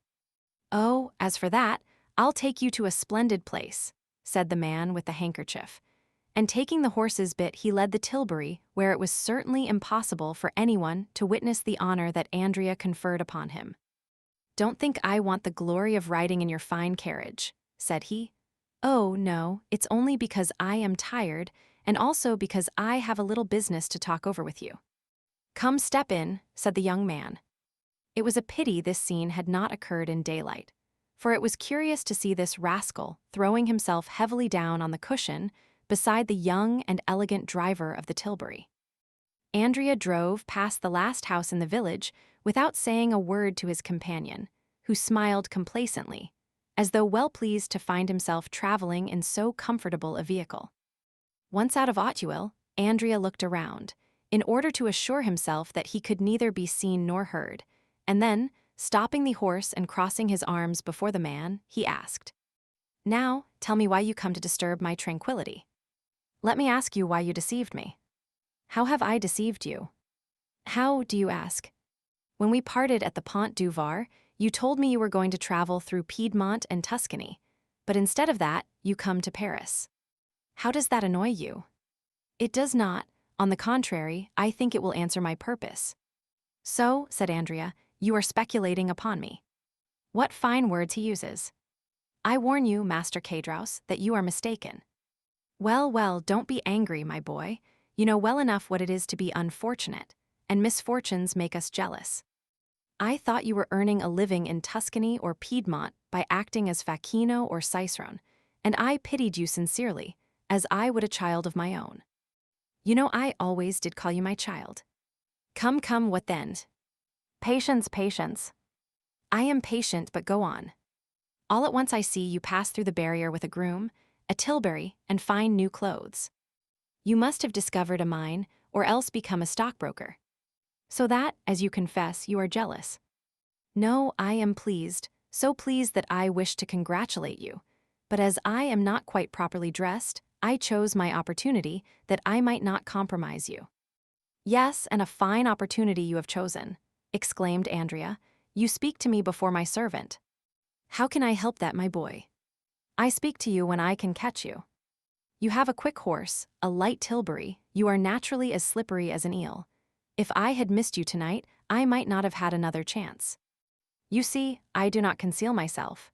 "Oh, as for that, I'll take you to a splendid place," said the man with the handkerchief. And taking the horse's bit, he led the tilbury where it was certainly impossible for anyone to witness the honor that Andrea conferred upon him. "Don't think I want the glory of riding in your fine carriage," said he. "Oh, no, it's only because I am tired, and also because I have a little business to talk over with you." "Come, step in," said the young man. It was a pity this scene had not occurred in daylight, for it was curious to see this rascal throwing himself heavily down on the cushion beside the young and elegant driver of the tilbury. Andrea drove past the last house in the village without saying a word to his companion, who smiled complacently, as though well pleased to find himself traveling in so comfortable a vehicle. Once out of Auteuil, Andrea looked around, in order to assure himself that he could neither be seen nor heard, and then, stopping the horse and crossing his arms before the man, he asked, "Now, tell me why you come to disturb my tranquility. Let me ask you why you deceived me. How have I deceived you? How, do you ask? When we parted at the Pont du Var, you told me you were going to travel through Piedmont and Tuscany, but instead of that, you come to Paris. How does that annoy you?" "It does not. On the contrary, I think it will answer my purpose." "So," said Andrea, "you are speculating upon me." What fine words he uses. "I warn you, Master Caedros, that you are mistaken." "Well, well, don't be angry, my boy. You know well enough what it is to be unfortunate, and misfortunes make us jealous. I thought you were earning a living in Tuscany or Piedmont by acting as Facchino or Cicerone, and I pitied you sincerely, as I would a child of my own. You know I always did call you my child. Come, come, what then? Patience, patience. I am patient, but go on. All at once I see you pass through the barrier with a groom, a tilbury, and fine new clothes. You must have discovered a mine, or else become a stockbroker. So that, as you confess, you are jealous. No, I am pleased, so pleased that I wish to congratulate you. But as I am not quite properly dressed, I chose my opportunity that I might not compromise you." "Yes, and a fine opportunity you have chosen," exclaimed Andrea. "You speak to me before my servant." "How can I help that, my boy? I speak to you when I can catch you. You have a quick horse, a light tilbury, you are naturally as slippery as an eel. If I had missed you tonight, I might not have had another chance. You see, I do not conceal myself.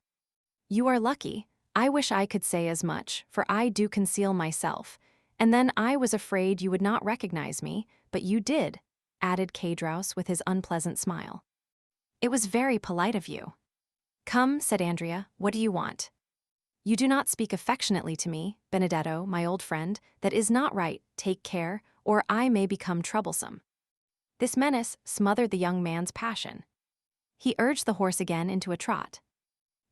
You are lucky. I wish I could say as much, for I do conceal myself, and then I was afraid you would not recognize me, but you did," added Caedros with his unpleasant smile. "It was very polite of you." "Come," said Andrea, "what do you want?" "You do not speak affectionately to me, Benedetto, my old friend. That is not right. Take care, or I may become troublesome." This menace smothered the young man's passion. He urged the horse again into a trot.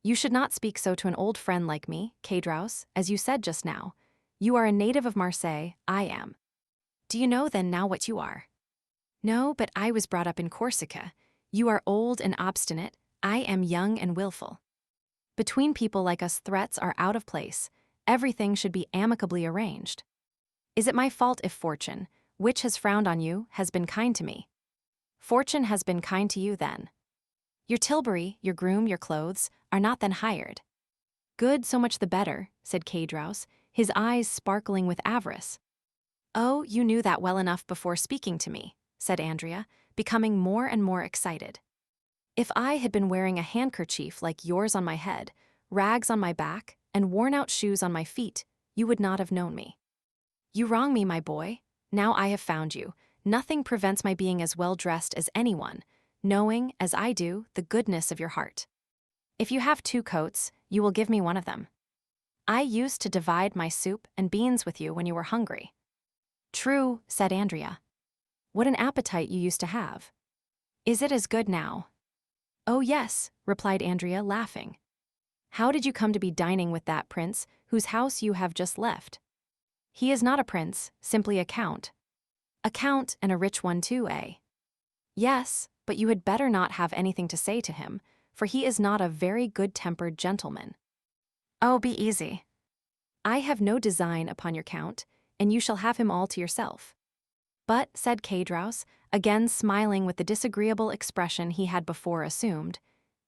"You should not speak so to an old friend like me, Caedros, as you said just now. You are a native of Marseilles, I am. Do you know then now what you are?" "No, but I was brought up in Corsica. You are old and obstinate, I am young and willful. Between people like us threats are out of place. Everything should be amicably arranged. Is it my fault if fortune, which has frowned on you, has been kind to me? Fortune has been kind to you then. Your tilbury, your groom, your clothes, are not then hired." "Good, so much the better," said Caedros, his eyes sparkling with avarice. "Oh, you knew that well enough before speaking to me," said Andrea, becoming more and more excited. "If I had been wearing a handkerchief like yours on my head, rags on my back, and worn-out shoes on my feet, you would not have known me. You wrong me, my boy. Now I have found you. Nothing prevents my being as well dressed as anyone, knowing, as I do, the goodness of your heart. If you have 2 coats, you will give me one of them. I used to divide my soup and beans with you when you were hungry." "True," said Andrea. "What an appetite you used to have. Is it as good now?" "Oh yes," replied Andrea, laughing. "How did you come to be dining with that prince whose house you have just left?" "He is not a prince, simply a count." "A count, and a rich one too, eh?" "Yes, but you had better not have anything to say to him, for he is not a very good-tempered gentleman." "Oh, be easy. I have no design upon your count, and you shall have him all to yourself." "But," said Caedros, again smiling with the disagreeable expression he had before assumed,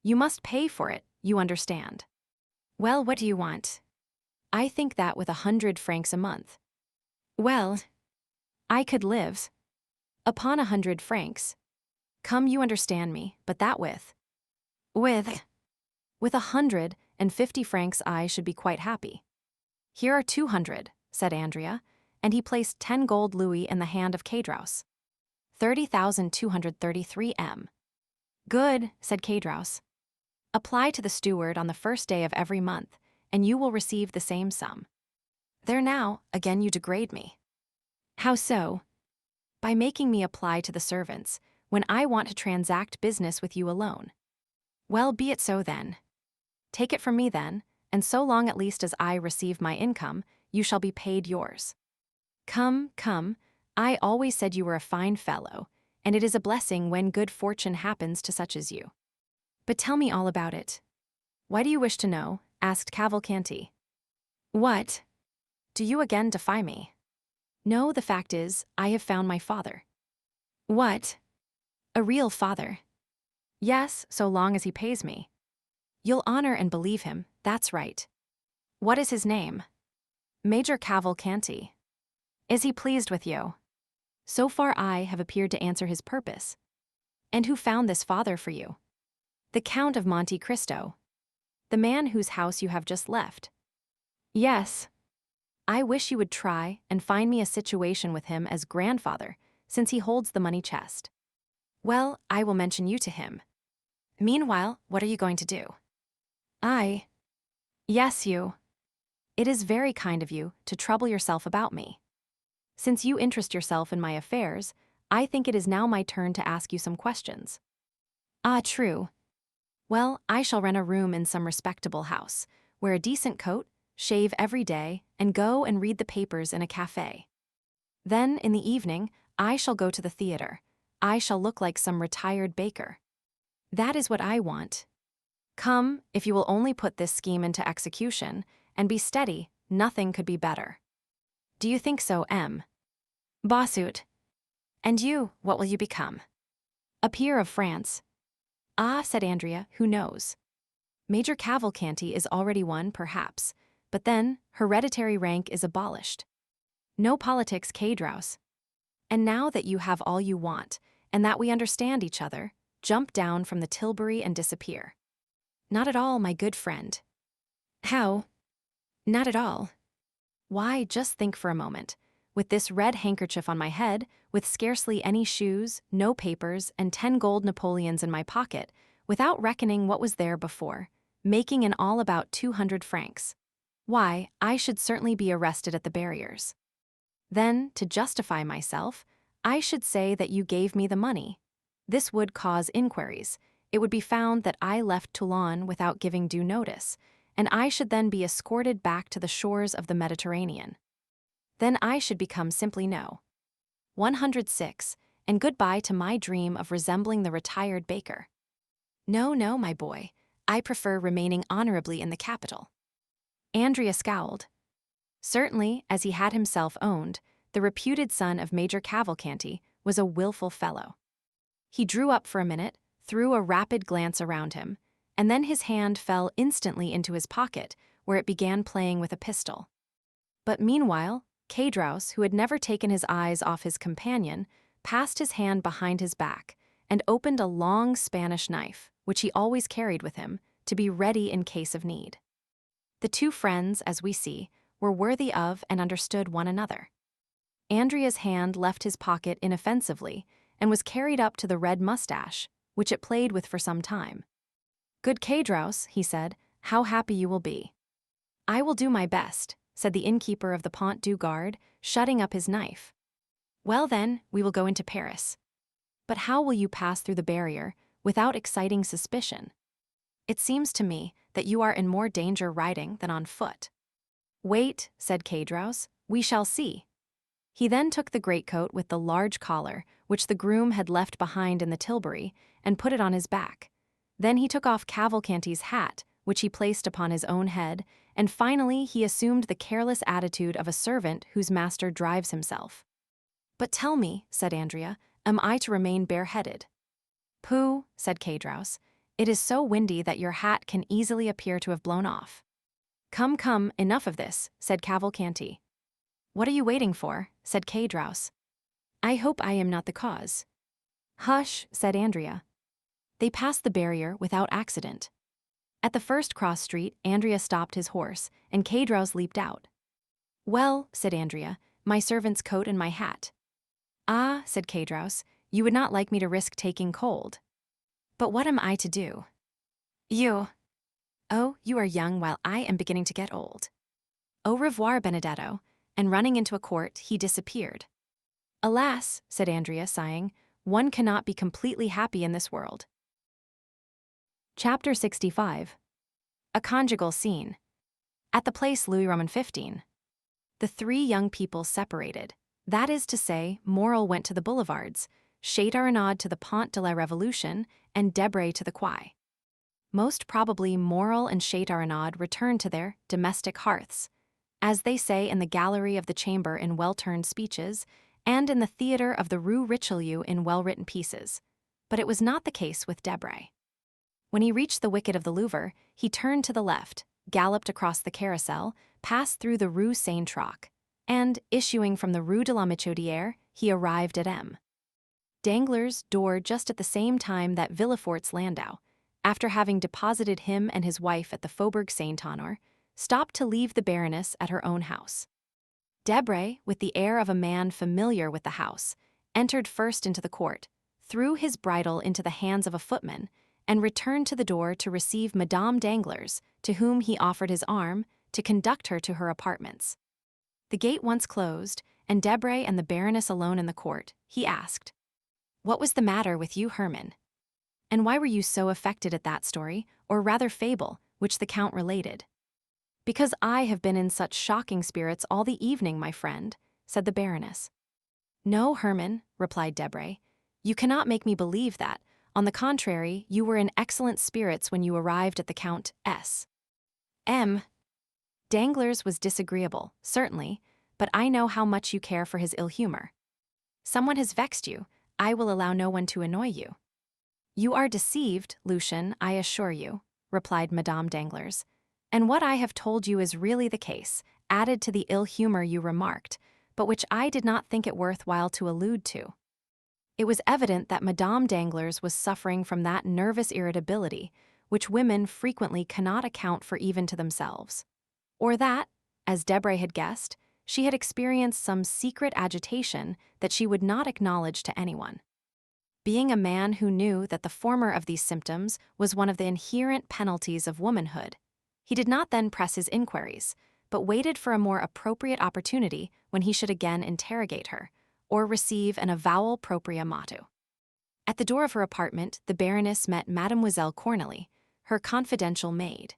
"you must pay for it, you understand." "Well, what do you want?" "I think that with 100 francs a month." "Well, I could live upon 100 francs. Come, you understand me, but that with 150 francs I should be quite happy." "Here are 200, said Andrea, and he placed 10 gold louis in the hand of Caedros. 30,233 m. "Good," said Caedros. "Apply to the steward on the first day of every month, and you will receive the same sum." "There now, again you degrade me." "How so?" "By making me apply to the servants, when I want to transact business with you alone." Well, be it so then. Take it from me then, and so long at least as I receive my income, you shall be paid yours. Come, come, I always said you were a fine fellow, and it is a blessing when good fortune happens to such as you. But tell me all about it. Why do you wish to know? Asked Cavalcanti. What? Do you again defy me? No, the fact is, I have found my father. What? A real father? Yes, so long as he pays me. You'll honor and believe him, that's right. What is his name? Major Cavalcanti. Is he pleased with you? So far I have appeared to answer his purpose. And who found this father for you? The Count of Monte Cristo. The man whose house you have just left. Yes. I wish you would try and find me a situation with him as grandfather, since he holds the money chest. Well, I will mention you to him. Meanwhile, what are you going to do? Yes, you. It is very kind of you to trouble yourself about me. Since you interest yourself in my affairs, I think it is now my turn to ask you some questions. Ah, true. Well, I shall rent a room in some respectable house, wear a decent coat, shave every day, and go and read the papers in a cafe. Then, in the evening, I shall go to the theater. I shall look like some retired baker. That is what I want. Come, if you will only put this scheme into execution, and be steady, nothing could be better. Do you think so, M? Bossuet. And you, what will you become? A peer of France. Ah, said Andrea, who knows? Major Cavalcanti is already one, perhaps, but then hereditary rank is abolished. No politics, Cadraus. And now that you have all you want, and that we understand each other, jump down from the tilbury and disappear. Not at all, my good friend. How? Not at all. Why, just think for a moment. With this red handkerchief on my head, with scarcely any shoes, no papers, and 10 gold Napoleons in my pocket, without reckoning what was there before, making in all about 200 francs. Why, I should certainly be arrested at the barriers. Then, to justify myself, I should say that you gave me the money. This would cause inquiries. It would be found that I left Toulon without giving due notice, and I should then be escorted back to the shores of the Mediterranean. Then I should become simply no. 106, and goodbye to my dream of resembling the retired baker. No, no, my boy, I prefer remaining honorably in the capital. Andrea scowled. Certainly, as he had himself owned, the reputed son of Major Cavalcanti was a willful fellow. He drew up for a minute, threw a rapid glance around him, and then his hand fell instantly into his pocket, where it began playing with a pistol. But meanwhile, Cadraus, who had never taken his eyes off his companion, passed his hand behind his back and opened a long Spanish knife, which he always carried with him, to be ready in case of need. The two friends, as we see, were worthy of and understood one another. Andrea's hand left his pocket inoffensively and was carried up to the red mustache, which it played with for some time. Good Cadraus, he said, how happy you will be. I will do my best, said the innkeeper of the Pont du Gard, shutting up his knife. Well then, we will go into Paris. But how will you pass through the barrier without exciting suspicion? It seems to me that you are in more danger riding than on foot. Wait, said Cadraus, we shall see. He then took the greatcoat with the large collar, which the groom had left behind in the tilbury, and put it on his back. Then he took off Cavalcanti's hat, which he placed upon his own head, and finally he assumed the careless attitude of a servant whose master drives himself. But tell me, said Andrea, am I to remain bareheaded? Pooh, said Cadraus, it is so windy that your hat can easily appear to have blown off. Come, come, enough of this, said Cavalcanti. What are you waiting for? Said Cadraus. I hope I am not the cause. Hush, said Andrea. They passed the barrier without accident. At the first cross street, Andrea stopped his horse, and Cadraus leaped out. Well, said Andrea, my servant's coat and my hat. Ah, said Cadraus, you would not like me to risk taking cold. But what am I to do? You. Oh, you are young while I am beginning to get old. Au revoir, Benedetto, and running into a court, he disappeared. Alas, said Andrea, sighing, one cannot be completely happy in this world. Chapter 65. A conjugal scene. At the place Louis Roman 15. The three young people separated. That is to say, Morel went to the boulevards, Châteaurenaud to the Pont de la Révolution, and Debray to the Quai. Most probably Morel and Châteaurenaud returned to their domestic hearths, as they say in the gallery of the chamber in well-turned speeches, and in the theatre of the Rue Richelieu in well-written pieces. But it was not the case with Debray. When he reached the wicket of the Louvre, he turned to the left, galloped across the Carrousel, passed through the Rue Saint-Troch, and, issuing from the Rue de la Michodière, he arrived at M. Danglars' door just at the same time that Villefort's landau, after having deposited him and his wife at the Faubourg Saint-Honore, stopped to leave the Baroness at her own house. Debray, with the air of a man familiar with the house, entered first into the court, threw his bridle into the hands of a footman, and returned to the door to receive Madame Danglars, to whom he offered his arm, to conduct her to her apartments. The gate once closed, and Debray and the Baroness alone in the court, he asked, "What was the matter with you, Herman? And why were you so affected at that story, or rather fable, which the Count related?" "Because I have been in such shocking spirits all the evening, my friend," said the Baroness. "No, Herman," replied Debray, "you cannot make me believe that. On the contrary, you were in excellent spirits when you arrived at the Count S. M. Danglars was disagreeable, certainly, but I know how much you care for his ill humor. Someone has vexed you. I will allow no one to annoy you." "You are deceived, Lucien, I assure you," replied Madame Danglars. "And what I have told you is really the case, added to the ill humor you remarked, but which I did not think it worth while to allude to." It was evident that Madame Danglars was suffering from that nervous irritability which women frequently cannot account for even to themselves, or that, as Debray had guessed, she had experienced some secret agitation that she would not acknowledge to anyone. Being a man who knew that the former of these symptoms was one of the inherent penalties of womanhood, he did not then press his inquiries, but waited for a more appropriate opportunity when he should again interrogate her, or receive an avowal propria motu. At the door of her apartment, the Baroness met Mademoiselle Cornélie, her confidential maid.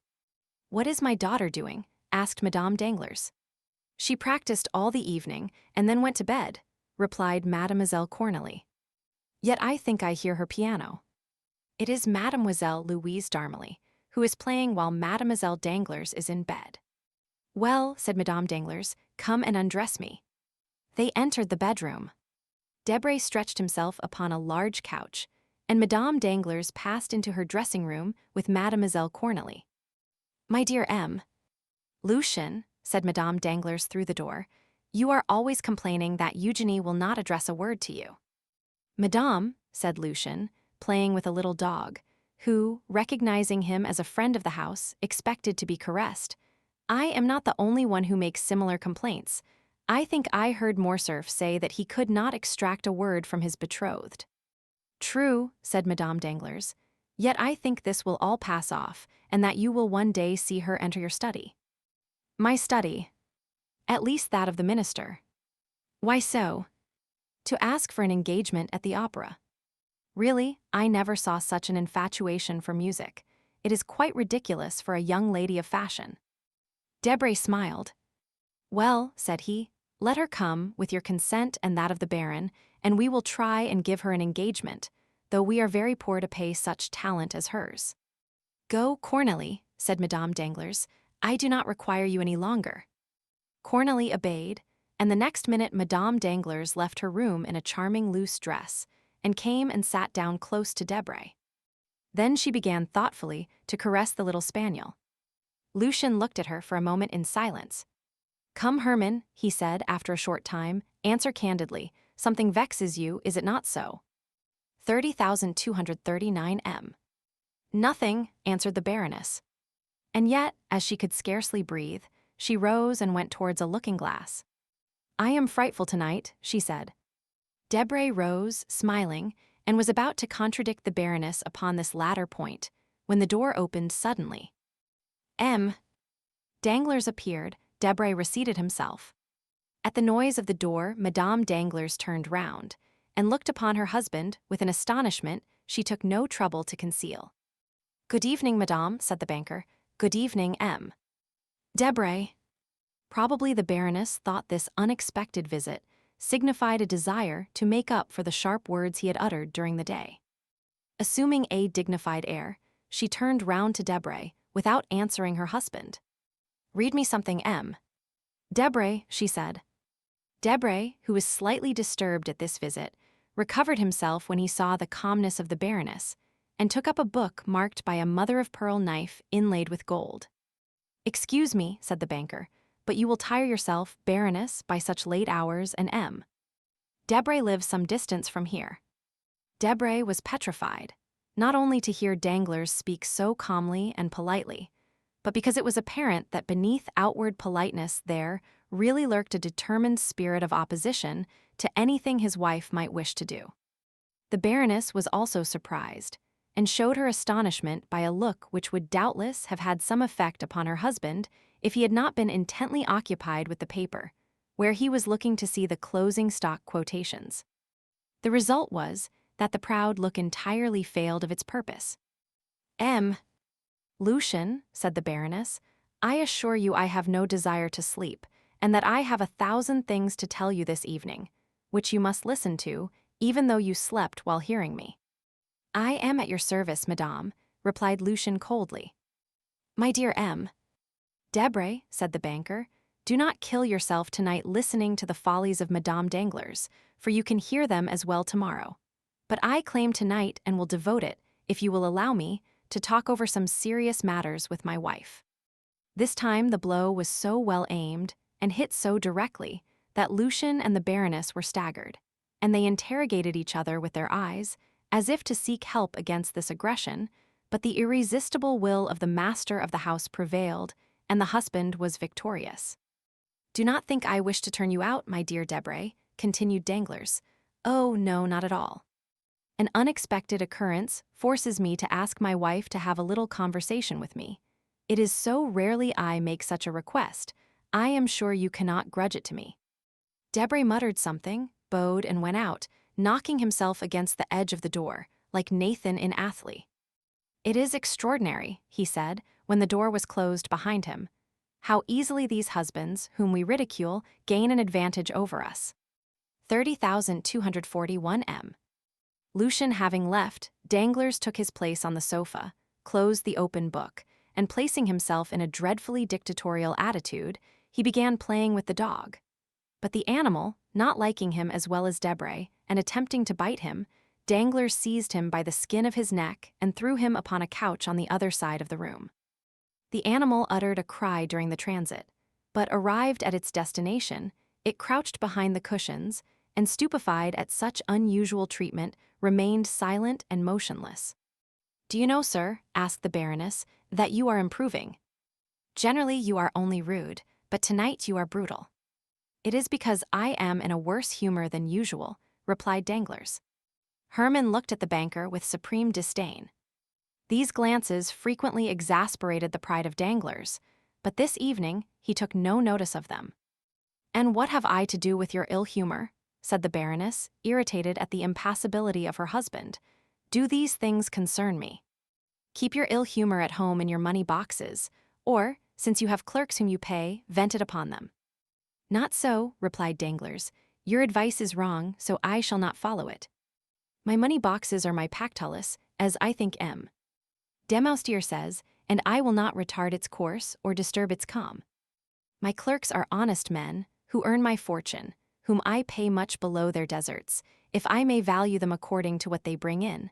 "What is my daughter doing?" asked Madame Danglars. "She practiced all the evening, and then went to bed," replied Mademoiselle Cornélie. "Yet I think I hear her piano." "It is Mademoiselle Louise d'Armilly, who is playing while Mademoiselle Danglars is in bed." "Well," said Madame Danglars, "come and undress me." They entered the bedroom. Debray stretched himself upon a large couch, and Madame Danglars passed into her dressing room with Mademoiselle Cornélie. "My dear M. Lucien," said Madame Danglars through the door, "you are always complaining that Eugenie will not address a word to you." "Madame," said Lucien, playing with a little dog, who, recognizing him as a friend of the house, expected to be caressed, "I am not the only one who makes similar complaints. I think I heard Morcerf say that he could not extract a word from his betrothed." "True," said Madame Danglars, "yet I think this will all pass off, and that you will one day see her enter your study." "My study?" "At least that of the minister." "Why so?" "To ask for an engagement at the opera." "Really, I never saw such an infatuation for music. It is quite ridiculous for a young lady of fashion." Debray smiled. "Well," said he, "let her come, with your consent and that of the Baron, and we will try and give her an engagement, though we are very poor to pay such talent as hers." "Go, Cornélie," said Madame Danglars. "I do not require you any longer." Cornélie obeyed, and the next minute Madame Danglars left her room in a charming loose dress, and came and sat down close to Debray. Then she began thoughtfully to caress the little spaniel. Lucien looked at her for a moment in silence. "Come, Herman," he said after a short time, "answer candidly. Something vexes you, is it not so?" 30,239 M. "Nothing," answered the Baroness. And yet, as she could scarcely breathe, she rose and went towards a looking-glass. "I am frightful tonight," she said. Debray rose, smiling, and was about to contradict the Baroness upon this latter point, when the door opened suddenly. M. Danglars appeared. Debray reseated himself. At the noise of the door, Madame Danglars turned round, and looked upon her husband with an astonishment she took no trouble to conceal. Good evening, madame, said the banker. Good evening, M. Debray. Probably the Baroness thought this unexpected visit signified a desire to make up for the sharp words he had uttered during the day. Assuming a dignified air, she turned round to Debray without answering her husband. Read me something, M. Debray, she said. Debray, who was slightly disturbed at this visit, recovered himself when he saw the calmness of the Baroness, and took up a book marked by a mother-of-pearl knife inlaid with gold. Excuse me, said the banker, but you will tire yourself, Baroness, by such late hours, and M. Debray lives some distance from here. Debray was petrified, not only to hear Danglars speak so calmly and politely, but because it was apparent that beneath outward politeness there really lurked a determined spirit of opposition to anything his wife might wish to do. The Baroness was also surprised, and showed her astonishment by a look which would doubtless have had some effect upon her husband if he had not been intently occupied with the paper, where he was looking to see the closing stock quotations. The result was that the proud look entirely failed of its purpose. M. Lucian, said the Baroness, I assure you I have no desire to sleep, and that I have 1,000 things to tell you this evening, which you must listen to, even though you slept while hearing me. I am at your service, madame, replied Lucian coldly. My dear M. Debray, said the banker, do not kill yourself tonight listening to the follies of Madame Danglars, for you can hear them as well tomorrow. But I claim tonight and will devote it, if you will allow me, to talk over some serious matters with my wife. This time the blow was so well aimed and hit so directly that Lucian and the Baroness were staggered, and they interrogated each other with their eyes, as if to seek help against this aggression, but the irresistible will of the master of the house prevailed, and the husband was victorious. Do not think I wish to turn you out, my dear Debray, continued Danglars. Oh, no, not at all. An unexpected occurrence forces me to ask my wife to have a little conversation with me. It is so rarely I make such a request, I am sure you cannot grudge it to me. Debray muttered something, bowed, and went out, knocking himself against the edge of the door, like Nathan in Athley. It is extraordinary, he said, when the door was closed behind him, how easily these husbands, whom we ridicule, gain an advantage over us. 30,241 M. Lucian having left, Danglars took his place on the sofa, closed the open book, and placing himself in a dreadfully dictatorial attitude, he began playing with the dog. But the animal, not liking him as well as Debray, and attempting to bite him, Danglars seized him by the skin of his neck and threw him upon a couch on the other side of the room. The animal uttered a cry during the transit, but arrived at its destination, it crouched behind the cushions, and stupefied at such unusual treatment, remained silent and motionless. Do you know, sir, asked the Baroness, that you are improving? Generally you are only rude, but tonight you are brutal. It is because I am in a worse humor than usual, replied Danglars. Hermann looked at the banker with supreme disdain. These glances frequently exasperated the pride of Danglars, but this evening he took no notice of them. And what have I to do with your ill humor? Said the Baroness, irritated at the impassibility of her husband. Do these things concern me? Keep your ill humor at home in your money boxes, or, since you have clerks whom you pay, vent it upon them. Not so, replied Danglars. Your advice is wrong, so I shall not follow it. My money boxes are my pactolus, as I think M. Demoustier says, and I will not retard its course or disturb its calm. My clerks are honest men, who earn my fortune, whom I pay much below their deserts, if I may value them according to what they bring in.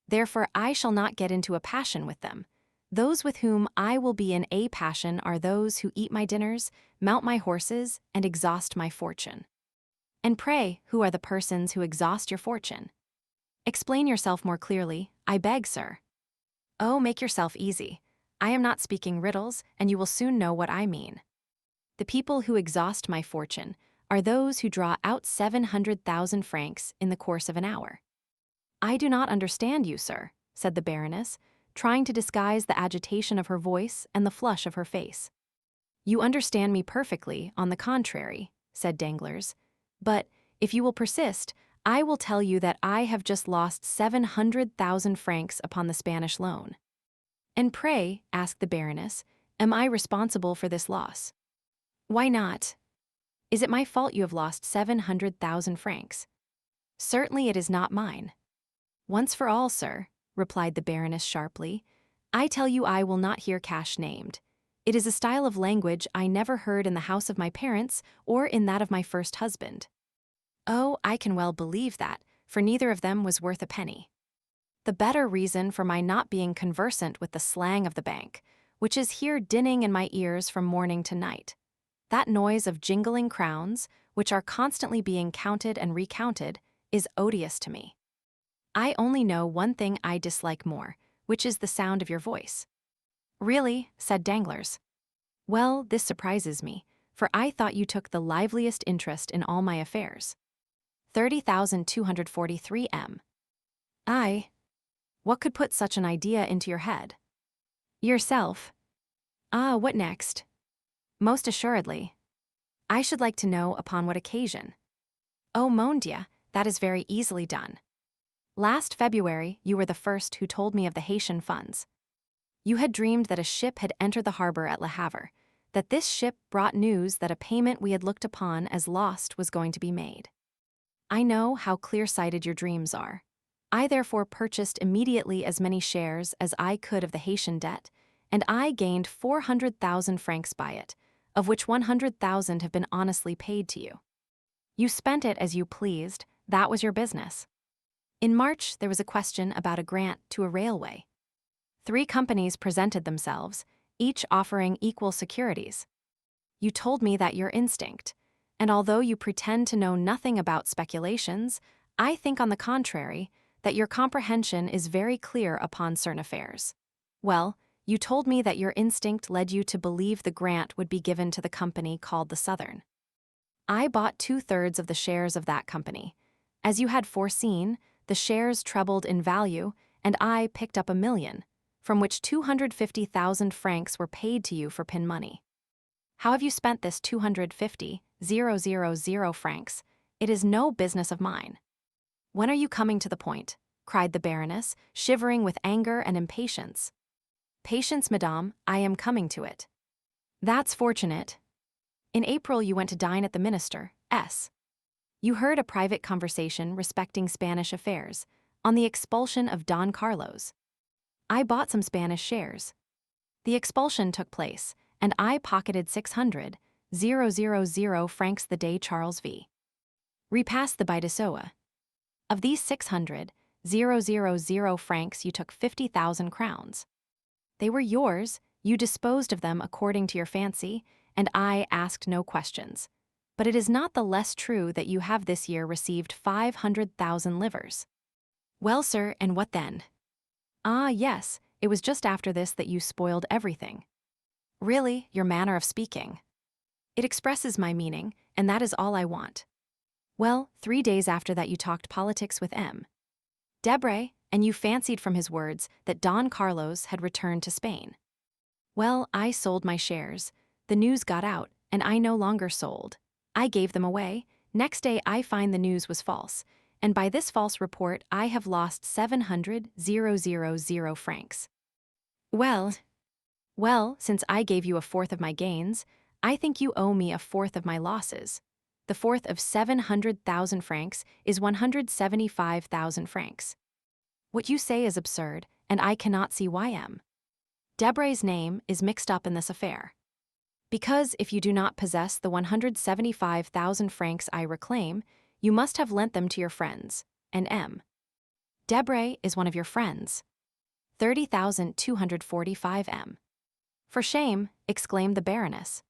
Therefore I shall not get into a passion with them. Those with whom I will be in a passion are those who eat my dinners, mount my horses, and exhaust my fortune. And pray, who are the persons who exhaust your fortune? Explain yourself more clearly, I beg, sir. Oh, make yourself easy. I am not speaking riddles, and you will soon know what I mean. The people who exhaust my fortune are those who draw out 700,000 francs in the course of an hour. I do not understand you, sir, said the Baroness, trying to disguise the agitation of her voice and the flush of her face. You understand me perfectly, on the contrary, said Danglars. But, if you will persist, I will tell you that I have just lost 700,000 francs upon the Spanish loan. And pray, asked the Baroness, am I responsible for this loss? Why not? Is it my fault you have lost 700,000 francs? Certainly it is not mine. Once for all, sir, replied the Baroness sharply, I tell you I will not hear cash named. It is a style of language I never heard in the house of my parents or in that of my first husband. Oh, I can well believe that, for neither of them was worth a penny. The better reason for my not being conversant with the slang of the bank, which is here dinning in my ears from morning to night. That noise of jingling crowns, which are constantly being counted and recounted, is odious to me. I only know one thing I dislike more, which is the sound of your voice. Really, said Danglars. Well, this surprises me, for I thought you took the liveliest interest in all my affairs. 30,243 M. What could put such an idea into your head? Yourself. Ah, what next? Most assuredly. I should like to know upon what occasion. Oh, mon Dieu, that is very easily done. Last February, you were the first who told me of the Haitian funds. You had dreamed that a ship had entered the harbor at Le Havre, that this ship brought news that a payment we had looked upon as lost was going to be made. I know how clear-sighted your dreams are. I therefore purchased immediately as many shares as I could of the Haitian debt, and I gained 400,000 francs by it, of which 100,000 have been honestly paid to you. You spent it as you pleased, that was your business. In March, there was a question about a grant to a railway. 3 companies presented themselves, each offering equal securities. You told me that your instinct, and although you pretend to know nothing about speculations, I think on the contrary, that your comprehension is very clear upon certain affairs. Well, you told me that your instinct led you to believe the grant would be given to the company called the Southern. I bought 2/3 of the shares of that company. As you had foreseen, the shares trebled in value, and I picked up 1,000,000, from which 250,000 francs were paid to you for pin money. How have you spent this 250,000 francs? It is no business of mine. When are you coming to the point? Cried the Baroness, shivering with anger and impatience. Patience, madame, I am coming to it. That's fortunate. In April you went to dine at the minister's. You heard a private conversation respecting Spanish affairs, on the expulsion of Don Carlos. I bought some Spanish shares. The expulsion took place, and I pocketed 600,000 francs the day Charles V. repassed the Bidassoa. Of these 600,000 francs you took 50,000 crowns. They were yours, you disposed of them according to your fancy, and I asked no questions. But it is not the less true that you have this year received 500,000 livres. Well, sir, and what then? Ah, yes, it was just after this that you spoiled everything. Really, your manner of speaking. It expresses my meaning, and that is all I want. Well, 3 days after that you talked politics with M. Debray, and you fancied from his words that Don Carlos had returned to Spain. Well, I sold my shares. The news got out, and I no longer sold. I gave them away. Next day I find the news was false, and by this false report I have lost 700,000 francs. Well, since I gave you 1/4 of my gains, I think you owe me 1/4 of my losses. The 1/4 of 700,000 francs is 175,000 francs. What you say is absurd, and I cannot see why M. Debray's name is mixed up in this affair. Because if you do not possess the 175,000 francs I reclaim, you must have lent them to your friends, and M. Debray is one of your friends. 30,245 M. For shame, exclaimed the Baroness.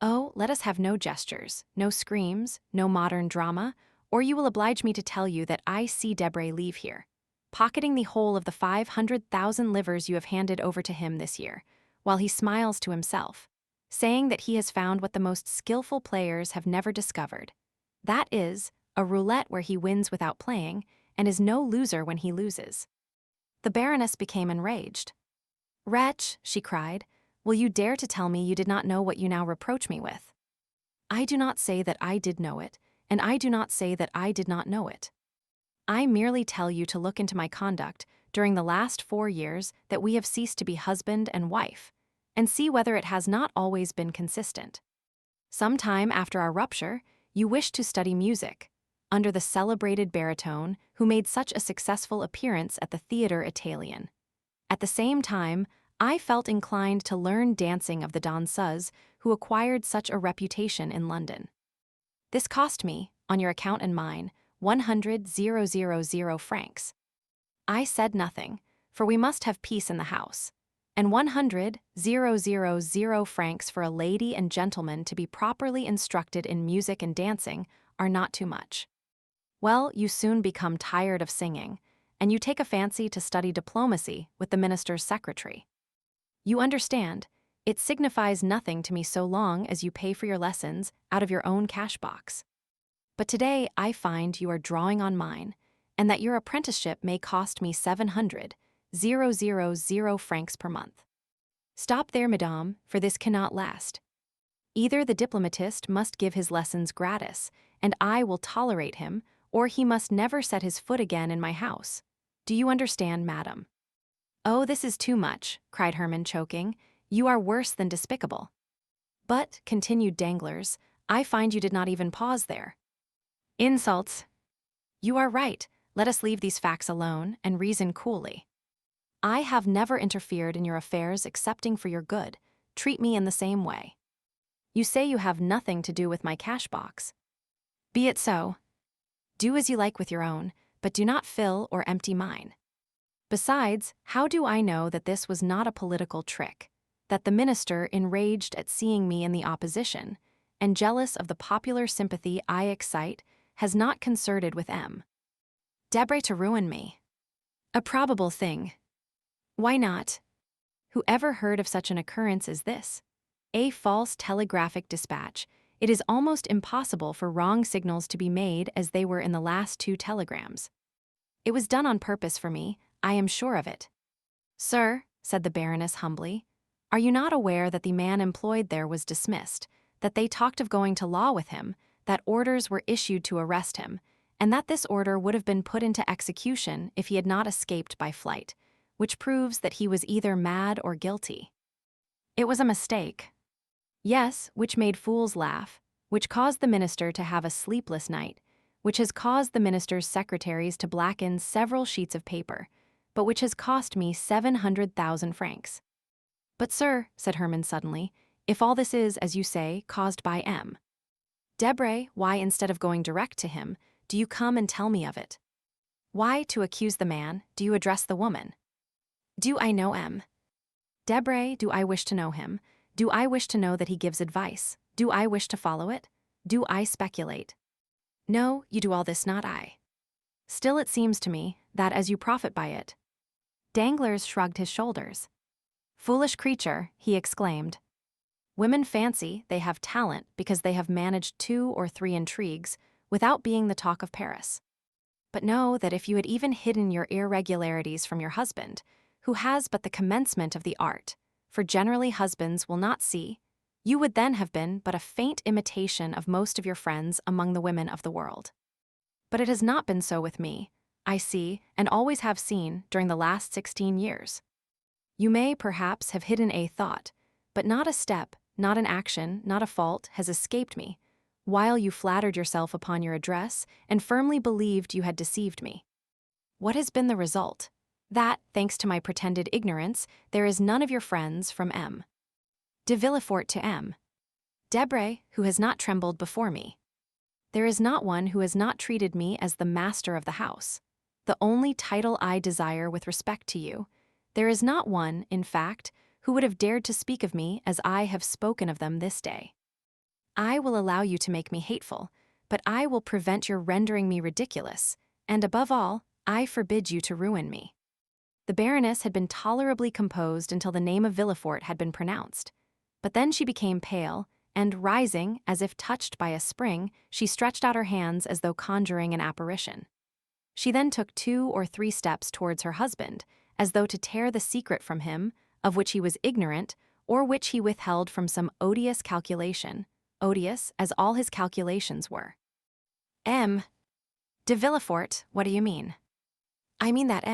Oh, let us have no gestures, no screams, no modern drama, or you will oblige me to tell you that I see Debray leave here, pocketing the whole of the 500,000 livres you have handed over to him this year, while he smiles to himself, saying that he has found what the most skillful players have never discovered. That is, a roulette where he wins without playing, and is no loser when he loses. The Baroness became enraged. Wretch, she cried, will you dare to tell me you did not know what you now reproach me with? I do not say that I did know it, and I do not say that I did not know it. I merely tell you to look into my conduct, during the last 4 years that we have ceased to be husband and wife, and see whether it has not always been consistent. Some time after our rupture, you wished to study music, under the celebrated baritone who made such a successful appearance at the Theatre Italien. At the same time, I felt inclined to learn dancing of the danseuses who acquired such a reputation in London. This cost me, on your account and mine, 100,000 francs. I said nothing, for we must have peace in the house, and 100,000 francs for a lady and gentleman to be properly instructed in music and dancing are not too much. Well, you soon become tired of singing, and you take a fancy to study diplomacy with the minister's secretary. You understand, it signifies nothing to me so long as you pay for your lessons out of your own cash box. But today I find you are drawing on mine, and that your apprenticeship may cost me 700,000 francs per month. Stop there, madame, for this cannot last. Either the diplomatist must give his lessons gratis, and I will tolerate him, or he must never set his foot again in my house. Do you understand, madam? Oh, this is too much, cried Hermann, choking. You are worse than despicable. But, continued Danglars, I find you did not even pause there. Insults. You are right. Let us leave these facts alone and reason coolly. I have never interfered in your affairs excepting for your good. Treat me in the same way. You say you have nothing to do with my cash box. Be it so. Do as you like with your own, but do not fill or empty mine. Besides, how do I know that this was not a political trick, that the minister, enraged at seeing me in the opposition, and jealous of the popular sympathy I excite, has not concerted with Debré to ruin me? A probable thing. Why not? Who ever heard of such an occurrence as this? A false telegraphic dispatch. It is almost impossible for wrong signals to be made as they were in the last 2 telegrams. It was done on purpose for me, I am sure of it. Sir, said the Baroness humbly, are you not aware that the man employed there was dismissed, that they talked of going to law with him, that orders were issued to arrest him, and that this order would have been put into execution if he had not escaped by flight, which proves that he was either mad or guilty? It was a mistake. Yes, which made fools laugh, which caused the minister to have a sleepless night, which has caused the minister's secretaries to blacken several sheets of paper, but which has cost me 700,000 francs. But sir, said Hermann suddenly, if all this is, as you say, caused by Debré, why, instead of going direct to him, do you come and tell me of it? Why, to accuse the man, do you address the woman? Do I know Debré, do I wish to know him? Do I wish to know that he gives advice? Do I wish to follow it? Do I speculate? No, you do all this, not I. Still it seems to me that as you profit by it. Danglars shrugged his shoulders. Foolish creature, he exclaimed. Women fancy they have talent because they have managed 2 or 3 intrigues without being the talk of Paris. But know that if you had even hidden your irregularities from your husband, who has but the commencement of the art, for generally husbands will not see, you would then have been but a faint imitation of most of your friends among the women of the world. But it has not been so with me, I see, and always have seen during the last 16 years. You may, perhaps, have hidden a thought, but not a step, not an action, not a fault has escaped me, while you flattered yourself upon your address and firmly believed you had deceived me. What has been the result? That, thanks to my pretended ignorance, there is none of your friends from de Villefort to Debré who has not trembled before me. There is not one who has not treated me as the master of the house, the only title I desire with respect to you. There is not one, in fact, who would have dared to speak of me as I have spoken of them this day. I will allow you to make me hateful, but I will prevent your rendering me ridiculous, and above all, I forbid you to ruin me. The Baroness had been tolerably composed until the name of Villefort had been pronounced, but then she became pale, and rising, as if touched by a spring, she stretched out her hands as though conjuring an apparition. She then took 2 or 3 steps towards her husband, as though to tear the secret from him, of which he was ignorant, or which he withheld from some odious calculation, odious as all his calculations were. De Villefort, what do you mean? I mean that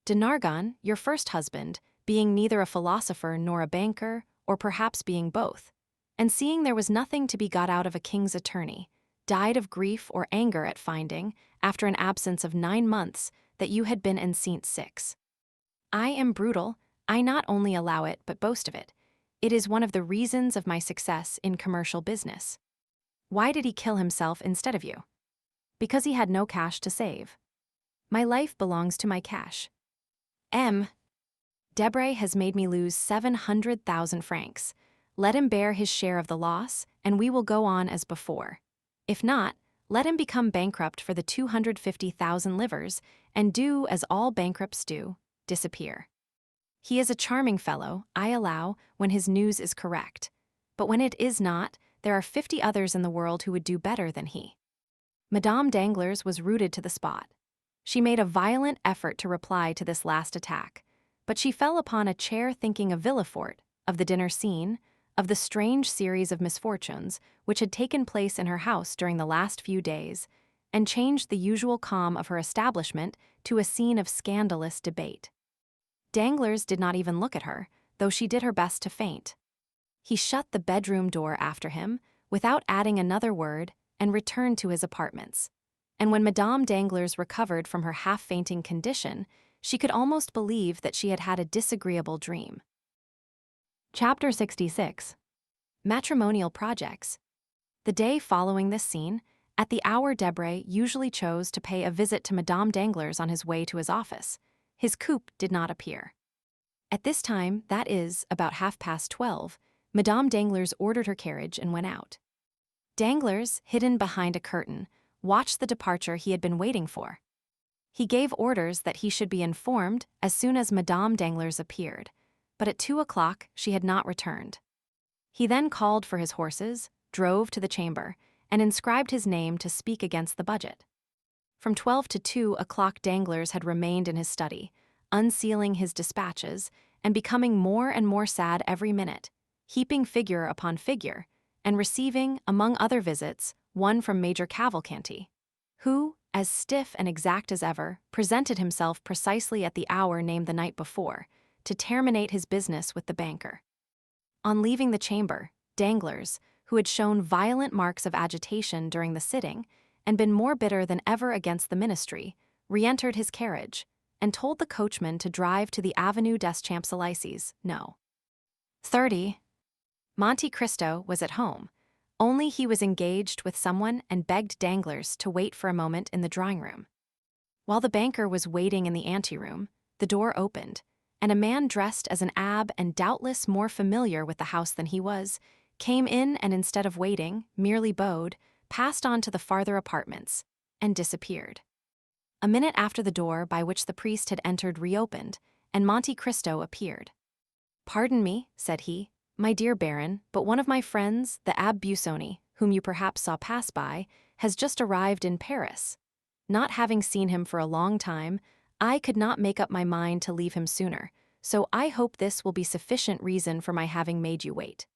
Danglars, your first husband, being neither a philosopher nor a banker, or perhaps being both, and seeing there was nothing to be got out of a king's attorney, died of grief or anger at finding, after an absence of 9 months, that you had been enceinte 6. I am brutal, I not only allow it but boast of it. It is one of the reasons of my success in commercial business. Why did he kill himself instead of you? Because he had no cash to save. My life belongs to my cash. Debray has made me lose 700,000 francs. Let him bear his share of the loss, and we will go on as before. If not, let him become bankrupt for the 250,000 livres, and do as all bankrupts do, disappear. He is a charming fellow, I allow, when his news is correct. But when it is not, there are 50 others in the world who would do better than he. Madame Danglars was rooted to the spot. She made a violent effort to reply to this last attack, but she fell upon a chair thinking of Villefort, of the dinner scene, of the strange series of misfortunes which had taken place in her house during the last few days, and changed the usual calm of her establishment to a scene of scandalous debate. Danglars did not even look at her, though she did her best to faint. He shut the bedroom door after him, without adding another word, and returned to his apartments. And when Madame Danglars recovered from her half-fainting condition, she could almost believe that she had had a disagreeable dream. Chapter 66. Matrimonial Projects. The day following this scene, at the hour Debray usually chose to pay a visit to Madame Danglars on his way to his office, his coupe did not appear. At this time, that is, about 12:30, Madame Danglars ordered her carriage and went out. Danglars, hidden behind a curtain, watched the departure he had been waiting for. He gave orders that he should be informed as soon as Madame Danglars appeared, but at 2 o'clock she had not returned. He then called for his horses, drove to the chamber, and inscribed his name to speak against the budget. From 12 to 2 o'clock Danglars had remained in his study, unsealing his dispatches, and becoming more and more sad every minute, heaping figure upon figure, and receiving, among other visits, one from Major Cavalcanti, who, as stiff and exact as ever, presented himself precisely at the hour named the night before, to terminate his business with the banker. On leaving the chamber, Danglars, who had shown violent marks of agitation during the sitting, and been more bitter than ever against the ministry, re-entered his carriage, and told the coachman to drive to the Avenue des Champs-Élysées, No. 30. Monte Cristo was at home, only he was engaged with someone and begged Danglars to wait for a moment in the drawing-room. While the banker was waiting in the anteroom, the door opened, and a man dressed as an abbé and doubtless more familiar with the house than he was, came in and instead of waiting, merely bowed, passed on to the farther apartments, and disappeared. A minute after the door by which the priest had entered reopened, and Monte Cristo appeared. "Pardon me," said he, "my dear Baron, but one of my friends, the Abbé Busoni, whom you perhaps saw pass by, has just arrived in Paris. Not having seen him for a long time, I could not make up my mind to leave him sooner, so I hope this will be sufficient reason for my having made you wait."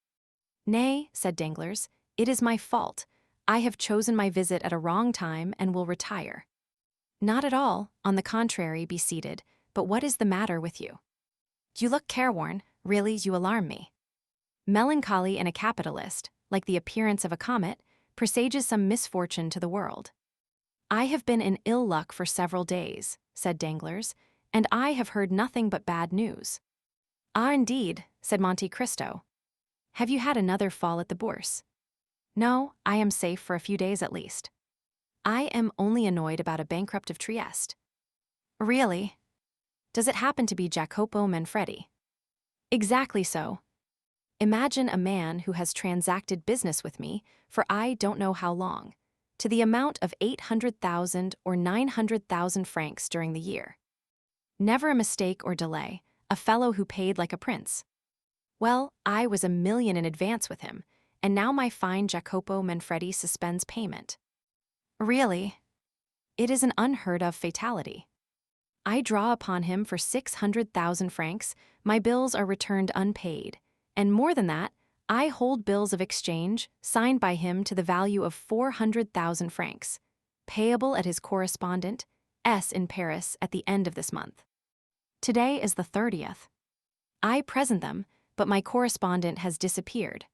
"Nay," said Danglars, "it is my fault. I have chosen my visit at a wrong time and will retire." "Not at all, on the contrary, be seated, but what is the matter with you? You look careworn, really you alarm me." Melancholy in a capitalist, like the appearance of a comet, presages some misfortune to the world. "I have been in ill luck for several days," said Danglars, "and I have heard nothing but bad news." "Ah, indeed," said Monte Cristo. "Have you had another fall at the Bourse?" "No, I am safe for a few days at least." "I am only annoyed about a bankrupt of Trieste." "Really? Does it happen to be Jacopo Manfredi?" "Exactly so. Imagine a man who has transacted business with me for I don't know how long, to the amount of 800,000 or 900,000 francs during the year. Never a mistake or delay, a fellow who paid like a prince. Well, I was 1,000,000 in advance with him, and now my fine Jacopo Manfredi suspends payment." "Really? It is an unheard-of fatality. I draw upon him for 600,000 francs, my bills are returned unpaid, and more than that, I hold bills of exchange signed by him to the value of 400,000 francs, payable at his correspondent, S in Paris, at the end of this month. Today is the 30th. I present them, but my correspondent has disappeared.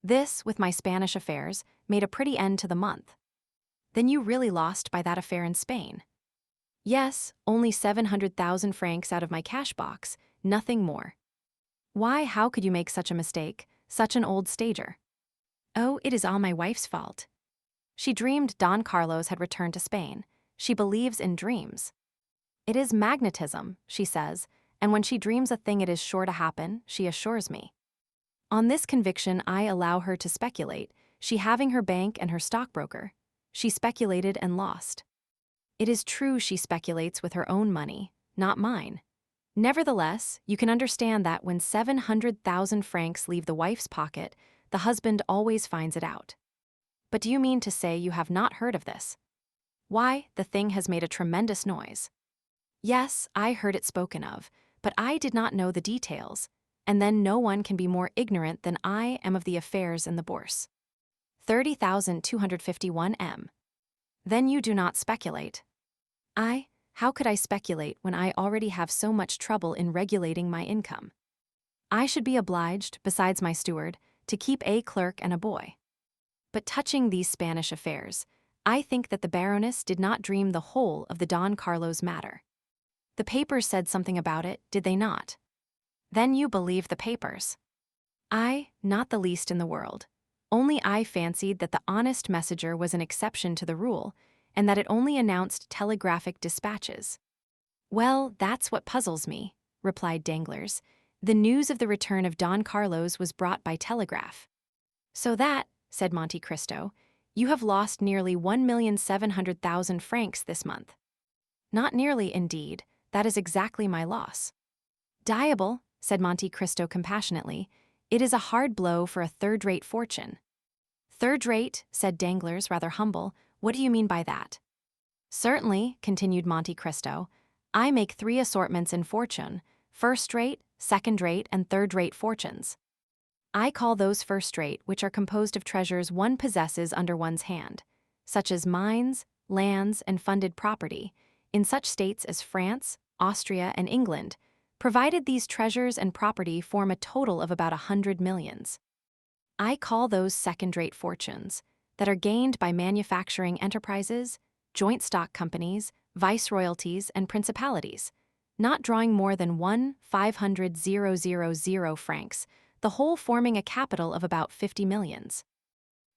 This, with my Spanish affairs, made a pretty end to the month. Then you really lost by that affair in Spain. Yes, only 700,000 francs out of my cash box, nothing more. Why, how could you make such a mistake, such an old stager? Oh, it is all my wife's fault. She dreamed Don Carlos had returned to Spain. She believes in dreams. It is magnetism, she says, and when she dreams a thing it is sure to happen, she assures me. On this conviction I allow her to speculate, she having her bank and her stockbroker. She speculated and lost. It is true she speculates with her own money, not mine. Nevertheless, you can understand that when 700,000 francs leave the wife's pocket, the husband always finds it out. But do you mean to say you have not heard of this? Why, the thing has made a tremendous noise. Yes, I heard it spoken of, but I did not know the details, and then no one can be more ignorant than I am of the affairs in the bourse. 30,251 M. Then you do not speculate. How could I speculate when I already have so much trouble in regulating my income? I should be obliged, besides my steward, to keep a clerk and a boy. But touching these Spanish affairs, I think that the Baroness did not dream the whole of the Don Carlos matter. The papers said something about it, did they not? Then you believe the papers. Not the least in the world. Only I fancied that the honest messenger was an exception to the rule, and that it only announced telegraphic dispatches. Well, that's what puzzles me, replied Danglars. The news of the return of Don Carlos was brought by telegraph. So that, said Monte Cristo, you have lost nearly 1,700,000 francs this month. Not nearly, indeed, that is exactly my loss. Diable, said Monte Cristo compassionately, it is a hard blow for a third-rate fortune. Third-rate, said Danglars, rather humble, what do you mean by that? Certainly, continued Monte Cristo, I make 3 assortments in fortune, first-rate, second-rate, and third-rate fortunes. I call those first-rate which are composed of treasures one possesses under one's hand, such as mines, lands, and funded property, in such states as France, Austria, and England, provided these treasures and property form a total of about 100 millions. I call those second-rate fortunes, that are gained by manufacturing enterprises, joint stock companies, viceroyalties, and principalities, not drawing more than 1,500,000 francs, the whole forming a capital of about 50 millions.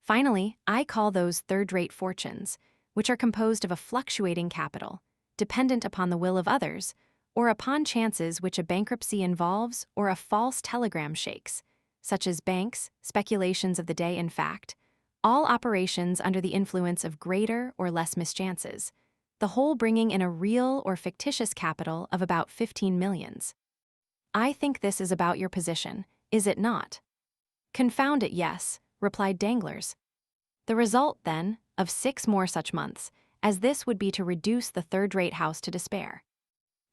Finally, I call those third-rate fortunes, which are composed of a fluctuating capital, dependent upon the will of others, or upon chances which a bankruptcy involves or a false telegram shakes, such as banks, speculations of the day in fact, all operations under the influence of greater or less mischances, the whole bringing in a real or fictitious capital of about 15 millions. I think this is about your position, is it not? Confound it, yes, replied Danglars. The result, then, of 6 more such months, as this would be to reduce the third-rate house to despair.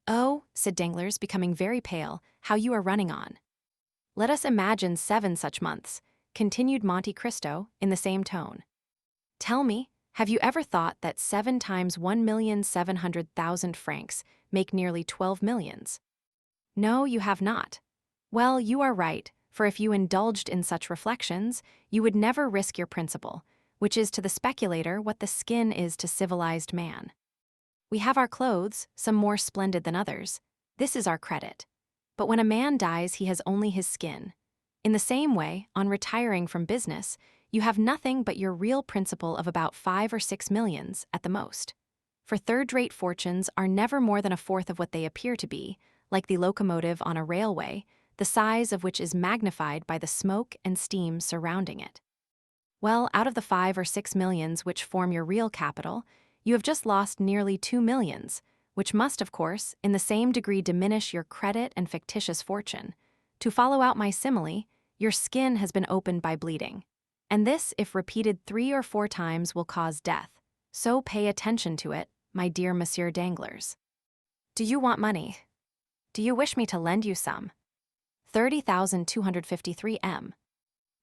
Oh, said Danglars, becoming very pale, how you are running on. Let us imagine 7 such months, continued Monte Cristo in the same tone. Tell me, have you ever thought that 7 times 1,700,000 francs make nearly 12 millions? No, you have not. Well, you are right, for if you indulged in such reflections, you would never risk your principal, which is to the speculator what the skin is to civilized man. We have our clothes, some more splendid than others. This is our credit. But when a man dies, he has only his skin. In the same way, on retiring from business, you have nothing but your real principal of about 5 or 6 millions at the most. For third-rate fortunes are never more than a fourth of what they appear to be, like the locomotive on a railway, the size of which is magnified by the smoke and steam surrounding it. Well, out of the 5 or 6 millions which form your real capital, you have just lost nearly 2 millions, which must, of course, in the same degree diminish your credit and fictitious fortune. To follow out my simile, your skin has been opened by bleeding, and this, if repeated 3 or 4 times, will cause death. So pay attention to it, my dear Monsieur Danglars. Do you want money? Do you wish me to lend you some? 30,253 M.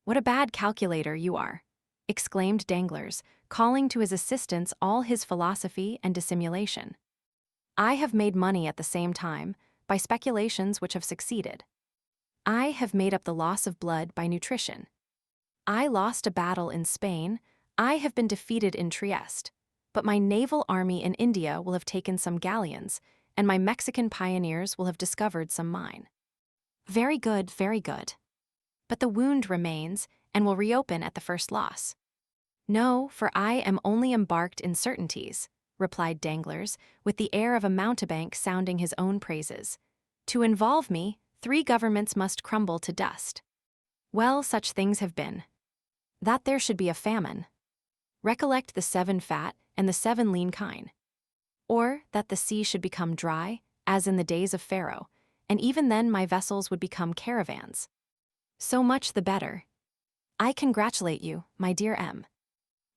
What a bad calculator you are, exclaimed Danglars, calling to his assistance all his philosophy and dissimulation. I have made money at the same time, by speculations which have succeeded. I have made up the loss of blood by nutrition. I lost a battle in Spain, I have been defeated in Trieste, but my naval army in India will have taken some galleons, and my Mexican pioneers will have discovered some mine. Very good, very good. But the wound remains, and will reopen at the first loss. No, for I am only embarked in certainties, replied Danglars, with the air of a mountebank sounding his own praises. To involve me, 3 governments must crumble to dust. Well, such things have been. That there should be a famine. Recollect the 7 fat and the 7 lean kine. Or that the sea should become dry, as in the days of Pharaoh, and even then my vessels would become caravans. So much the better. I congratulate you, my dear M.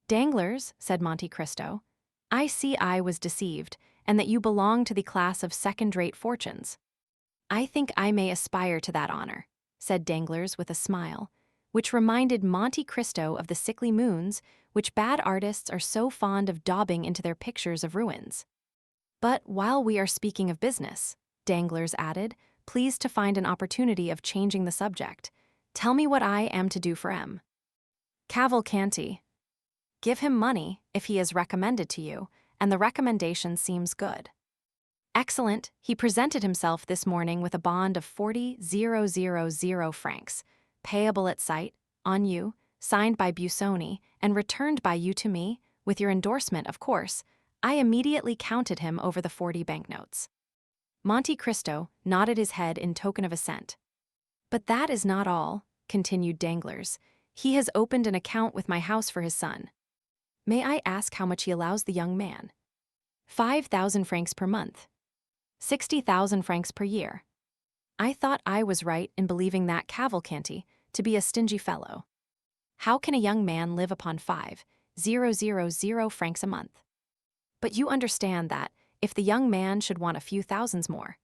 Danglars, said Monte Cristo, I see I was deceived, and that you belong to the class of second-rate fortunes. I think I may aspire to that honor, said Danglars with a smile, which reminded Monte Cristo of the sickly moons which bad artists are so fond of daubing into their pictures of ruins. But while we are speaking of business, Danglars added, pleased to find an opportunity of changing the subject, tell me what I am to do for M. Cavalcanti. Give him money if he is recommended to you, and the recommendation seems good. Excellent, he presented himself this morning with a bond of 40,000 francs, payable at sight, on you, signed by Busoni, and returned by you to me, with your endorsement, of course. I immediately counted him over the 40 banknotes. Monte Cristo nodded his head in token of assent. But that is not all, continued Danglars. He has opened an account with my house for his son. May I ask how much he allows the young man? 5,000 francs per month. 60,000 francs per year. I thought I was right in believing that Cavalcanti to be a stingy fellow. How can a young man live upon 5,000 francs a month? But you understand that, if the young man should want a few thousands more,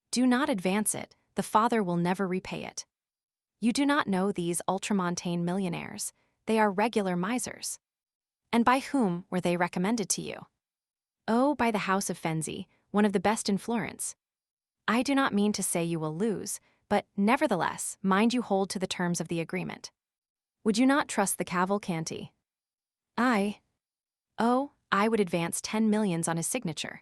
do not advance it, the father will never repay it. You do not know these ultramontane millionaires, they are regular misers. And by whom were they recommended to you? Oh, by the house of Fenzi, one of the best in Florence. I do not mean to say you will lose, but nevertheless, mind you hold to the terms of the agreement. Would you not trust the Cavalcanti? I would advance 10 millions on his signature.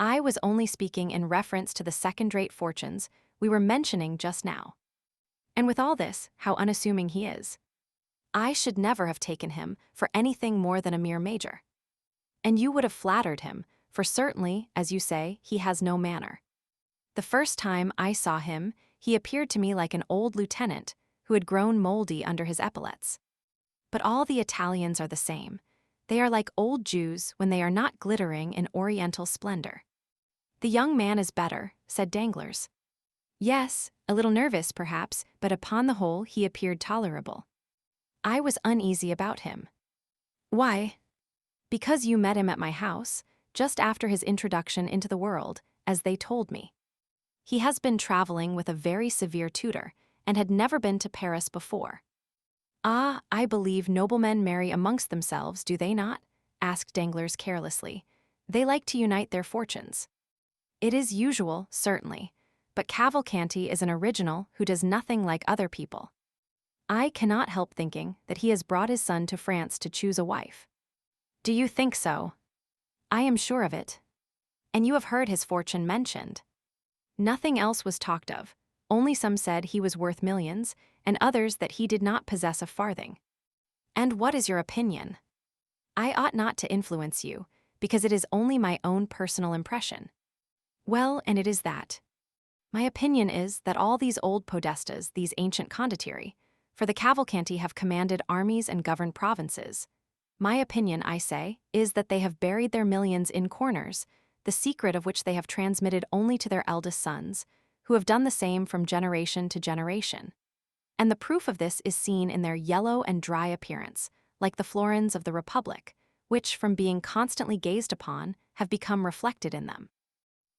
I was only speaking in reference to the second-rate fortunes we were mentioning just now. And with all this, how unassuming he is. I should never have taken him for anything more than a mere major. And you would have flattered him, for certainly, as you say, he has no manner. The first time I saw him, he appeared to me like an old lieutenant who had grown moldy under his epaulets. But all the Italians are the same. They are like old Jews when they are not glittering in oriental splendor. The young man is better, said Danglars. Yes, a little nervous perhaps, but upon the whole he appeared tolerable. I was uneasy about him. Why? Because you met him at my house, just after his introduction into the world, as they told me. He has been traveling with a very severe tutor, and had never been to Paris before. Ah, I believe noblemen marry amongst themselves, do they not? Asked Danglars carelessly. They like to unite their fortunes. It is usual, certainly, but Cavalcanti is an original who does nothing like other people. I cannot help thinking that he has brought his son to France to choose a wife. Do you think so? I am sure of it. And you have heard his fortune mentioned. Nothing else was talked of, only some said he was worth millions, and others that he did not possess a farthing. And what is your opinion? I ought not to influence you, because it is only my own personal impression. Well, and it is that. My opinion is that all these old podestas, these ancient condottieri, for the Cavalcanti have commanded armies and governed provinces. My opinion, I say, is that they have buried their millions in corners, the secret of which they have transmitted only to their eldest sons, who have done the same from generation to generation. And the proof of this is seen in their yellow and dry appearance, like the florins of the Republic, which, from being constantly gazed upon, have become reflected in them.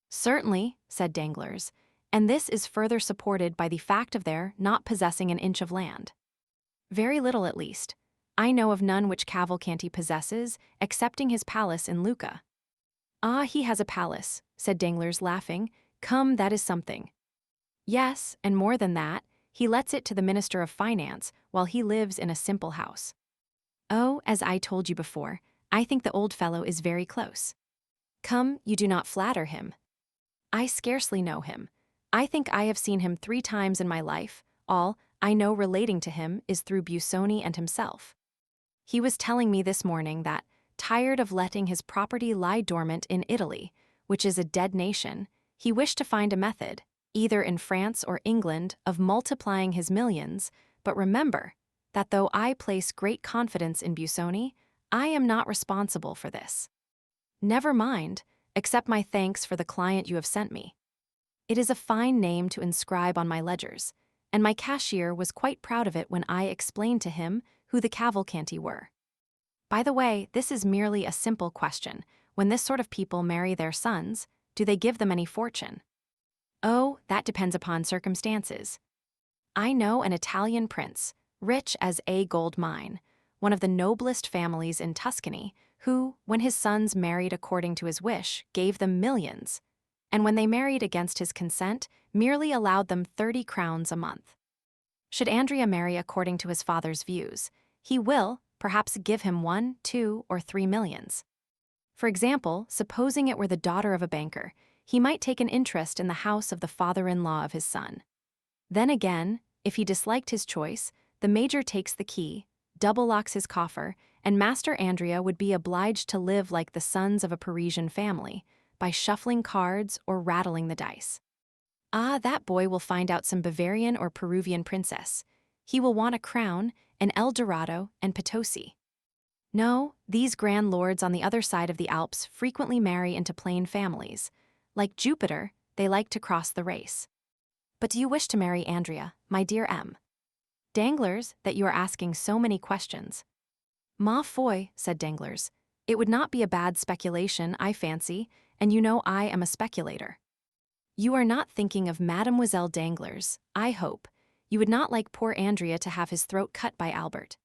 Certainly, said Danglars, and this is further supported by the fact of their not possessing an inch of land. Very little at least. I know of none which Cavalcanti possesses, excepting his palace in Lucca. Ah, he has a palace, said Danglars, laughing. Come, that is something. Yes, and more than that, he lets it to the Minister of Finance while he lives in a simple house. Oh, as I told you before, I think the old fellow is very close. Come, you do not flatter him. I scarcely know him. I think I have seen him 3 times in my life. All I know relating to him is through Busoni and himself. He was telling me this morning that, tired of letting his property lie dormant in Italy, which is a dead nation, he wished to find a method, either in France or England, of multiplying his millions, but remember that though I place great confidence in Busoni, I am not responsible for this. Never mind, accept my thanks for the client you have sent me. It is a fine name to inscribe on my ledgers, and my cashier was quite proud of it when I explained to him who the Cavalcanti were. By the way, this is merely a simple question. When this sort of people marry their sons, do they give them any fortune? Oh, that depends upon circumstances. I know an Italian prince, rich as a gold mine, one of the noblest families in Tuscany, who, when his sons married according to his wish, gave them millions, and when they married against his consent, merely allowed them 30 crowns a month. Should Andrea marry according to his father's views, he will, perhaps, give him 1, 2, or 3 millions. For example, supposing it were the daughter of a banker, he might take an interest in the house of the father-in-law of his son. Then again, if he disliked his choice, the major takes the key, double locks his coffer, and Master Andrea would be obliged to live like the sons of a Parisian family, by shuffling cards or rattling the dice. Ah, that boy will find out some Bavarian or Peruvian princess. He will want a crown, an El Dorado, and Potosi. No, these grand lords on the other side of the Alps frequently marry into plain families. Like Jupiter, they like to cross the race. But do you wish to marry Andrea, my dear M. Danglars, that you are asking so many questions? Ma foi, said Danglars, it would not be a bad speculation, I fancy, and you know I am a speculator. You are not thinking of Mademoiselle Danglars, I hope. You would not like poor Andrea to have his throat cut by Albert.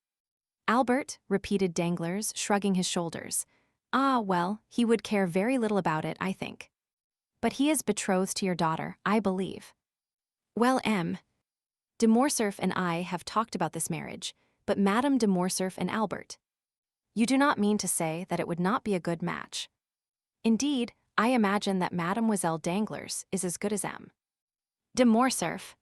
Albert, repeated Danglars, shrugging his shoulders. Ah, well, he would care very little about it, I think. But he is betrothed to your daughter, I believe. Well, M. de Morcerf and I have talked about this marriage, but Madame de Morcerf and Albert. You do not mean to say that it would not be a good match. Indeed, I imagine that Mademoiselle Danglars is as good as M. de Morcerf.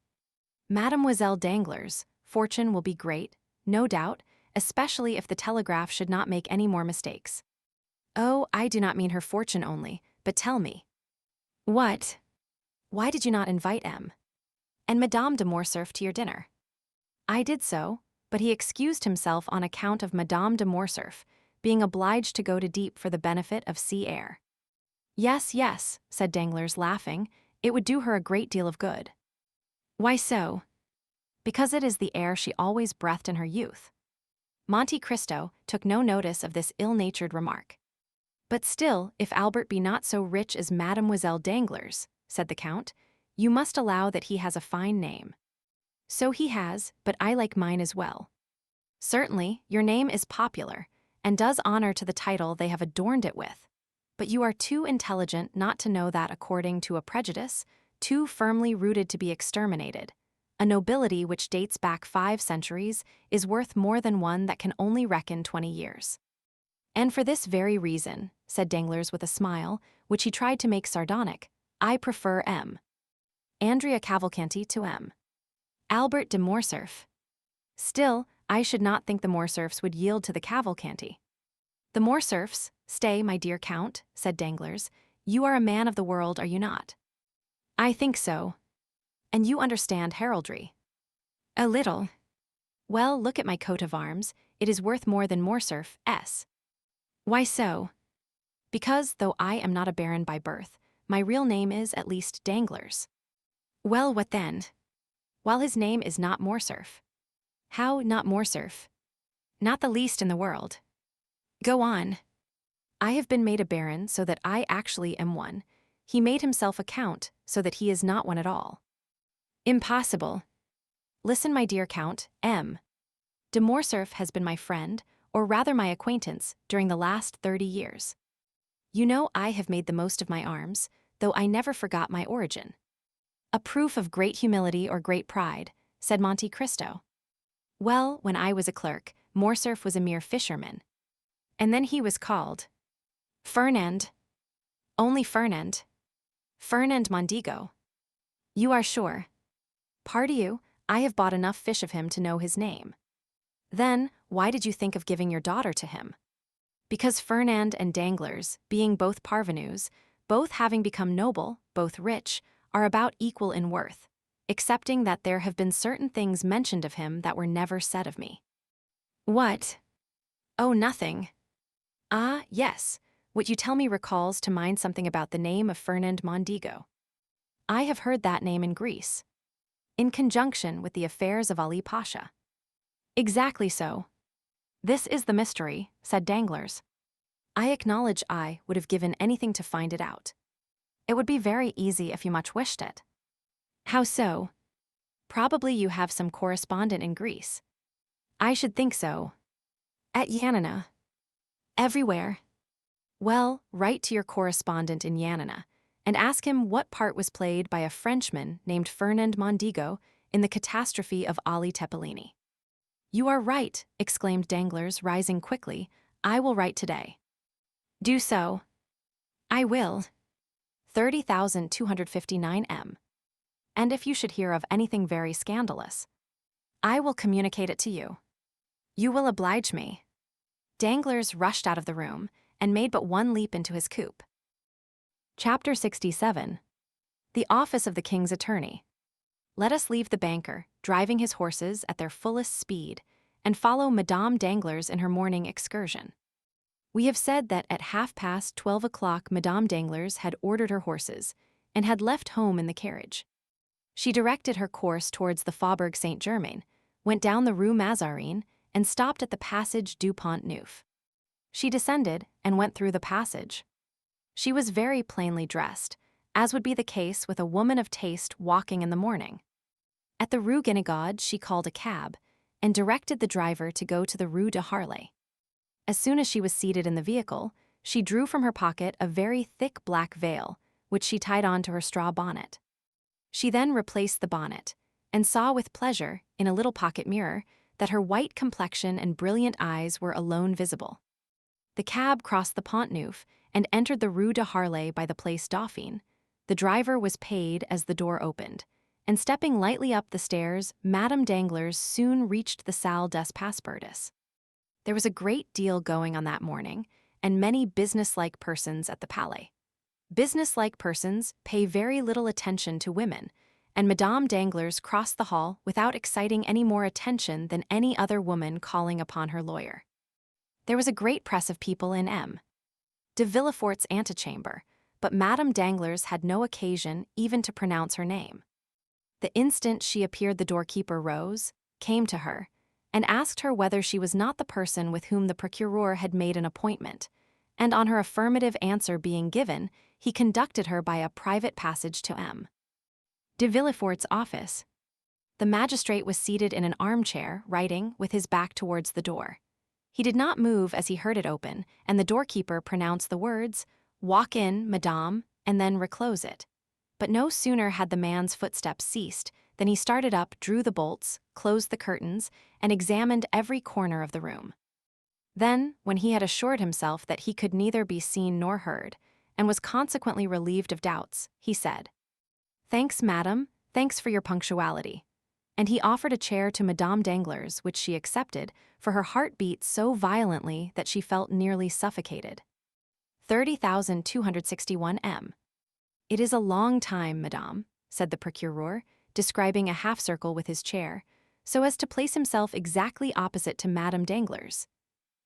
Mademoiselle Danglars' fortune will be great, no doubt, especially if the telegraph should not make any more mistakes. Oh, I do not mean her fortune only, but tell me. What? Why did you not invite M. and Madame de Morcerf to your dinner? I did so, but he excused himself on account of Madame de Morcerf, being obliged to go to Dieppe for the benefit of sea air. Yes, yes, said Danglars, laughing, it would do her a great deal of good. Why so? Because it is the air she always breathed in her youth. Monte Cristo took no notice of this ill-natured remark. But still, if Albert be not so rich as Mademoiselle Danglars, said the Count, you must allow that he has a fine name. So he has, but I like mine as well. Certainly, your name is popular, and does honor to the title they have adorned it with. But you are too intelligent not to know that according to a prejudice, too firmly rooted to be exterminated, a nobility which dates back 5 centuries is worth more than one that can only reckon 20 years. And for this very reason, said Danglars with a smile, which he tried to make sardonic, I prefer M. Andrea Cavalcanti to M. Albert de Morcerf. Still, I should not think the Morcerfs would yield to the Cavalcanti. The Morcerfs, stay, my dear Count, said Danglars, you are a man of the world, are you not? I think so. And you understand heraldry? A little. Well, look at my coat of arms, it is worth more than Morcerf, S. Why so? Because, though I am not a baron by birth, my real name is at least Danglars. Well, what then? While his name is not Morcerf. How not Morcerf? Not the least in the world. Go on. I have been made a baron so that I actually am one. He made himself a count so that he is not one at all. Impossible. Listen, my dear Count, M. de Morcerf has been my friend, or rather my acquaintance, during the last 30 years. You know I have made the most of my arms, though I never forgot my origin. A proof of great humility or great pride, said Monte Cristo. Well, when I was a clerk, Morcerf was a mere fisherman. And then he was called Fernand. Only Fernand. Fernand Mondego. You are sure? Pardieu, I have bought enough fish of him to know his name. Then, why did you think of giving your daughter to him? Because Fernand and Danglars, being both parvenus, both having become noble, both rich, are about equal in worth, excepting that there have been certain things mentioned of him that were never said of me. What? Oh, nothing. Ah, yes, what you tell me recalls to mind something about the name of Fernand Mondego. I have heard that name in Greece, in conjunction with the affairs of Ali Pasha. Exactly so. This is the mystery, said Danglars. I acknowledge I would have given anything to find it out. It would be very easy if you much wished it. How so? Probably you have some correspondent in Greece. I should think so. At Yanina. Everywhere. Well, write to your correspondent in Yanina and ask him what part was played by a Frenchman named Fernand Mondego in the catastrophe of Ali Tepelini. You are right, exclaimed Danglars, rising quickly. I will write today. Do so. I will. 30,259 M. And if you should hear of anything very scandalous, I will communicate it to you. You will oblige me. Danglars rushed out of the room and made but one leap into his coupe. Chapter 67. The Office of the King's Attorney. Let us leave the banker, driving his horses at their fullest speed, and follow Madame Danglars in her morning excursion. We have said that at 12:30 Madame Danglars had ordered her horses and had left home in the carriage. She directed her course towards the Faubourg Saint-Germain, went down the Rue Mazarine, and stopped at the Passage du Pont Neuf. She descended and went through the passage. She was very plainly dressed, as would be the case with a woman of taste walking in the morning. At the Rue Guénégaud she called a cab and directed the driver to go to the Rue de Harlay. As soon as she was seated in the vehicle, she drew from her pocket a very thick black veil, which she tied on to her straw bonnet. She then replaced the bonnet, and saw with pleasure, in a little pocket mirror, that her white complexion and brilliant eyes were alone visible. The cab crossed the Pont Neuf and entered the Rue de Harlay by the Place Dauphine. The driver was paid as the door opened, and stepping lightly up the stairs, Madame Danglars soon reached the Salle des Passepartout. There was a great deal going on that morning, and many businesslike persons at the Palais. Businesslike persons pay very little attention to women, and Madame Danglars crossed the hall without exciting any more attention than any other woman calling upon her lawyer. There was a great press of people in M. de Villefort's antechamber, but Madame Danglars had no occasion even to pronounce her name. The instant she appeared the doorkeeper rose, came to her, and asked her whether she was not the person with whom the procureur had made an appointment, and on her affirmative answer being given, he conducted her by a private passage to M. de Villefort's office. The magistrate was seated in an armchair, writing, with his back towards the door. He did not move as he heard it open, and the doorkeeper pronounced the words, "Walk in, madame," and then reclose it. But no sooner had the man's footsteps ceased than he started up, drew the bolts, closed the curtains, and examined every corner of the room. Then, when he had assured himself that he could neither be seen nor heard, and was consequently relieved of doubts, he said, "Thanks, madam, thanks for your punctuality." And he offered a chair to Madame Danglars, which she accepted, for her heart beat so violently that she felt nearly suffocated. 30,261 M. It is a long time, madame, said the procureur, describing a half-circle with his chair, so as to place himself exactly opposite to Madame Danglars.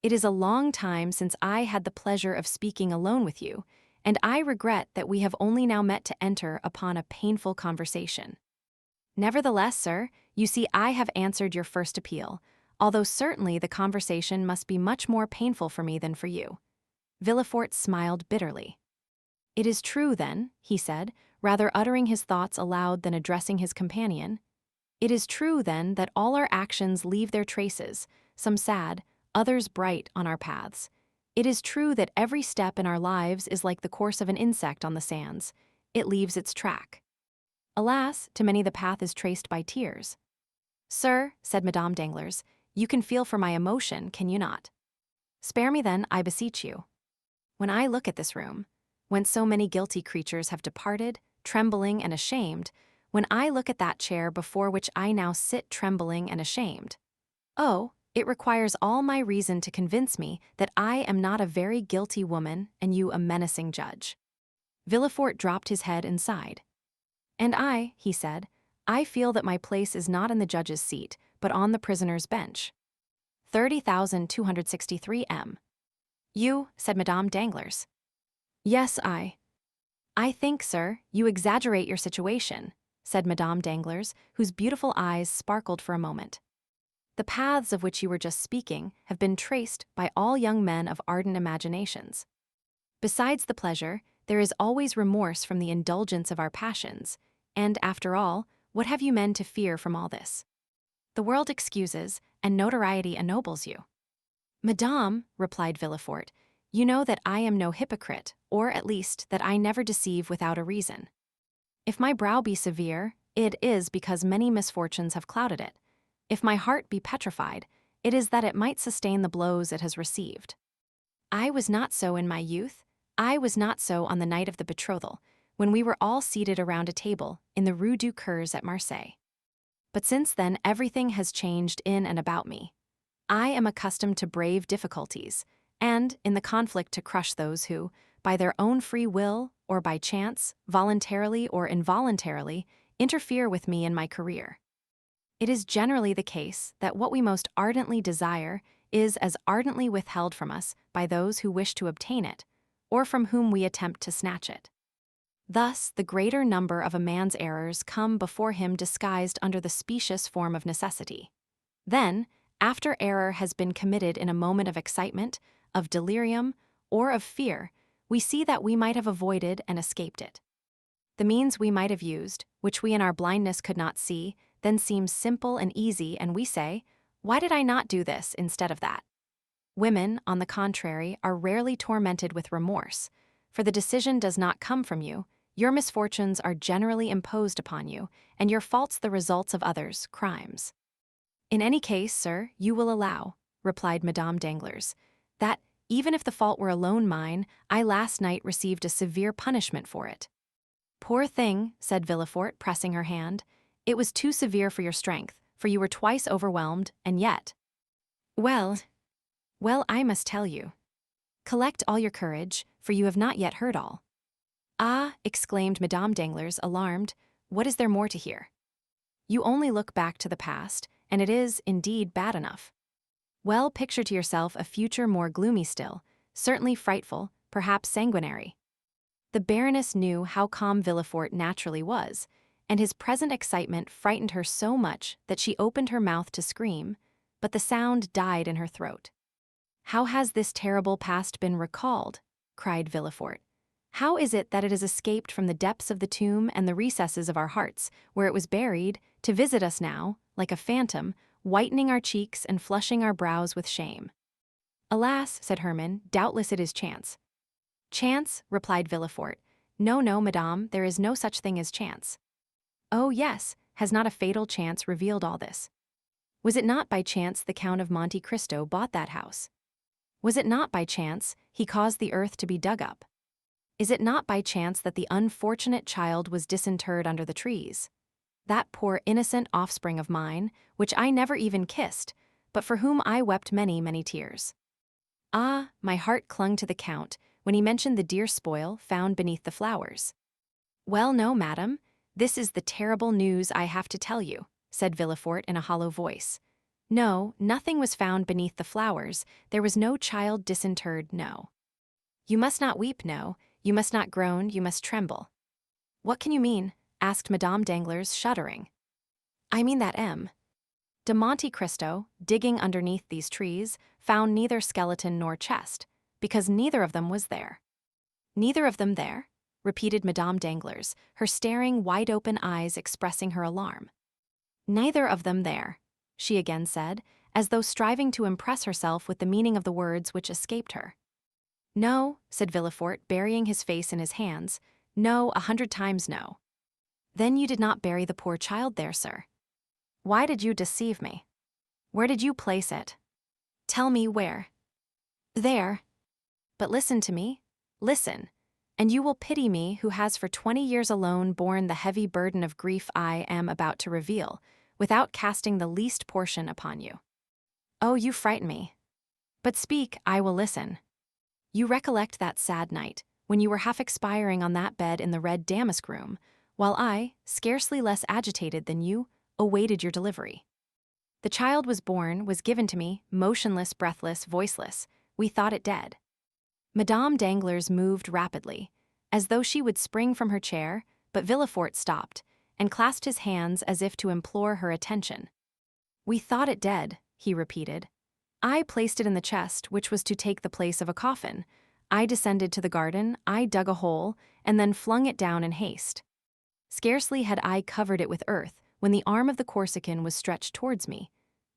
It is a long time since I had the pleasure of speaking alone with you, and I regret that we have only now met to enter upon a painful conversation. Nevertheless, sir, you see I have answered your first appeal, although certainly the conversation must be much more painful for me than for you. Villefort smiled bitterly. It is true, then, he said, rather uttering his thoughts aloud than addressing his companion. It is true, then, that all our actions leave their traces, some sad, others bright, on our paths. It is true that every step in our lives is like the course of an insect on the sands. it leaves its track. Alas, to many the path is traced by tears. Sir, said Madame Danglars, you can feel for my emotion, can you not? Spare me then, I beseech you. When I look at this room, whence so many guilty creatures have departed, trembling and ashamed, when I look at that chair before which I now sit trembling and ashamed, oh, it requires all my reason to convince me that I am not a very guilty woman and you a menacing judge. Villefort dropped his head and sighed. And I, he said, I feel that my place is not in the judge's seat, but on the prisoner's bench. 30,263 M. You, said Madame Danglars. Yes, I think, sir, you exaggerate your situation, said Madame Danglars, whose beautiful eyes sparkled for a moment. The paths of which you were just speaking have been traced by all young men of ardent imaginations. Besides the pleasure, there is always remorse from the indulgence of our passions, and, after all, what have you men to fear from all this? The world excuses, and notoriety ennobles you. Madame, replied Villefort, you know that I am no hypocrite, or at least that I never deceive without a reason. If my brow be severe, it is because many misfortunes have clouded it. If my heart be petrified, it is that it might sustain the blows it has received. I was not so in my youth, I was not so on the night of the betrothal, when we were all seated around a table in the Rue du Cours at Marseilles. But since then everything has changed in and about me. I am accustomed to brave difficulties, and, in the conflict, to crush those who, by their own free will, or by chance, voluntarily or involuntarily, interfere with me in my career. It is generally the case that what we most ardently desire is as ardently withheld from us by those who wish to obtain it, or from whom we attempt to snatch it. Thus, the greater number of a man's errors come before him disguised under the specious form of necessity. Then, after error has been committed in a moment of excitement, of delirium, or of fear, we see that we might have avoided and escaped it. The means we might have used, which we in our blindness could not see, then seems simple and easy, and we say, why did I not do this instead of that? Women, on the contrary, are rarely tormented with remorse, for the decision does not come from you, your misfortunes are generally imposed upon you, and your faults the results of others' crimes. In any case, sir, you will allow, replied Madame Danglars, that, even if the fault were alone mine, I last night received a severe punishment for it. Poor thing, said Villefort, pressing her hand, it was too severe for your strength, for you were twice overwhelmed, and yet— Well, I must tell you. Collect all your courage, for you have not yet heard all. Ah, exclaimed Madame Danglars, alarmed, what is there more to hear? You only look back to the past, and it is, indeed, bad enough. Well, picture to yourself a future more gloomy still, certainly frightful, perhaps sanguinary. The Baroness knew how calm Villefort naturally was, and his present excitement frightened her so much that she opened her mouth to scream, but the sound died in her throat. How has this terrible past been recalled? Cried Villefort. How is it that it has escaped from the depths of the tomb and the recesses of our hearts, where it was buried, to visit us now, like a phantom, whitening our cheeks and flushing our brows with shame? Alas, said Hermann, doubtless it is chance. Chance, replied Villefort. No, madame, there is no such thing as chance. Oh, yes, has not a fatal chance revealed all this? Was it not by chance the Count of Monte Cristo bought that house? Was it not by chance he caused the earth to be dug up? Is it not by chance that the unfortunate child was disinterred under the trees? That poor innocent offspring of mine, which I never even kissed, but for whom I wept many, many tears. Ah, my heart clung to the Count when he mentioned the dear spoil found beneath the flowers. Well, no, madam, this is the terrible news I have to tell you, said Villefort in a hollow voice. No, nothing was found beneath the flowers, there was no child disinterred, no. You must not weep, no, you must not groan, you must tremble. What can you mean? Asked Madame Danglars, shuddering. I mean that M. de Monte Cristo, digging underneath these trees, found neither skeleton nor chest, because neither of them was there. Neither of them there? Repeated Madame Danglars, her staring, wide-open eyes expressing her alarm. Neither of them there, she again said, as though striving to impress herself with the meaning of the words which escaped her. No, said Villefort, burying his face in his hands, No, 100 times no. Then you did not bury the poor child there, sir. Why did you deceive me? Where did you place it? Tell me where. There. But listen to me. Listen, and you will pity me who has for 20 years alone borne the heavy burden of grief I am about to reveal, without casting the least portion upon you. Oh, you frighten me. But speak, I will listen. You recollect that sad night, when you were half expiring on that bed in the red damask room, while I, scarcely less agitated than you, awaited your delivery. The child was born, was given to me, motionless, breathless, voiceless. We thought it dead. Madame Danglars moved rapidly, as though she would spring from her chair, but Villefort stopped, and clasped his hands as if to implore her attention. We thought it dead, he repeated. I placed it in the chest, which was to take the place of a coffin. I descended to the garden, I dug a hole, and then flung it down in haste. Scarcely had I covered it with earth, when the arm of the Corsican was stretched towards me.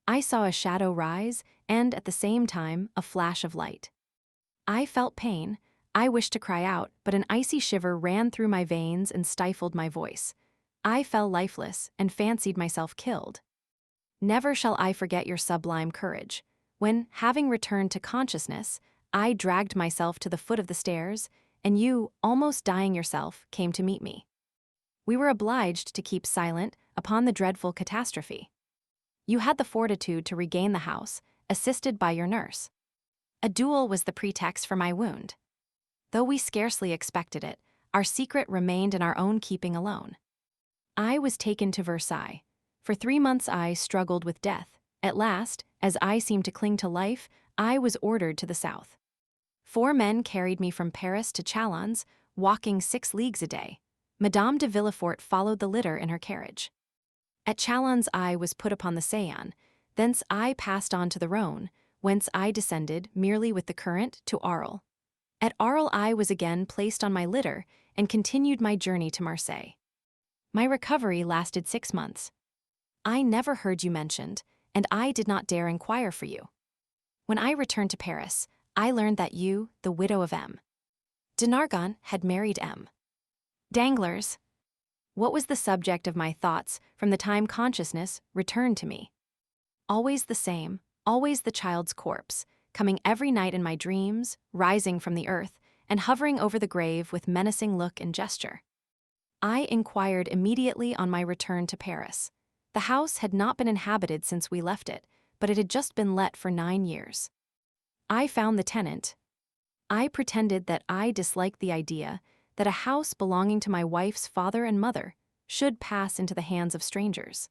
I saw a shadow rise, and, at the same time, a flash of light. I felt pain. I wished to cry out, but an icy shiver ran through my veins and stifled my voice. I fell lifeless, and fancied myself killed. Never shall I forget your sublime courage, when, having returned to consciousness, I dragged myself to the foot of the stairs, and you, almost dying yourself, came to meet me. We were obliged to keep silent upon the dreadful catastrophe. You had the fortitude to regain the house, assisted by your nurse. A duel was the pretext for my wound. Though we scarcely expected it, our secret remained in our own keeping alone. I was taken to Versailles. For 3 months I struggled with death. At last, as I seemed to cling to life, I was ordered to the south. 4 men carried me from Paris to Chalons, walking 6 leagues a day. Madame de Villefort followed the litter in her carriage. At Chalons I was put upon the Seine, thence I passed on to the Rhône, whence I descended, merely with the current, to Arles. At Arles I was again placed on my litter, and continued my journey to Marseilles. My recovery lasted 6 months. I never heard you mentioned, and I did not dare inquire for you. When I returned to Paris, I learned that you, the widow of M. de Nargon, had married M. Danglars. What was the subject of my thoughts from the time consciousness returned to me? Always the same, always the child's corpse, coming every night in my dreams, rising from the earth, and hovering over the grave with menacing look and gesture. I inquired immediately on my return to Paris. The house had not been inhabited since we left it, but it had just been let for 9 years. I found the tenant. I pretended that I disliked the idea that a house belonging to my wife's father and mother should pass into the hands of strangers.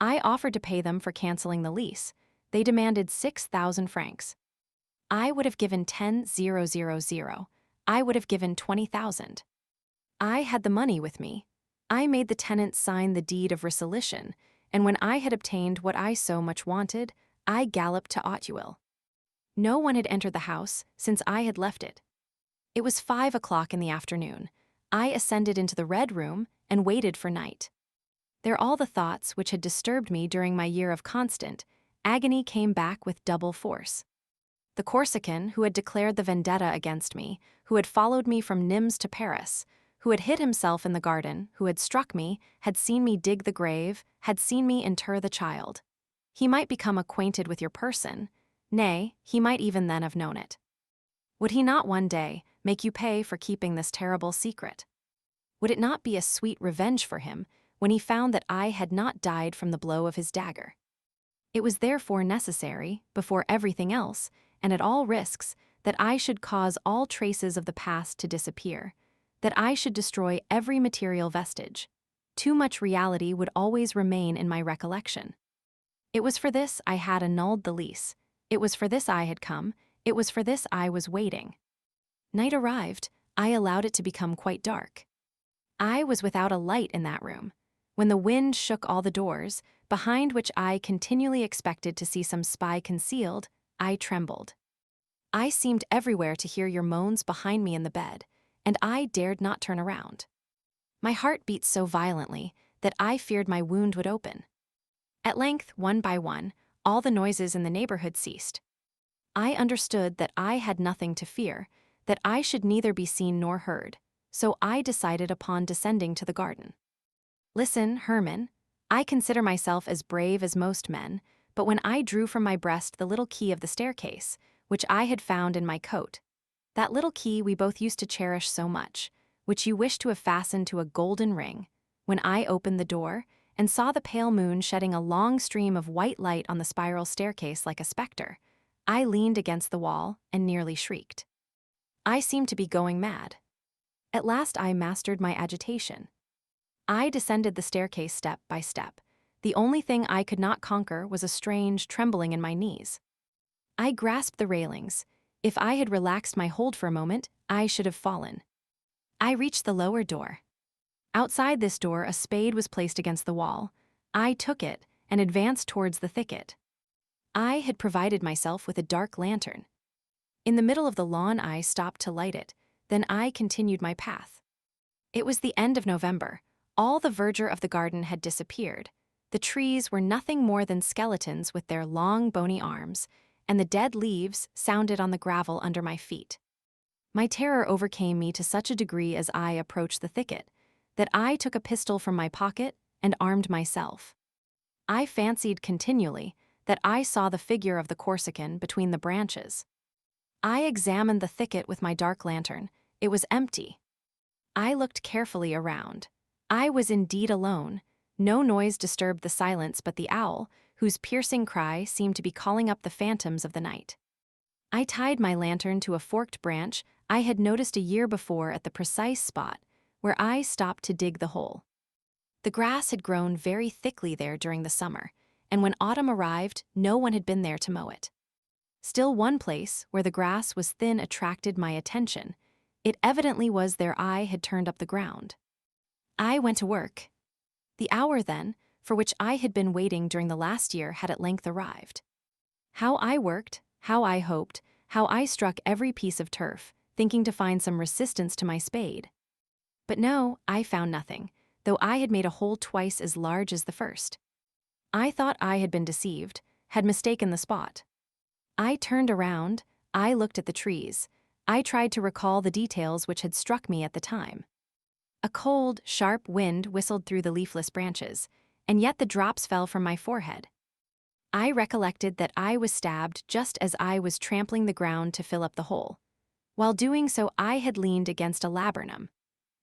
I offered to pay them for canceling the lease. They demanded 6,000 francs. I would have given 10,000. I would have given 20,000. I had the money with me. I made the tenant sign the deed of resolution, and when I had obtained what I so much wanted, I galloped to Audiobook. No one had entered the house since I had left it. It was 5 o'clock in the afternoon. I ascended into the Red Room and waited for night. There all the thoughts which had disturbed me during my year of constant agony came back with double force. The Corsican, who had declared the vendetta against me, who had followed me from Nimes to Paris, who had hid himself in the garden, who had struck me, had seen me dig the grave, had seen me inter the child. He might become acquainted with your person, nay, he might even then have known it. Would he not one day make you pay for keeping this terrible secret? Would it not be a sweet revenge for him when he found that I had not died from the blow of his dagger? It was therefore necessary, before everything else, and at all risks, that I should cause all traces of the past to disappear, that I should destroy every material vestige. Too much reality would always remain in my recollection. It was for this I had annulled the lease. It was for this I had come. It was for this I was waiting. Night arrived. I allowed it to become quite dark. I was without a light in that room. When the wind shook all the doors, behind which I continually expected to see some spy concealed, I trembled. I seemed everywhere to hear your moans behind me in the bed, and I dared not turn around. My heart beat so violently that I feared my wound would open. At length, one by one, all the noises in the neighborhood ceased. I understood that I had nothing to fear, that I should neither be seen nor heard. so I decided upon descending to the garden. Listen, Herman, I consider myself as brave as most men, but when I drew from my breast the little key of the staircase, which I had found in my coat, that little key we both used to cherish so much, which you wished to have fastened to a golden ring, when I opened the door and saw the pale moon shedding a long stream of white light on the spiral staircase like a specter, I leaned against the wall and nearly shrieked. I seemed to be going mad. At last I mastered my agitation. I descended the staircase step by step. The only thing I could not conquer was a strange trembling in my knees. I grasped the railings. If I had relaxed my hold for a moment, I should have fallen. I reached the lower door. Outside this door, a spade was placed against the wall. I took it and advanced towards the thicket. I had provided myself with a dark lantern. In the middle of the lawn, I stopped to light it. Then I continued my path. It was the end of November. All the verdure of the garden had disappeared. The trees were nothing more than skeletons with their long, bony arms, and the dead leaves sounded on the gravel under my feet. My terror overcame me to such a degree as I approached the thicket, that I took a pistol from my pocket and armed myself. I fancied continually that I saw the figure of the Corsican between the branches. I examined the thicket with my dark lantern. It was empty. I looked carefully around. I was indeed alone. No noise disturbed the silence but the owl, whose piercing cry seemed to be calling up the phantoms of the night. I tied my lantern to a forked branch I had noticed a year before at the precise spot where I stopped to dig the hole. The grass had grown very thickly there during the summer, and when autumn arrived, no one had been there to mow it. Still, one place where the grass was thin attracted my attention. It evidently was their eye had turned up the ground. I went to work. The hour, then, for which I had been waiting during the last year had at length arrived. How I worked, how I hoped, how I struck every piece of turf, thinking to find some resistance to my spade. But no, I found nothing, though I had made a hole twice as large as the first. I thought I had been deceived, had mistaken the spot. I turned around, I looked at the trees, I tried to recall the details which had struck me at the time. A cold, sharp wind whistled through the leafless branches, and yet the drops fell from my forehead. I recollected that I was stabbed just as I was trampling the ground to fill up the hole. While doing so, I had leaned against a laburnum.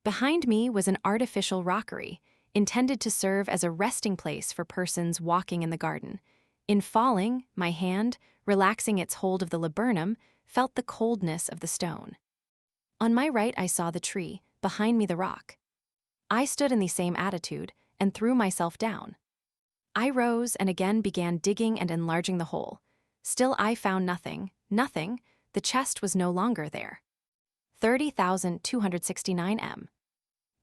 Behind me was an artificial rockery, intended to serve as a resting place for persons walking in the garden. In falling, my hand, relaxing its hold of the laburnum, felt the coldness of the stone. On my right I saw the tree, behind me the rock. I stood in the same attitude and threw myself down. I rose and again began digging and enlarging the hole. Still I found nothing, nothing. The chest was no longer there. 30,269 m.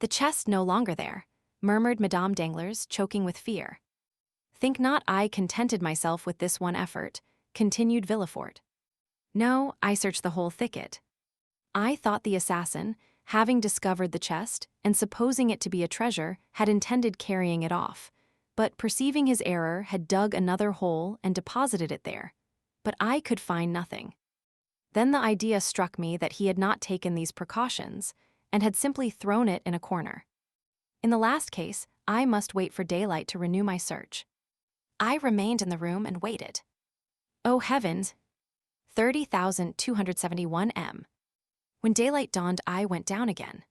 The chest no longer there, murmured Madame Danglars, choking with fear. Think not I contented myself with this one effort, continued Villefort. No, I searched the whole thicket. I thought the assassin, having discovered the chest, and supposing it to be a treasure, had intended carrying it off, but perceiving his error, had dug another hole and deposited it there. But I could find nothing. Then the idea struck me that he had not taken these precautions, and had simply thrown it in a corner. In the last case, I must wait for daylight to renew my search. I remained in the room and waited. Oh heavens! 30,271 m. When daylight dawned, I went down again.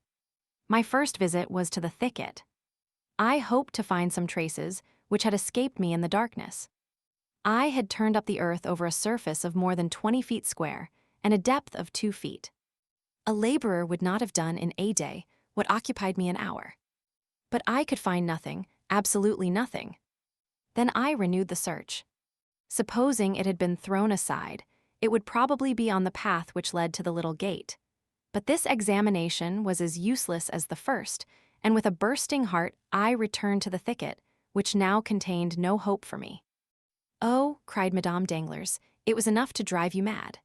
My first visit was to the thicket. I hoped to find some traces which had escaped me in the darkness. I had turned up the earth over a surface of more than 20 feet square and a depth of 2 feet. A laborer would not have done in a day what occupied me an hour. But I could find nothing, absolutely nothing. Then I renewed the search. Supposing it had been thrown aside, it would probably be on the path which led to the little gate. But this examination was as useless as the first, and with a bursting heart I returned to the thicket, which now contained no hope for me. Oh, cried Madame Danglars, it was enough to drive you mad.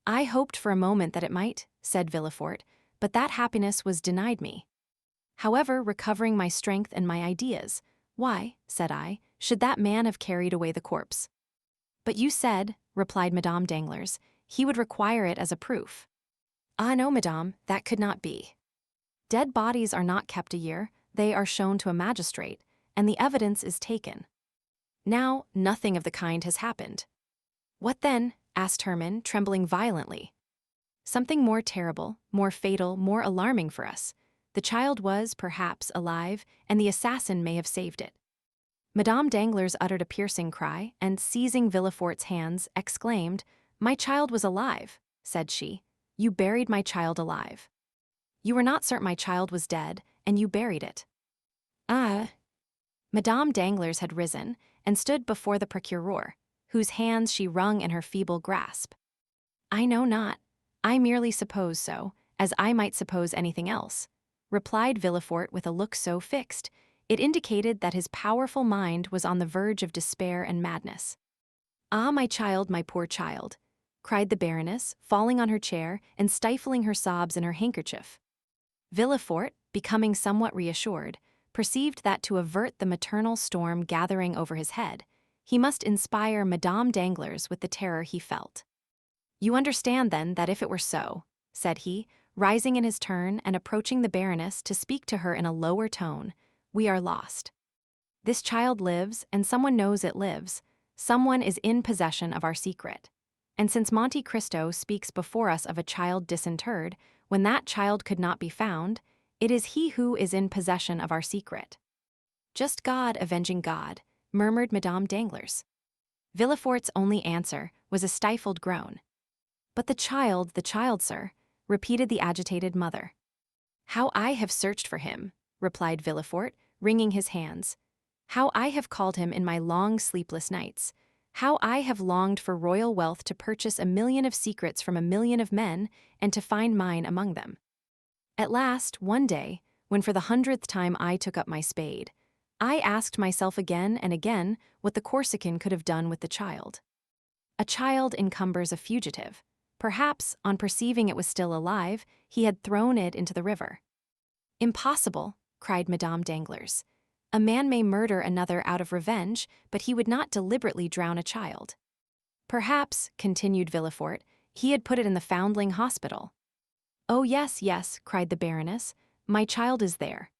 I hoped for a moment that it might, said Villefort, but that happiness was denied me. However, recovering my strength and my ideas, why, said I, should that man have carried away the corpse? But you said, replied Madame Danglars, he would require it as a proof. Ah no, madame, that could not be. Dead bodies are not kept a year, they are shown to a magistrate, and the evidence is taken. Now, nothing of the kind has happened. What then? Asked Herman, trembling violently. Something more terrible, more fatal, more alarming for us. The child was, perhaps, alive, and the assassin may have saved it. Madame Danglars uttered a piercing cry, and seizing Villefort's hands, exclaimed, "My child was alive," said she. "You buried my child alive. You were not certain my child was dead, and you buried it." Ah! Madame Danglars had risen, and stood before the procureur, whose hands she wrung in her feeble grasp. "I know not. I merely suppose so, as I might suppose anything else," replied Villefort with a look so fixed, it indicated that his powerful mind was on the verge of despair and madness. "Ah, my child, my poor child," cried the Baroness, falling on her chair and stifling her sobs in her handkerchief. Villefort, becoming somewhat reassured, perceived that to avert the maternal storm gathering over his head, he must inspire Madame Danglars with the terror he felt. "You understand, then, that if it were so," said he, rising in his turn and approaching the Baroness to speak to her in a lower tone, "we are lost. This child lives, and someone knows it lives. Someone is in possession of our secret. And since Monte Cristo speaks before us of a child disinterred, when that child could not be found, it is he who is in possession of our secret." "Just God avenging God," murmured Madame Danglars. Villefort's only answer was a stifled groan. "But the child, sir," repeated the agitated mother. "How I have searched for him," replied Villefort, wringing his hands. "How I have called him in my long sleepless nights. How I have longed for royal wealth to purchase 1,000,000 of secrets from 1,000,000 of men, and to find mine among them. At last, one day, when for the 100th time I took up my spade, I asked myself again and again what the Corsican could have done with the child. A child encumbers a fugitive. Perhaps, on perceiving it was still alive, he had thrown it into the river." "Impossible," cried Madame Danglars. "A man may murder another out of revenge, but he would not deliberately drown a child." "Perhaps," continued Villefort, "he had put it in the foundling hospital." "Oh, yes, yes," cried the Baroness, "my child is there.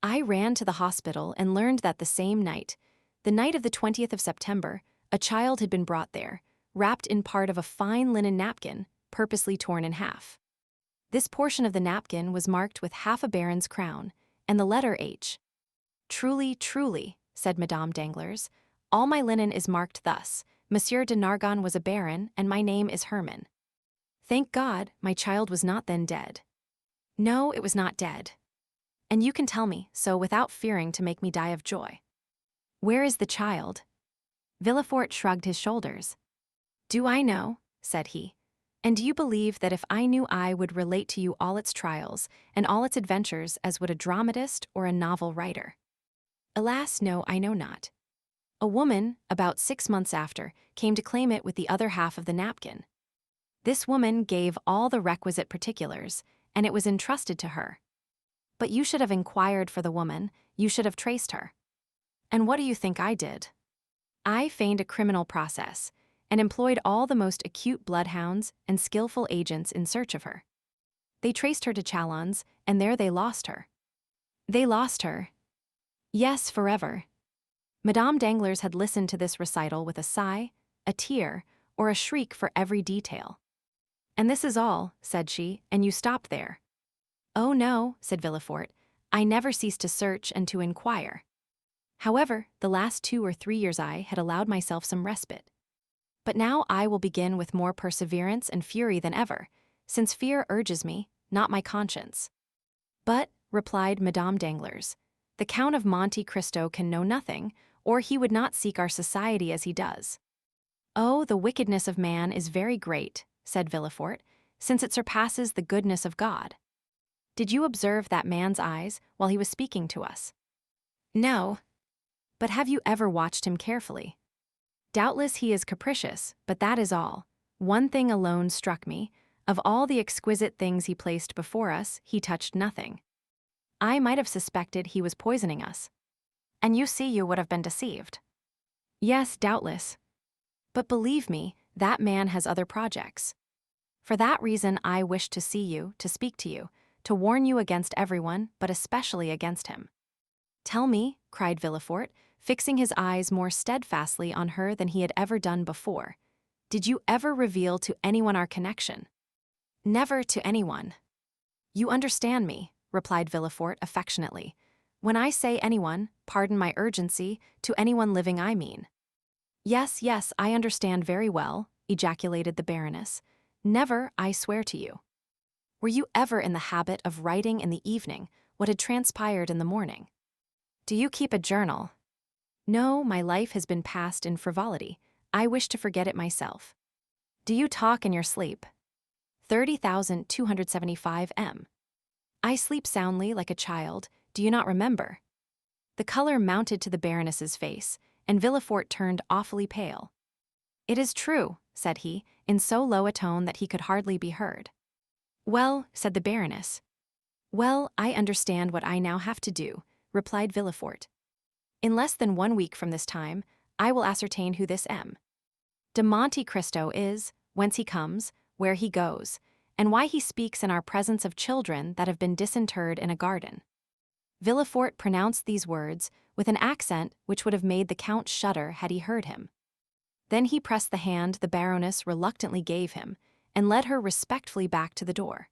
I ran to the hospital and learned that the same night, the night of the 20th of September, a child had been brought there, wrapped in part of a fine linen napkin, purposely torn in half. This portion of the napkin was marked with half a baron's crown, and the letter H. Truly, truly," said Madame Danglars, "all my linen is marked thus. Monsieur de Nargon was a baron, and my name is Herman. Thank God, my child was not then dead. No, it was not dead. And you can tell me so without fearing to make me die of joy. Where is the child?" Villefort shrugged his shoulders. "Do I know?" said he. "And do you believe that if I knew I would relate to you all its trials and all its adventures as would a dramatist or a novel writer? Alas, no, I know not. A woman, about 6 months after, came to claim it with the other half of the napkin. This woman gave all the requisite particulars, and it was entrusted to her. But you should have inquired for the woman, you should have traced her. And what do you think I did? I feigned a criminal process, and employed all the most acute bloodhounds and skillful agents in search of her. They traced her to Chalons, and there they lost her. They lost her. Yes, forever." Madame Danglars had listened to this recital with a sigh, a tear, or a shriek for every detail. "And this is all," said she, "and you stopped there?" "Oh no," said Villefort, "I never ceased to search and to inquire. However, the last 2 or 3 years I had allowed myself some respite. But now I will begin with more perseverance and fury than ever, since fear urges me, not my conscience." "But," replied Madame Danglars, "the Count of Monte Cristo can know nothing, or he would not seek our society as he does." "Oh, the wickedness of man is very great," said Villefort, "since it surpasses the goodness of God. Did you observe that man's eyes while he was speaking to us?" "No." "But have you ever watched him carefully? Doubtless he is capricious, but that is all. One thing alone struck me. Of all the exquisite things he placed before us, he touched nothing. I might have suspected he was poisoning us." "And you see you would have been deceived." "Yes, doubtless. But believe me, that man has other projects. For that reason I wished to see you, to speak to you, to warn you against everyone, but especially against him." "Tell me," cried Villefort, fixing his eyes more steadfastly on her than he had ever done before, "did you ever reveal to anyone our connection?" "Never to anyone." "You understand me," replied Villefort affectionately. "When I say anyone, pardon my urgency, to anyone living I mean." "Yes, yes, I understand very well," ejaculated the Baroness. "Never, I swear to you." "Were you ever in the habit of writing in the evening what had transpired in the morning?" "Do you keep a journal?" "No, my life has been passed in frivolity. I wish to forget it myself." "Do you talk in your sleep?" 30,275 m. "I sleep soundly like a child. Do you not remember?" The color mounted to the Baroness's face, and Villefort turned awfully pale. "It is true," said he, in so low a tone that he could hardly be heard. "Well," said the Baroness. "Well, I understand what I now have to do," replied Villefort. "In less than 1 week from this time, I will ascertain who this M. de Monte Cristo is, whence he comes, where he goes, and why he speaks in our presence of children that have been disinterred in a garden." Villefort pronounced these words with an accent which would have made the Count shudder had he heard him. Then he pressed the hand the Baroness reluctantly gave him, and led her respectfully back to the door.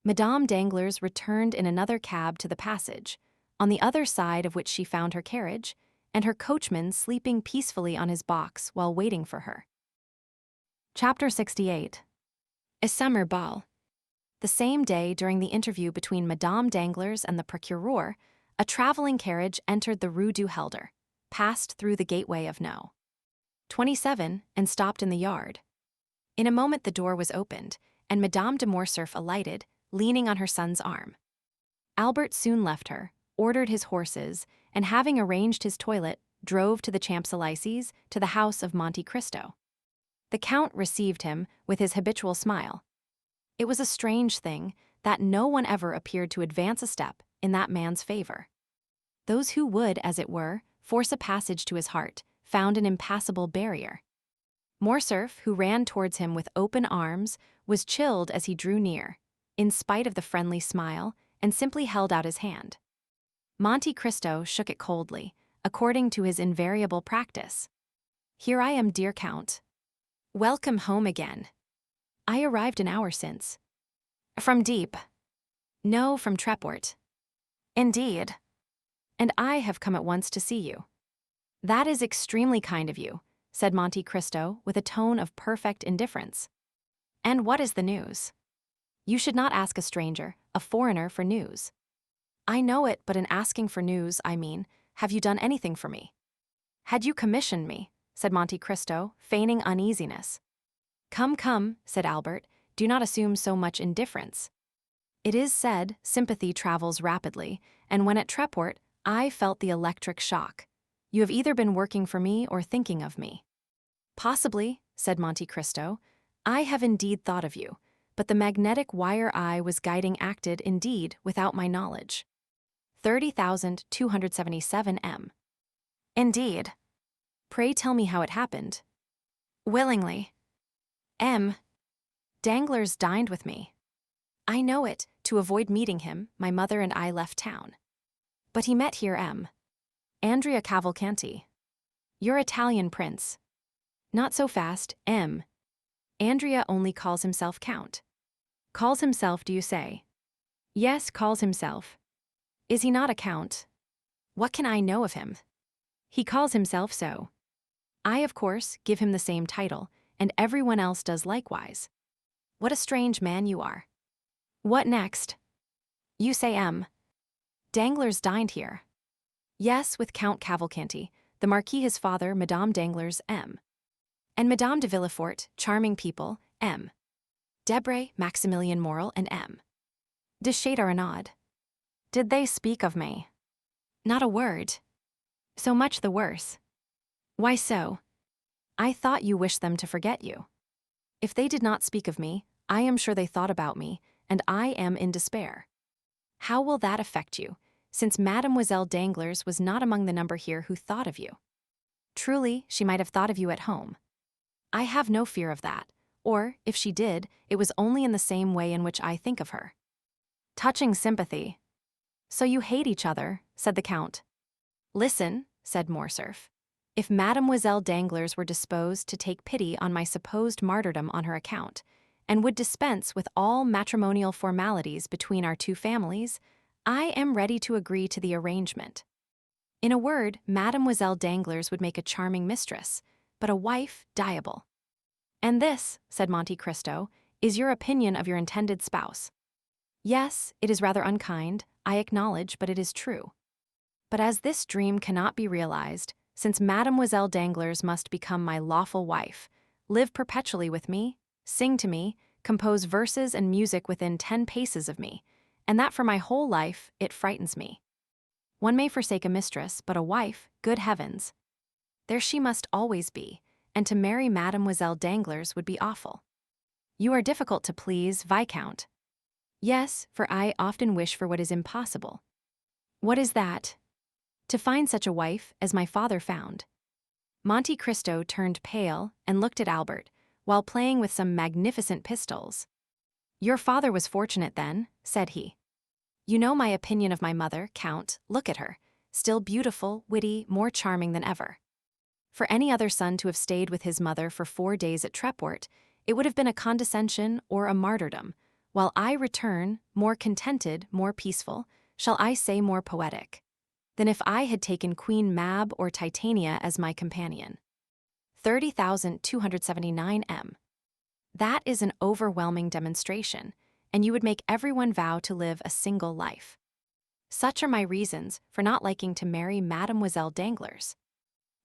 Madame Danglars returned in another cab to the passage, on the other side of which she found her carriage, and her coachman sleeping peacefully on his box while waiting for her. Chapter 68. A summer ball. The same day, during the interview between Madame Danglars and the procureur, a traveling carriage entered the Rue du Helder, passed through the gateway of No. 27, and stopped in the yard. In a moment the door was opened, and Madame de Morcerf alighted, leaning on her son's arm. Albert soon left her, ordered his horses, and having arranged his toilet, drove to the Champs-Élysées, to the house of Monte Cristo. The Count received him with his habitual smile. It was a strange thing that no one ever appeared to advance a step in that man's favor. Those who would, as it were, force a passage to his heart found an impassable barrier. Morcerf, who ran towards him with open arms, was chilled as he drew near, in spite of the friendly smile, and simply held out his hand. Monte Cristo shook it coldly, according to his invariable practice. "Here I am, dear Count." "Welcome home again." "I arrived an hour since." "From Dieppe?" "No, from Treport." "Indeed." "And I have come at once to see you." "That is extremely kind of you," said Monte Cristo with a tone of perfect indifference. "And what is the news?" "You should not ask a stranger, a foreigner, for news." "I know it, but in asking for news, I mean, have you done anything for me?" "Had you commissioned me?" said Monte Cristo, feigning uneasiness. "Come, come," said Albert, "do not assume so much indifference. It is said sympathy travels rapidly, and when at Treport, I felt the electric shock. You have either been working for me or thinking of me." "Possibly," said Monte Cristo. "I have indeed thought of you, but the magnetic wire eye was guiding acted, indeed, without my knowledge." 30,277 m. "Indeed." "Pray tell me how it happened." "Willingly." "M. Danglars dined with me." "I know it. To avoid meeting him, my mother and I left town." "But he met here M. Andrea Cavalcanti." "Your Italian prince." "Not so fast, M. Andrea only calls himself Count." "Calls himself, do you say?" "Yes, calls himself." "Is he not a count?" "What can I know of him?" "He calls himself so." "I, of course, give him the same title, and everyone else does likewise." "What a strange man you are." "What next?" "You say M. Danglars dined here." "Yes, with Count Cavalcanti, the Marquis his father, Madame Danglars, M. And Madame de Villefort, charming people, M. Debray, Maximilian Morel, and M. de Châteaurenaud." "Did they speak of me?" "Not a word." "So much the worse." "Why so?" "I thought you wished them to forget you." "If they did not speak of me, I am sure they thought about me, and I am in despair." "How will that affect you, since Mademoiselle Danglars was not among the number here who thought of you?" "Truly, she might have thought of you at home." "I have no fear of that, or, if she did, it was only in the same way in which I think of her." Touching sympathy. So you hate each other, said the Count. Listen, said Morcerf. If Mademoiselle Danglars were disposed to take pity on my supposed martyrdom on her account, and would dispense with all matrimonial formalities between our two families, I am ready to agree to the arrangement. In a word, Mademoiselle Danglars would make a charming mistress, but a wife diable. And this, said Monte Cristo, is your opinion of your intended spouse. Yes, it is rather unkind, I acknowledge, but it is true. But as this dream cannot be realized, since Mademoiselle Danglars must become my lawful wife, live perpetually with me, sing to me, compose verses and music within 10 paces of me, and that for my whole life it frightens me. One may forsake a mistress, but a wife, good heavens! There she must always be, and to marry Mademoiselle Danglars would be awful. You are difficult to please, Viscount. Yes, for I often wish for what is impossible. What is that? To find such a wife as my father found. Monte Cristo turned pale and looked at Albert, while playing with some magnificent pistols. Your father was fortunate then, said he. You know my opinion of my mother, Count, look at her, still beautiful, witty, more charming than ever. For any other son to have stayed with his mother for 4 days at Treport, it would have been a condescension or a martyrdom, while I return, more contented, more peaceful, shall I say more poetic, than if I had taken Queen Mab or Titania as my companion. 30,279 M. That is an overwhelming demonstration, and you would make everyone vow to live a single life. Such are my reasons for not liking to marry Mademoiselle Danglars.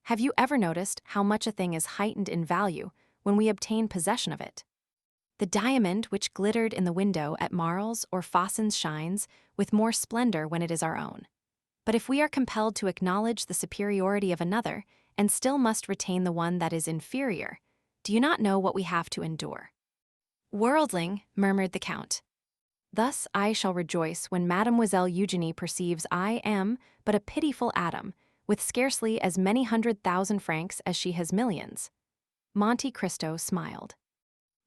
Have you ever noticed how much a thing is heightened in value when we obtain possession of it? The diamond which glittered in the window at Marles or Fosson's shines with more splendor when it is our own. But if we are compelled to acknowledge the superiority of another, and still must retain the one that is inferior, do you not know what we have to endure? Worldling, murmured the Count. Thus I shall rejoice when Mademoiselle Eugenie perceives I am but a pitiful atom, with scarcely as many 100,000 francs as she has millions. Monte Cristo smiled.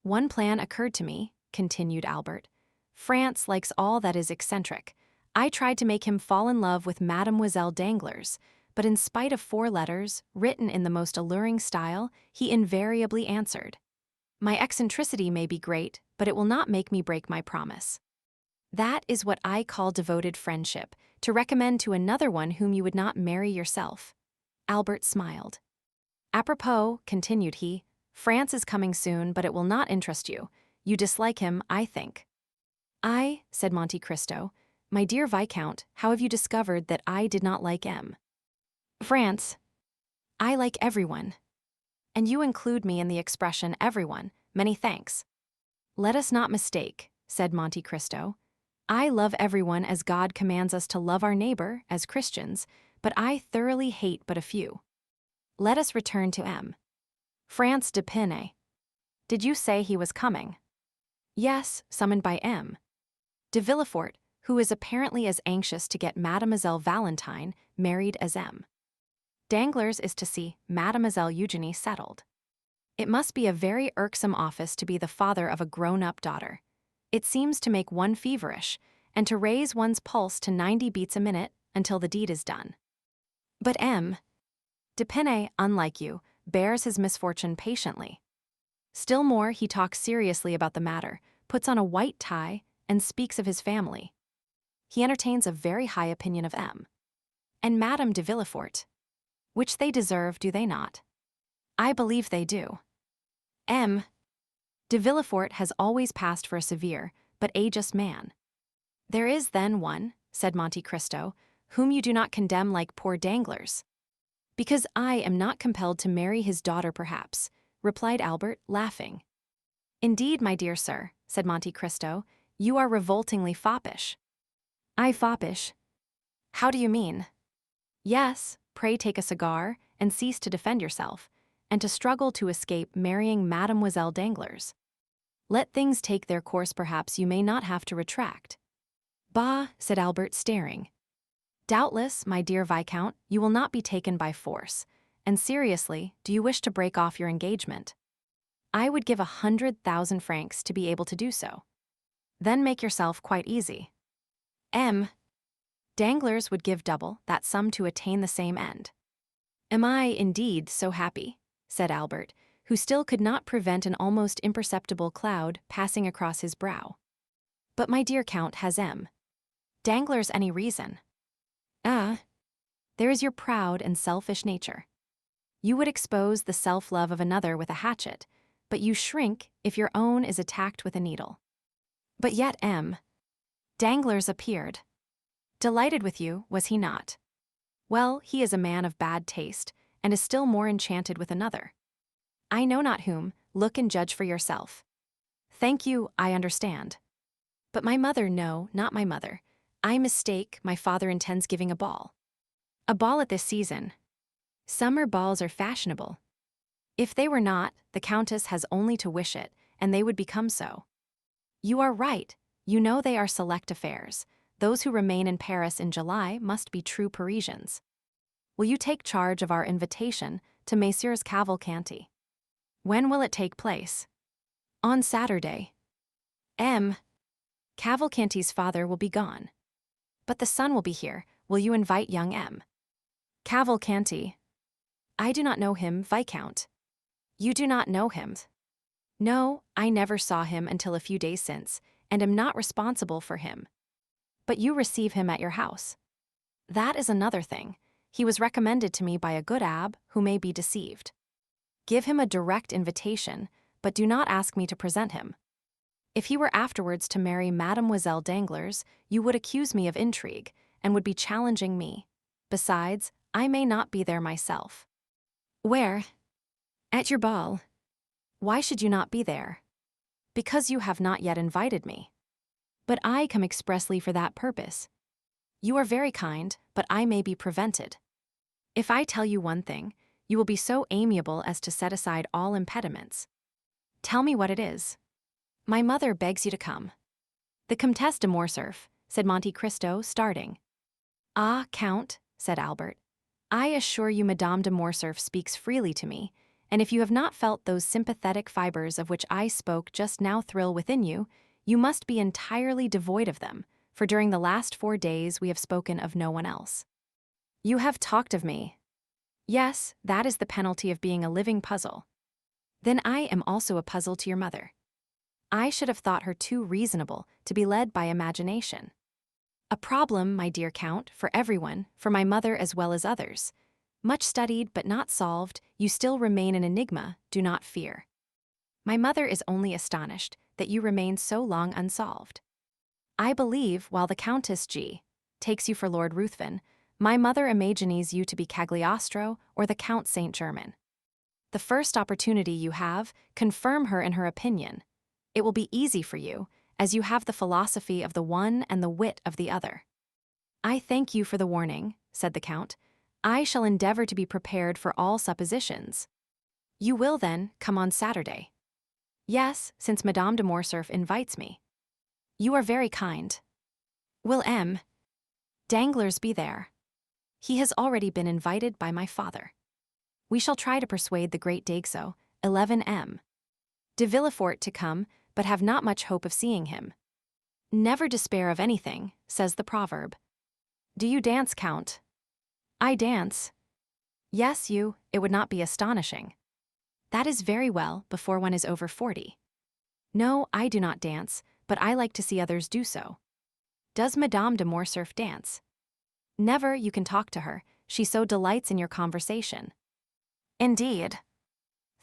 One plan occurred to me, continued Albert. France likes all that is eccentric. I tried to make him fall in love with Mademoiselle Danglars, but in spite of 4 letters, written in the most alluring style, he invariably answered, My eccentricity may be great, but it will not make me break my promise. That is what I call devoted friendship, to recommend to another one whom you would not marry yourself. Albert smiled. Apropos, continued he, France is coming soon, but it will not interest you. You dislike him, I think. I, said Monte Cristo, my dear Viscount, how have you discovered that I did not like M? France. I like everyone. And you include me in the expression everyone, many thanks. Let us not mistake, said Monte Cristo. I love everyone as God commands us to love our neighbor, as Christians, but I thoroughly hate but a few. Let us return to M. France de Pinay. Did you say he was coming? Yes, summoned by M. De Villefort, who is apparently as anxious to get Mademoiselle Valentine married as M. Danglars is to see Mademoiselle Eugenie settled. It must be a very irksome office to be the father of a grown-up daughter. It seems to make one feverish, and to raise one's pulse to 90 beats a minute until the deed is done. But M. de Pinay, unlike you, bears his misfortune patiently. Still more, he talks seriously about the matter, puts on a white tie, and speaks of his family. He entertains a very high opinion of M. and Madame de Villefort. Which they deserve, do they not? I believe they do. M. de Villefort has always passed for a severe, but ageist man. There is then one, said Monte Cristo, whom you do not condemn like poor Danglars. Because I am not compelled to marry his daughter perhaps, replied Albert, laughing. Indeed, my dear sir, said Monte Cristo, you are revoltingly foppish. I foppish? How do you mean? Yes, pray take a cigar, and cease to defend yourself, and to struggle to escape marrying Mademoiselle Danglars. Let things take their course, perhaps you may not have to retract. Bah, said Albert, staring. Doubtless, my dear Viscount, you will not be taken by force, and seriously, do you wish to break off your engagement? I would give 100,000 francs to be able to do so. Then make yourself quite easy. M. Danglars would give double that sum to attain the same end. Am I indeed so happy? Said Albert, who still could not prevent an almost imperceptible cloud passing across his brow. But my dear Count, has M. Danglars any reason? There is your proud and selfish nature. You would expose the self-love of another with a hatchet, but you shrink if your own is attacked with a needle. But yet M. Danglars appeared. Delighted with you, was he not? Well, he is a man of bad taste, and is still more enchanted with another. I know not whom, look and judge for yourself. Thank you, I understand. But my mother, no, not my mother. I mistake, my father intends giving a ball. A ball at this season. Summer balls are fashionable. If they were not, the Countess has only to wish it, and they would become so. You are right, you know they are select affairs. Those who remain in Paris in July must be true Parisians. Will you take charge of our invitation to Messrs. Cavalcanti? When will it take place? On Saturday. M. Cavalcanti's father will be gone. But the son will be here. Will you invite young M. Cavalcanti? I do not know him, Viscount. You do not know him? No, I never saw him until a few days since, and am not responsible for him. But you receive him at your house. That is another thing. He was recommended to me by a good abbé who may be deceived. Give him a direct invitation, but do not ask me to present him. If he were afterwards to marry Mademoiselle Danglars, you would accuse me of intrigue, and would be challenging me. Besides, I may not be there myself. Where? At your ball. Why should you not be there? Because you have not yet invited me. But I come expressly for that purpose. You are very kind, but I may be prevented. If I tell you one thing, you will be so amiable as to set aside all impediments. Tell me what it is. My mother begs you to come. The Comtesse de Morcerf, said Monte Cristo, starting. Ah, Count, said Albert, I assure you Madame de Morcerf speaks freely to me, and if you have not felt those sympathetic fibers of which I spoke just now thrill within you, you must be entirely devoid of them, for during the last 4 days we have spoken of no one else. You have talked of me. Yes, that is the penalty of being a living puzzle. Then I am also a puzzle to your mother. I should have thought her too reasonable to be led by imagination. A problem, my dear Count, for everyone, for my mother as well as others. Much studied but not solved, you still remain an enigma, do not fear. My mother is only astonished that you remain so long unsolved. I believe, while the Countess G. takes you for Lord Ruthven, my mother imagines you to be Cagliostro or the Count Saint-Germain. The first opportunity you have, confirm her in her opinion. It will be easy for you, as you have the philosophy of the one and the wit of the other. I thank you for the warning, said the Count. I shall endeavor to be prepared for all suppositions. You will, then, come on Saturday. Yes, since Madame de Morcerf invites me. You are very kind. Will M. Danglars be there? He has already been invited by my father. We shall try to persuade the great Daguesseau, 11 M. de Villefort to come, but have not much hope of seeing him. Never despair of anything, says the proverb. Do you dance, Count? I dance. Yes, you, it would not be astonishing. That is very well before one is over 40. No, I do not dance, but I like to see others do so. Does Madame de Morcerf dance? Never, you can talk to her, she so delights in your conversation. Indeed.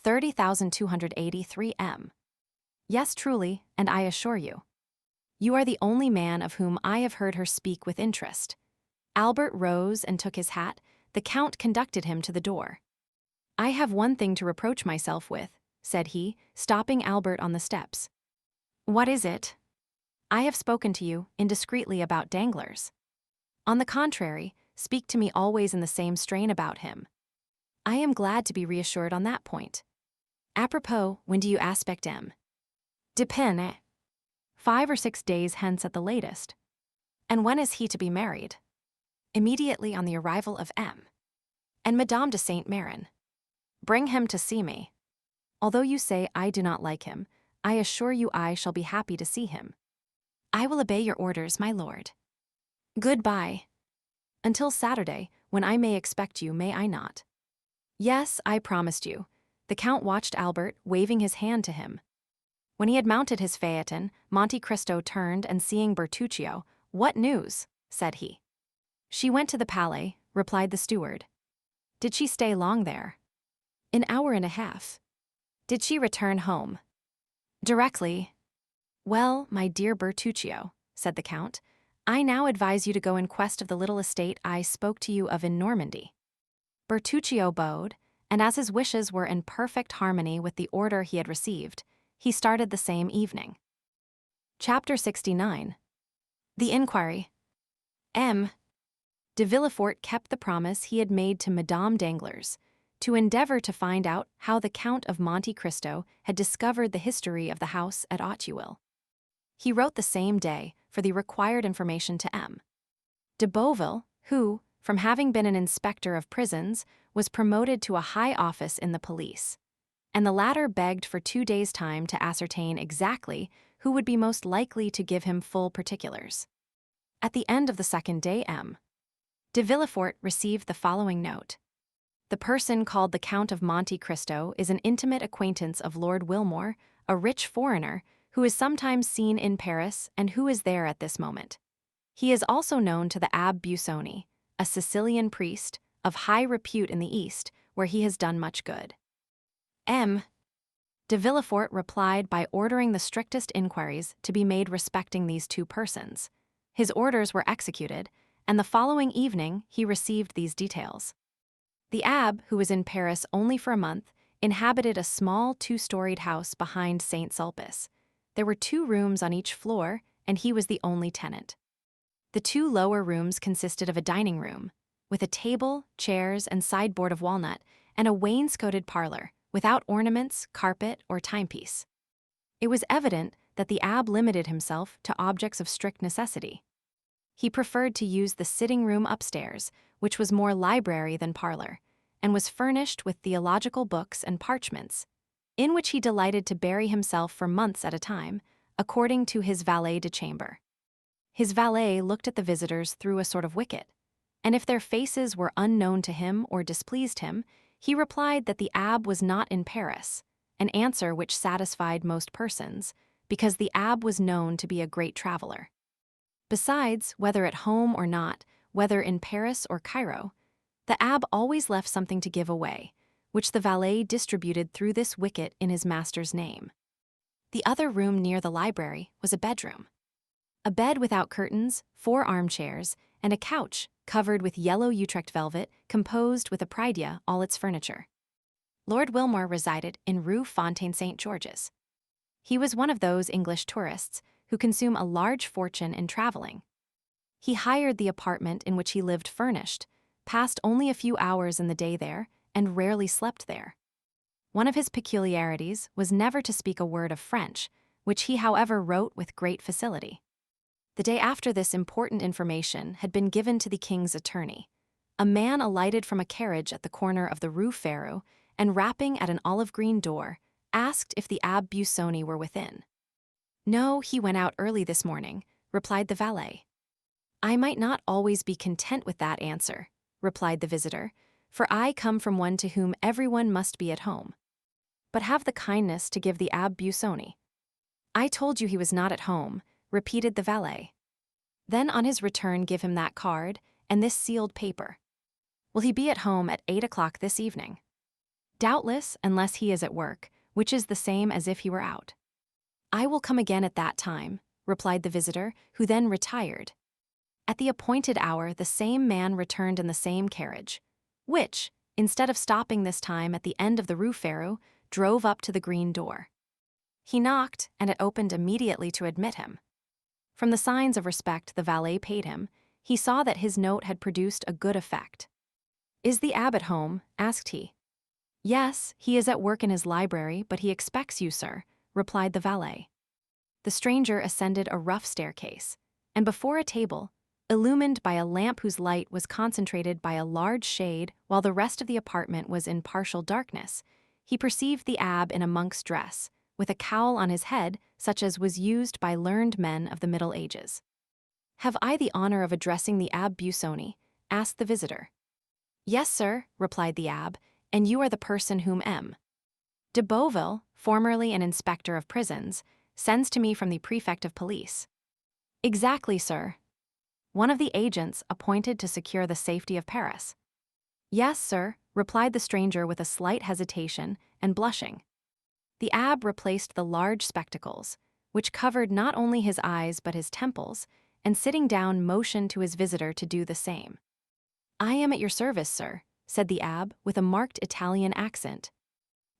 30,283 M. Yes, truly, and I assure you. You are the only man of whom I have heard her speak with interest. Albert rose and took his hat. The Count conducted him to the door. I have one thing to reproach myself with, said he, stopping Albert on the steps. What is it? I have spoken to you indiscreetly about Danglars. On the contrary, speak to me always in the same strain about him. I am glad to be reassured on that point. Apropos, when do you aspect M? Depend. 5 or 6 days hence at the latest. And when is he to be married? Immediately on the arrival of M. And Madame de Saint-Méran. Bring him to see me. Although you say I do not like him, I assure you I shall be happy to see him. I will obey your orders, my lord. Goodbye. Until Saturday, when I may expect you, may I not? Yes, I promised you. The Count watched Albert, waving his hand to him. When he had mounted his phaeton, Monte Cristo turned and seeing Bertuccio, "What news?" said he. "She went to the Palais," replied the steward. "Did she stay long there?" "An hour and a half." "Did she return home?" "Directly." "Well, my dear Bertuccio," said the Count, "I now advise you to go in quest of the little estate I spoke to you of in Normandy." Bertuccio bowed, and as his wishes were in perfect harmony with the order he had received, he started the same evening. Chapter 69. The Inquiry. M. de Villefort kept the promise he had made to Madame Danglars, to endeavor to find out how the Count of Monte Cristo had discovered the history of the house at Auteuil. He wrote the same day for the required information to M. de Beauville, who, from having been an inspector of prisons, was promoted to a high office in the police, and the latter begged for 2 days' time to ascertain exactly who would be most likely to give him full particulars. At the end of the second day, M. de Villefort received the following note. The person called the Count of Monte Cristo is an intimate acquaintance of Lord Wilmore, a rich foreigner, who is sometimes seen in Paris and who is there at this moment. He is also known to the Abbé Busoni, a Sicilian priest, of high repute in the East, where he has done much good. M. de Villefort replied by ordering the strictest inquiries to be made respecting these 2 persons. His orders were executed, and the following evening he received these details. The abbé, who was in Paris only for a month, inhabited a small 2-storied house behind St. Sulpice. There were 2 rooms on each floor, and he was the only tenant. The 2 lower rooms consisted of a dining room, with a table, chairs, and sideboard of walnut, and a wainscoted parlor, without ornaments, carpet, or timepiece. It was evident that the abbé limited himself to objects of strict necessity. He preferred to use the sitting room upstairs, which was more library than parlor, and was furnished with theological books and parchments, in which he delighted to bury himself for months at a time, according to his valet de chambre. His valet looked at the visitors through a sort of wicket, and if their faces were unknown to him or displeased him, he replied that the abbé was not in Paris, an answer which satisfied most persons, because the abbé was known to be a great traveler. Besides, whether at home or not, whether in Paris or Cairo, the abbé always left something to give away, which the valet distributed through this wicket in his master's name. The other room near the library was a bedroom. A bed without curtains, 4 armchairs, and a couch covered with yellow Utrecht velvet composed with a prie-dieu all its furniture. Lord Wilmore resided in Rue Fontaine St. George's. He was one of those English tourists who consume a large fortune in traveling. He hired the apartment in which he lived furnished, passed only a few hours in the day there, and rarely slept there. One of his peculiarities was never to speak a word of French, which he, however, wrote with great facility. The day after this important information had been given to the king's attorney, a man alighted from a carriage at the corner of the Rue Pharaon, and rapping at an olive-green door, asked if the Abbé Busoni were within. "No, he went out early this morning," replied the valet. "I might not always be content with that answer," replied the visitor, "for I come from one to whom everyone must be at home. But have the kindness to give the Abbé Busoni." "I told you he was not at home," repeated the valet. "Then on his return give him that card and this sealed paper. Will he be at home at 8 o'clock this evening?" "Doubtless, unless he is at work, which is the same as if he were out." "I will come again at that time," replied the visitor, who then retired. At the appointed hour the same man returned in the same carriage, which, instead of stopping this time at the end of the Rue Pharaon, drove up to the green door. He knocked, and it opened immediately to admit him. From the signs of respect the valet paid him, he saw that his note had produced a good effect. "Is the abbé at home?" asked he. "Yes, he is at work in his library, but he expects you, sir," replied the valet. The stranger ascended a rough staircase, and before a table, illumined by a lamp whose light was concentrated by a large shade while the rest of the apartment was in partial darkness, he perceived the abbé in a monk's dress, with a cowl on his head such as was used by learned men of the Middle Ages. Have I the honor of addressing the Abbé Busoni? Asked the visitor. Yes, sir, replied the abbé, and you are the person whom M. de Beauville, formerly an inspector of prisons, sends to me from the prefect of police. Exactly, sir. One of the agents appointed to secure the safety of Paris. Yes, sir, replied the stranger with a slight hesitation and blushing. The abbé replaced the large spectacles, which covered not only his eyes but his temples, and sitting down motioned to his visitor to do the same. I am at your service, sir, said the abbé with a marked Italian accent.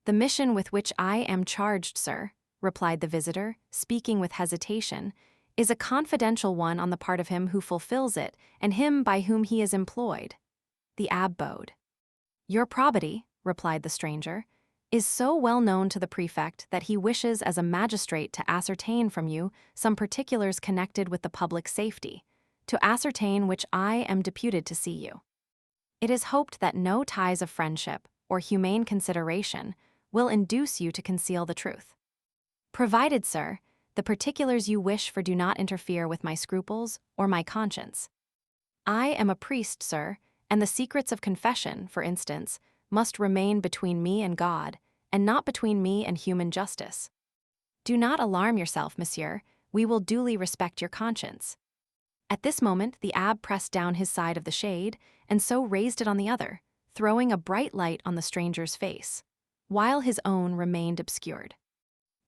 The mission with which I am charged, sir, replied the visitor, speaking with hesitation, is a confidential one on the part of him who fulfills it and him by whom he is employed. The abbé bowed. Your probity, replied the stranger, is so well known to the prefect that he wishes as a magistrate to ascertain from you some particulars connected with the public safety, to ascertain which I am deputed to see you. It is hoped that no ties of friendship or humane consideration will induce you to conceal the truth. Provided, sir, the particulars you wish for do not interfere with my scruples or my conscience. I am a priest, sir, and the secrets of confession, for instance, must remain between me and God, and not between me and human justice. Do not alarm yourself, monsieur, we will duly respect your conscience. At this moment the abbé pressed down his side of the shade, and so raised it on the other, throwing a bright light on the stranger's face, while his own remained obscured.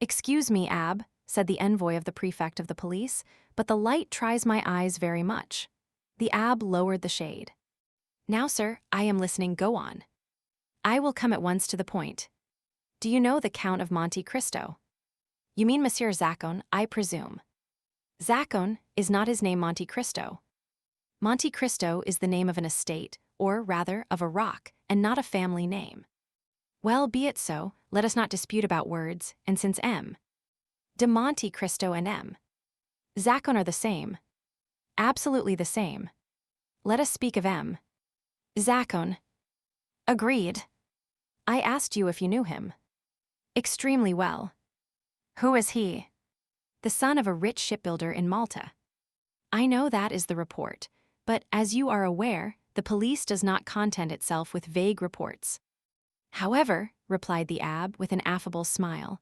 Excuse me, abbé, said the envoy of the prefect of the police, but the light tries my eyes very much. The abbé lowered the shade. Now, sir, I am listening, go on. I will come at once to the point. Do you know the Count of Monte Cristo? You mean Monsieur Zacon, I presume. Zacon is not his name Monte Cristo. Monte Cristo is the name of an estate, or rather of a rock, and not a family name. Well, be it so, let us not dispute about words, and since M. de Monte Cristo and M. Zacon are the same. Absolutely the same. Let us speak of M. Zacon. Agreed. I asked you if you knew him. Extremely well. Who is he? The son of a rich shipbuilder in Malta. I know that is the report, but as you are aware, the police does not content itself with vague reports. However, replied the abbé with an affable smile,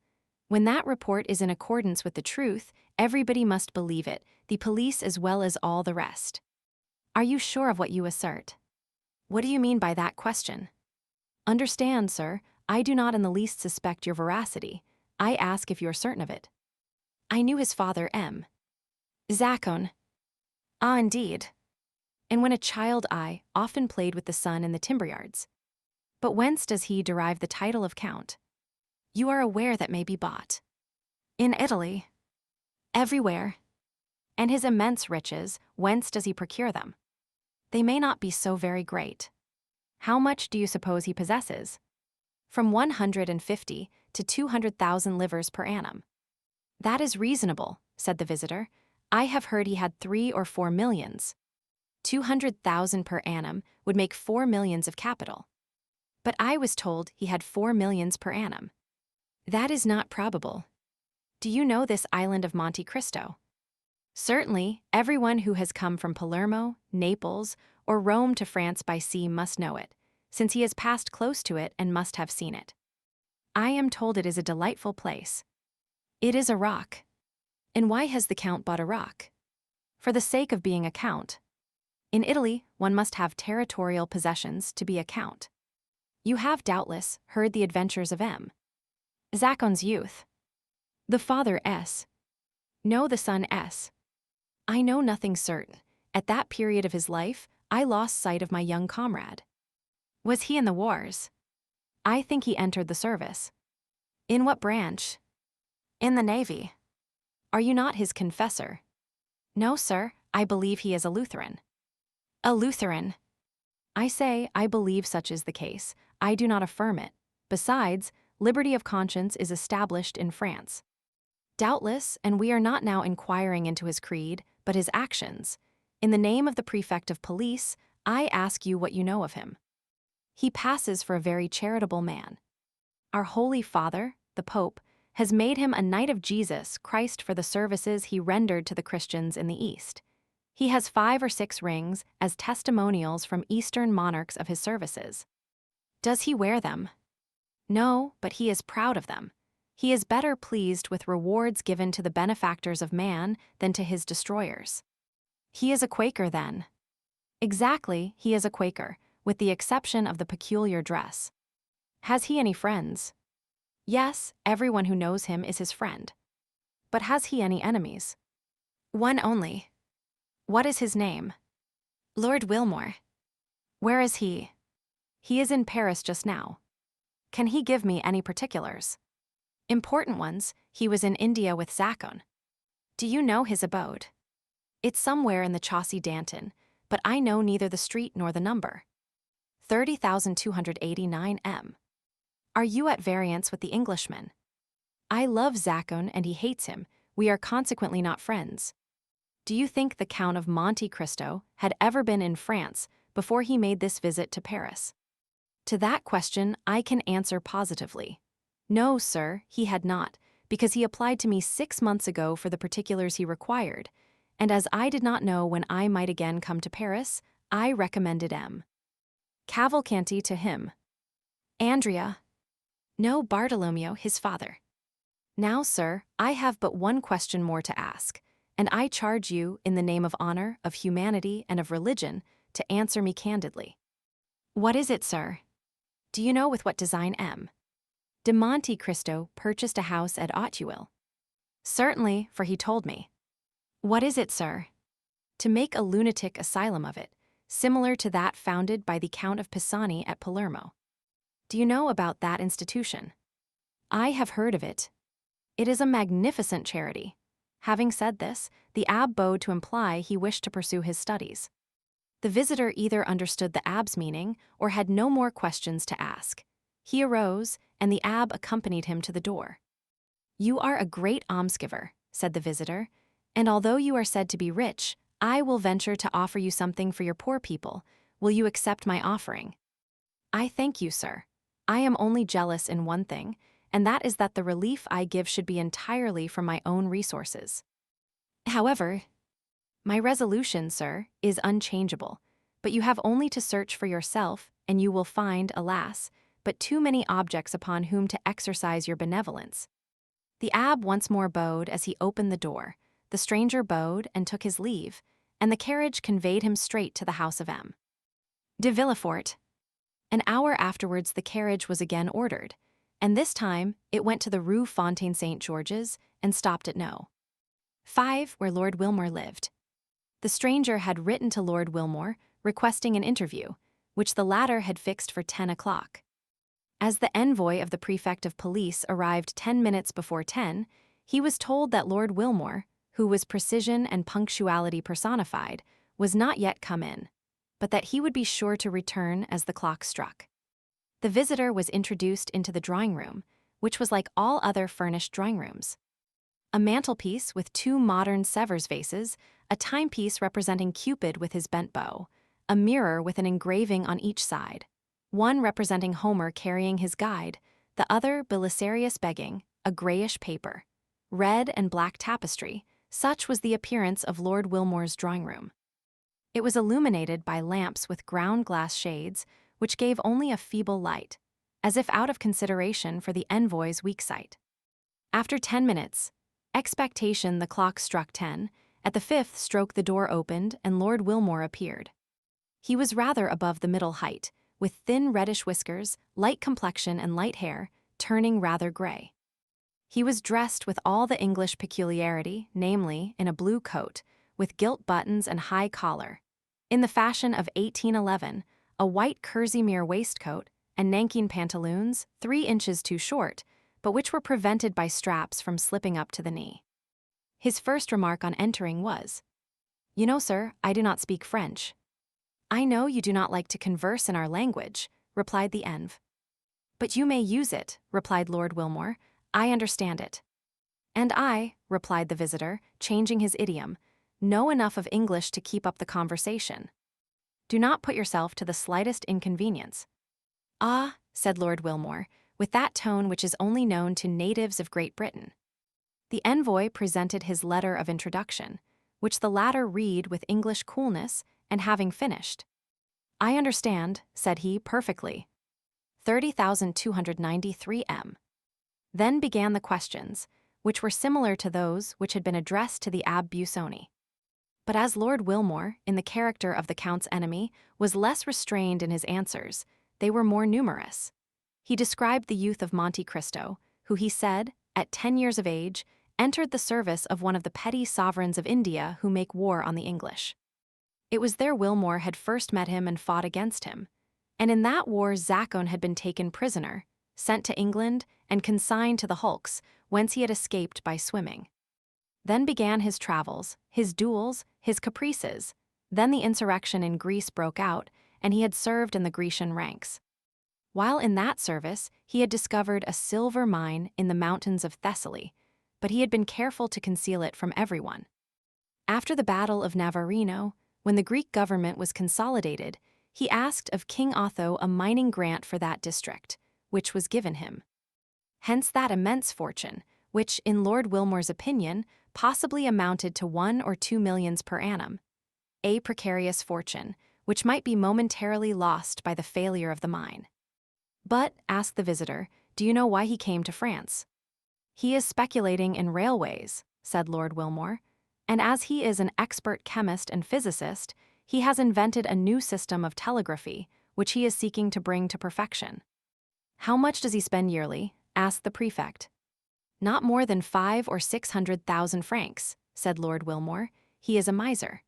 when that report is in accordance with the truth, everybody must believe it, the police as well as all the rest. Are you sure of what you assert? What do you mean by that question? Understand, sir, I do not in the least suspect your veracity. I ask if you are certain of it. I knew his father, M. Zacon. Ah, indeed. And when a child I often played with the son in the timber yards. But whence does he derive the title of count? You are aware that may be bought. In Italy. Everywhere. And his immense riches, whence does he procure them? They may not be so very great. How much do you suppose he possesses? From 150 to 200,000 livres per annum. That is reasonable, said the visitor. I have heard he had 3 or 4 millions. 200,000 per annum would make 4 millions of capital. But I was told he had 4 millions per annum. That is not probable. Do you know this island of Monte Cristo? Certainly, everyone who has come from Palermo, Naples, or Rome to France by sea must know it, since he has passed close to it and must have seen it. I am told it is a delightful place. It is a rock. And why has the Count bought a rock? For the sake of being a count. In Italy, one must have territorial possessions to be a count. You have doubtless heard the adventures of M. Zacon's youth. The father S. No, the son S. I know nothing certain. At that period of his life, I lost sight of my young comrade. Was he in the wars? I think he entered the service. In what branch? In the Navy. Are you not his confessor? No, sir, I believe he is a Lutheran. A Lutheran. I say, I believe such is the case. I do not affirm it. Besides, liberty of conscience is established in France. Doubtless, and we are not now inquiring into his creed, but his actions. In the name of the prefect of police, I ask you what you know of him. He passes for a very charitable man. Our Holy Father, the Pope, has made him a knight of Jesus Christ for the services he rendered to the Christians in the East. He has 5 or 6 rings as testimonials from Eastern monarchs of his services. Does he wear them? No, but he is proud of them. He is better pleased with rewards given to the benefactors of man than to his destroyers. He is a Quaker, then. Exactly, he is a Quaker, with the exception of the peculiar dress. Has he any friends? Yes, everyone who knows him is his friend. But has he any enemies? One only. What is his name? Lord Wilmore. Where is he? He is in Paris just now. Can he give me any particulars? Important ones. He was in India with Zacon. Do you know his abode? It's somewhere in the Chaussee d'Antin, but I know neither the street nor the number. 30,289 M. Are you at variance with the Englishman? I love Zacon and he hates him. We are consequently not friends. Do you think the Count of Monte Cristo had ever been in France before he made this visit to Paris? To that question, I can answer positively. No, sir, he had not, because he applied to me 6 months ago for the particulars he required, and as I did not know when I might again come to Paris, I recommended M. Cavalcanti to him. Andrea. No, Bartolomeo, his father. Now, sir, I have but one question more to ask, and I charge you, in the name of honor, of humanity, and of religion, to answer me candidly. What is it, sir? Do you know with what design M. de Monte Cristo purchased a house at Auteuil? Certainly, for he told me. What is it, sir? To make a lunatic asylum of it, similar to that founded by the Count of Pisani at Palermo. Do you know about that institution? I have heard of it. It is a magnificent charity. Having said this, the abbé bowed to imply he wished to pursue his studies. The visitor either understood the abbé's meaning or had no more questions to ask. He arose, and the abbé accompanied him to the door. You are a great almsgiver, said the visitor, and although you are said to be rich, I will venture to offer you something for your poor people. Will you accept my offering? I thank you, sir. I am only jealous in one thing, and that is that the relief I give should be entirely from my own resources. However, my resolution, sir, is unchangeable, but you have only to search for yourself, and you will find, alas, but too many objects upon whom to exercise your benevolence. The abbé once more bowed as he opened the door, the stranger bowed and took his leave, and the carriage conveyed him straight to the house of M. de Villefort. An hour afterwards the carriage was again ordered, and this time it went to the Rue Fontaine Saint-Georges and stopped at No. 5, where Lord Wilmore lived. The stranger had written to Lord Wilmore, requesting an interview, which the latter had fixed for 10 o'clock. As the envoy of the prefect of police arrived 10 minutes before 10, he was told that Lord Wilmore, who was precision and punctuality personified, was not yet come in, but that he would be sure to return as the clock struck. The visitor was introduced into the drawing-room, which was like all other furnished drawing-rooms. A mantelpiece with 2 modern Sevres vases, a timepiece representing Cupid with his bent bow, a mirror with an engraving on each side, one representing Homer carrying his guide, the other Belisarius begging, a grayish paper, red and black tapestry. Such was the appearance of Lord Wilmore's drawing-room. It was illuminated by lamps with ground-glass shades, which gave only a feeble light, as if out of consideration for the envoy's weak sight. After 10 minutes, expectation the clock struck 10, at the 5th stroke the door opened and Lord Wilmore appeared. He was rather above the middle height, with thin reddish whiskers, light complexion and light hair, turning rather gray. He was dressed with all the English peculiarity, namely, in a blue coat, with gilt buttons and high collar, in the fashion of 1811, a white kerseymere waistcoat, and nankeen pantaloons, 3 inches too short, but which were prevented by straps from slipping up to the knee. His first remark on entering was, "You know, sir, I do not speak French." "I know you do not like to converse in our language," replied the env. "But you may use it," replied Lord Wilmore. "I understand it." "And I," replied the visitor, changing his idiom, "know enough of English to keep up the conversation. Do not put yourself to the slightest inconvenience." "Ah," said Lord Wilmore, with that tone which is only known to natives of Great Britain. The envoy presented his letter of introduction, which the latter read with English coolness, and having finished. "I understand," said he, "perfectly. 30,293 M." Then began the questions, which were similar to those which had been addressed to the Abbé Busoni. But as Lord Wilmore, in the character of the Count's enemy, was less restrained in his answers, they were more numerous. He described the youth of Monte Cristo, who he said, at 10 years of age, entered the service of one of the petty sovereigns of India who make war on the English. It was there Wilmore had first met him and fought against him, and in that war Zacon had been taken prisoner, sent to England, and consigned to the hulks, whence he had escaped by swimming. Then began his travels, his duels, his caprices. Then the insurrection in Greece broke out, and he had served in the Grecian ranks. While in that service, he had discovered a silver mine in the mountains of Thessaly, but he had been careful to conceal it from everyone. After the Battle of Navarino, when the Greek government was consolidated, he asked of King Otho a mining grant for that district, which was given him. Hence that immense fortune, which, in Lord Wilmore's opinion, possibly amounted to 1 or 2 millions per annum. A precarious fortune, which might be momentarily lost by the failure of the mine. "But," asked the visitor, "do you know why he came to France?" "He is speculating in railways," said Lord Wilmore, "and as he is an expert chemist and physicist, he has invented a new system of telegraphy, which he is seeking to bring to perfection." "How much does he spend yearly?" asked the prefect. "Not more than 500,000 or 600,000 francs, said Lord Wilmore. "He is a miser."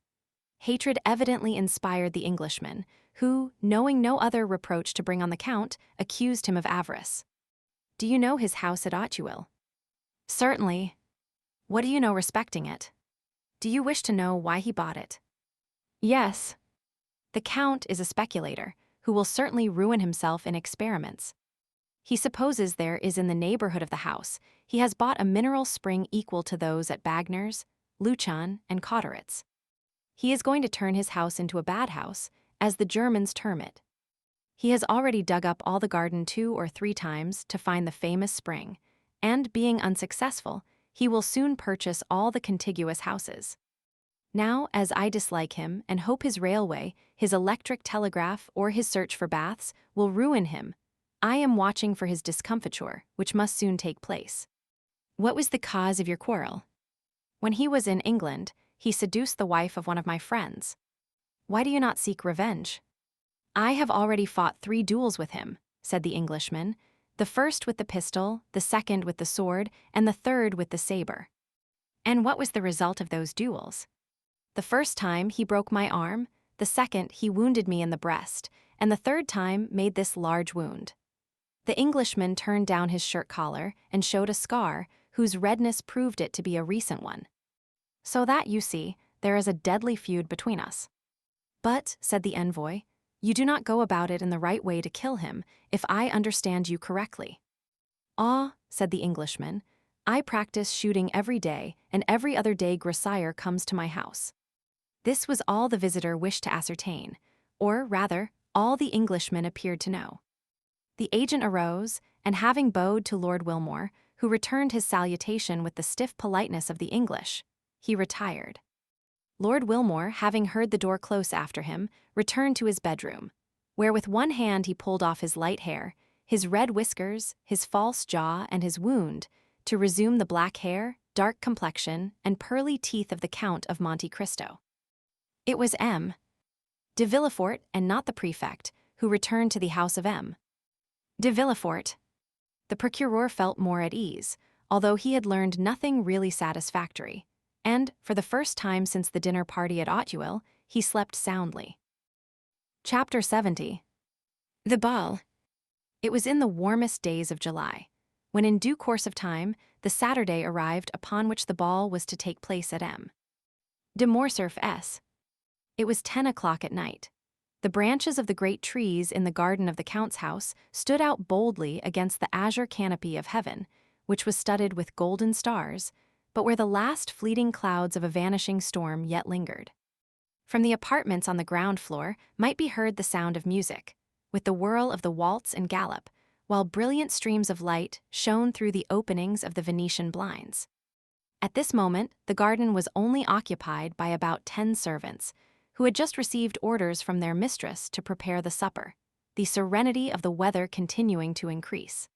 Hatred evidently inspired the Englishman, who, knowing no other reproach to bring on the Count, accused him of avarice. "Do you know his house at Auteuil?" "Certainly." "What do you know respecting it?" "Do you wish to know why he bought it?" "Yes." "The Count is a speculator, who will certainly ruin himself in experiments. He supposes there is in the neighborhood of the house, he has bought a mineral spring equal to those at Bagner's, Luchon, and Cotteret's. He is going to turn his house into a bad house, as the Germans term it. He has already dug up all the garden 2 or 3 times to find the famous spring, and, being unsuccessful, he will soon purchase all the contiguous houses. Now, as I dislike him and hope his railway, his electric telegraph, or his search for baths will ruin him, I am watching for his discomfiture, which must soon take place." "What was the cause of your quarrel?" "When he was in England, he seduced the wife of one of my friends." "Why do you not seek revenge?" "I have already fought 3 duels with him," said the Englishman, "the first with the pistol, the second with the sword, and the third with the saber." "And what was the result of those duels?" "The first time he broke my arm, the second he wounded me in the breast, and the third time made this large wound." The Englishman turned down his shirt collar and showed a scar, whose redness proved it to be a recent one. "So that, you see, there is a deadly feud between us." "But," said the envoy, "you do not go about it in the right way to kill him, if I understand you correctly." "Ah," said the Englishman, "I practice shooting every day, and every other day Grossire comes to my house." This was all the visitor wished to ascertain, or rather, all the Englishman appeared to know. The agent arose, and having bowed to Lord Wilmore, who returned his salutation with the stiff politeness of the English, he retired. Lord Wilmore, having heard the door close after him, returned to his bedroom, where with one hand he pulled off his light hair, his red whiskers, his false jaw, and his wound, to resume the black hair, dark complexion, and pearly teeth of the Count of Monte Cristo. It was M. de Villefort, and not the prefect, who returned to the house of M. de Villefort. The procureur felt more at ease, although he had learned nothing really satisfactory, and, for the first time since the dinner party at Auteuil, he slept soundly. Chapter 70. The Ball. It was in the warmest days of July, when in due course of time, the Saturday arrived upon which the ball was to take place at M. de Morcerf's. It was 10 o'clock at night. The branches of the great trees in the garden of the Count's house stood out boldly against the azure canopy of heaven, which was studded with golden stars, but where the last fleeting clouds of a vanishing storm yet lingered. From the apartments on the ground floor might be heard the sound of music, with the whirl of the waltz and gallop, while brilliant streams of light shone through the openings of the Venetian blinds. At this moment, the garden was only occupied by about 10 servants, who had just received orders from their mistress to prepare the supper, the serenity of the weather continuing to increase.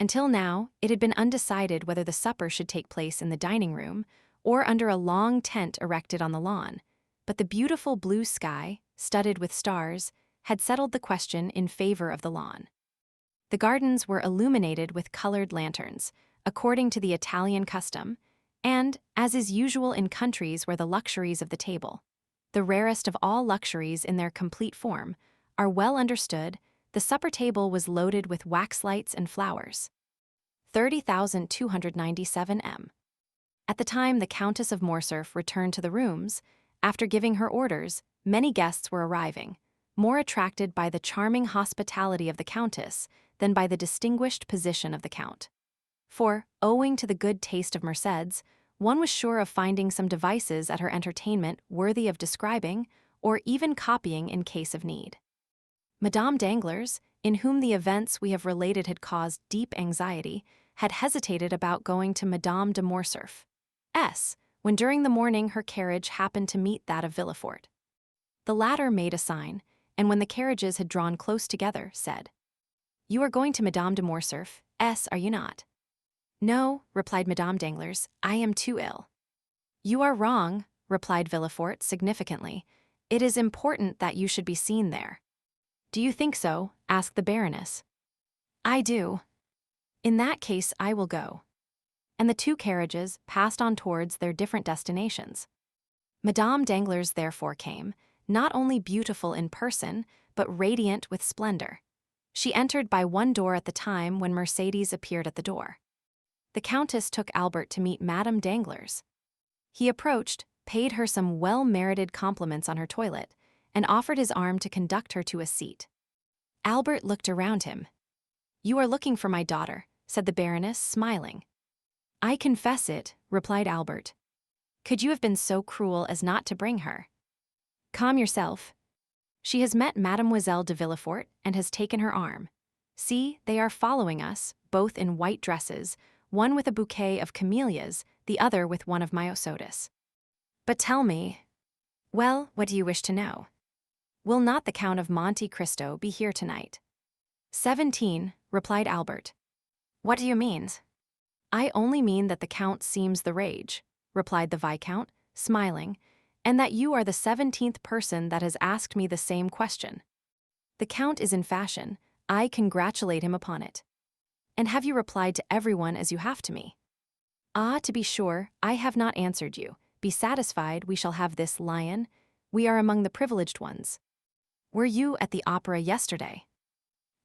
Until now, it had been undecided whether the supper should take place in the dining room or under a long tent erected on the lawn, but the beautiful blue sky, studded with stars, had settled the question in favor of the lawn. The gardens were illuminated with colored lanterns, according to the Italian custom, and, as is usual in countries where the luxuries of the table, the rarest of all luxuries in their complete form, are well understood, the supper table was loaded with wax lights and flowers. 30,297 m. At the time the Countess of Morcerf returned to the rooms, after giving her orders, many guests were arriving, more attracted by the charming hospitality of the Countess than by the distinguished position of the Count. For, owing to the good taste of Mercédès, one was sure of finding some devices at her entertainment worthy of describing or even copying in case of need. Madame Danglars, in whom the events we have related had caused deep anxiety, had hesitated about going to Madame de Morcerf's, when during the morning her carriage happened to meet that of Villefort. The latter made a sign, and when the carriages had drawn close together, said, "You are going to Madame de Morcerf's, are you not?" "No," replied Madame Danglars, "I am too ill." "You are wrong," replied Villefort significantly. "It is important that you should be seen there." "Do you think so?" asked the Baroness. "I do." "In that case, I will go." And the two carriages passed on towards their different destinations. Madame Danglars therefore came, not only beautiful in person, but radiant with splendor. She entered by one door at the time when Mercédès appeared at the door. The Countess took Albert to meet Madame Danglars. He approached, paid her some well-merited compliments on her toilet, and offered his arm to conduct her to a seat. Albert looked around him. "You are looking for my daughter," said the Baroness, smiling. "I confess it," replied Albert. "Could you have been so cruel as not to bring her?" "Calm yourself. She has met Mademoiselle de Villefort and has taken her arm. See, they are following us, both in white dresses, one with a bouquet of camellias, the other with one of myosotis. But tell me—" "Well, what do you wish to know?" "Will not the Count of Monte Cristo be here tonight?" 17, replied Albert. "What do you mean?" "I only mean that the Count seems the rage," replied the Viscount, smiling, "and that you are the 17th person that has asked me the same question. The Count is in fashion. I congratulate him upon it." "And have you replied to everyone as you have to me?" "Ah, to be sure, I have not answered you. Be satisfied, we shall have this lion. We are among the privileged ones." "Were you at the opera yesterday?"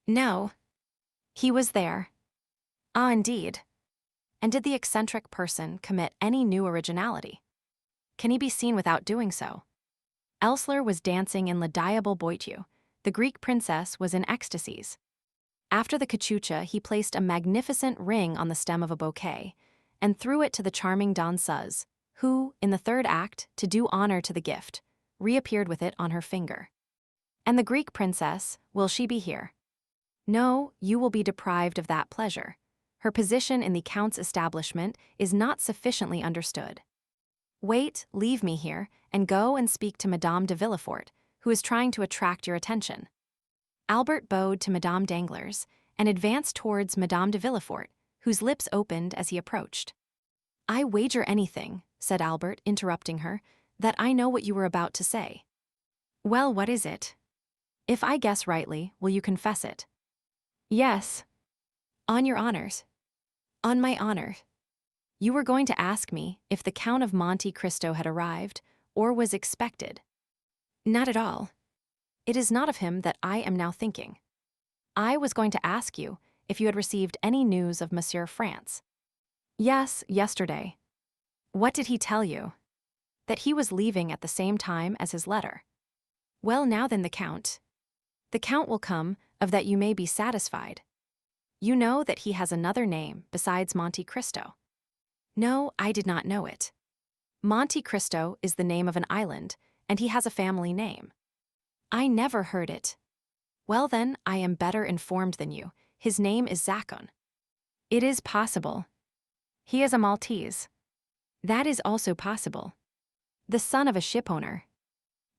"No." "He was there." "Ah, indeed. And did the eccentric person commit any new originality? Can he be seen without doing so?" Elssler was dancing in La Diable Boiteux. The Greek princess was in ecstasies. After the cachucha, he placed a magnificent ring on the stem of a bouquet and threw it to the charming danseuse, who, in the third act, to do honor to the gift, reappeared with it on her finger. "And the Greek princess, will she be here?" "No, you will be deprived of that pleasure. Her position in the Count's establishment is not sufficiently understood. Wait, leave me here, and go and speak to Madame de Villefort, who is trying to attract your attention." Albert bowed to Madame Danglars and advanced towards Madame de Villefort, whose lips opened as he approached. "I wager anything," said Albert, interrupting her, "that I know what you were about to say." "Well, what is it?" "If I guess rightly, will you confess it?" "Yes." "On your honors?" "On my honor." "You were going to ask me if the Count of Monte Cristo had arrived, or was expected." "Not at all. It is not of him that I am now thinking. I was going to ask you if you had received any news of Monsieur France." "Yes, yesterday." "What did he tell you?" "That he was leaving at the same time as his letter." "Well, now then, the Count." "The Count will come, of that you may be satisfied. You know that he has another name besides Monte Cristo." "No, I did not know it." "Monte Cristo is the name of an island, and he has a family name." "I never heard it." "Well then, I am better informed than you. His name is Zacon." "It is possible." "He is a Maltese." That is also possible. The son of a shipowner.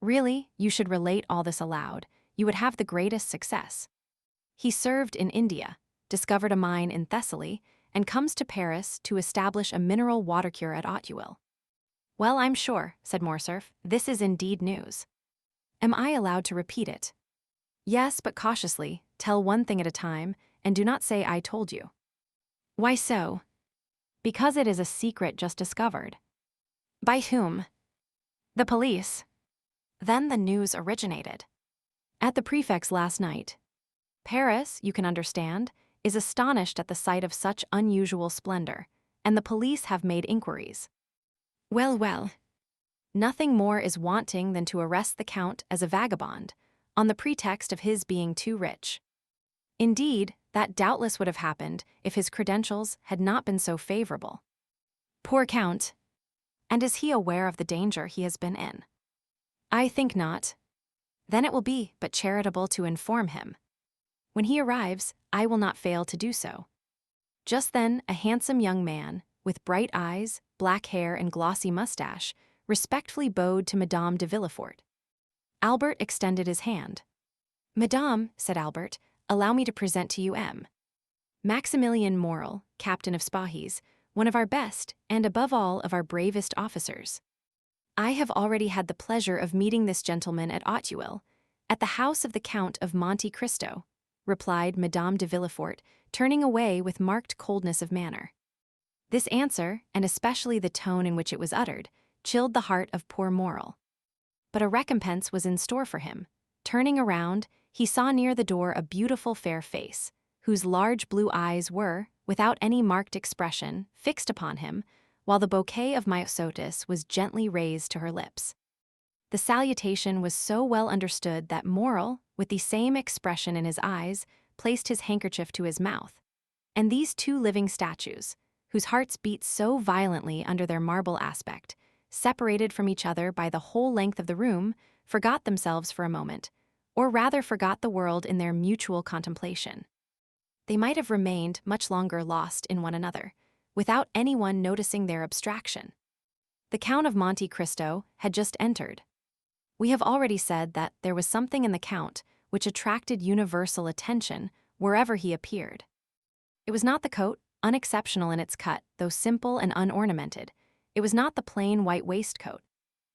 Really, you should relate all this aloud. You would have the greatest success. He served in India, discovered a mine in Thessaly, and comes to Paris to establish a mineral water cure at Auteuil. Well, I'm sure, said Morcerf, this is indeed news. Am I allowed to repeat it? Yes, but cautiously, tell one thing at a time, and do not say I told you. Why so? Because it is a secret just discovered. By whom? The police. Then the news originated. At the prefect's last night. Paris, you can understand, is astonished at the sight of such unusual splendor, and the police have made inquiries. Well, well. Nothing more is wanting than to arrest the Count as a vagabond, on the pretext of his being too rich. Indeed, that doubtless would have happened if his credentials had not been so favorable. Poor Count! And is he aware of the danger he has been in? I think not. Then it will be but charitable to inform him. When he arrives, I will not fail to do so. Just then, a handsome young man, with bright eyes, black hair, and glossy mustache, respectfully bowed to Madame de Villefort. Albert extended his hand. Madame, said Albert, allow me to present to you M. Maximilian Morel, captain of Spahis, one of our best, and above all of our bravest officers. I have already had the pleasure of meeting this gentleman at Auteuil, at the house of the Count of Monte Cristo, replied Madame de Villefort, turning away with marked coldness of manner. This answer, and especially the tone in which it was uttered, chilled the heart of poor Morel. But a recompense was in store for him. Turning around, he saw near the door a beautiful fair face, whose large blue eyes were, without any marked expression, fixed upon him, while the bouquet of myosotis was gently raised to her lips. The salutation was so well understood that Morel, with the same expression in his eyes, placed his handkerchief to his mouth, and these two living statues, whose hearts beat so violently under their marble aspect, separated from each other by the whole length of the room, forgot themselves for a moment, or rather forgot the world in their mutual contemplation. They might have remained much longer lost in one another, without anyone noticing their abstraction. The Count of Monte Cristo had just entered. We have already said that there was something in the Count which attracted universal attention wherever he appeared. It was not the coat, unexceptional in its cut, though simple and unornamented. It was not the plain white waistcoat.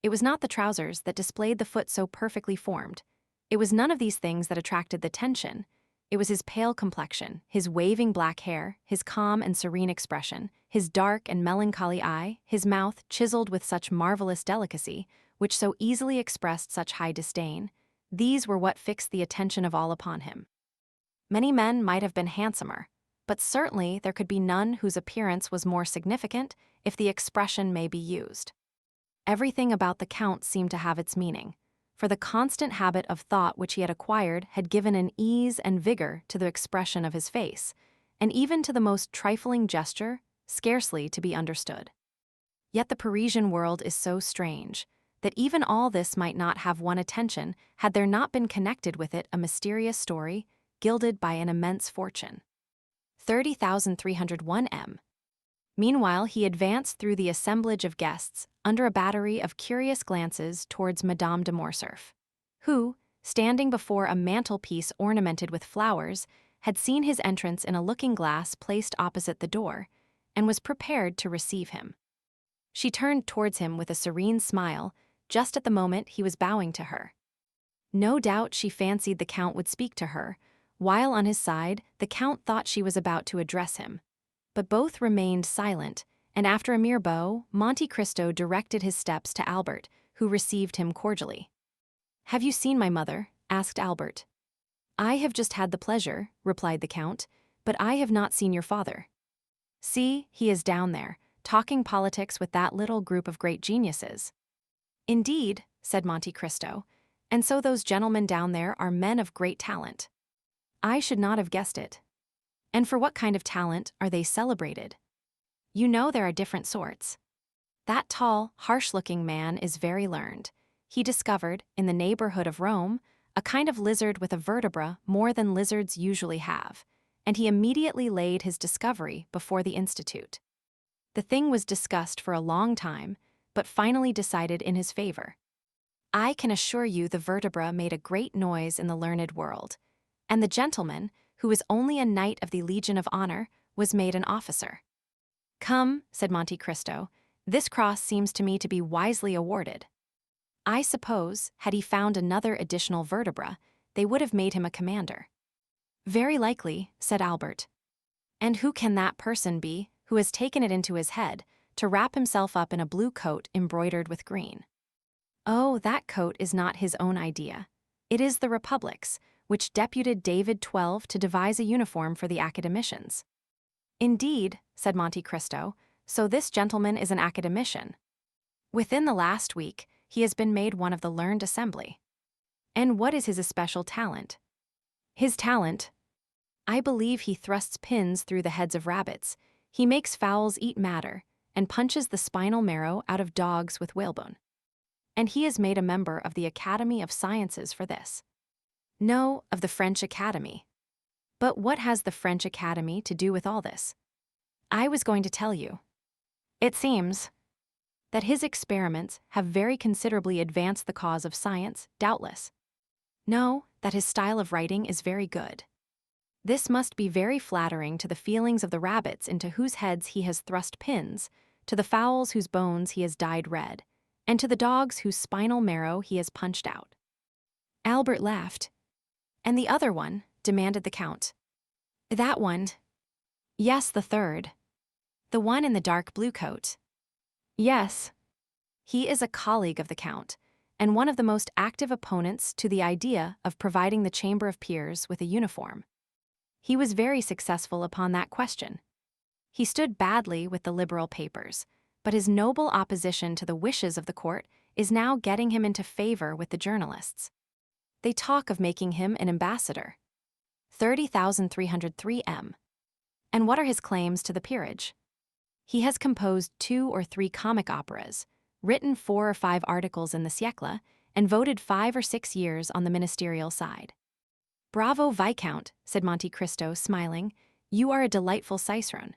It was not the trousers that displayed the foot so perfectly formed. It was none of these things that attracted the attention. It was his pale complexion, his waving black hair, his calm and serene expression, his dark and melancholy eye, his mouth chiseled with such marvelous delicacy, which so easily expressed such high disdain. These were what fixed the attention of all upon him. Many men might have been handsomer, but certainly there could be none whose appearance was more significant, if the expression may be used. Everything about the Count seemed to have its meaning, for the constant habit of thought which he had acquired had given an ease and vigor to the expression of his face, and even to the most trifling gesture, scarcely to be understood. Yet the Parisian world is so strange, that even all this might not have won attention had there not been connected with it a mysterious story, gilded by an immense fortune. 30,301 M. Meanwhile, he advanced through the assemblage of guests, under a battery of curious glances towards Madame de Morcerf, who, standing before a mantelpiece ornamented with flowers, had seen his entrance in a looking-glass placed opposite the door, and was prepared to receive him. She turned towards him with a serene smile, just at the moment he was bowing to her. No doubt she fancied the Count would speak to her, while on his side the Count thought she was about to address him. But both remained silent, and after a mere bow, Monte Cristo directed his steps to Albert, who received him cordially. "Have you seen my mother?" asked Albert. "I have just had the pleasure," replied the Count, "but I have not seen your father." "See, he is down there, talking politics with that little group of great geniuses." "Indeed," said Monte Cristo, "and so those gentlemen down there are men of great talent." "I should not have guessed it." "And for what kind of talent are they celebrated?" "You know there are different sorts. That tall, harsh-looking man is very learned. He discovered, in the neighborhood of Rome, a kind of lizard with a vertebra more than lizards usually have, and he immediately laid his discovery before the Institute. The thing was discussed for a long time, but finally decided in his favor. I can assure you the vertebra made a great noise in the learned world, and the gentleman, who was only a knight of the Legion of Honor, was made an officer. Come, said Monte Cristo, this cross seems to me to be wisely awarded. I suppose, had he found another additional vertebra, they would have made him a commander. Very likely, said Albert. And who can that person be who has taken it into his head to wrap himself up in a blue coat embroidered with green? Oh, that coat is not his own idea. It is the Republic's, which deputed David XII to devise a uniform for the academicians. Indeed, said Monte Cristo, so this gentleman is an academician. Within the last week, he has been made one of the learned assembly. And what is his especial talent? His talent? I believe he thrusts pins through the heads of rabbits, he makes fowls eat madder, and punches the spinal marrow out of dogs with whalebone. And he is made a member of the Academy of Sciences for this. No, of the French Academy. But what has the French Academy to do with all this? I was going to tell you. It seems that his experiments have very considerably advanced the cause of science, doubtless. No, that his style of writing is very good. This must be very flattering to the feelings of the rabbits into whose heads he has thrust pins, to the fowls whose bones he has dyed red, and to the dogs whose spinal marrow he has punched out. Albert laughed. And the other one? Demanded the Count. That one. Yes, the third. The one in the dark blue coat. Yes. He is a colleague of the Count, and one of the most active opponents to the idea of providing the Chamber of Peers with a uniform. He was very successful upon that question. He stood badly with the liberal papers, but his noble opposition to the wishes of the court is now getting him into favor with the journalists. They talk of making him an ambassador. 30,303 M. And what are his claims to the peerage? He has composed 2 or 3 comic operas, written 4 or 5 articles in the Siècle, and voted 5 or 6 years on the ministerial side. Bravo, Viscount, said Monte Cristo, smiling. You are a delightful cicerone.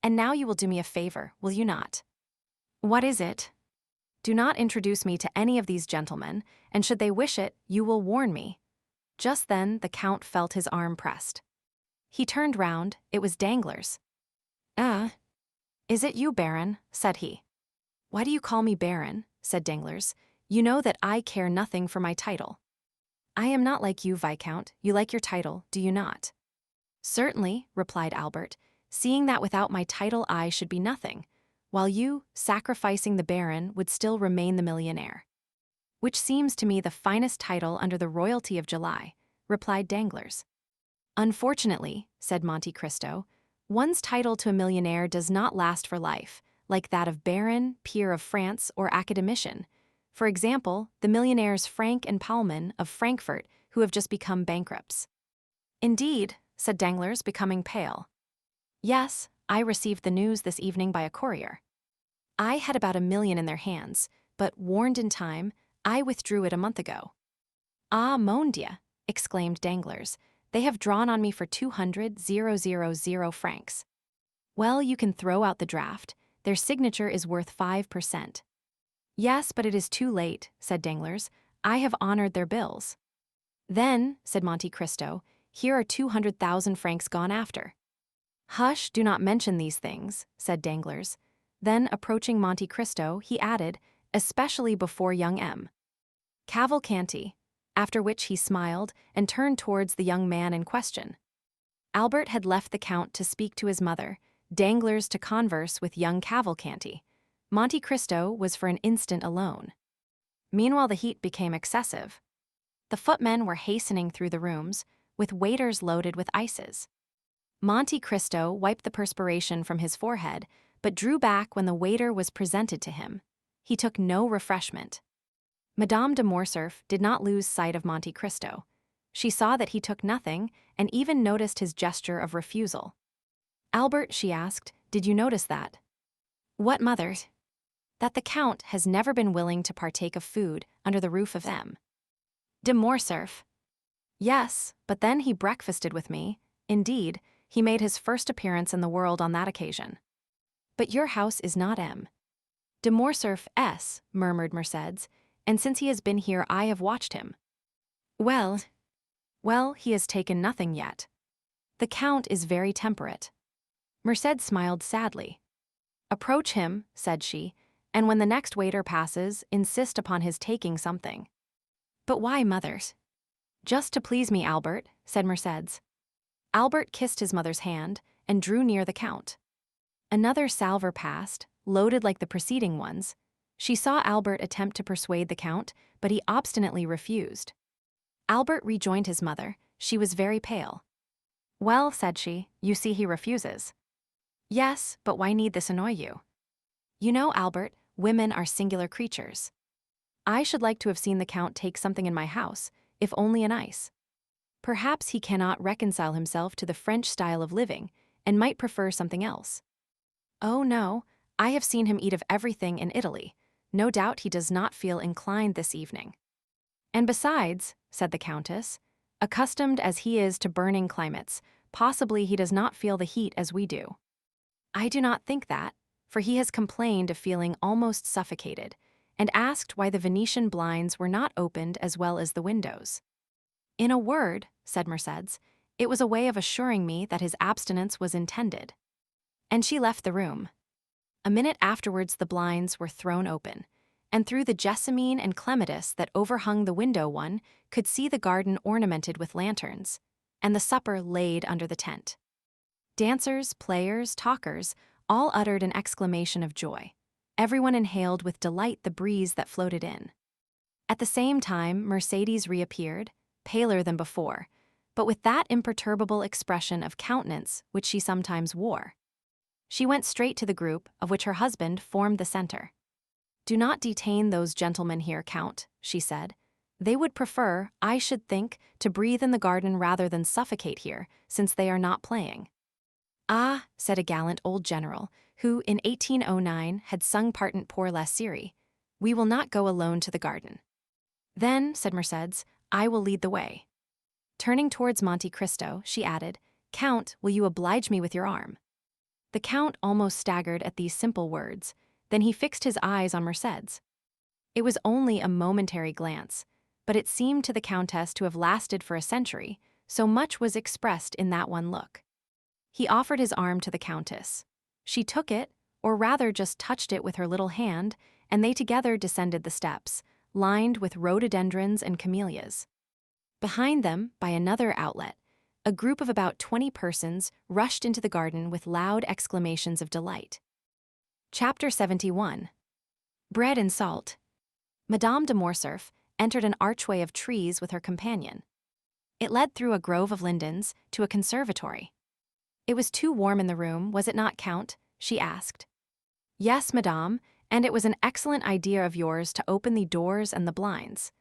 And now you will do me a favor, will you not? What is it? Do not introduce me to any of these gentlemen, and should they wish it, you will warn me. Just then the Count felt his arm pressed. He turned round, it was Danglars. Is it you, Baron? Said he. Why do you call me Baron? Said Danglars. You know that I care nothing for my title. I am not like you, Viscount. You like your title, do you not? Certainly, replied Albert, seeing that without my title I should be nothing, while you, sacrificing the Baron, would still remain the millionaire. Which seems to me the finest title under the royalty of July, replied Danglars. Unfortunately, said Monte Cristo, one's title to a millionaire does not last for life, like that of Baron, Peer of France, or Academician. For example, the millionaires Frank and Paulman of Frankfurt, who have just become bankrupts. Indeed, said Danglars, becoming pale. Yes, I received the news this evening by a courier. I had about 1 million in their hands, but, warned in time, I withdrew it a month ago. Ah, mon Dieu, exclaimed Danglars, they have drawn on me for 200,000 francs. Well, you can throw out the draft. Their signature is worth 5%. Yes, but it is too late, said Danglars. I have honored their bills. Then, said Monte Cristo, here are 200,000 francs gone after. Hush, do not mention these things, said Danglars. Then, approaching Monte Cristo, he added, especially before young M. Cavalcanti, after which he smiled and turned towards the young man in question. Albert had left the Count to speak to his mother, Danglars to converse with young Cavalcanti. Monte Cristo was for an instant alone. Meanwhile the heat became excessive. The footmen were hastening through the rooms, with waiters loaded with ices. Monte Cristo wiped the perspiration from his forehead, but drew back when the waiter was presented to him. He took no refreshment. Madame de Morcerf did not lose sight of Monte Cristo. She saw that he took nothing, and even noticed his gesture of refusal. Albert, she asked, did you notice that? What, mother? That the Count has never been willing to partake of food under the roof of M. De Morcerf. Yes, but then he breakfasted with me. Indeed, he made his first appearance in the world on that occasion. But your house is not M. De Morcerf's, murmured Mercédès, and since he has been here I have watched him. Well, he has taken nothing yet. The Count is very temperate. Mercédès smiled sadly. Approach him, said she, and when the next waiter passes, insist upon his taking something. But why, mothers? Just to please me, Albert, said Mercédès. Albert kissed his mother's hand and drew near the Count. Another salver passed, loaded like the preceding ones. She saw Albert attempt to persuade the Count, but he obstinately refused. Albert rejoined his mother. She was very pale. Well, said she, you see he refuses. Yes, but why need this annoy you? You know, Albert, women are singular creatures. I should like to have seen the Count take something in my house, if only an ice. Perhaps he cannot reconcile himself to the French style of living, and might prefer something else. Oh no, I have seen him eat of everything in Italy. No doubt he does not feel inclined this evening. And besides, said the Countess, accustomed as he is to burning climates, possibly he does not feel the heat as we do. I do not think that, for he has complained of feeling almost suffocated, and asked why the Venetian blinds were not opened as well as the windows. In a word, said Mercédès, it was a way of assuring me that his abstinence was intended. And she left the room. A minute afterwards the blinds were thrown open, and through the jessamine and clematis that overhung the window one could see the garden ornamented with lanterns, and the supper laid under the tent. Dancers, players, talkers, all uttered an exclamation of joy. Everyone inhaled with delight the breeze that floated in. At the same time, Mercédès reappeared, paler than before, but with that imperturbable expression of countenance which she sometimes wore. She went straight to the group, of which her husband formed the center. Do not detain those gentlemen here, Count, she said. They would prefer, I should think, to breathe in the garden rather than suffocate here, since they are not playing. Ah, said a gallant old general, who, in 1809, had sung partant pour la Syrie, we will not go alone to the garden. Then, said Mercédès, I will lead the way. Turning towards Monte Cristo, she added, Count, will you oblige me with your arm? The Count almost staggered at these simple words. Then he fixed his eyes on Mercédès. It was only a momentary glance, but it seemed to the Countess to have lasted for a century, so much was expressed in that one look. He offered his arm to the Countess. She took it, or rather just touched it with her little hand, and they together descended the steps, lined with rhododendrons and camellias. Behind them, by another outlet, a group of about 20 persons rushed into the garden with loud exclamations of delight. Chapter 71. Bread and Salt. Madame de Morcerf entered an archway of trees with her companion. It led through a grove of lindens to a conservatory. It was too warm in the room, was it not, Count? She asked. Yes, madame, and it was an excellent idea of yours to open the doors and the blinds.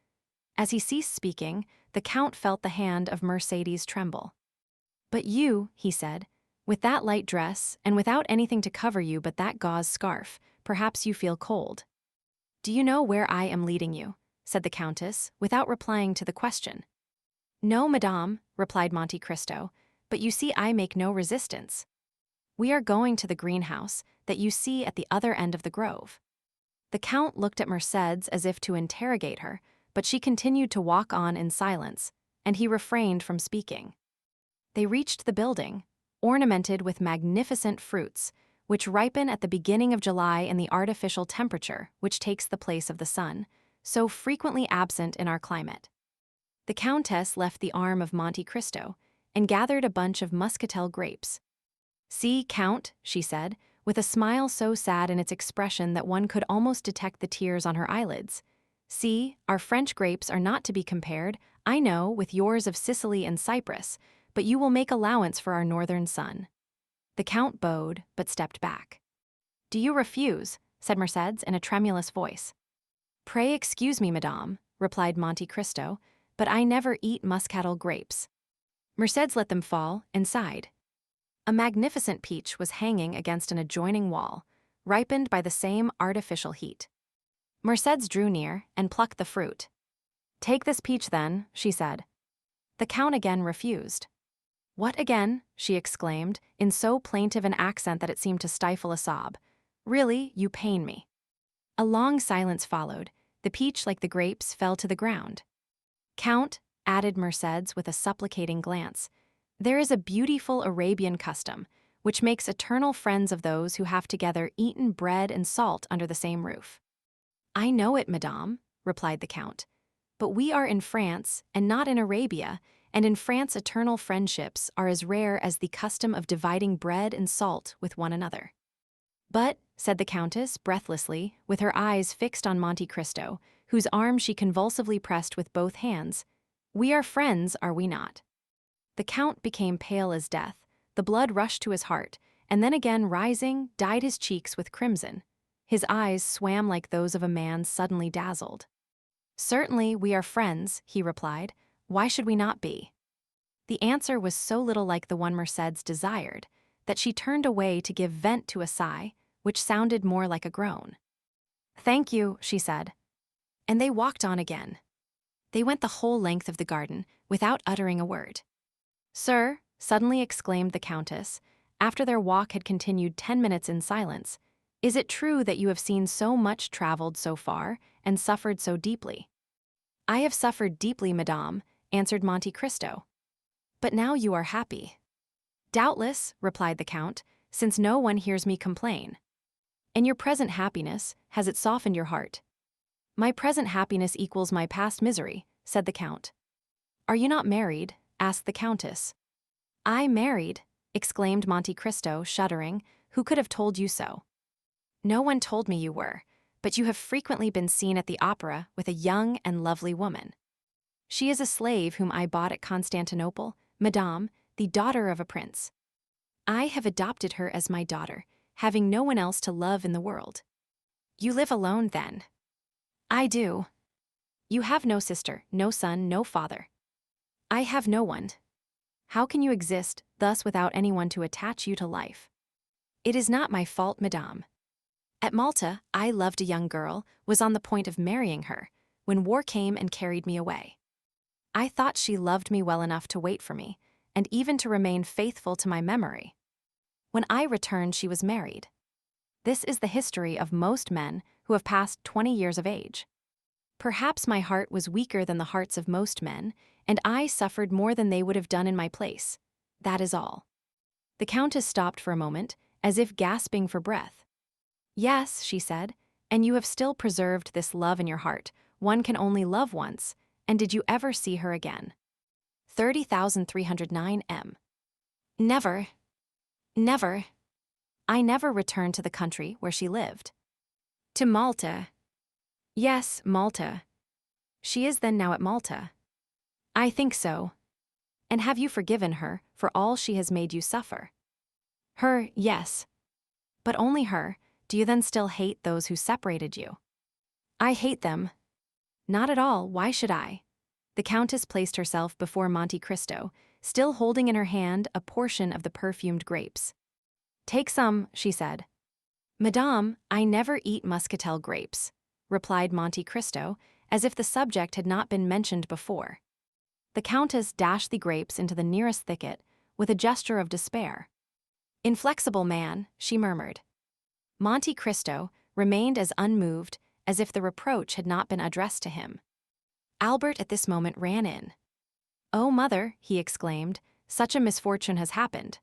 As he ceased speaking, the Count felt the hand of Mercédès tremble. But you, he said, with that light dress, and without anything to cover you but that gauze scarf, perhaps you feel cold. Do you know where I am leading you? Said the Countess, without replying to the question. No, madame, replied Monte Cristo, but you see I make no resistance. We are going to the greenhouse that you see at the other end of the grove. The Count looked at Mercédès as if to interrogate her, but she continued to walk on in silence, and he refrained from speaking. They reached the building, ornamented with magnificent fruits, which ripen at the beginning of July in the artificial temperature which takes the place of the sun, so frequently absent in our climate. The Countess left the arm of Monte Cristo and gathered a bunch of muscatel grapes. See, Count, she said, with a smile so sad in its expression that one could almost detect the tears on her eyelids. See, our French grapes are not to be compared, I know, with yours of Sicily and Cyprus, but you will make allowance for our northern sun. The Count bowed, but stepped back. Do you refuse? Said Mercédès in a tremulous voice. Pray excuse me, madame, replied Monte Cristo, but I never eat muscatel grapes. Mercédès let them fall and sighed. A magnificent peach was hanging against an adjoining wall, ripened by the same artificial heat. Mercédès drew near and plucked the fruit. Take this peach, then, she said. The Count again refused. What again? She exclaimed, in so plaintive an accent that it seemed to stifle a sob. Really, you pain me." A long silence followed. The peach, like the grapes, fell to the ground. "Count," added Mercédès with a supplicating glance, "there is a beautiful Arabian custom, which makes eternal friends of those who have together eaten bread and salt under the same roof." "I know it, madame," replied the Count. "But we are in France and not in Arabia, and in France eternal friendships are as rare as the custom of dividing bread and salt with one another." "But," said the Countess breathlessly, with her eyes fixed on Monte Cristo, whose arm she convulsively pressed with both hands, "we are friends, are we not?" The Count became pale as death, the blood rushed to his heart, and then again rising, dyed his cheeks with crimson. His eyes swam like those of a man suddenly dazzled. "Certainly we are friends," he replied. "Why should we not be?" The answer was so little like the one Mercédès desired that she turned away to give vent to a sigh, which sounded more like a groan. "Thank you," she said. And they walked on again. They went the whole length of the garden without uttering a word. "Sir," suddenly exclaimed the Countess, after their walk had continued 10 minutes in silence, "is it true that you have seen so much traveled so far and suffered so deeply?" "I have suffered deeply, madame," answered Monte Cristo. "But now you are happy." "Doubtless," replied the Count, "since no one hears me complain." "And your present happiness, has it softened your heart?" "My present happiness equals my past misery," said the Count. "Are you not married?" asked the Countess. "I married?" exclaimed Monte Cristo, shuddering. "Who could have told you so?" "No one told me you were, but you have frequently been seen at the opera with a young and lovely woman." "She is a slave whom I bought at Constantinople, madame, the daughter of a prince." "I have adopted her as my daughter, having no one else to love in the world." "You live alone, then?" "I do." "You have no sister, no son, no father?" "I have no one." "How can you exist thus without anyone to attach you to life?" "It is not my fault, madame. At Malta, I loved a young girl, was on the point of marrying her, when war came and carried me away. I thought she loved me well enough to wait for me, and even to remain faithful to my memory. When I returned, she was married. This is the history of most men who have passed 20 years of age. Perhaps my heart was weaker than the hearts of most men, and I suffered more than they would have done in my place. That is all." The Countess stopped for a moment, as if gasping for breath. "Yes," she said, "and you have still preserved this love in your heart. One can only love once. And did you ever see her again?" 30,309 M. "Never. Never. I never returned to the country where she lived." "To Malta?" "Yes, Malta." "She is then now at Malta?" "I think so." "And have you forgiven her for all she has made you suffer?" "Her, yes." "But only her. Do you then still hate those who separated you?" "I hate them." "Not at all. Why should I?" The Countess placed herself before Monte Cristo, still holding in her hand a portion of the perfumed grapes. "Take some," she said. "Madame, I never eat muscatel grapes," replied Monte Cristo, as if the subject had not been mentioned before. The Countess dashed the grapes into the nearest thicket with a gesture of despair. "Inflexible man," she murmured. Monte Cristo remained as unmoved as if the reproach had not been addressed to him. Albert at this moment ran in. "Oh, mother," he exclaimed, "such a misfortune has happened."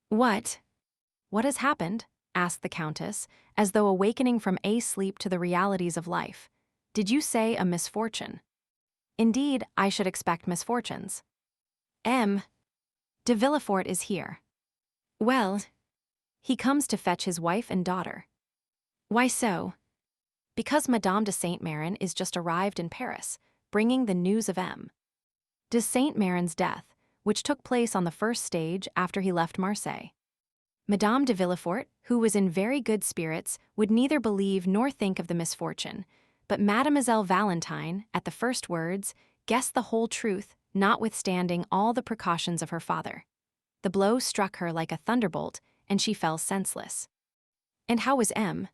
"What? What has happened?" asked the Countess, as though awakening from a sleep to the realities of life. "Did you say a misfortune?" "Indeed, I should expect misfortunes." "M. de Villefort is here." "Well?" "He comes to fetch his wife and daughter." "Why so?" "Because Madame de Saint-Méran is just arrived in Paris, bringing the news of M. de Saint-Méran's death, which took place on the first stage after he left Marseilles. Madame de Villefort, who was in very good spirits, would neither believe nor think of the misfortune, but Mademoiselle Valentine, at the first words, guessed the whole truth, notwithstanding all the precautions of her father. The blow struck her like a thunderbolt, and she fell senseless. "And how was M.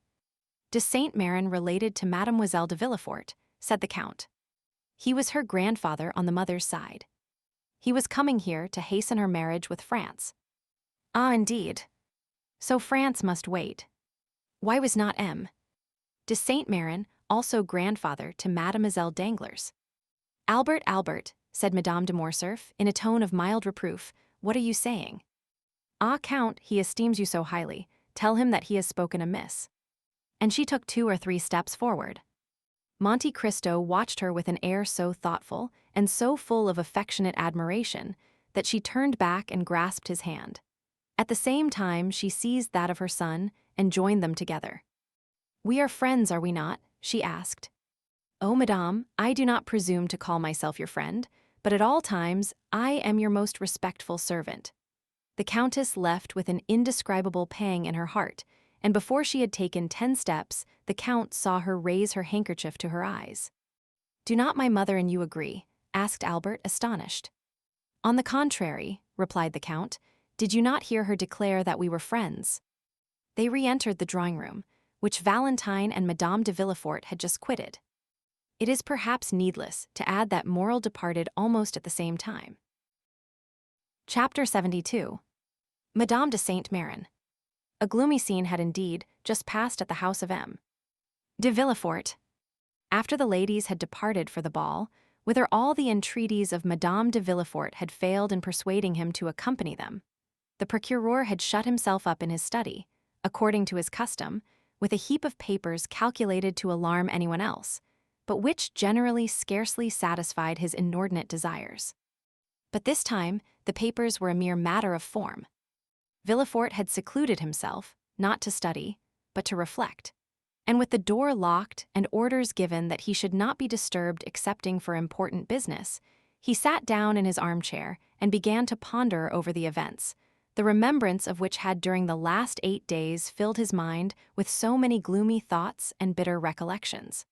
de Saint-Méran related to Mademoiselle de Villefort?" said the Count. "He was her grandfather on the mother's side. He was coming here to hasten her marriage with France." "Ah, indeed. So France must wait." Why was not M. de Saint-Méran also grandfather to Mademoiselle Danglars? Albert, Albert, said Madame de Morcerf, in a tone of mild reproof, what are you saying? Ah, Count, he esteems you so highly. Tell him that he has spoken amiss. And she took 2 or 3 steps forward. Monte Cristo watched her with an air so thoughtful and so full of affectionate admiration that she turned back and grasped his hand. At the same time, she seized that of her son and joined them together. We are friends, are we not? She asked. Oh, madame, I do not presume to call myself your friend, but at all times I am your most respectful servant. The Countess left with an indescribable pang in her heart, and before she had taken 10 steps, the Count saw her raise her handkerchief to her eyes. Do not my mother and you agree? Asked Albert, astonished. On the contrary, replied the Count, did you not hear her declare that we were friends? They re-entered the drawing-room, which Valentine and Madame de Villefort had just quitted. It is perhaps needless to add that Morel departed almost at the same time. Chapter 72. Madame de Saint-Méran. A gloomy scene had indeed just passed at the house of M. de Villefort. After the ladies had departed for the ball, whither all the entreaties of Madame de Villefort had failed in persuading him to accompany them, the procureur had shut himself up in his study, according to his custom, with a heap of papers calculated to alarm anyone else, but which generally scarcely satisfied his inordinate desires. But this time the papers were a mere matter of form. Villefort had secluded himself, not to study, but to reflect, and with the door locked and orders given that he should not be disturbed excepting for important business, he sat down in his armchair and began to ponder over the events, the remembrance of which had during the last 8 days filled his mind with so many gloomy thoughts and bitter recollections.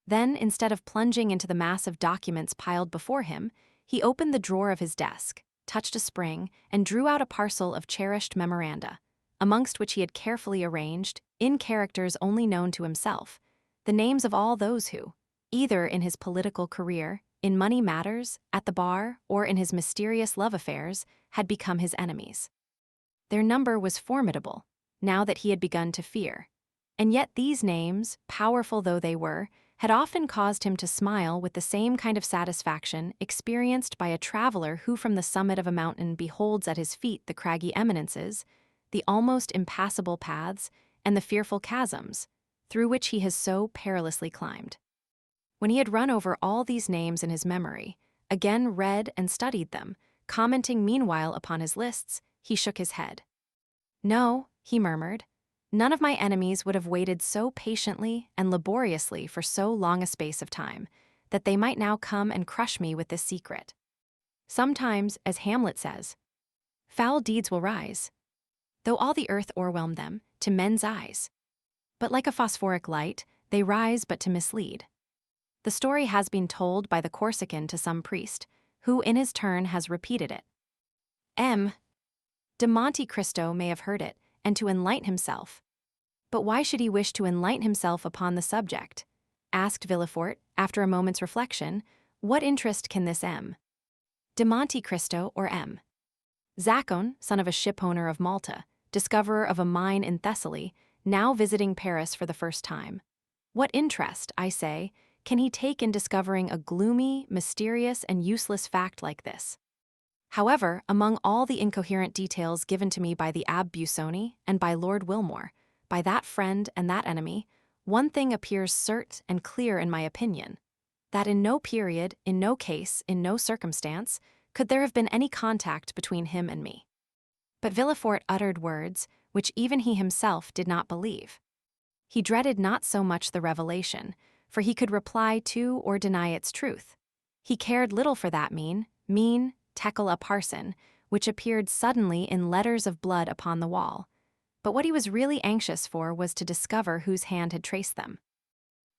Then, instead of plunging into the mass of documents piled before him, he opened the drawer of his desk, touched a spring, and drew out a parcel of cherished memoranda, amongst which he had carefully arranged, in characters only known to himself, the names of all those who, either in his political career, in money matters, at the bar, or in his mysterious love affairs, had become his enemies. Their number was formidable, now that he had begun to fear, and yet these names, powerful though they were, had often caused him to smile with the same kind of satisfaction experienced by a traveler who from the summit of a mountain beholds at his feet the craggy eminences, the almost impassable paths, and the fearful chasms, through which he has so perilously climbed. When he had run over all these names in his memory, again read and studied them, commenting meanwhile upon his lists, he shook his head. No, he murmured, none of my enemies would have waited so patiently and laboriously for so long a space of time, that they might now come and crush me with this secret. Sometimes, as Hamlet says, foul deeds will rise, though all the earth o'erwhelm them, to men's eyes. But like a phosphoric light, they rise but to mislead. The story has been told by the Corsican to some priest, who in his turn has repeated it. M. de Monte Cristo may have heard it, and to enlighten himself. But why should he wish to enlighten himself upon the subject? Asked Villefort, after a moment's reflection, what interest can this M. de Monte Cristo or M. Zacon, son of a shipowner of Malta, discoverer of a mine in Thessaly, now visiting Paris for the first time. What interest, I say, can he take in discovering a gloomy, mysterious, and useless fact like this? However, among all the incoherent details given to me by the Abbé Busoni and by Lord Wilmore, by that friend and that enemy, one thing appears cert and clear in my opinion, that in no period, in no case, in no circumstance, could there have been any contact between him and me. But Villefort uttered words which even he himself did not believe. He dreaded not so much the revelation, for he could reply to or deny its truth. He cared little for that mean, tekel a parson, which appeared suddenly in letters of blood upon the wall. But what he was really anxious for was to discover whose hand had traced them.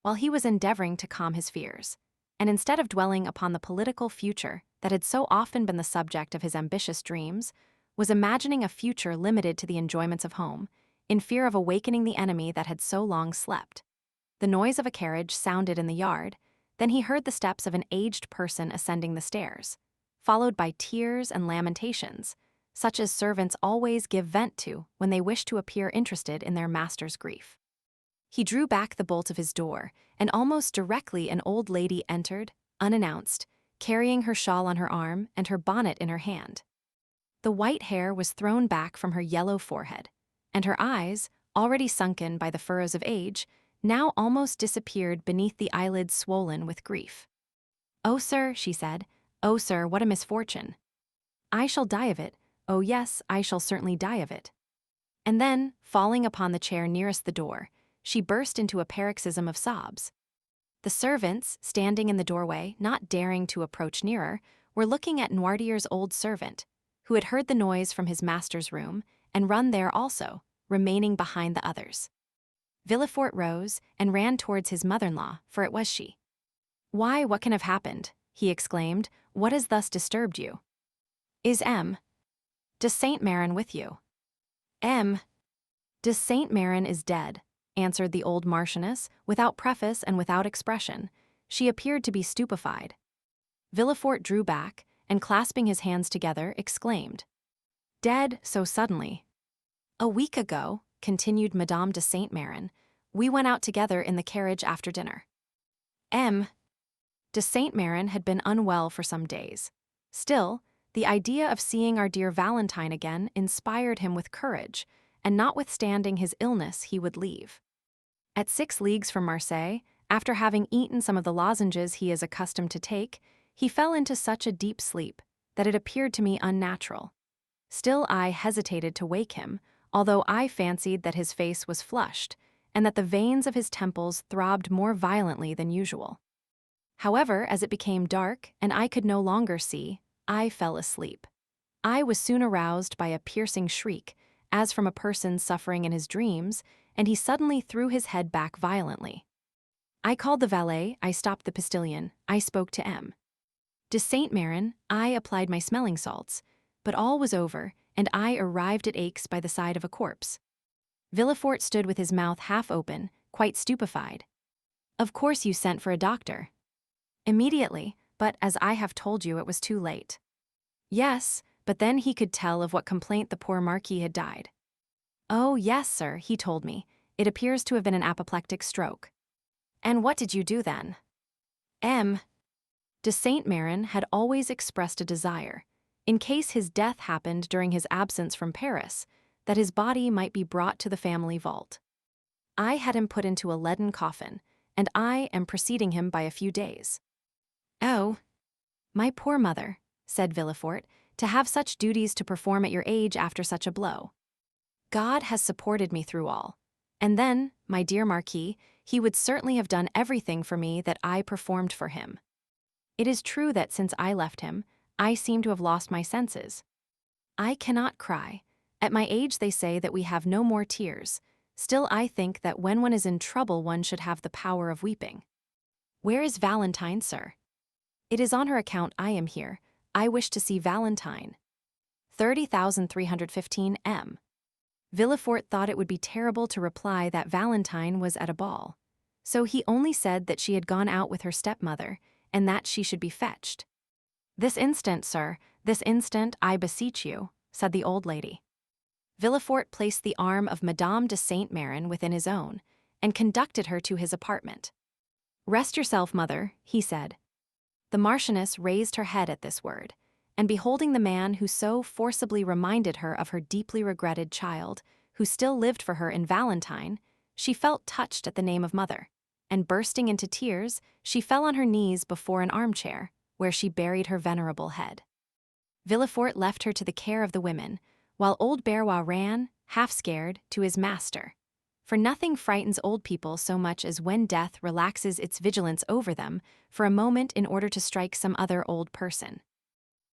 While he was endeavoring to calm his fears, and instead of dwelling upon the political future that had so often been the subject of his ambitious dreams, was imagining a future limited to the enjoyments of home, in fear of awakening the enemy that had so long slept. The noise of a carriage sounded in the yard, then he heard the steps of an aged person ascending the stairs, followed by tears and lamentations, such as servants always give vent to when they wish to appear interested in their master's grief. He drew back the bolt of his door, and almost directly an old lady entered, unannounced, carrying her shawl on her arm and her bonnet in her hand. The white hair was thrown back from her yellow forehead, and her eyes, already sunken by the furrows of age, now almost disappeared beneath the eyelids swollen with grief. "Oh, sir," she said, "oh, sir, what a misfortune! I shall die of it, oh yes, I shall certainly die of it." And then, falling upon the chair nearest the door, she burst into a paroxysm of sobs. The servants, standing in the doorway, not daring to approach nearer, were looking at Noirtier's old servant, who had heard the noise from his master's room and run there also, remaining behind the others. Villefort rose and ran towards his mother-in-law, for it was she. "Why, what can have happened?" he exclaimed. "What has thus disturbed you? Is M. de Saint-Méran with you?" "M. de Saint-Méran is dead," answered the old Marchioness, without preface and without expression. She appeared to be stupefied. Villefort drew back, and clasping his hands together, exclaimed, "Dead so suddenly?" "A week ago," continued Madame de Saint-Méran, "we went out together in the carriage after dinner. M. de Saint-Méran had been unwell for some days. Still, the idea of seeing our dear Valentine again inspired him with courage, and notwithstanding his illness he would leave. At 6 leagues from Marseilles, after having eaten some of the lozenges he is accustomed to take, he fell into such a deep sleep that it appeared to me unnatural. Still I hesitated to wake him, although I fancied that his face was flushed, and that the veins of his temples throbbed more violently than usual. However, as it became dark and I could no longer see, I fell asleep. I was soon aroused by a piercing shriek, as from a person suffering in his dreams, and he suddenly threw his head back violently. I called the valet, I stopped the postilion, I spoke to M. de Saint-Méran, I applied my smelling salts, but all was over, and I arrived at Aix by the side of a corpse. Villefort stood with his mouth half open, quite stupefied. "Of course you sent for a doctor?" "Immediately, but as I have told you, it was too late." "Yes, but then he could tell of what complaint the poor Marquis had died." "Oh, yes, sir, he told me. It appears to have been an apoplectic stroke." "And what did you do then?" M. de Saint-Méran had always expressed a desire, in case his death happened during his absence from Paris, that his body might be brought to the family vault. I had him put into a leaden coffin, and I am preceding him by a few days." "Oh, my poor mother," said Villefort, "to have such duties to perform at your age after such a blow. God has supported me through all. And then, my dear Marquis, he would certainly have done everything for me that I performed for him. It is true that since I left him, I seem to have lost my senses. I cannot cry. At my age they say that we have no more tears. Still I think that when one is in trouble one should have the power of weeping. Where is Valentine, sir?" "It is on her account I am here. I wish to see Valentine." 30,315 M. Villefort thought it would be terrible to reply that Valentine was at a ball. So he only said that she had gone out with her stepmother, and that she should be fetched. "This instant, sir, this instant, I beseech you," said the old lady. Villefort placed the arm of Madame de Saint-Méran within his own, and conducted her to his apartment. "Rest yourself, mother," he said. The Marchioness raised her head at this word, and beholding the man who so forcibly reminded her of her deeply regretted child, who still lived for her in Valentine, she felt touched at the name of mother, and bursting into tears, she fell on her knees before an armchair, where she buried her venerable head. Villefort left her to the care of the women, while old Barrois ran, half scared, to his master. For nothing frightens old people so much as when death relaxes its vigilance over them for a moment in order to strike some other old person.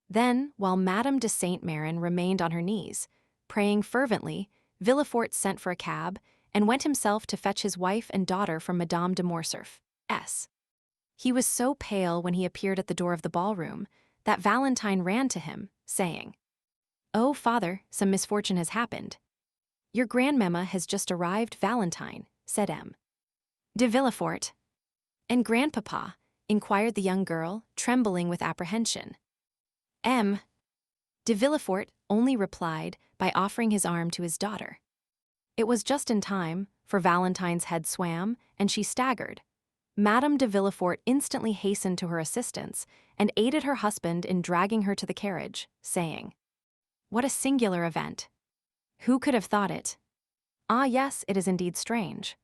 Then, while Madame de Saint-Méran remained on her knees, praying fervently, Villefort sent for a cab, and went himself to fetch his wife and daughter from Madame de Morcerf's. He was so pale when he appeared at the door of the ballroom, that Valentine ran to him, saying, "Oh, father, some misfortune has happened." "Your grandmamma has just arrived, Valentine," said M. de Villefort. "And grandpapa?" inquired the young girl, trembling with apprehension. M. de Villefort only replied by offering his arm to his daughter. It was just in time, for Valentine's head swam, and she staggered. Madame de Villefort instantly hastened to her assistance and aided her husband in dragging her to the carriage, saying, "What a singular event! Who could have thought it? Ah, yes, it is indeed strange."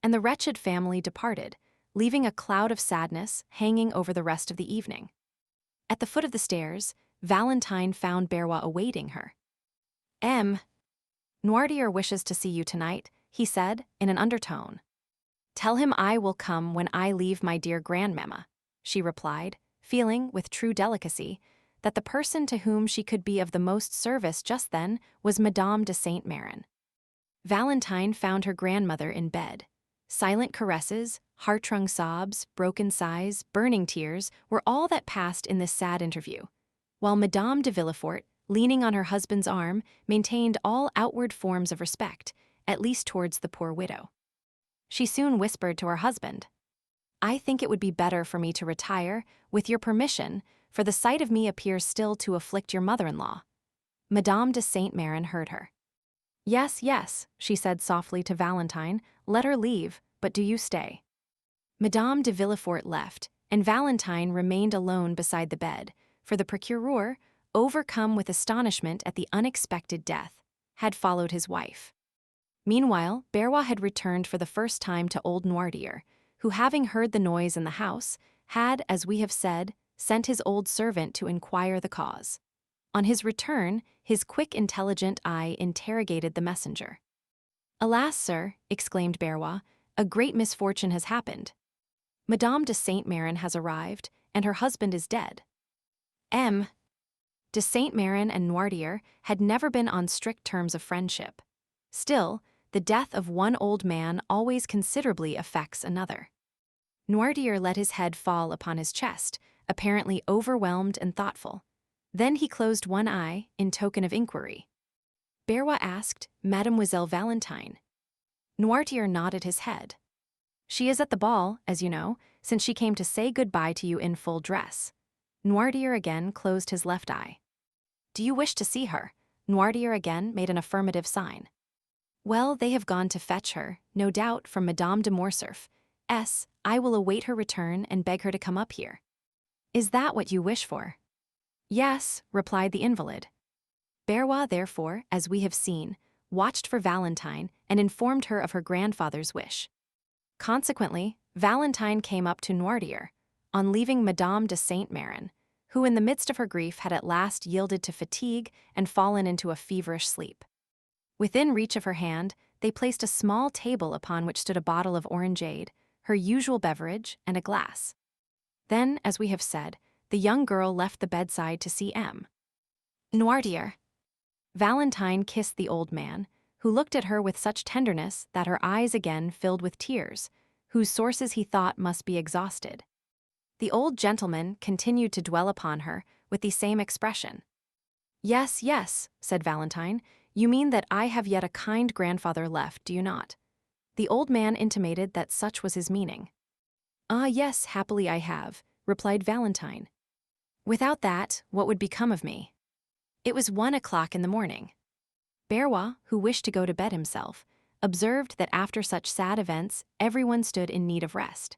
And the wretched family departed, leaving a cloud of sadness hanging over the rest of the evening. At the foot of the stairs, Valentine found Berrois awaiting her. Noirtier wishes to see you tonight," he said in an undertone. "Tell him I will come when I leave my dear grandmamma," she replied, feeling, with true delicacy, that the person to whom she could be of the most service just then was Madame de Saint-Méran. Valentine found her grandmother in bed. Silent caresses, heart-wrung sobs, broken sighs, burning tears were all that passed in this sad interview, while Madame de Villefort, leaning on her husband's arm, maintained all outward forms of respect, at least towards the poor widow. She soon whispered to her husband, "I think it would be better for me to retire, with your permission, for the sight of me appears still to afflict your mother-in-law." Madame de Saint-Méran heard her. "Yes, yes," she said softly to Valentine, "let her leave, but do you stay." Madame de Villefort left, and Valentine remained alone beside the bed, for the procureur, overcome with astonishment at the unexpected death, had followed his wife. Meanwhile, Berrois had returned for the first time to old Noirtier, who, having heard the noise in the house, had, as we have said, sent his old servant to inquire the cause. On his return, his quick, intelligent eye interrogated the messenger. "Alas, sir," exclaimed Berrois, "a great misfortune has happened. Madame de Saint-Méran has arrived, and her husband is dead." De Saint-Méran and Noirtier had never been on strict terms of friendship. Still, the death of one old man always considerably affects another. Noirtier let his head fall upon his chest, apparently overwhelmed and thoughtful. Then he closed one eye, in token of inquiry. Berrois asked, "Mademoiselle Valentine?" Noirtier nodded his head. "She is at the ball, as you know, since she came to say good-bye to you in full dress." Noirtier again closed his left eye. "Do you wish to see her?" Noirtier again made an affirmative sign. "Well, they have gone to fetch her, no doubt, from Madame de Morcerf. I will await her return and beg her to come up here." "Is that what you wish for?" "Yes," replied the invalid. Berrois, therefore, as we have seen, watched for Valentine and informed her of her grandfather's wish. Consequently, Valentine came up to Noirtier, on leaving Madame de Saint-Méran, who in the midst of her grief had at last yielded to fatigue and fallen into a feverish sleep. Within reach of her hand, they placed a small table upon which stood a bottle of orangeade, her usual beverage, and a glass. Then, as we have said, the young girl left the bedside to see Noirtier. Valentine kissed the old man, who looked at her with such tenderness that her eyes again filled with tears, whose sources he thought must be exhausted. The old gentleman continued to dwell upon her with the same expression. "Yes, yes," said Valentine, "you mean that I have yet a kind grandfather left, do you not?" The old man intimated that such was his meaning. "Ah, yes, happily I have," replied Valentine. "Without that, what would become of me?" It was 1 o'clock in the morning. Berrois, who wished to go to bed himself, observed that after such sad events everyone stood in need of rest.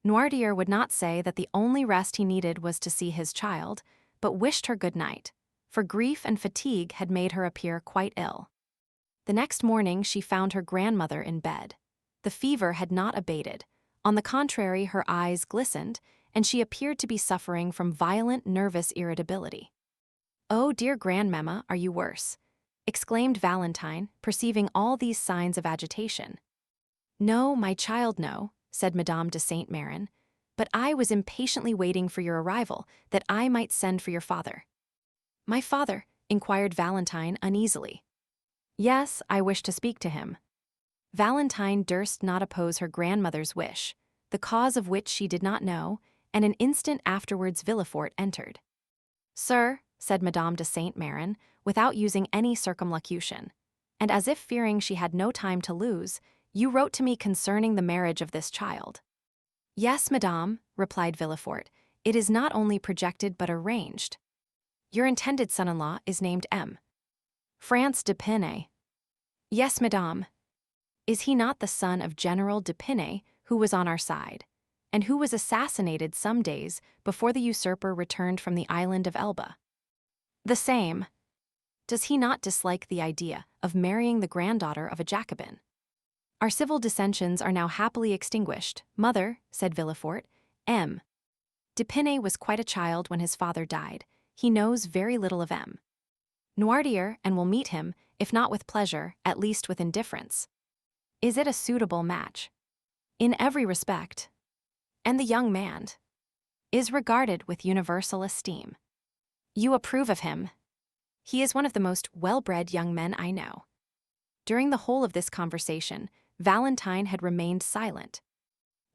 Noirtier would not say that the only rest he needed was to see his child, but wished her good night, for grief and fatigue had made her appear quite ill. The next morning she found her grandmother in bed. The fever had not abated. On the contrary, her eyes glistened, and she appeared to be suffering from violent nervous irritability. "Oh, dear grandmamma, are you worse?" exclaimed Valentine, perceiving all these signs of agitation. "No, my child, no," said Madame de Saint-Méran, "but I was impatiently waiting for your arrival, that I might send for your father." "My father?" inquired Valentine uneasily. "Yes, I wish to speak to him." Valentine durst not oppose her grandmother's wish, the cause of which she did not know, and an instant afterwards Villefort entered. "Sir," said Madame de Saint-Méran, without using any circumlocution, and as if fearing she had no time to lose, "you wrote to me concerning the marriage of this child." "Yes, madame," replied Villefort, "it is not only projected but arranged." Your intended son-in-law is named M. France de Pinay. Yes, madame. Is he not the son of General de Pinay, who was on our side, and who was assassinated some days before the usurper returned from the island of Elba? The same. Does he not dislike the idea of marrying the granddaughter of a Jacobin? Our civil dissensions are now happily extinguished, mother, said Villefort. M. de Pinay was quite a child when his father died. He knows very little of M. Noirtier and will meet him, if not with pleasure, at least with indifference. Is it a suitable match? In every respect. And the young man is regarded with universal esteem. You approve of him? He is one of the most well-bred young men I know. During the whole of this conversation, Valentine had remained silent.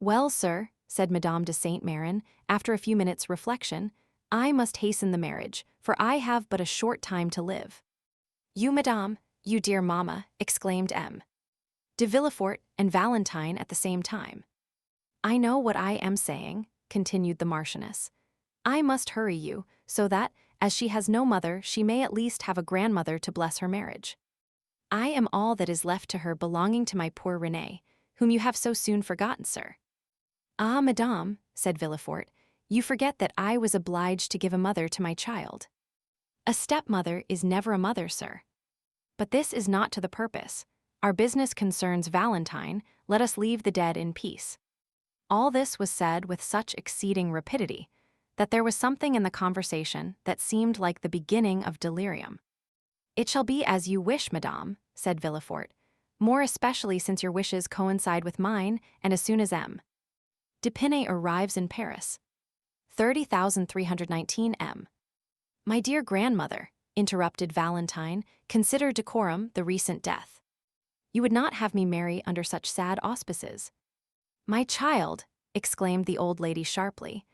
Well, sir, said Madame de Saint-Méran, after a few minutes' reflection, I must hasten the marriage, for I have but a short time to live. You, madame, you dear mamma, exclaimed M. de Villefort and Valentine at the same time. I know what I am saying, continued the Marchioness. I must hurry you, so that, as she has no mother, she may at least have a grandmother to bless her marriage. I am all that is left to her belonging to my poor Renée, whom you have so soon forgotten, sir. Ah, madame, said Villefort, you forget that I was obliged to give a mother to my child. A stepmother is never a mother, sir. But this is not to the purpose. Our business concerns Valentine, let us leave the dead in peace. All this was said with such exceeding rapidity that there was something in the conversation that seemed like the beginning of delirium. It shall be as you wish, madame, said Villefort, more especially since your wishes coincide with mine, and as soon as M. de Pinay arrives in Paris. 30,319 M. My dear grandmother, interrupted Valentine, consider decorum the recent death. You would not have me marry under such sad auspices. My child, exclaimed the old lady sharply,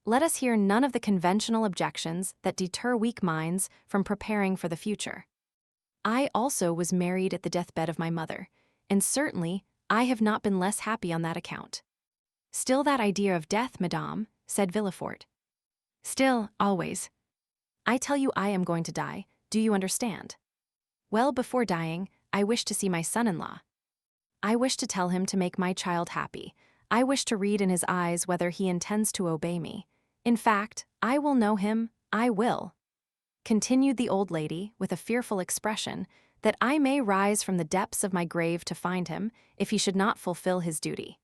let us hear none of the conventional objections that deter weak minds from preparing for the future. I also was married at the deathbed of my mother, and certainly I have not been less happy on that account. Still that idea of death, madame, said Villefort. Still, always. I tell you I am going to die, do you understand? Well, before dying, I wish to see my son-in-law. I wish to tell him to make my child happy. I wish to read in his eyes whether he intends to obey me. In fact, I will know him, I will. Continued the old lady, with a fearful expression, that I may rise from the depths of my grave to find him, if he should not fulfill his duty.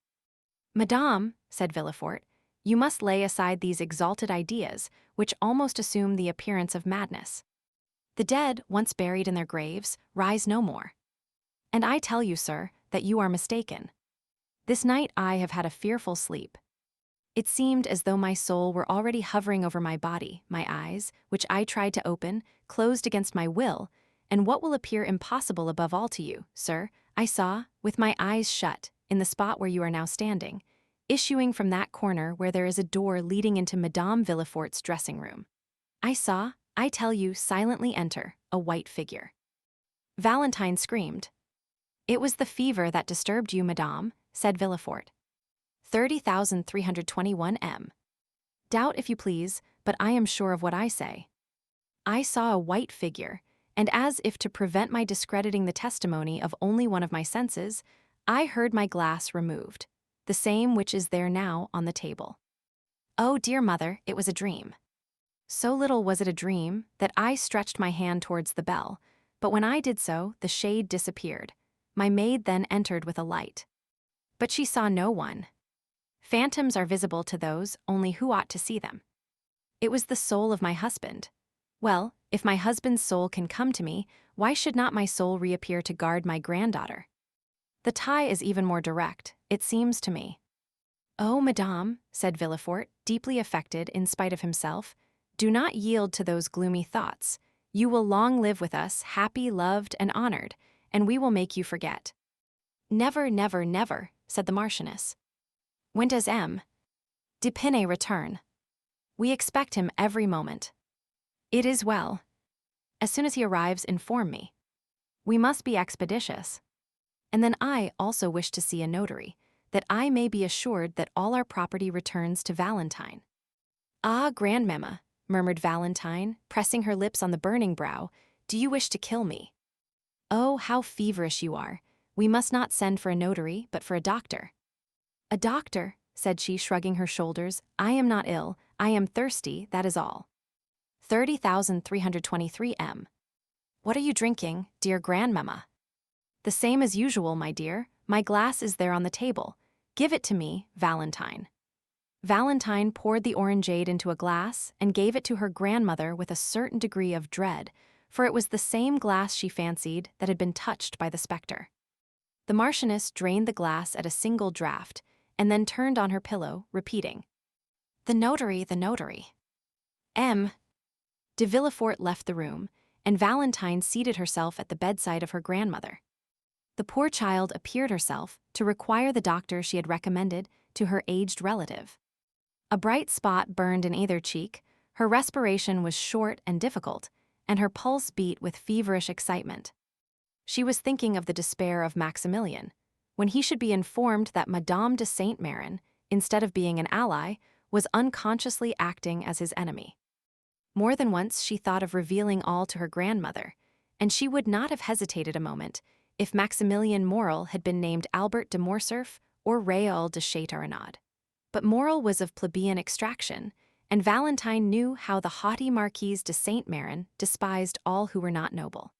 Madame, said Villefort, you must lay aside these exalted ideas, which almost assume the appearance of madness. The dead, once buried in their graves, rise no more. And I tell you, sir, that you are mistaken. This night I have had a fearful sleep. It seemed as though my soul were already hovering over my body, my eyes, which I tried to open, closed against my will, and what will appear impossible above all to you, sir, I saw, with my eyes shut, in the spot where you are now standing, issuing from that corner where there is a door leading into Madame Villefort's dressing room. I saw, I tell you, silently enter, a white figure. Valentine screamed. It was the fever that disturbed you, madame, said Villefort. 30,321 M. Doubt if you please, but I am sure of what I say. I saw a white figure, and as if to prevent my discrediting the testimony of only one of my senses, I heard my glass removed, the same which is there now on the table. Oh, dear mother, it was a dream. So little was it a dream that I stretched my hand towards the bell, but when I did so, the shade disappeared. My maid then entered with a light. But she saw no one. Phantoms are visible to those only who ought to see them. It was the soul of my husband. Well, if my husband's soul can come to me, why should not my soul reappear to guard my granddaughter? The tie is even more direct, it seems to me. Oh, madame, said Villefort, deeply affected in spite of himself, do not yield to those gloomy thoughts. You will long live with us, happy, loved, and honored, and we will make you forget. Never, never, never, said the Marchioness. When does M. de Pinay return? We expect him every moment. It is well. As soon as he arrives, inform me. We must be expeditious. And then I also wish to see a notary, that I may be assured that all our property returns to Valentine. Ah, grandmamma, murmured Valentine, pressing her lips on the burning brow. Do you wish to kill me? Oh, how feverish you are. We must not send for a notary, but for a doctor. A doctor, said she, shrugging her shoulders. I am not ill, I am thirsty, that is all. 30,323 M. What are you drinking, dear grandmamma? The same as usual, my dear. My glass is there on the table. Give it to me, Valentine. Valentine poured the orangeade into a glass and gave it to her grandmother with a certain degree of dread, for it was the same glass she fancied that had been touched by the spectre. The Marchioness drained the glass at a single draught, and then turned on her pillow, repeating, The notary, the notary. M. De Villefort left the room, and Valentine seated herself at the bedside of her grandmother. The poor child appeared herself to require the doctor she had recommended to her aged relative. A bright spot burned in either cheek, her respiration was short and difficult, and her pulse beat with feverish excitement. She was thinking of the despair of Maximilian, when he should be informed that Madame de Saint-Méran, instead of being an ally, was unconsciously acting as his enemy. More than once she thought of revealing all to her grandmother, and she would not have hesitated a moment if Maximilian Morrel had been named Albert de Morcerf or Raoul de Châteaurenaud. But Morrel was of plebeian extraction, and Valentine knew how the haughty Marquise de Saint-Méran despised all who were not noble.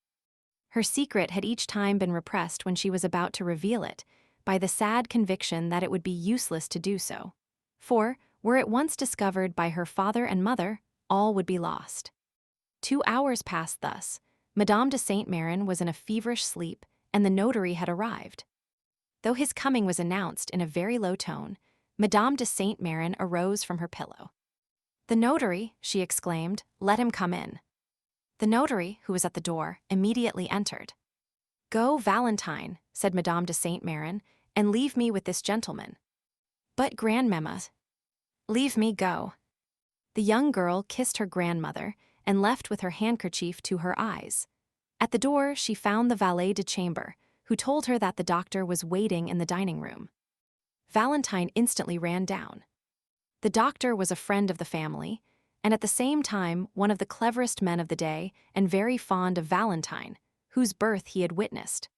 Her secret had each time been repressed when she was about to reveal it, by the sad conviction that it would be useless to do so. For, were it once discovered by her father and mother, all would be lost. 2 hours passed thus. Madame de Saint-Méran was in a feverish sleep, and the notary had arrived. Though his coming was announced in a very low tone, Madame de Saint-Méran arose from her pillow. The notary, she exclaimed, let him come in. The notary, who was at the door, immediately entered. Go, Valentine, said Madame de Saint-Méran, and leave me with this gentleman. But grandmamma, leave me go. The young girl kissed her grandmother and left with her handkerchief to her eyes. At the door she found the valet de chambre, who told her that the doctor was waiting in the dining room. Valentine instantly ran down. The doctor was a friend of the family, and at the same time one of the cleverest men of the day and very fond of Valentine, whose birth he had witnessed.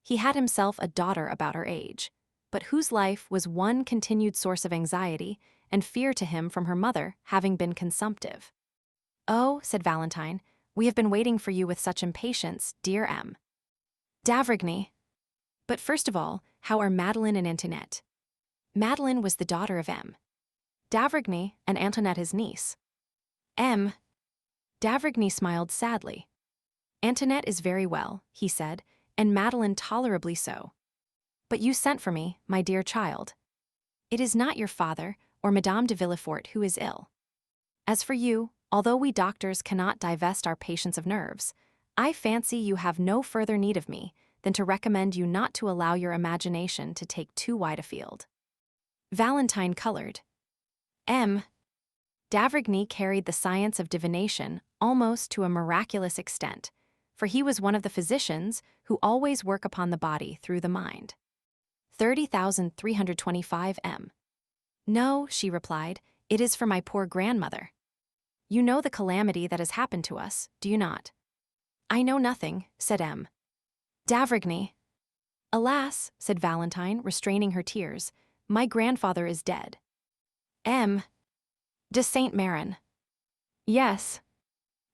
He had himself a daughter about her age, but whose life was one continued source of anxiety and fear to him from her mother having been consumptive. Oh, said Valentine, we have been waiting for you with such impatience, dear M. D'Avrigny. But first of all, how are Madeleine and Antoinette? Madeleine was the daughter of M. D'Avrigny, and Antoinette his niece. M. D'Avrigny smiled sadly. Antoinette is very well, he said, and Madeleine tolerably so. But you sent for me, my dear child. It is not your father or Madame de Villefort who is ill. As for you, although we doctors cannot divest our patients of nerves, I fancy you have no further need of me than to recommend you not to allow your imagination to take too wide a field. Valentine colored. M. D'Avrigny carried the science of divination almost to a miraculous extent, for he was one of the physicians who always work upon the body through the mind. 30,325 M. No, she replied, it is for my poor grandmother. You know the calamity that has happened to us, do you not? I know nothing, said M. D'Avrigny. Alas, said Valentine, restraining her tears, my grandfather is dead. M. De Saint-Méran. Yes.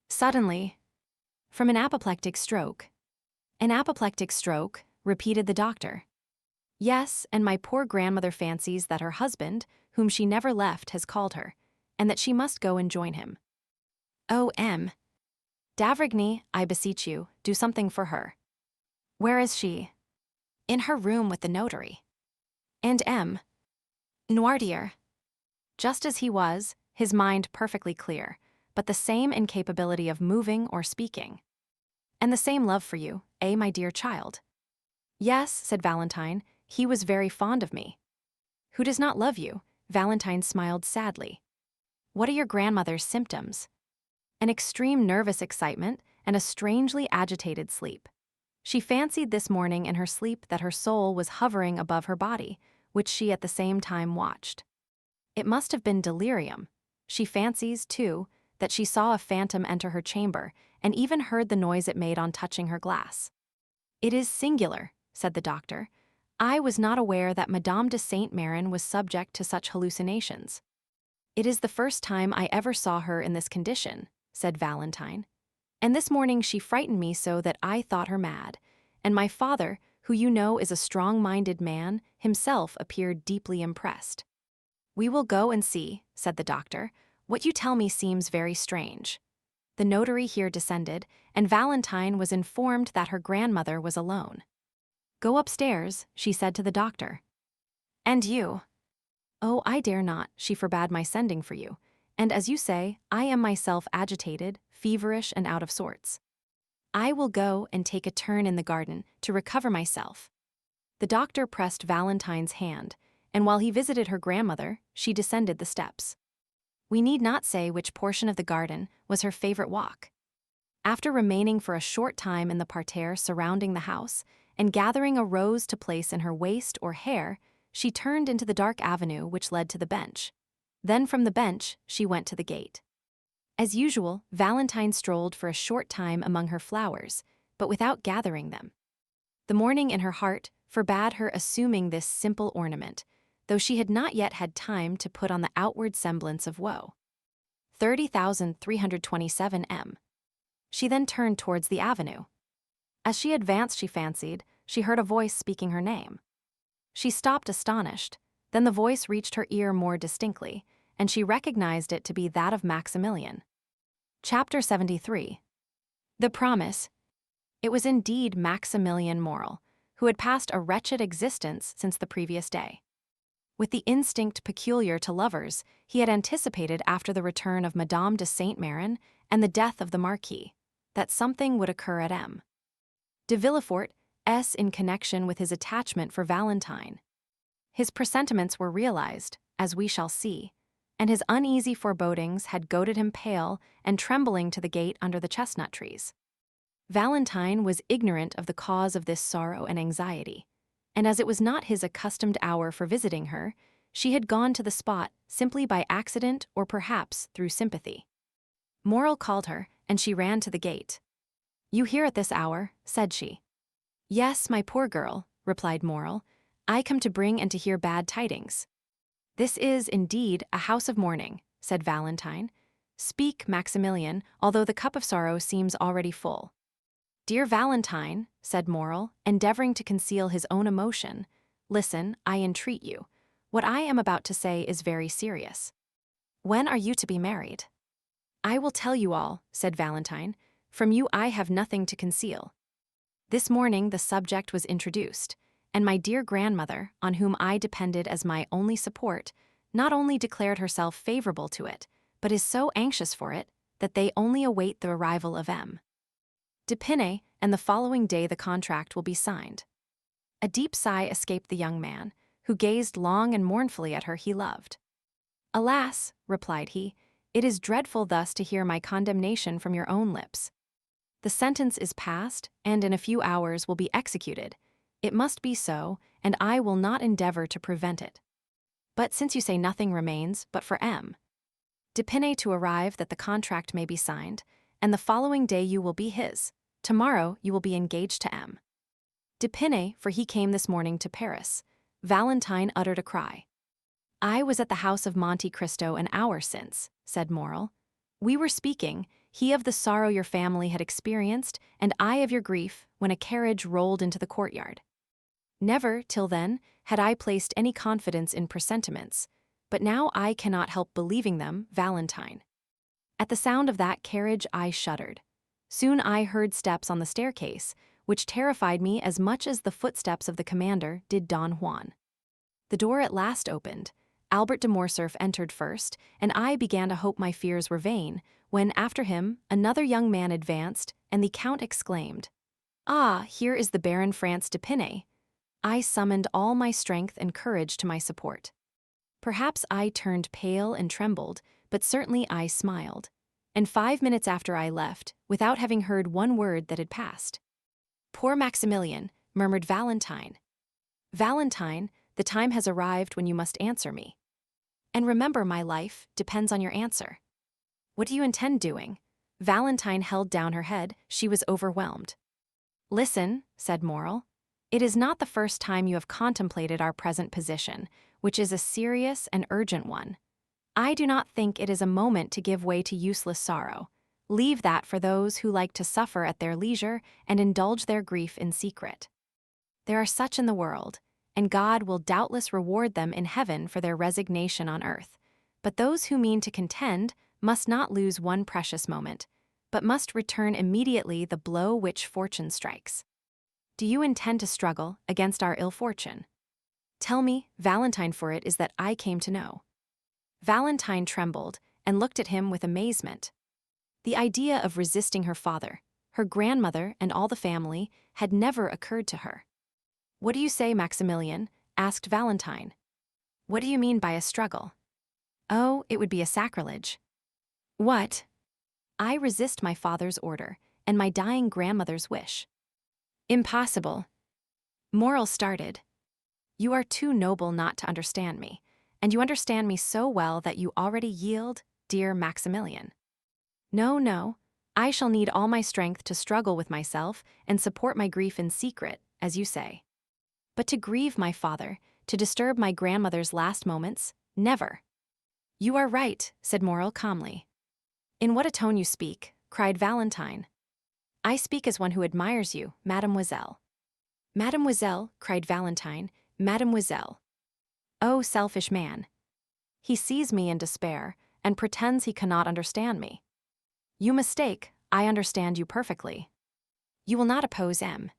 Suddenly. From an apoplectic stroke. An apoplectic stroke, repeated the doctor. Yes, and my poor grandmother fancies that her husband, whom she never left, has called her, and that she must go and join him. Oh, M. D'Avrigny, I beseech you, do something for her. Where is she? In her room with the notary. And M. Noirtier. Just as he was, his mind perfectly clear, but the same incapability of moving or speaking. And the same love for you, eh, my dear child? Yes, said Valentine, he was very fond of me. Who does not love you? Valentine smiled sadly. What are your grandmother's symptoms? An extreme nervous excitement and a strangely agitated sleep. She fancied this morning in her sleep that her soul was hovering above her body, which she at the same time watched. It must have been delirium. She fancies, too, that she saw a phantom enter her chamber and even heard the noise it made on touching her glass. "It is singular," said the doctor. "I was not aware that Madame de Saint-Méran was subject to such hallucinations." "It is the first time I ever saw her in this condition," said Valentine. "And this morning she frightened me so that I thought her mad, and my father, who you know is a strong-minded man, himself appeared deeply impressed." "We will go and see," said the doctor. "What you tell me seems very strange." The notary here descended, and Valentine was informed that her grandmother was alone. "Go upstairs," she said to the doctor. "And you?" "Oh, I dare not, she forbade my sending for you. And as you say, I am myself agitated, feverish, and out of sorts. I will go and take a turn in the garden to recover myself." The doctor pressed Valentine's hand, and while he visited her grandmother, she descended the steps. We need not say which portion of the garden was her favorite walk. After remaining for a short time in the parterre surrounding the house, and gathering a rose to place in her waist or hair, she turned into the dark avenue which led to the bench. Then from the bench, she went to the gate. As usual, Valentine strolled for a short time among her flowers, but without gathering them. The mourning in her heart forbade her assuming this simple ornament, though she had not yet had time to put on the outward semblance of woe. 30,327 m. She then turned towards the avenue. As she advanced, she fancied she heard a voice speaking her name. She stopped astonished, then the voice reached her ear more distinctly, and she recognized it to be that of Maximilian. Chapter 73. The Promise. It was indeed Maximilian Morrel, who had passed a wretched existence since the previous day. With the instinct peculiar to lovers, he had anticipated after the return of Madame de Saint-Méran and the death of the Marquis, that something would occur at M. de Villefort's in connection with his attachment for Valentine. His presentiments were realized, as we shall see, and his uneasy forebodings had goaded him pale and trembling to the gate under the chestnut trees. Valentine was ignorant of the cause of this sorrow and anxiety, and as it was not his accustomed hour for visiting her, she had gone to the spot simply by accident or perhaps through sympathy. Morrel called her, and she ran to the gate. "You here at this hour?" said she. "Yes, my poor girl," replied Morrel. "I come to bring and to hear bad tidings." "This is, indeed, a house of mourning," said Valentine. "Speak, Maximilian, although the cup of sorrow seems already full." "Dear Valentine," said Morrel, endeavoring to conceal his own emotion, "listen, I entreat you. What I am about to say is very serious. When are you to be married?" "I will tell you all," said Valentine. "From you I have nothing to conceal. This morning the subject was introduced, and my dear grandmother, on whom I depended as my only support, not only declared herself favorable to it, but is so anxious for it that they only await the arrival of M. de Pinay, and the following day the contract will be signed." A deep sigh escaped the young man, who gazed long and mournfully at her he loved. "Alas," replied he, "it is dreadful thus to hear my condemnation from your own lips. The sentence is passed, and in a few hours will be executed. It must be so, and I will not endeavor to prevent it. But since you say nothing remains but for M. de Pinay to arrive that the contract may be signed, and the following day you will be his. Tomorrow you will be engaged to M. de Pinay, for he came this morning to Paris." Valentine uttered a cry. "I was at the house of Monte Cristo an hour since," said Morrel. "We were speaking, he of the sorrow your family had experienced, and I of your grief, when a carriage rolled into the courtyard. Never, till then, had I placed any confidence in presentiments, but now I cannot help believing them, Valentine. At the sound of that carriage I shuddered. Soon I heard steps on the staircase, which terrified me as much as the footsteps of the commander did Don Juan. The door at last opened. Albert de Morcerf entered first, and I began to hope my fears were vain, when, after him, another young man advanced, and the Count exclaimed, 'Ah, here is the Baron Franz de Pinay.' I summoned all my strength and courage to my support. Perhaps I turned pale and trembled, but certainly I smiled, and 5 minutes after I left, without having heard one word that had passed. 'Poor Maximilian,' murmured Valentine. 'Valentine, the time has arrived when you must answer me. And remember, my life depends on your answer.' What do you intend doing? Valentine held down her head. She was overwhelmed. Listen, said Morel. It is not the first time you have contemplated our present position, which is a serious and urgent one. I do not think it is a moment to give way to useless sorrow. Leave that for those who like to suffer at their leisure and indulge their grief in secret. There are such in the world, and God will doubtless reward them in heaven for their resignation on earth. But those who mean to contend must not lose one precious moment, but must return immediately the blow which fortune strikes. Do you intend to struggle against our ill fortune? Tell me, Valentine, for it is that I came to know. Valentine trembled and looked at him with amazement. The idea of resisting her father, her grandmother, and all the family had never occurred to her. What do you say, Maximilian? Asked Valentine. What do you mean by a struggle? Oh, it would be a sacrilege. What? I resist my father's order and my dying grandmother's wish. Impossible. Morel started. You are too noble not to understand me, and you understand me so well that you already yield, dear Maximilian. No, no, I shall need all my strength to struggle with myself and support my grief in secret, as you say. But to grieve my father, to disturb my grandmother's last moments, never. You are right, said Morel calmly. In what a tone you speak, cried Valentine. I speak as one who admires you, mademoiselle. Mademoiselle, cried Valentine, mademoiselle. Oh, selfish man. He sees me in despair and pretends he cannot understand me. You mistake, I understand you perfectly. You will not oppose M.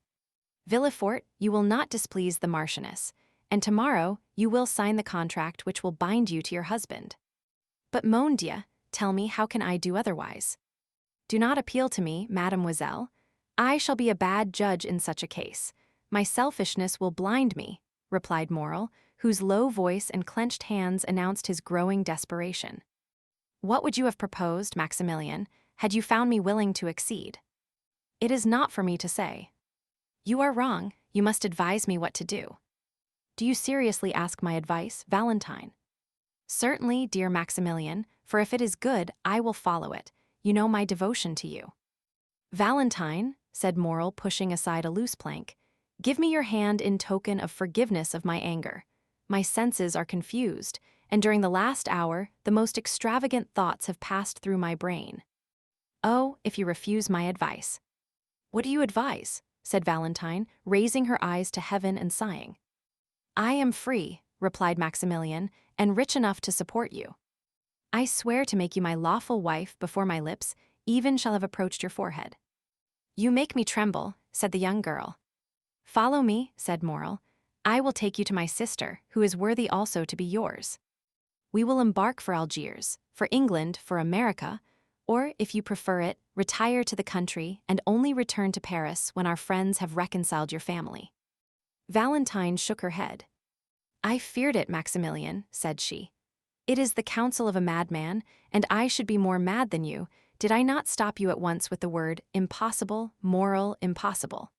Villefort, you will not displease the Marchioness, and tomorrow you will sign the contract which will bind you to your husband. But mon Dieu, tell me, how can I do otherwise? Do not appeal to me, mademoiselle. I shall be a bad judge in such a case. My selfishness will blind me, replied Morel, whose low voice and clenched hands announced his growing desperation. What would you have proposed, Maximilian, had you found me willing to accede? It is not for me to say. You are wrong, you must advise me what to do. Do you seriously ask my advice, Valentine? Certainly, dear Maximilian, for if it is good, I will follow it. You know my devotion to you. Valentine, said Morel, pushing aside a loose plank, give me your hand in token of forgiveness of my anger. My senses are confused, and during the last hour, the most extravagant thoughts have passed through my brain. Oh, if you refuse my advice. What do you advise? Said Valentine, raising her eyes to heaven and sighing. I am free, replied Maximilian, and rich enough to support you. I swear to make you my lawful wife before my lips even shall have approached your forehead. You make me tremble, said the young girl. Follow me, said Morel. I will take you to my sister, who is worthy also to be yours. We will embark for Algiers, for England, for America, or, if you prefer it, retire to the country and only return to Paris when our friends have reconciled your family. Valentine shook her head. I feared it, Maximilian, said she. It is the counsel of a madman, and I should be more mad than you, did I not stop you at once with the word impossible, Morel, impossible.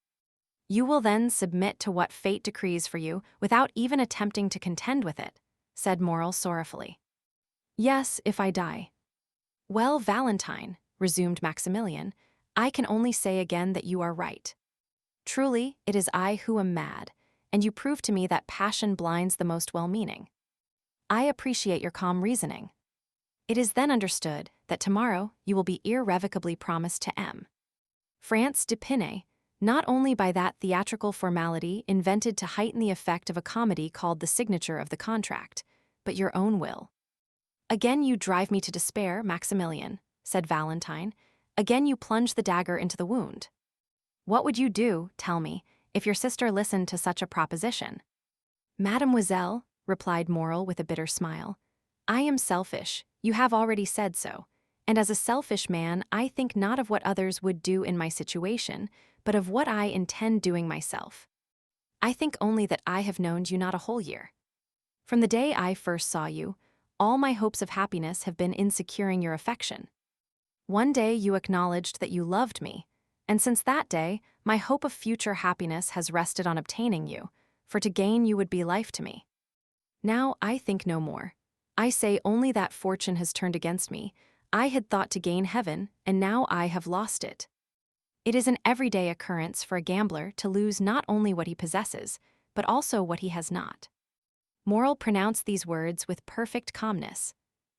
You will then submit to what fate decrees for you without even attempting to contend with it, said Morel sorrowfully. Yes, if I die. Well, Valentine, resumed Maximilian, I can only say again that you are right. Truly, it is I who am mad, and you prove to me that passion blinds the most well-meaning. I appreciate your calm reasoning. It is then understood that tomorrow you will be irrevocably promised to M. France d'Épinay, not only by that theatrical formality invented to heighten the effect of a comedy called the signature of the contract, but your own will. Again you drive me to despair, Maximilian, said Valentine. Again you plunge the dagger into the wound. What would you do, tell me, if your sister listened to such a proposition? Mademoiselle, replied Morel with a bitter smile, I am selfish, you have already said so, and as a selfish man I think not of what others would do in my situation, but of what I intend doing myself. I think only that I have known you not a whole year. From the day I first saw you, all my hopes of happiness have been in securing your affection. One day you acknowledged that you loved me, and since that day my hope of future happiness has rested on obtaining you, for to gain you would be life to me. Now I think no more. I say only that fortune has turned against me. I had thought to gain heaven, and now I have lost it. It is an everyday occurrence for a gambler to lose not only what he possesses, but also what he has not. Morel pronounced these words with perfect calmness.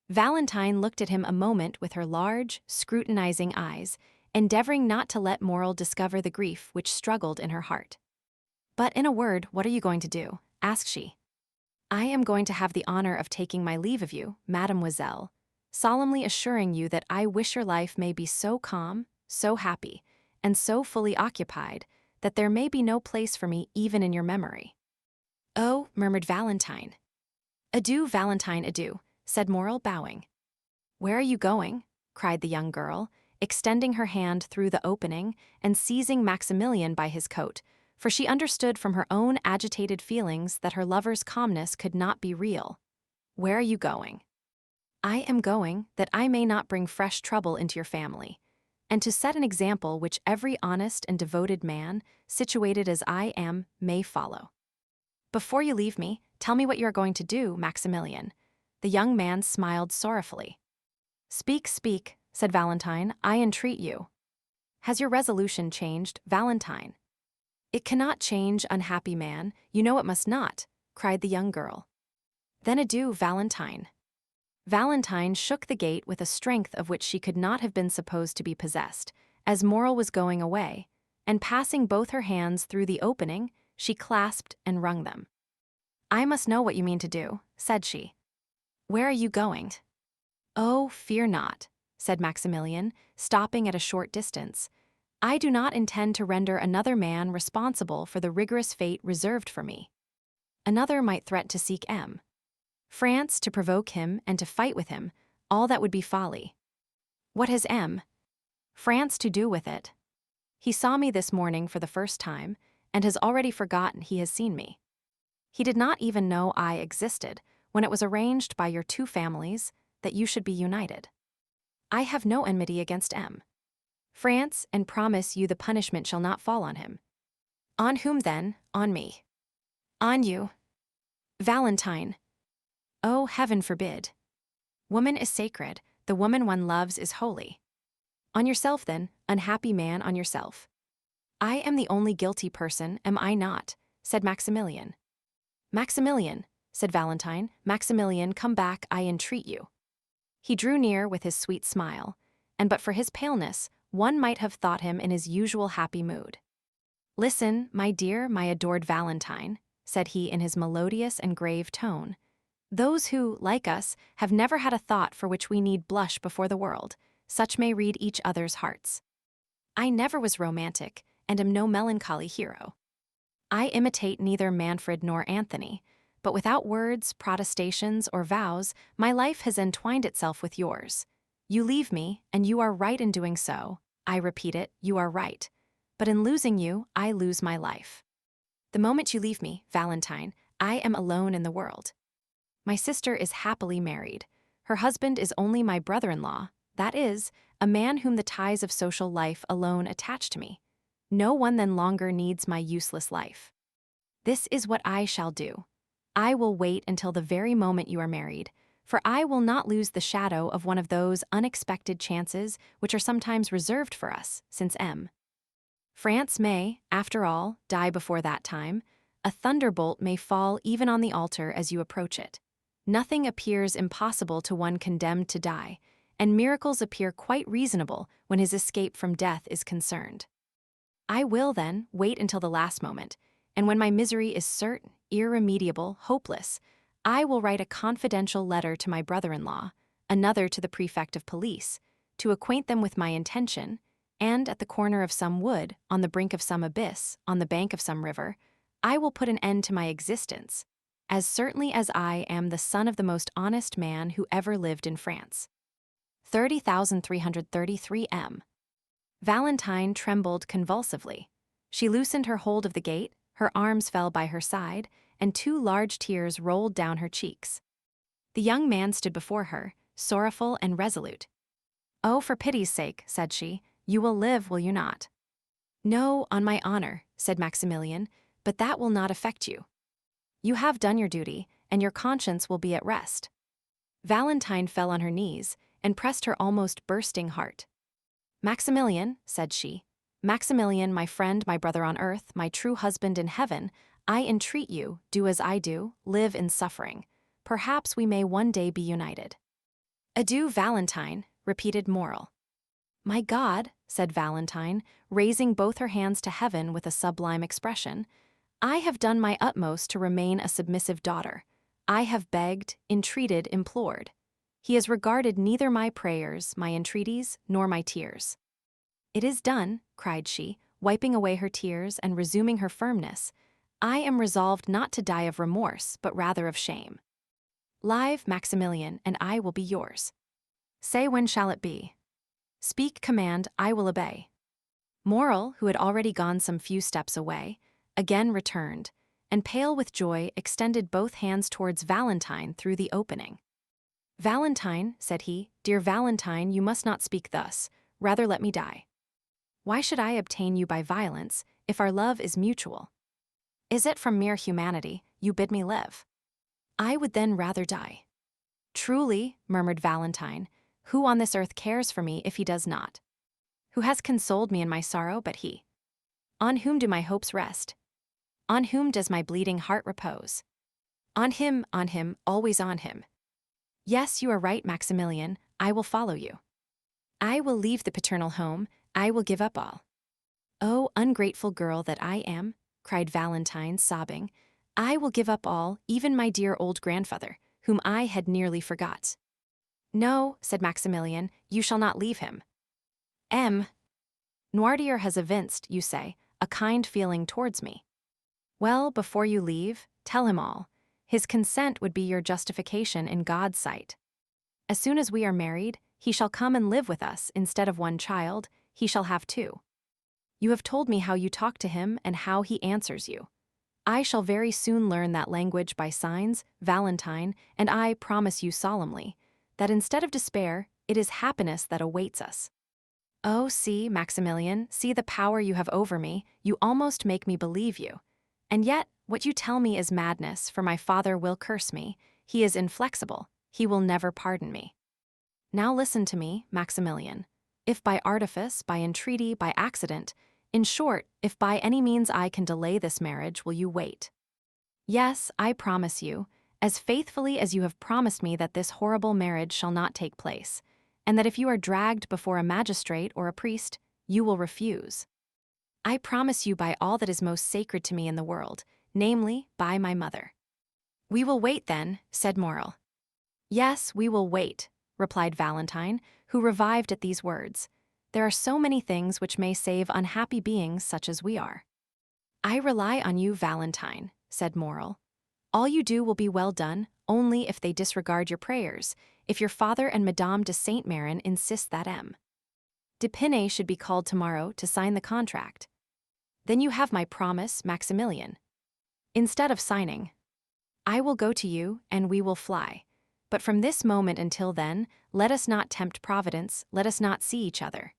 Valentine looked at him a moment with her large, scrutinizing eyes, endeavoring not to let Morel discover the grief which struggled in her heart. "But in a word, what are you going to do?" asked she. "I am going to have the honor of taking my leave of you, mademoiselle, solemnly assuring you that I wish your life may be so calm, so happy, and so fully occupied that there may be no place for me even in your memory." "Oh," murmured Valentine. "Adieu, Valentine, adieu," said Morel, bowing. "Where are you going?" cried the young girl, extending her hand through the opening and seizing Maximilian by his coat, for she understood from her own agitated feelings that her lover's calmness could not be real. "Where are you going?" "I am going that I may not bring fresh trouble into your family, and to set an example which every honest and devoted man, situated as I am, may follow." "Before you leave me, tell me what you are going to do, Maximilian." The young man smiled sorrowfully. "Speak, speak," said Valentine, "I entreat you." "Has your resolution changed, Valentine?" "It cannot change, unhappy man, you know it must not," cried the young girl. "Then adieu, Valentine." Valentine shook the gate with a strength of which she could not have been supposed to be possessed, as Morel was going away, and passing both her hands through the opening, she clasped and wrung them. "I must know what you mean to do," said she. "Where are you going?" "Oh, fear not," said Maximilian, stopping at a short distance. "I do not intend to render another man responsible for the rigorous fate reserved for me. Another might threaten to seek France to provoke him and to fight with him, all that would be folly. What has France to do with it? He saw me this morning for the first time, and has already forgotten he has seen me. He did not even know I existed when it was arranged by your two families that you should be united. I have no enmity against France, and promise you the punishment shall not fall on him." "On whom then? On me." "On you." "Valentine." "Oh, heaven forbid. Woman is sacred, the woman one loves is holy." "On yourself then, unhappy man, on yourself." "I am the only guilty person, am I not?" said Maximilian. "Maximilian," said Valentine, "Maximilian, come back, I entreat you." He drew near with his sweet smile, and but for his paleness, one might have thought him in his usual happy mood. "Listen, my dear, my adored Valentine," said he in his melodious and grave tone. "Those who, like us, have never had a thought for which we need blush before the world, such may read each other's hearts. I never was romantic, and am no melancholy hero. I imitate neither Manfred nor Anthony, but without words, protestations, or vows, my life has entwined itself with yours. You leave me, and you are right in doing so. I repeat it, you are right. But in losing you, I lose my life. The moment you leave me, Valentine, I am alone in the world. My sister is happily married. Her husband is only my brother-in-law, that is, a man whom the ties of social life alone attach to me. No one then longer needs my useless life. This is what I shall do. I will wait until the very moment you are married, for I will not lose the shadow of one of those unexpected chances which are sometimes reserved for us, since France may, after all, die before that time. A thunderbolt may fall even on the altar as you approach it. Nothing appears impossible to one condemned to die, and miracles appear quite reasonable when his escape from death is concerned. I will, then, wait until the last moment, and when my misery is certain, irremediable, hopeless, I will write a confidential letter to my brother-in-law, another to the prefect of police, to acquaint them with my intention, and at the corner of some wood, on the brink of some abyss, on the bank of some river, I will put an end to my existence, as certainly as I am the son of the most honest man who ever lived in France. 30,333 Valentine trembled convulsively. She loosened her hold of the gate, her arms fell by her side, and two large tears rolled down her cheeks. The young man stood before her, sorrowful and resolute. "Oh, for pity's sake," said she, "you will live, will you not?" "No, on my honor," said Maximilian, "but that will not affect you. You have done your duty, and your conscience will be at rest." Valentine fell on her knees, and pressed her almost bursting heart. "Maximilian," said she, "Maximilian, my friend, my brother on earth, my true husband in heaven, I entreat you, do as I do, live in suffering. Perhaps we may one day be united." "Adieu, Valentine," repeated Morrel. "My God," said Valentine, raising both her hands to heaven with a sublime expression, "I have done my utmost to remain a submissive daughter. I have begged, entreated, implored. He has regarded neither my prayers, my entreaties, nor my tears." "It is done," cried she, wiping away her tears and resuming her firmness. "I am resolved not to die of remorse, but rather of shame. Live, Maximilian, and I will be yours. Say, when shall it be? Speak, command, I will obey." Morrel, who had already gone some few steps away, again returned, and pale with joy extended both hands towards Valentine through the opening. "Valentine," said he, "dear Valentine, you must not speak thus, rather let me die. Why should I obtain you by violence, if our love is mutual? Is it from mere humanity you bid me live? I would then rather die." "Truly," murmured Valentine, "who on this earth cares for me if he does not? Who has consoled me in my sorrow but he? On whom do my hopes rest? On whom does my bleeding heart repose? On him, always on him. Yes, you are right, Maximilian, I will follow you. I will leave the paternal home, I will give up all." "Oh, ungrateful girl that I am," cried Valentine, sobbing, "I will give up all, even my dear old grandfather, whom I had nearly forgot." "No," said Maximilian, "you shall not leave him. Noirtier has evinced, you say, a kind feeling towards me. Well, before you leave, tell him all. His consent would be your justification in God's sight. As soon as we are married, he shall come and live with us. Instead of one child, he shall have two. You have told me how you talk to him and how he answers you. I shall very soon learn that language by signs, Valentine, and I promise you solemnly that instead of despair, it is happiness that awaits us. Oh, see, Maximilian, see the power you have over me, you almost make me believe you. And yet, what you tell me is madness, for my father will curse me, he is inflexible, he will never pardon me. Now listen to me, Maximilian. If by artifice, by entreaty, by accident, in short, if by any means I can delay this marriage, will you wait? Yes, I promise you, as faithfully as you have promised me that this horrible marriage shall not take place, and that if you are dragged before a magistrate or a priest, you will refuse. I promise you by all that is most sacred to me in the world, namely, by my mother." "We will wait then," said Morrel. "Yes, we will wait," replied Valentine, who revived at these words. "There are so many things which may save unhappy beings such as we are." "I rely on you, Valentine," said Morrel. "All you do will be well done, only if they disregard your prayers, if your father and Madame de Saint-Méran insist that M. d'Épinay should be called tomorrow to sign the contract. Then you have my promise, Maximilian. Instead of signing, I will go to you, and we will fly. But from this moment until then, let us not tempt Providence, let us not see each other.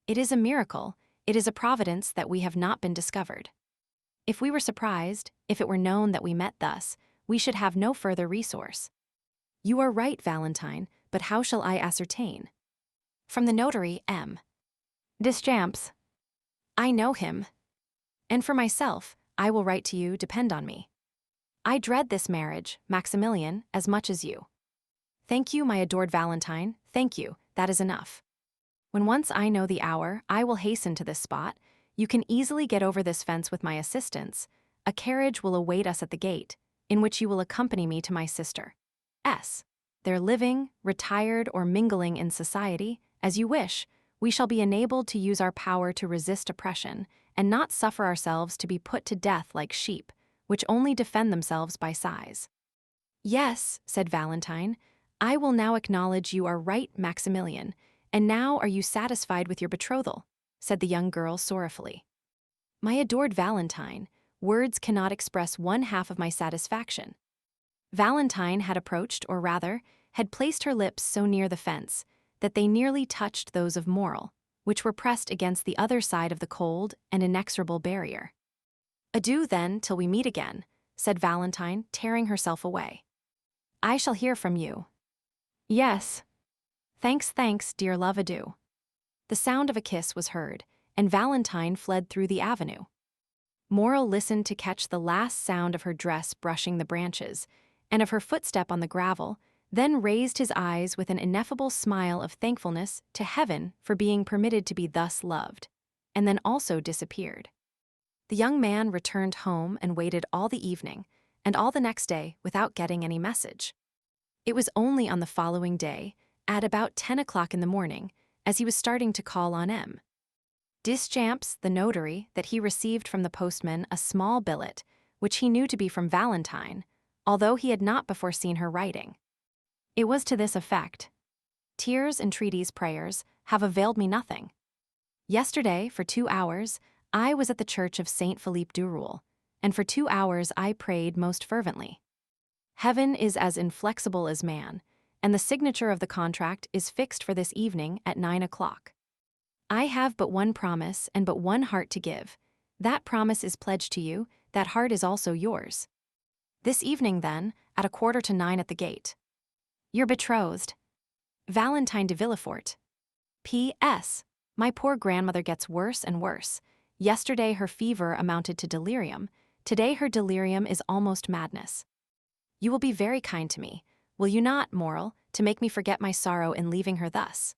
It is a miracle, it is a providence that we have not been discovered. If we were surprised, if it were known that we met thus, we should have no further resource. You are right, Valentine, but how shall I ascertain? From the notary M. Deschamps. I know him. And for myself, I will write to you, depend on me. I dread this marriage, Maximilian, as much as you. Thank you, my adored Valentine, thank you, that is enough. When once I know the hour, I will hasten to this spot. You can easily get over this fence with my assistance. A carriage will await us at the gate, in which you will accompany me to my sister. S. There living, retired, or mingling in society, as you wish, we shall be enabled to use our power to resist oppression, and not suffer ourselves to be put to death like sheep, which only defend themselves by sighs. Yes, said Valentine, I will now acknowledge you are right, Maximilian, and now are you satisfied with your betrothal? Said the young girl sorrowfully. My adored Valentine, words cannot express one half of my satisfaction. Valentine had approached, or rather, had placed her lips so near the fence that they nearly touched those of Morrel, which were pressed against the other side of the cold and inexorable barrier. Adieu, then, till we meet again, said Valentine, tearing herself away. I shall hear from you. Yes. Thanks, dear love, adieu." The sound of a kiss was heard, and Valentine fled through the avenue. Moral listened to catch the last sound of her dress brushing the branches, and of her footstep on the gravel, then raised his eyes with an ineffable smile of thankfulness to heaven for being permitted to be thus loved, and then also disappeared. The young man returned home and waited all the evening, and all the next day without getting any message. It was only on the following day, at about 10 o'clock in the morning, as he was starting to call on M. Deschamps, the notary, that he received from the postman a small billet, which he knew to be from Valentine, although he had not before seen her writing. It was to this effect: "Tears, entreaties, prayers have availed me nothing. Yesterday, for 2 hours, I was at the church of Saint Philippe du Roule, and for 2 hours I prayed most fervently. Heaven is as inflexible as man, and the signature of the contract is fixed for this evening at 9 o'clock. I have but one promise and but one heart to give. That promise is pledged to you, that heart is also yours. This evening, then, at 8:45 at the gate. Your betrothed, Valentine de Villefort. P.S. My poor grandmother gets worse and worse. Yesterday her fever amounted to delirium. Today her delirium is almost madness. You will be very kind to me, will you not, Moral, to make me forget my sorrow in leaving her thus?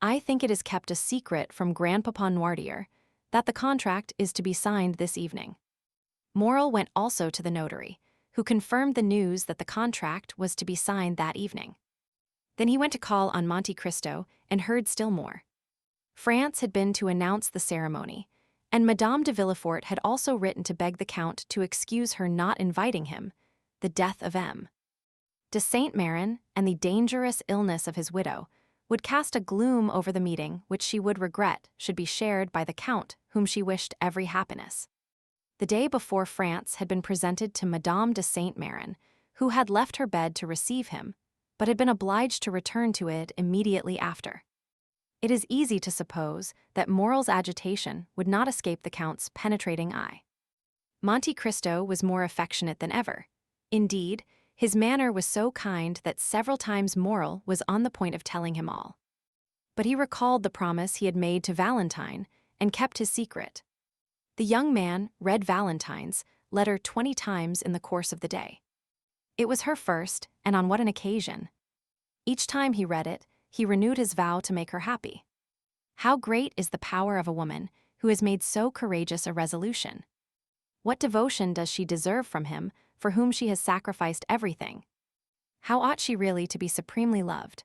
I think it is kept a secret from Grandpapa Noirtier that the contract is to be signed this evening." Moral went also to the notary, who confirmed the news that the contract was to be signed that evening. Then he went to call on Monte Cristo and heard still more. France had been to announce the ceremony, and Madame de Villefort had also written to beg the Count to excuse her not inviting him, the death of M. de Saint-Méran and the dangerous illness of his widow would cast a gloom over the meeting which she would regret should be shared by the Count, whom she wished every happiness. The day before, France had been presented to Madame de Saint-Méran, who had left her bed to receive him, but had been obliged to return to it immediately after. It is easy to suppose that Moral's agitation would not escape the Count's penetrating eye. Monte Cristo was more affectionate than ever. Indeed, his manner was so kind that several times Moral was on the point of telling him all. But he recalled the promise he had made to Valentine and kept his secret. The young man read Valentine's letter 20 times in the course of the day. It was her first, and on what an occasion! Each time he read it, he renewed his vow to make her happy. How great is the power of a woman who has made so courageous a resolution! What devotion does she deserve from him, for whom she has sacrificed everything? How ought she really to be supremely loved?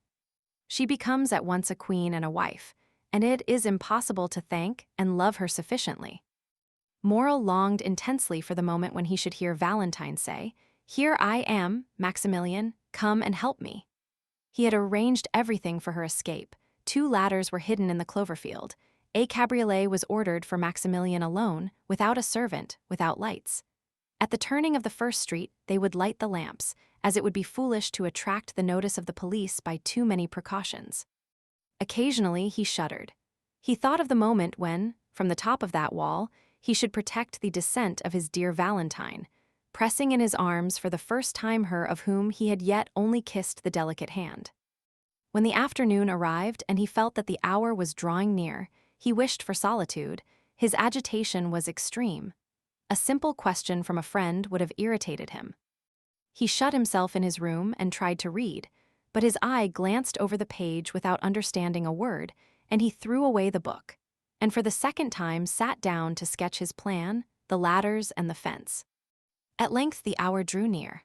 She becomes at once a queen and a wife, and it is impossible to thank and love her sufficiently. Moral longed intensely for the moment when he should hear Valentine say, "Here I am, Maximilian, come and help me." He had arranged everything for her escape. 2 ladders were hidden in the clover field. A cabriolet was ordered for Maximilian alone, without a servant, without lights. At the turning of the first street, they would light the lamps, as it would be foolish to attract the notice of the police by too many precautions. Occasionally he shuddered. He thought of the moment when, from the top of that wall, he should protect the descent of his dear Valentine, pressing in his arms for the first time her of whom he had yet only kissed the delicate hand. When the afternoon arrived and he felt that the hour was drawing near, he wished for solitude. His agitation was extreme. A simple question from a friend would have irritated him. He shut himself in his room and tried to read, but his eye glanced over the page without understanding a word, and he threw away the book, and for the second time sat down to sketch his plan, the ladders and the fence. At length the hour drew near.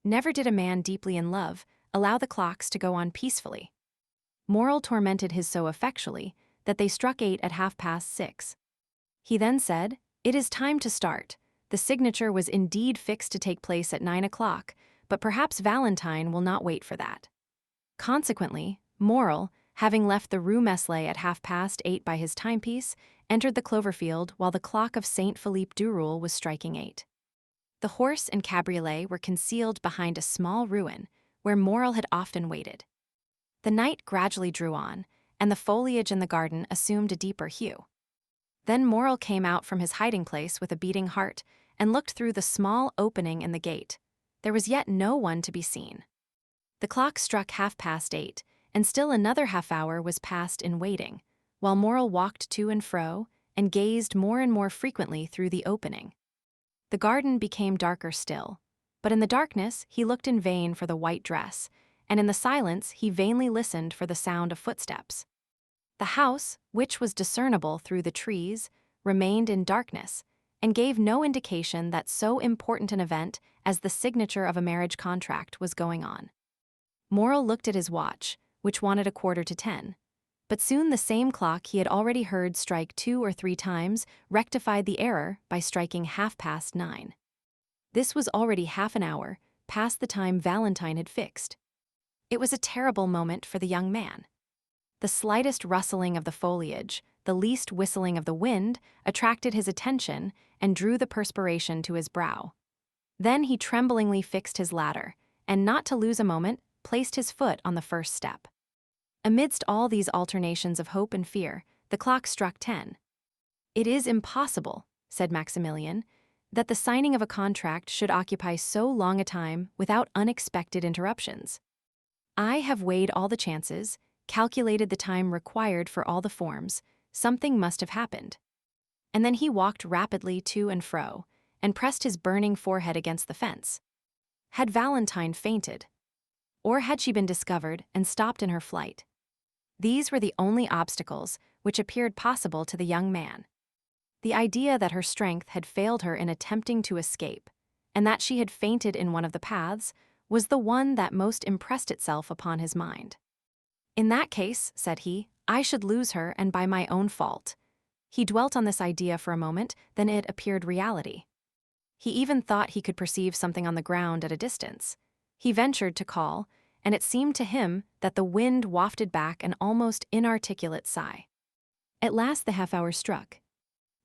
Never did a man deeply in love allow the clocks to go on peacefully. Moral tormented his so effectually that they struck 8 at 6:30. He then said, "It is time to start." The signature was indeed fixed to take place at 9 o'clock, but perhaps Valentine will not wait for that. Consequently, Moral, having left the Rue Meslay at 8:30 by his timepiece, entered the Cloverfield while the clock of Saint Philippe du Roule was striking 8. The horse and cabriolet were concealed behind a small ruin, where Moral had often waited. The night gradually drew on, and the foliage in the garden assumed a deeper hue. Then Moral came out from his hiding place with a beating heart and looked through the small opening in the gate. There was yet no one to be seen. The clock struck 8:30, and still another half-hour was passed in waiting, while Morel walked to and fro and gazed more and more frequently through the opening. The garden became darker still, but in the darkness he looked in vain for the white dress, and in the silence he vainly listened for the sound of footsteps. The house, which was discernible through the trees, remained in darkness, and gave no indication that so important an event as the signature of a marriage contract was going on. Morel looked at his watch, which wanted 9:15, but soon the same clock he had already heard strike 2 or 3 times rectified the error by striking 9:30. This was already half an hour past the time Valentine had fixed. It was a terrible moment for the young man. The slightest rustling of the foliage, the least whistling of the wind, attracted his attention and drew the perspiration to his brow. Then he tremblingly fixed his ladder, and not to lose a moment, placed his foot on the first step. Amidst all these alternations of hope and fear, the clock struck 10. "It is impossible," said Maximilian, "that the signing of a contract should occupy so long a time without unexpected interruptions. I have weighed all the chances, calculated the time required for all the forms. Something must have happened." And then he walked rapidly to and fro, and pressed his burning forehead against the fence. Had Valentine fainted? Or had she been discovered and stopped in her flight? These were the only obstacles which appeared possible to the young man. The idea that her strength had failed her in attempting to escape, and that she had fainted in one of the paths, was the one that most impressed itself upon his mind. "In that case," said he, "I should lose her, and by my own fault." He dwelt on this idea for a moment, then it appeared reality. He even thought he could perceive something on the ground at a distance. He ventured to call, and it seemed to him that the wind wafted back an almost inarticulate sigh. At last the half-hour struck.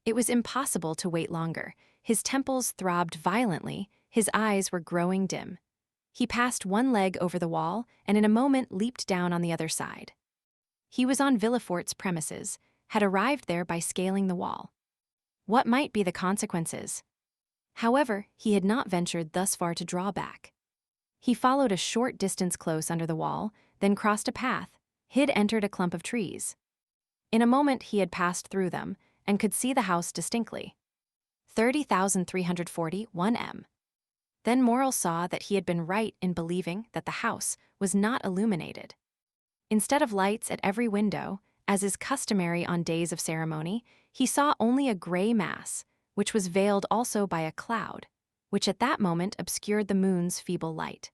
It was impossible to wait longer. His temples throbbed violently, his eyes were growing dim. He passed one leg over the wall, and in a moment leaped down on the other side. He was on Villefort's premises, had arrived there by scaling the wall. What might be the consequences? However, he had not ventured thus far to draw back. He followed a short distance close under the wall, then crossed a path, entered a clump of trees. In a moment he had passed through them, and could see the house distinctly. 30,341 m. Then Morel saw that he had been right in believing that the house was not illuminated. Instead of lights at every window, as is customary on days of ceremony, he saw only a gray mass, which was veiled also by a cloud, which at that moment obscured the moon's feeble light.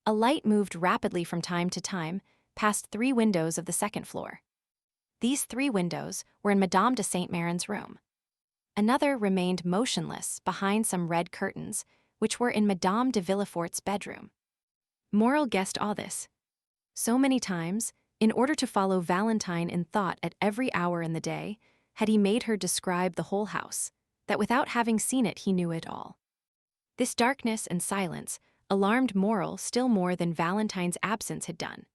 A light moved rapidly from time to time, past 3 windows of the second floor. These 3 windows were in Madame de Saint-Méran's room. Another remained motionless behind some red curtains, which were in Madame de Villefort's bedroom. Morel guessed all this. So many times, in order to follow Valentine in thought at every hour in the day, had he made her describe the whole house, that without having seen it he knew it all. This darkness and silence alarmed Morel still more than Valentine's absence had done.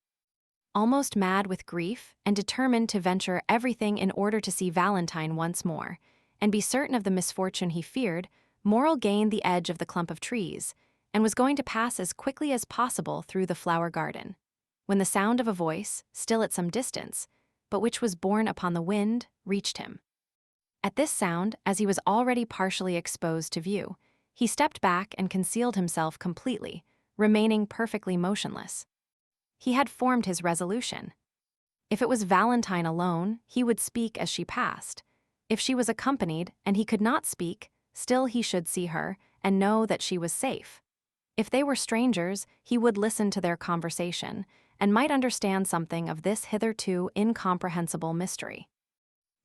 Almost mad with grief and determined to venture everything in order to see Valentine once more, and be certain of the misfortune he feared, Morel gained the edge of the clump of trees, and was going to pass as quickly as possible through the flower garden, when the sound of a voice, still at some distance, but which was borne upon the wind, reached him. At this sound, as he was already partially exposed to view, he stepped back and concealed himself completely, remaining perfectly motionless. He had formed his resolution. If it was Valentine alone, he would speak as she passed. If she was accompanied and he could not speak, still he should see her and know that she was safe. If they were strangers, he would listen to their conversation and might understand something of this hitherto incomprehensible mystery.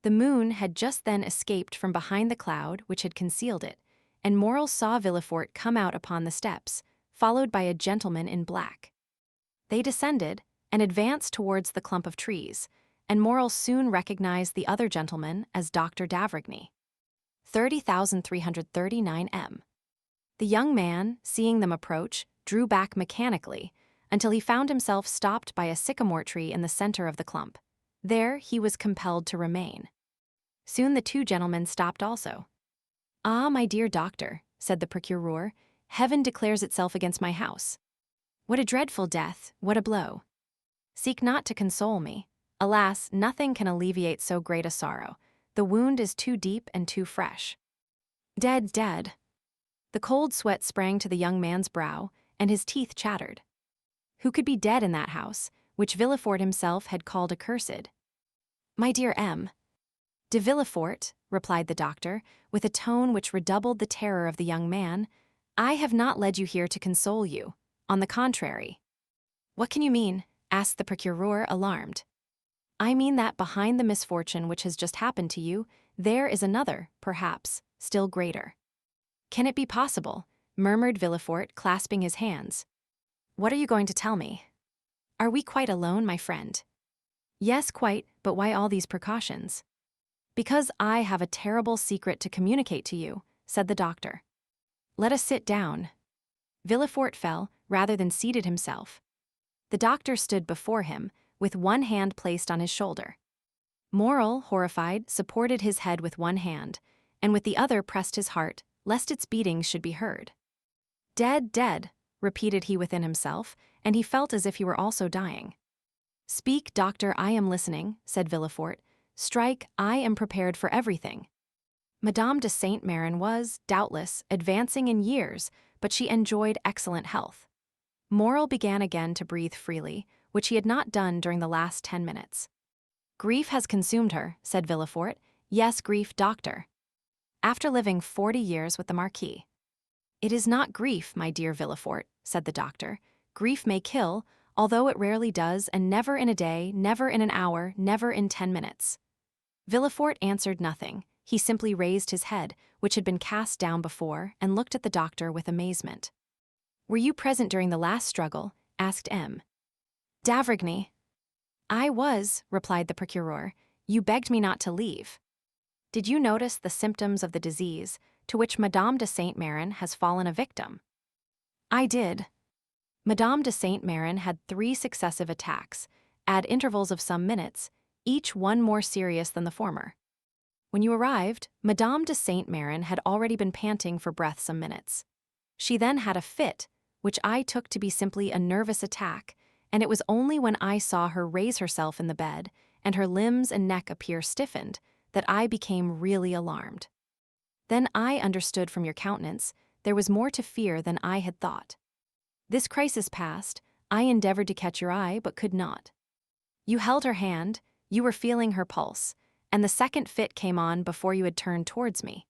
The moon had just then escaped from behind the cloud which had concealed it, and Morel saw Villefort come out upon the steps, followed by a gentleman in black. They descended and advanced towards the clump of trees, and Morel soon recognized the other gentleman as Dr. d'Avrigny. 30,339 m. The young man, seeing them approach, drew back mechanically until he found himself stopped by a sycamore tree in the center of the clump. There he was compelled to remain. Soon the 2 gentlemen stopped also. "Ah, my dear doctor," said the procureur, "heaven declares itself against my house. What a dreadful death, what a blow!" Seek not to console me. Alas, nothing can alleviate so great a sorrow. The wound is too deep and too fresh. Dead, dead. The cold sweat sprang to the young man's brow, and his teeth chattered. Who could be dead in that house, which Villefort himself had called accursed? My dear M. de Villefort, replied the doctor, with a tone which redoubled the terror of the young man, I have not led you here to console you. On the contrary. What can you mean? Asked the procureur, alarmed. I mean that behind the misfortune which has just happened to you, there is another, perhaps, still greater. Can it be possible? Murmured Villefort, clasping his hands. What are you going to tell me? Are we quite alone, my friend? Yes, quite, but why all these precautions? Because I have a terrible secret to communicate to you, said the doctor. Let us sit down. Villefort fell, rather than seated himself. The doctor stood before him, with one hand placed on his shoulder. Morel, horrified, supported his head with one hand, and with the other pressed his heart, lest its beatings should be heard. Dead, dead, repeated he within himself, and he felt as if he were also dying. Speak, doctor, I am listening, said Villefort. Strike, I am prepared for everything. Madame de Saint-Méran was, doubtless, advancing in years, but she enjoyed excellent health. Morel began again to breathe freely, which he had not done during the last 10 minutes. Grief has consumed her, said Villefort. Yes, grief, doctor. After living 40 years with the Marquis. It is not grief, my dear Villefort, said the doctor. Grief may kill, although it rarely does, and never in a day, never in an hour, never in 10 minutes. Villefort answered nothing. He simply raised his head, which had been cast down before, and looked at the doctor with amazement. Were you present during the last struggle? Asked M. d'Avrigny. I was, replied the procureur. You begged me not to leave. Did you notice the symptoms of the disease to which Madame de Saint-Méran has fallen a victim? I did. Madame de Saint-Méran had 3 successive attacks, at intervals of some minutes, each one more serious than the former. When you arrived, Madame de Saint-Méran had already been panting for breath some minutes. She then had a fit, which I took to be simply a nervous attack, and it was only when I saw her raise herself in the bed and her limbs and neck appear stiffened that I became really alarmed. Then I understood from your countenance there was more to fear than I had thought. This crisis past, I endeavored to catch your eye but could not. You held her hand, you were feeling her pulse, and the second fit came on before you had turned towards me.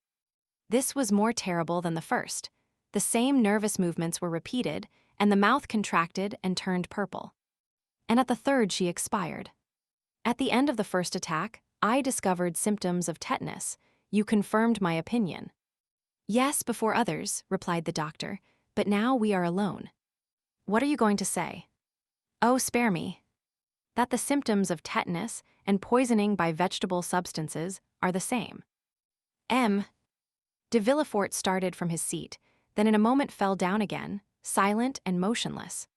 This was more terrible than the first. The same nervous movements were repeated, and the mouth contracted and turned purple. And at the third she expired. At the end of the first attack, I discovered symptoms of tetanus. You confirmed my opinion. Yes, before others, replied the doctor, but now we are alone. What are you going to say? Oh, spare me. That the symptoms of tetanus and poisoning by vegetable substances are the same. M. de Villefort started from his seat, then in a moment fell down again, silent and motionless.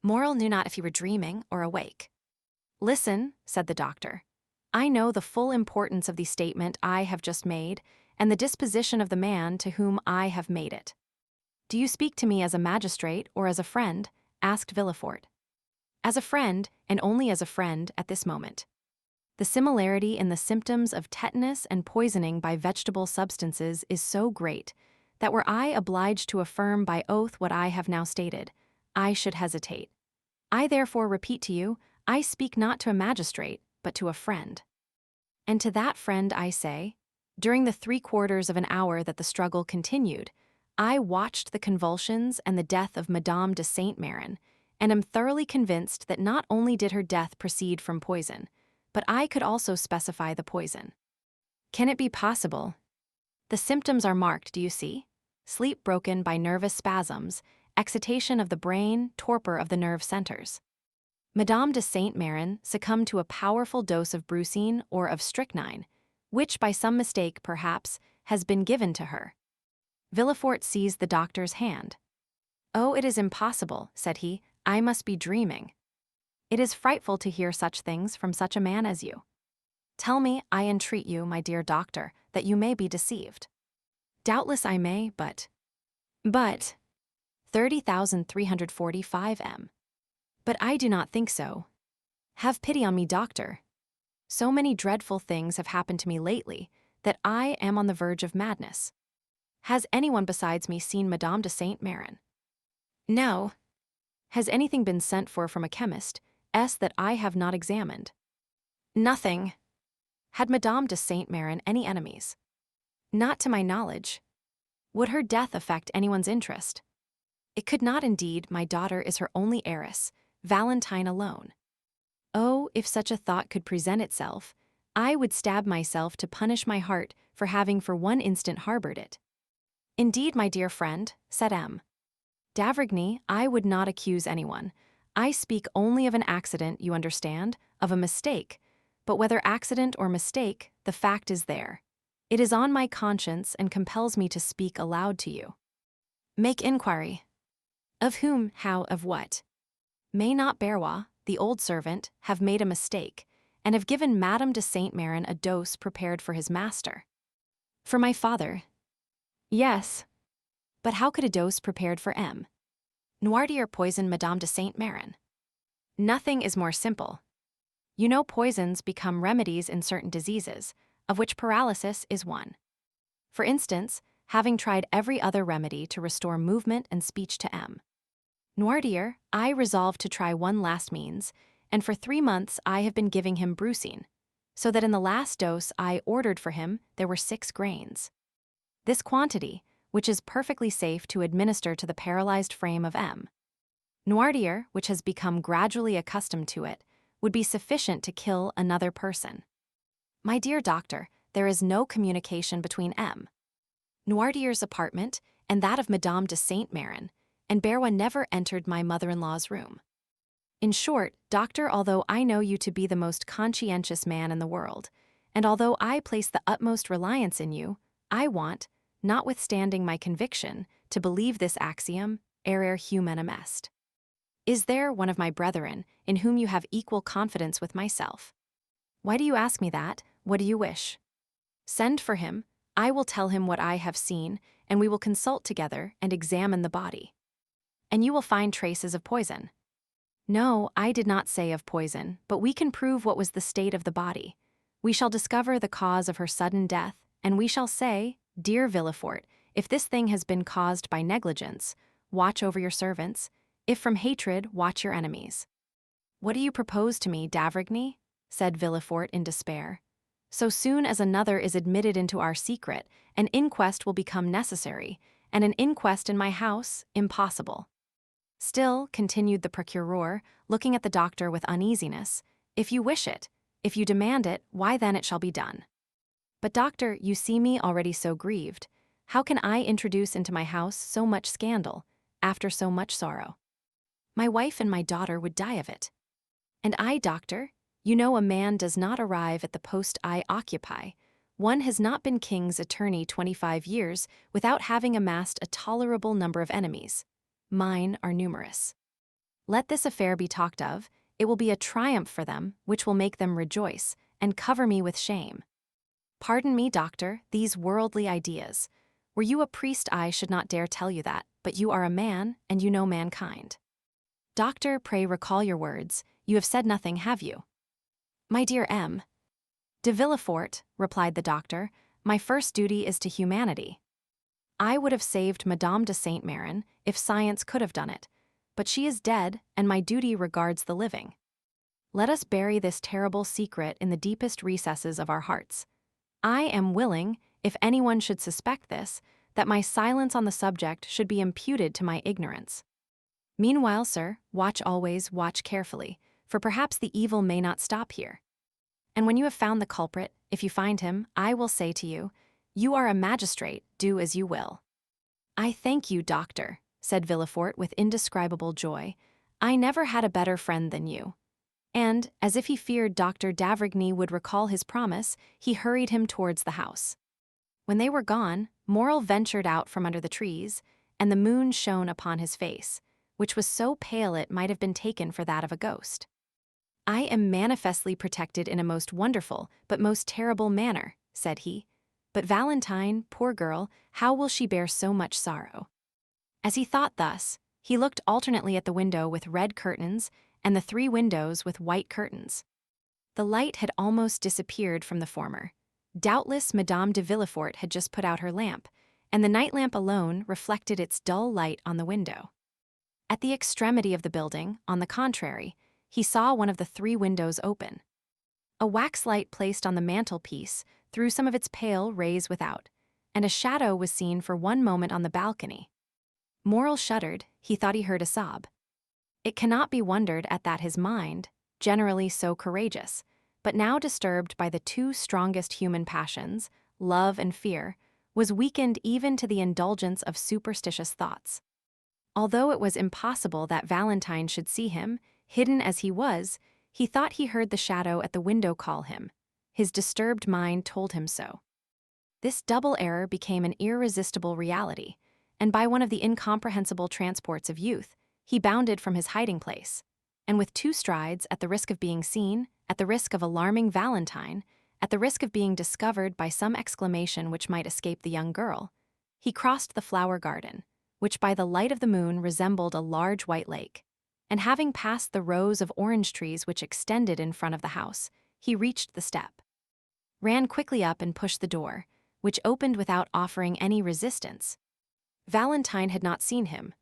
Morel knew not if he were dreaming or awake. Listen, said the doctor. I know the full importance of the statement I have just made, and the disposition of the man to whom I have made it. Do you speak to me as a magistrate or as a friend? Asked Villefort. As a friend, and only as a friend at this moment. The similarity in the symptoms of tetanus and poisoning by vegetable substances is so great that were I obliged to affirm by oath what I have now stated, I should hesitate. I therefore repeat to you, I speak not to a magistrate, but to a friend. And to that friend I say, during the 3/4 of an hour that the struggle continued, I watched the convulsions and the death of Madame de Saint-Méran, and am thoroughly convinced that not only did her death proceed from poison, but I could also specify the poison. Can it be possible? The symptoms are marked, do you see? Sleep broken by nervous spasms, excitation of the brain, torpor of the nerve centers. Madame de Saint-Méran succumbed to a powerful dose of brucine or of strychnine, which by some mistake, perhaps, has been given to her. Villefort seized the doctor's hand. Oh, it is impossible, said he, I must be dreaming. It is frightful to hear such things from such a man as you. Tell me, I entreat you, my dear doctor, that you may be deceived. Doubtless I may, but 30,345 m. But I do not think so. Have pity on me, doctor. So many dreadful things have happened to me lately that I am on the verge of madness. Has anyone besides me seen Madame de Saint-Méran? No. Has anything been sent for from a chemist, that I have not examined? Nothing. Had Madame de Saint-Méran any enemies? Not to my knowledge. Would her death affect anyone's interest? It could not indeed. My daughter is her only heiress, Valentine alone. Oh, if such a thought could present itself, I would stab myself to punish my heart for having for one instant harbored it. Indeed, my dear friend, said M. d'Avrigny, I would not accuse anyone. I speak only of an accident, you understand, of a mistake. But whether accident or mistake, the fact is there. It is on my conscience and compels me to speak aloud to you. Make inquiry. Of whom, how, of what? May not Berrois, the old servant, have made a mistake, and have given Madame de Saint-Méran a dose prepared for his master? For my father? Yes. But how could a dose prepared for M. Noirtier poison Madame de Saint-Méran? Nothing is more simple. You know poisons become remedies in certain diseases, of which paralysis is one. For instance, having tried every other remedy to restore movement and speech to M. Noirtier, I resolved to try one last means, and for 3 months I have been giving him brucine, so that in the last dose I ordered for him there were 6 grains. This quantity, which is perfectly safe to administer to the paralyzed frame of M. Noirtier, which has become gradually accustomed to it, would be sufficient to kill another person. My dear doctor, there is no communication between M. Noirtier's apartment and that of Madame de Saint-Méran, and Berrois never entered my mother-in-law's room. In short, doctor, although I know you to be the most conscientious man in the world, and although I place the utmost reliance in you, I want, notwithstanding my conviction, to believe this axiom, errare humanum est. Is there one of my brethren in whom you have equal confidence with myself? Why do you ask me that? What do you wish? Send for him, I will tell him what I have seen, and we will consult together and examine the body. And you will find traces of poison. No, I did not say of poison, but we can prove what was the state of the body. We shall discover the cause of her sudden death, and we shall say, dear Villefort, if this thing has been caused by negligence, watch over your servants. If from hatred, watch your enemies. What do you propose to me, d'Avrigny? Said Villefort in despair. So soon as another is admitted into our secret, an inquest will become necessary, and an inquest in my house, impossible. Still, continued the procureur, looking at the doctor with uneasiness, if you wish it, if you demand it, why then it shall be done. But doctor, you see me already so grieved. How can I introduce into my house so much scandal, after so much sorrow? My wife and my daughter would die of it. And I, doctor, you know a man does not arrive at the post I occupy. One has not been king's attorney 25 years without having amassed a tolerable number of enemies. Mine are numerous. Let this affair be talked of, it will be a triumph for them, which will make them rejoice, and cover me with shame. Pardon me, doctor, these worldly ideas. Were you a priest, I should not dare tell you that, but you are a man, and you know mankind. Doctor, pray recall your words, you have said nothing, have you? My dear M. de Villefort, replied the doctor, my first duty is to humanity. I would have saved Madame de Saint-Méran if science could have done it, but she is dead, and my duty regards the living. Let us bury this terrible secret in the deepest recesses of our hearts. I am willing, if anyone should suspect this, that my silence on the subject should be imputed to my ignorance. Meanwhile, sir, watch always, watch carefully, for perhaps the evil may not stop here. And when you have found the culprit, if you find him, I will say to you, you are a magistrate, do as you will. I thank you, doctor, said Villefort with indescribable joy. I never had a better friend than you. And, as if he feared Dr. d'Avrigny would recall his promise, he hurried him towards the house. When they were gone, Morrel ventured out from under the trees, and the moon shone upon his face, which was so pale it might have been taken for that of a ghost. I am manifestly protected in a most wonderful, but most terrible manner, said he. But Valentine, poor girl, how will she bear so much sorrow? As he thought thus, he looked alternately at the window with red curtains and the 3 windows with white curtains. The light had almost disappeared from the former. Doubtless Madame de Villefort had just put out her lamp, and the night lamp alone reflected its dull light on the window. At the extremity of the building, on the contrary, he saw one of the 3 windows open. A wax light placed on the mantelpiece threw some of its pale rays without, and a shadow was seen for one moment on the balcony. Morrel shuddered. He thought he heard a sob. It cannot be wondered at that his mind, generally so courageous, but now disturbed by the 2 strongest human passions, love and fear, was weakened even to the indulgence of superstitious thoughts. Although it was impossible that Valentine should see him, hidden as he was, he thought he heard the shadow at the window call him. His disturbed mind told him so. This double error became an irresistible reality, and by one of the incomprehensible transports of youth, he bounded from his hiding place, and with 2 strides, at the risk of being seen, at the risk of alarming Valentine, at the risk of being discovered by some exclamation which might escape the young girl, he crossed the flower garden, which by the light of the moon resembled a large white lake, and having passed the rows of orange trees which extended in front of the house, he reached the step, ran quickly up and pushed the door, which opened without offering any resistance. Valentine had not seen him.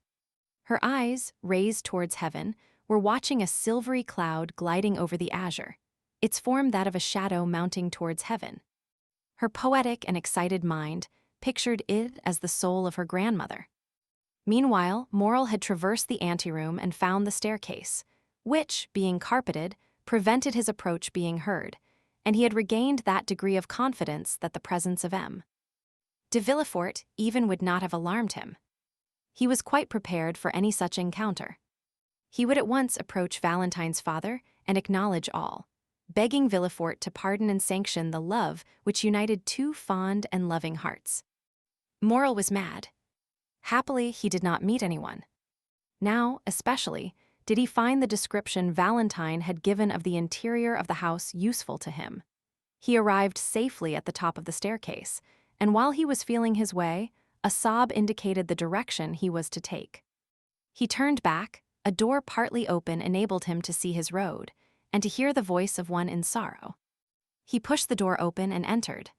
Her eyes, raised towards heaven, were watching a silvery cloud gliding over the azure, its form that of a shadow mounting towards heaven. Her poetic and excited mind pictured it as the soul of her grandmother. Meanwhile, Morrel had traversed the anteroom and found the staircase, which, being carpeted, prevented his approach being heard, and he had regained that degree of confidence that the presence of M. de Villefort even would not have alarmed him. He was quite prepared for any such encounter. He would at once approach Valentine's father and acknowledge all, begging Villefort to pardon and sanction the love which united 2 fond and loving hearts. Morrel was mad. Happily, he did not meet anyone. Now, especially, did he find the description Valentine had given of the interior of the house useful to him. He arrived safely at the top of the staircase, and while he was feeling his way, a sob indicated the direction he was to take. He turned back. A door partly open enabled him to see his road, and to hear the voice of one in sorrow. He pushed the door open and entered.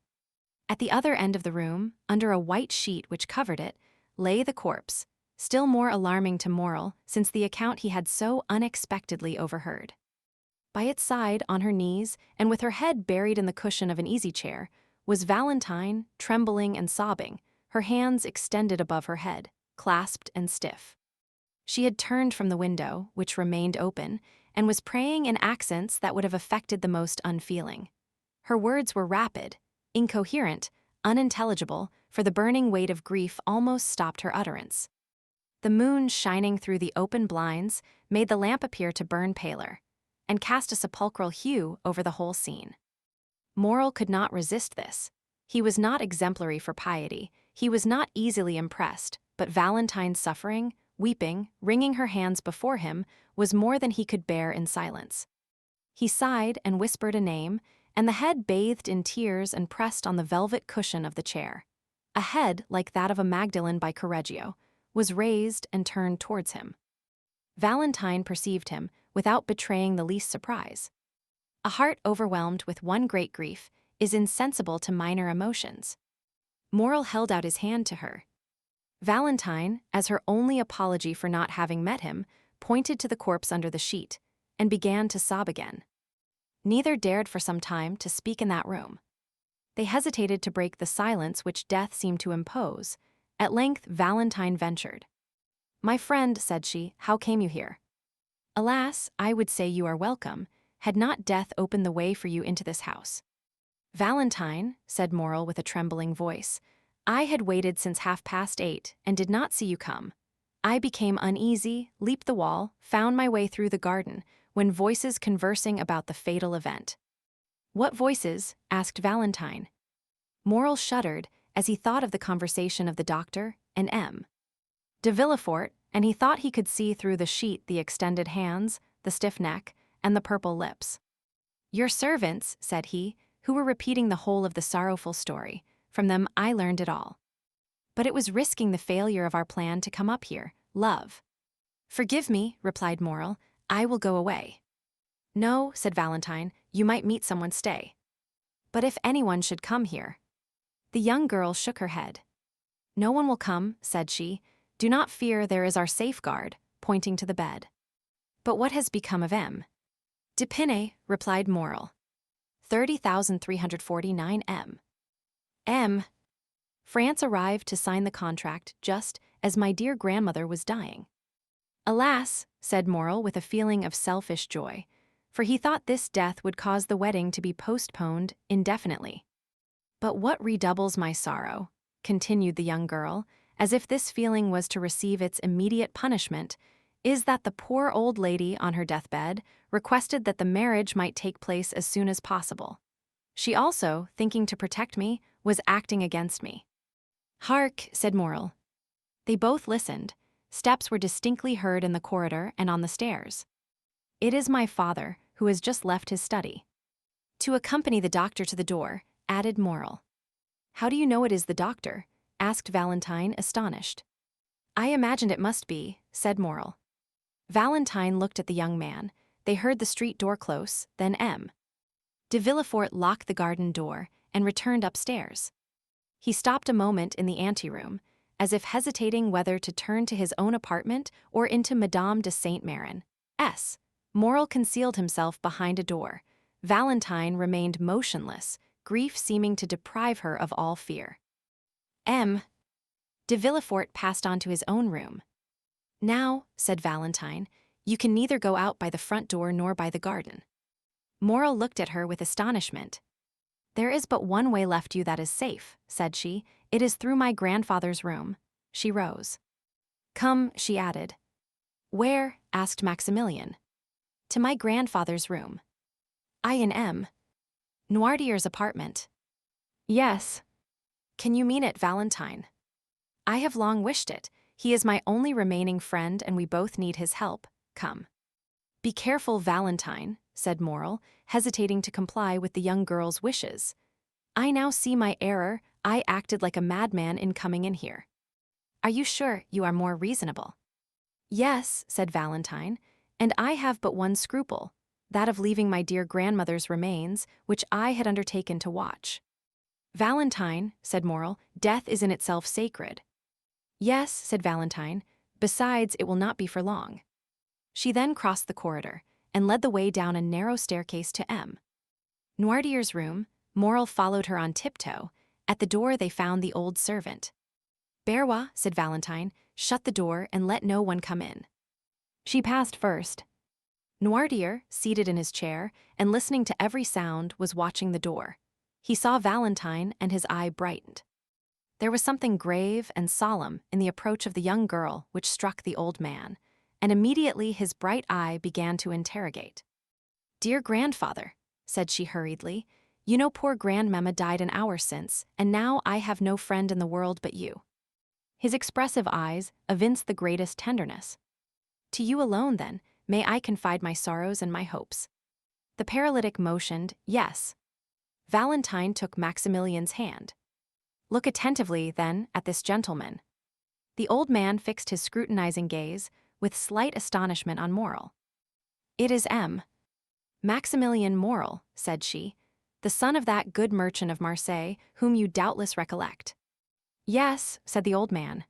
At the other end of the room, under a white sheet which covered it, lay the corpse, still more alarming to Morrel since the account he had so unexpectedly overheard. By its side, on her knees, and with her head buried in the cushion of an easy-chair, was Valentine, trembling and sobbing, her hands extended above her head, clasped and stiff. She had turned from the window, which remained open, and was praying in accents that would have affected the most unfeeling. Her words were rapid, incoherent, unintelligible, for the burning weight of grief almost stopped her utterance. The moon shining through the open blinds made the lamp appear to burn paler, and cast a sepulchral hue over the whole scene. Morrel could not resist this. He was not exemplary for piety, he was not easily impressed, but Valentine's suffering, weeping, wringing her hands before him, was more than he could bear in silence. He sighed and whispered a name, and the head bathed in tears and pressed on the velvet cushion of the chair. A head, like that of a Magdalene by Correggio, was raised and turned towards him. Valentine perceived him, without betraying the least surprise. A heart overwhelmed with one great grief is insensible to minor emotions. Morrel held out his hand to her. Valentine, as her only apology for not having met him, pointed to the corpse under the sheet, and began to sob again. Neither dared for some time to speak in that room. They hesitated to break the silence which death seemed to impose. At length Valentine ventured. "My friend," said she, "how came you here?" "Alas, I would say you are welcome, had not death opened the way for you into this house." "Valentine," said Morrel with a trembling voice, "I had waited since 8:30 and did not see you come. I became uneasy, leaped the wall, found my way through the garden, when voices conversing about the fatal event." "What voices?" asked Valentine. Morrel shuddered as he thought of the conversation of the doctor and M. de Villefort, and he thought he could see through the sheet the extended hands, the stiff neck, and the purple lips. "Your servants," said he, who were repeating the whole of the sorrowful story. "From them I learned it all. But it was risking the failure of our plan to come up here, love." "Forgive me," replied Morrel, I will go away. No, said Valentine, you might meet someone, stay. But if anyone should come here. The young girl shook her head. No one will come, said she. Do not fear, there is our safeguard, pointing to the bed. But what has become of M? Depine, replied Morel. 30,349 M. M. France arrived to sign the contract just as my dear grandmother was dying. Alas, said Morel with a feeling of selfish joy, for he thought this death would cause the wedding to be postponed indefinitely. But what redoubles my sorrow, continued the young girl, as if this feeling was to receive its immediate punishment, is that the poor old lady on her deathbed requested that the marriage might take place as soon as possible. She also, thinking to protect me, was acting against me. Hark, said Morel. They both listened. Steps were distinctly heard in the corridor and on the stairs. It is my father, who has just left his study. To accompany the doctor to the door, added Morel. How do you know it is the doctor? Asked Valentine, astonished. I imagined it must be, said Morel. Valentine looked at the young man. They heard the street door close, then M. De Villefort locked the garden door and returned upstairs. He stopped a moment in the anteroom, as if hesitating whether to turn to his own apartment or into Madame de Saint-Méran's. Morel concealed himself behind a door. Valentine remained motionless, grief seeming to deprive her of all fear. M. De Villefort passed on to his own room. Now, said Valentine, you can neither go out by the front door nor by the garden. Morel looked at her with astonishment. There is but one way left you that is safe, said she. It is through my grandfather's room. She rose. Come, she added. Where? Asked Maximilian. To my grandfather's room. I in M. Noirtier's apartment. Yes. Can you mean it, Valentine? I have long wished it. He is my only remaining friend and we both need his help. Come. Be careful, Valentine, said Morel, hesitating to comply with the young girl's wishes. I now see my error. I acted like a madman in coming in here. Are you sure you are more reasonable? Yes, said Valentine, and I have but one scruple, that of leaving my dear grandmother's remains, which I had undertaken to watch. Valentine, said Morel, death is in itself sacred. Yes, said Valentine, besides it will not be for long. She then crossed the corridor and led the way down a narrow staircase to M. Noirtier's room. Morel followed her on tiptoe. At the door they found the old servant. Berrois, said Valentine, shut the door and let no one come in. She passed first. Noirtier, seated in his chair and listening to every sound, was watching the door. He saw Valentine and his eye brightened. There was something grave and solemn in the approach of the young girl which struck the old man, and immediately his bright eye began to interrogate. Dear grandfather, said she hurriedly, you know poor grandmamma died an hour since, and now I have no friend in the world but you. His expressive eyes evinced the greatest tenderness. To you alone, then, may I confide my sorrows and my hopes. The paralytic motioned, yes. Valentine took Maximilian's hand. Look attentively, then, at this gentleman. The old man fixed his scrutinizing gaze, with slight astonishment on Morel. It is M. Maximilian Morel, said she, the son of that good merchant of Marseilles, whom you doubtless recollect. Yes, said the old man.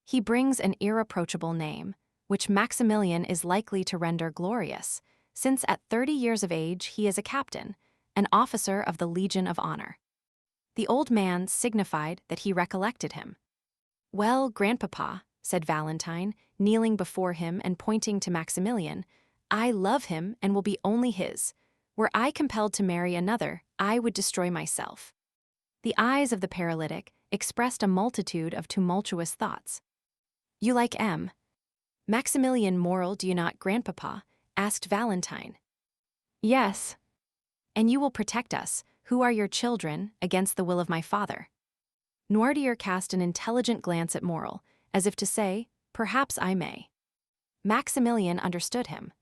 He brings an irreproachable name, which Maximilian is likely to render glorious, since at 30 years of age he is a captain, an officer of the Legion of Honor. The old man signified that he recollected him. Well, grandpapa, said Valentine, kneeling before him and pointing to Maximilian, I love him and will be only his. Were I compelled to marry another, I would destroy myself. The eyes of the paralytic expressed a multitude of tumultuous thoughts. You like M. Maximilian Morel, do you not, grandpapa? Asked Valentine. Yes. And you will protect us, who are your children, against the will of my father. Noirtier cast an intelligent glance at Morel, as if to say, perhaps I may. Maximilian understood him.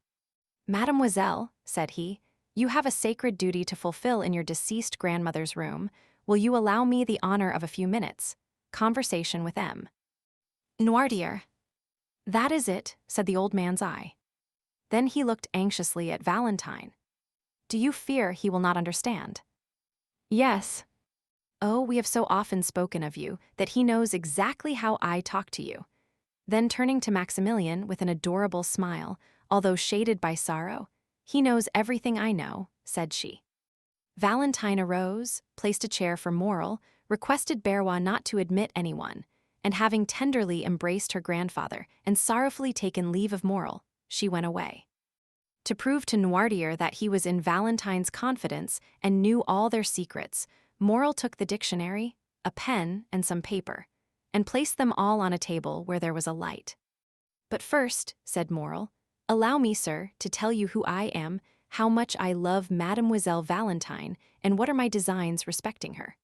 Mademoiselle, said he, you have a sacred duty to fulfill in your deceased grandmother's room. Will you allow me the honor of a few minutes? Conversation with M. Noirtier. That is it, said the old man's eye. Then he looked anxiously at Valentine. Do you fear he will not understand? Yes. Oh, we have so often spoken of you that he knows exactly how I talk to you. Then turning to Maximilian with an adorable smile, although shaded by sorrow, he knows everything I know, said she. Valentine arose, placed a chair for Morel, requested Berrois not to admit anyone, and having tenderly embraced her grandfather and sorrowfully taken leave of Morel, she went away. To prove to Noirtier that he was in Valentine's confidence and knew all their secrets, Morel took the dictionary, a pen, and some paper, and placed them all on a table where there was a light. But first, said Morel, allow me, sir, to tell you who I am, how much I love Mademoiselle Valentine, and what are my designs respecting her.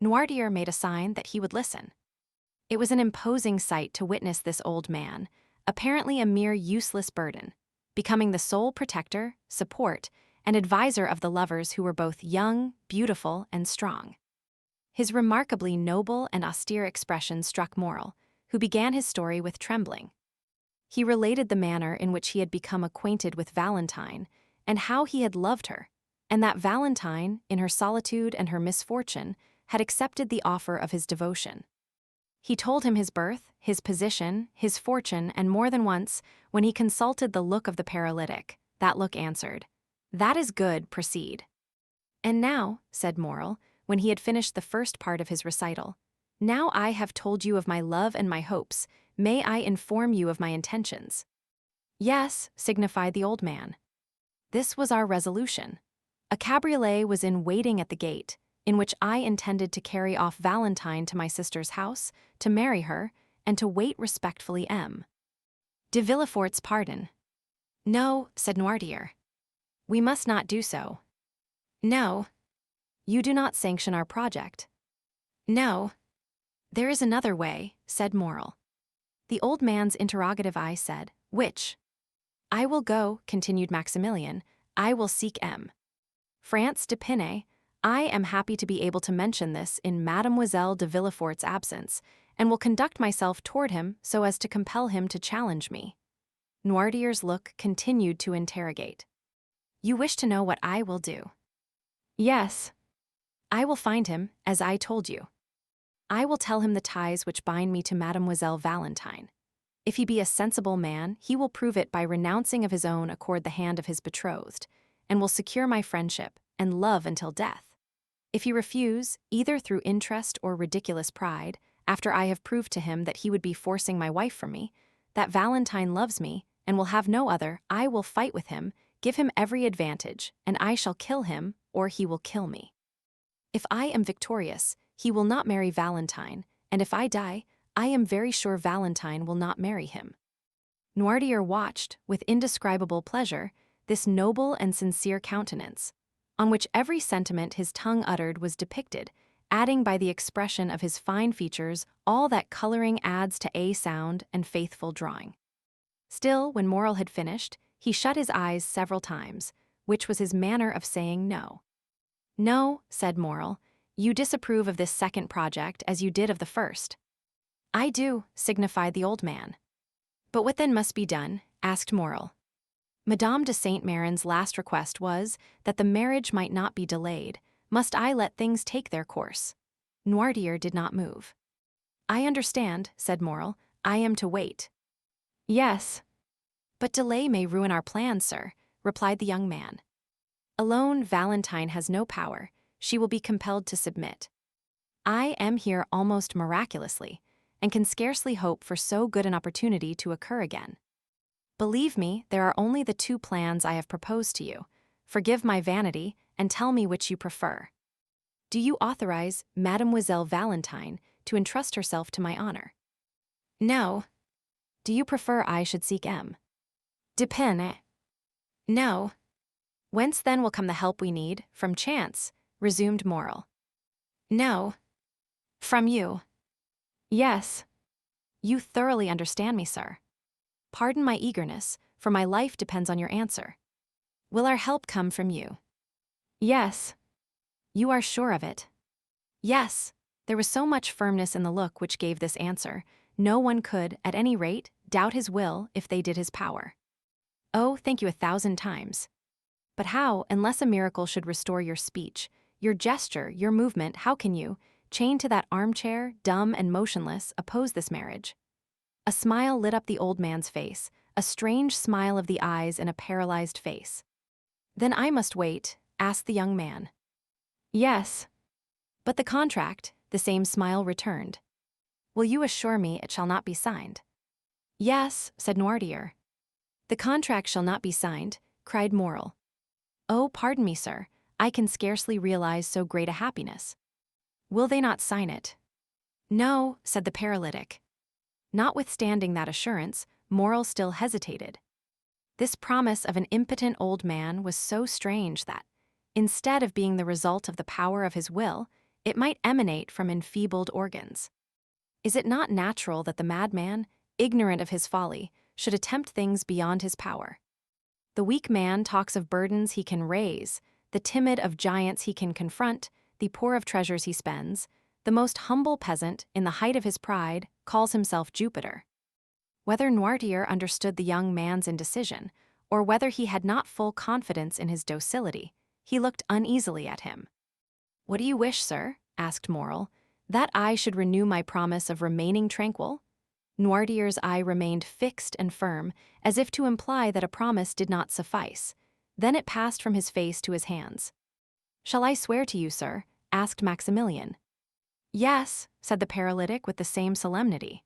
Noirtier made a sign that he would listen. It was an imposing sight to witness this old man, apparently a mere useless burden, becoming the sole protector, support, and advisor of the lovers who were both young, beautiful, and strong. His remarkably noble and austere expression struck Morel, who began his story with trembling. He related the manner in which he had become acquainted with Valentine, and how he had loved her, and that Valentine, in her solitude and her misfortune, had accepted the offer of his devotion. He told him his birth, his position, his fortune, and more than once, when he consulted the look of the paralytic, that look answered, "That is good, proceed." And now, said Morel, when he had finished the first part of his recital, now I have told you of my love and my hopes, may I inform you of my intentions? Yes, signified the old man. This was our resolution. A cabriolet was in waiting at the gate, in which I intended to carry off Valentine to my sister's house, to marry her, and to wait respectfully M. de Villefort's pardon. No, said Noirtier. We must not do so. No. You do not sanction our project. No. There is another way, said Morel. The old man's interrogative eye said, which? I will go, continued Maximilian, I will seek M. France de Pinay. I am happy to be able to mention this in Mademoiselle de Villefort's absence, and will conduct myself toward him so as to compel him to challenge me. Noirtier's look continued to interrogate. You wish to know what I will do? Yes. I will find him, as I told you. I will tell him the ties which bind me to Mademoiselle Valentine. If he be a sensible man, he will prove it by renouncing of his own accord the hand of his betrothed, and will secure my friendship and love until death. If he refuse, either through interest or ridiculous pride, after I have proved to him that he would be forcing my wife from me, that Valentine loves me and will have no other, I will fight with him, give him every advantage, and I shall kill him, or he will kill me. If I am victorious, he will not marry Valentine, and if I die, I am very sure Valentine will not marry him. Noirtier watched, with indescribable pleasure, this noble and sincere countenance, on which every sentiment his tongue uttered was depicted, adding by the expression of his fine features all that coloring adds to a sound and faithful drawing. Still, when Morel had finished, he shut his eyes several times, which was his manner of saying no. No, said Morel, you disapprove of this second project as you did of the first. I do, signified the old man. But what then must be done? Asked Morel. Madame de Saint-Méran's last request was that the marriage might not be delayed. Must I let things take their course? Noirtier did not move. I understand, said Morel. I am to wait. Yes. But delay may ruin our plans, sir, replied the young man. Alone, Valentine has no power. She will be compelled to submit. I am here almost miraculously, and can scarcely hope for so good an opportunity to occur again. Believe me, there are only the two plans I have proposed to you. Forgive my vanity, and tell me which you prefer. Do you authorize Mademoiselle Valentine to entrust herself to my honor? No. Do you prefer I should seek M? Depend. No. Whence then will come the help we need? From chance, resumed Morel. No. From you. Yes. You thoroughly understand me, sir. Pardon my eagerness, for my life depends on your answer. Will our help come from you? Yes. You are sure of it? Yes. There was so much firmness in the look which gave this answer, no one could, at any rate, doubt his will if they did his power. Oh, thank you 1,000 times. But how, unless a miracle should restore your speech, your gesture, your movement, how can you, chained to that armchair, dumb and motionless, oppose this marriage? A smile lit up the old man's face, a strange smile of the eyes in a paralyzed face. Then I must wait, asked the young man. Yes. But the contract, the same smile returned. Will you assure me it shall not be signed? Yes, said Noirtier. The contract shall not be signed, cried Morel. Oh, pardon me, sir, I can scarcely realize so great a happiness. Will they not sign it? No, said the paralytic. Notwithstanding that assurance, Morel still hesitated. This promise of an impotent old man was so strange that, instead of being the result of the power of his will, it might emanate from enfeebled organs. Is it not natural that the madman, ignorant of his folly, should attempt things beyond his power? The weak man talks of burdens he can raise, the timid of giants he can confront, the poor of treasures he spends. The most humble peasant, in the height of his pride, calls himself Jupiter. Whether Noirtier understood the young man's indecision, or whether he had not full confidence in his docility, he looked uneasily at him. What do you wish, sir? Asked Morel. That I should renew my promise of remaining tranquil? Noirtier's eye remained fixed and firm, as if to imply that a promise did not suffice. Then it passed from his face to his hands. Shall I swear to you, sir? Asked Maximilian. Yes, said the paralytic with the same solemnity.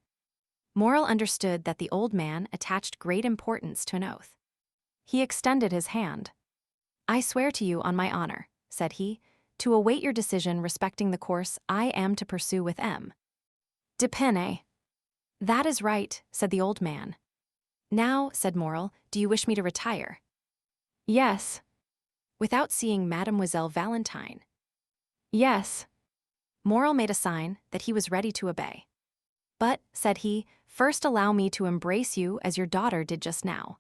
Morel understood that the old man attached great importance to an oath. He extended his hand. I swear to you on my honor, said he, to await your decision respecting the course I am to pursue with M. De Penne. That is right, said the old man. Now, said Morel, do you wish me to retire? Yes. Without seeing Mademoiselle Valentine? Yes. Morel made a sign that he was ready to obey. But, said he, first allow me to embrace you as your daughter did just now.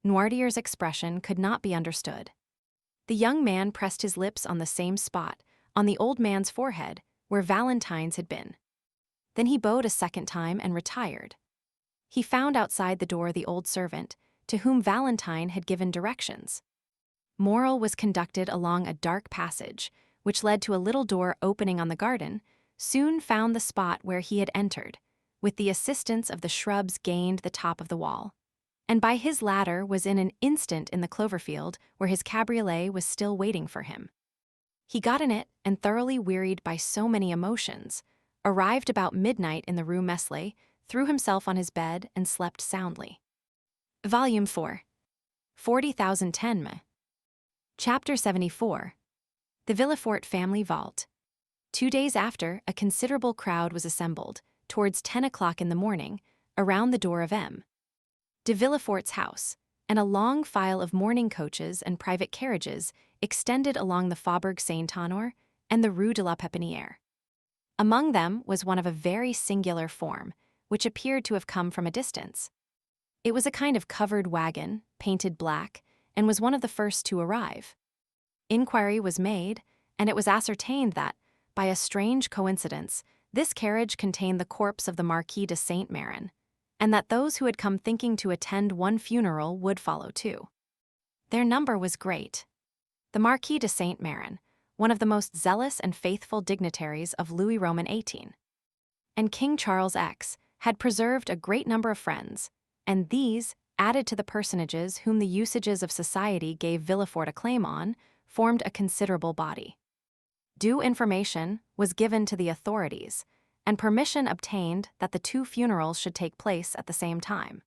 Noirtier's expression could not be understood. The young man pressed his lips on the same spot, on the old man's forehead, where Valentine's had been. Then he bowed a second time and retired. He found outside the door the old servant, to whom Valentine had given directions. Morel was conducted along a dark passage, which led to a little door opening on the garden, soon found the spot where he had entered, with the assistance of the shrubs gained the top of the wall, and by his ladder was in an instant in the clover field where his cabriolet was still waiting for him. He got in it, and thoroughly wearied by so many emotions, arrived about midnight in the Rue Meslay, threw himself on his bed and slept soundly. Volume 4. 40,010 Chapter 74. The Villefort Family Vault. 2 days after, a considerable crowd was assembled, towards 10 o'clock in the morning, around the door of M. de Villefort's house, and a long file of mourning coaches and private carriages extended along the Faubourg Saint-Honore and the Rue de la Pépinière. Among them was one of a very singular form, which appeared to have come from a distance. It was a kind of covered wagon, painted black, and was one of the first to arrive. Inquiry was made, and it was ascertained that, by a strange coincidence, this carriage contained the corpse of the Marquis de Saint-Méran, and that those who had come thinking to attend one funeral would follow too. Their number was great. The Marquis de Saint-Méran, one of the most zealous and faithful dignitaries of Louis Roman XVIII, and King Charles X, had preserved a great number of friends, and these, added to the personages whom the usages of society gave Villefort a claim on, formed a considerable body. Due information was given to the authorities, and permission obtained that the 2 funerals should take place at the same time.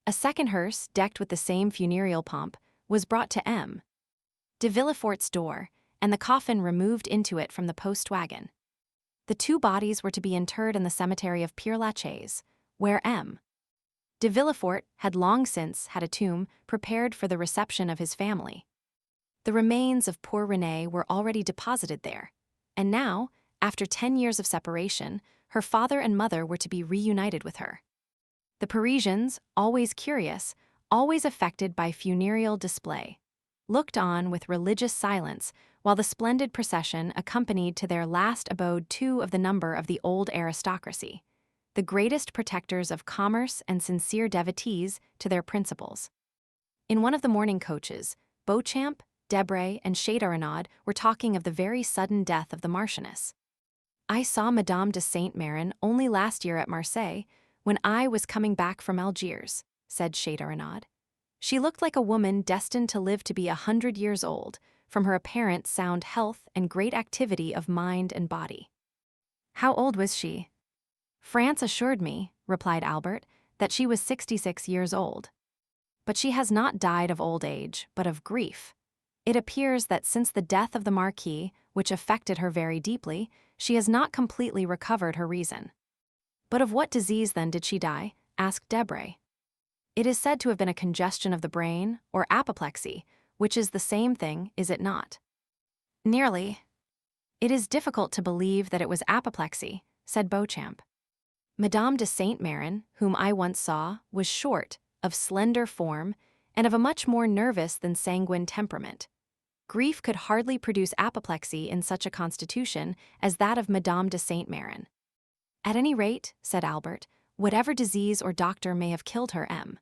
A second hearse, decked with the same funereal pomp, was brought to M. de Villefort's door, and the coffin removed into it from the post-wagon. The 2 bodies were to be interred in the cemetery of Père-Lachaise, where M. de Villefort had long since had a tomb prepared for the reception of his family. The remains of poor Renée were already deposited there, and now, after 10 years of separation, her father and mother were to be reunited with her. The Parisians, always curious, always affected by funereal display, looked on with religious silence while the splendid procession accompanied to their last abode 2 of the number of the old aristocracy, the greatest protectors of commerce and sincere devotees to their principles. In one of the morning coaches, Beauchamp, Debray, and Châteaurenaud were talking of the very sudden death of the Marchioness. "I saw Madame de Saint-Méran only last year at Marseilles, when I was coming back from Algiers," said Châteaurenaud. "She looked like a woman destined to live to be 100 years old, from her apparent sound health and great activity of mind and body." "How old was she?" "France assured me," replied Albert, "that she was 66 years old. But she has not died of old age, but of grief. It appears that since the death of the Marquis, which affected her very deeply, she has not completely recovered her reason." "But of what disease then did she die?" asked Debray. "It is said to have been a congestion of the brain, or apoplexy, which is the same thing, is it not?" "Nearly." "It is difficult to believe that it was apoplexy," said Beauchamp. "Madame de Saint-Méran, whom I once saw, was short, of slender form, and of a much more nervous than sanguine temperament. Grief could hardly produce apoplexy in such a constitution as that of Madame de Saint-Méran." "At any rate," said Albert, "whatever disease or doctor may have killed her, M.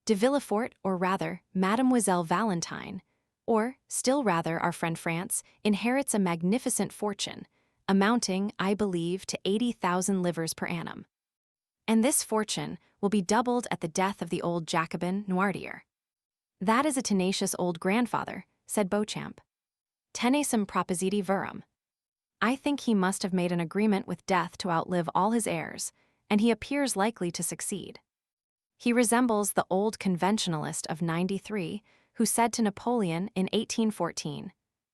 de Villefort, or rather, Mademoiselle Valentine, or, still rather, our friend France, inherits a magnificent fortune, amounting, I believe, to 80,000 livres per annum. And this fortune will be doubled at the death of the old Jacobin Noirtier." "That is a tenacious old grandfather," said Beauchamp. "Tenacem propositi verum." "I think he must have made an agreement with death to outlive all his heirs, and he appears likely to succeed. He resembles the old conventionalist of '93, who said to Napoleon in 1814,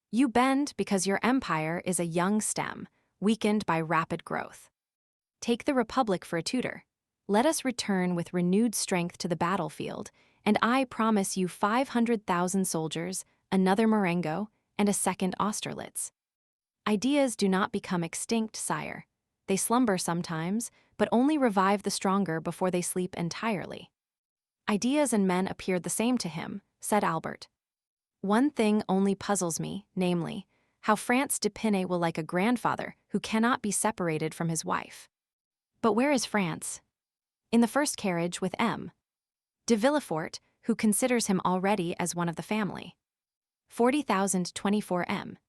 'You bend because your empire is a young stem, weakened by rapid growth.' Take the Republic for a tutor. Let us return with renewed strength to the battlefield, and I promise you 500,000 soldiers, another Marengo, and a second Austerlitz. Ideas do not become extinct, sire. They slumber sometimes, but only revive the stronger before they sleep entirely." "Ideas and men appeared the same to him," said Albert. "One thing only puzzles me, namely, how France d'Épinay will like a grandfather who cannot be separated from his wife." "But where is France?" "In the first carriage with M. de Villefort, who considers him already as one of the family. 40,024 M."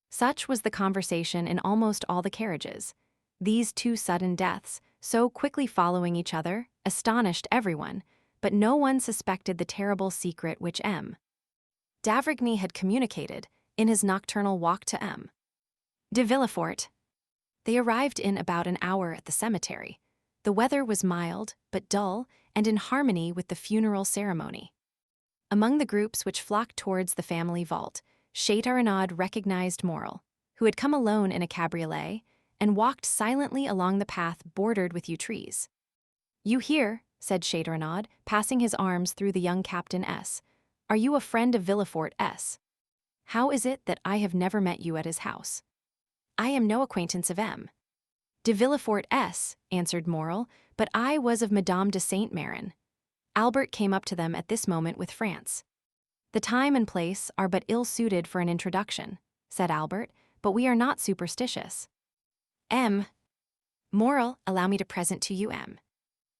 Such was the conversation in almost all the carriages. These two sudden deaths, so quickly following each other, astonished everyone, but no one suspected the terrible secret which M. d'Avrigny had communicated in his nocturnal walk to M. de Villefort. They arrived in about an hour at the cemetery. The weather was mild, but dull, and in harmony with the funeral ceremony. Among the groups which flocked towards the family vault, Châteaurenaud recognized Morel, who had come alone in a cabriolet, and walked silently along the path bordered with yew trees. "You here," said Châteaurenaud, passing his arms through the young Captain S. "Are you a friend of Villefort S.? How is it that I have never met you at his house?" "I am no acquaintance of M. de Villefort S.," answered Morel, "but I was of Madame de Saint-Méran." Albert came up to them at this moment with France. "The time and place are but ill-suited for an introduction," said Albert, "but we are not superstitious. M. Morel, allow me to present to you M.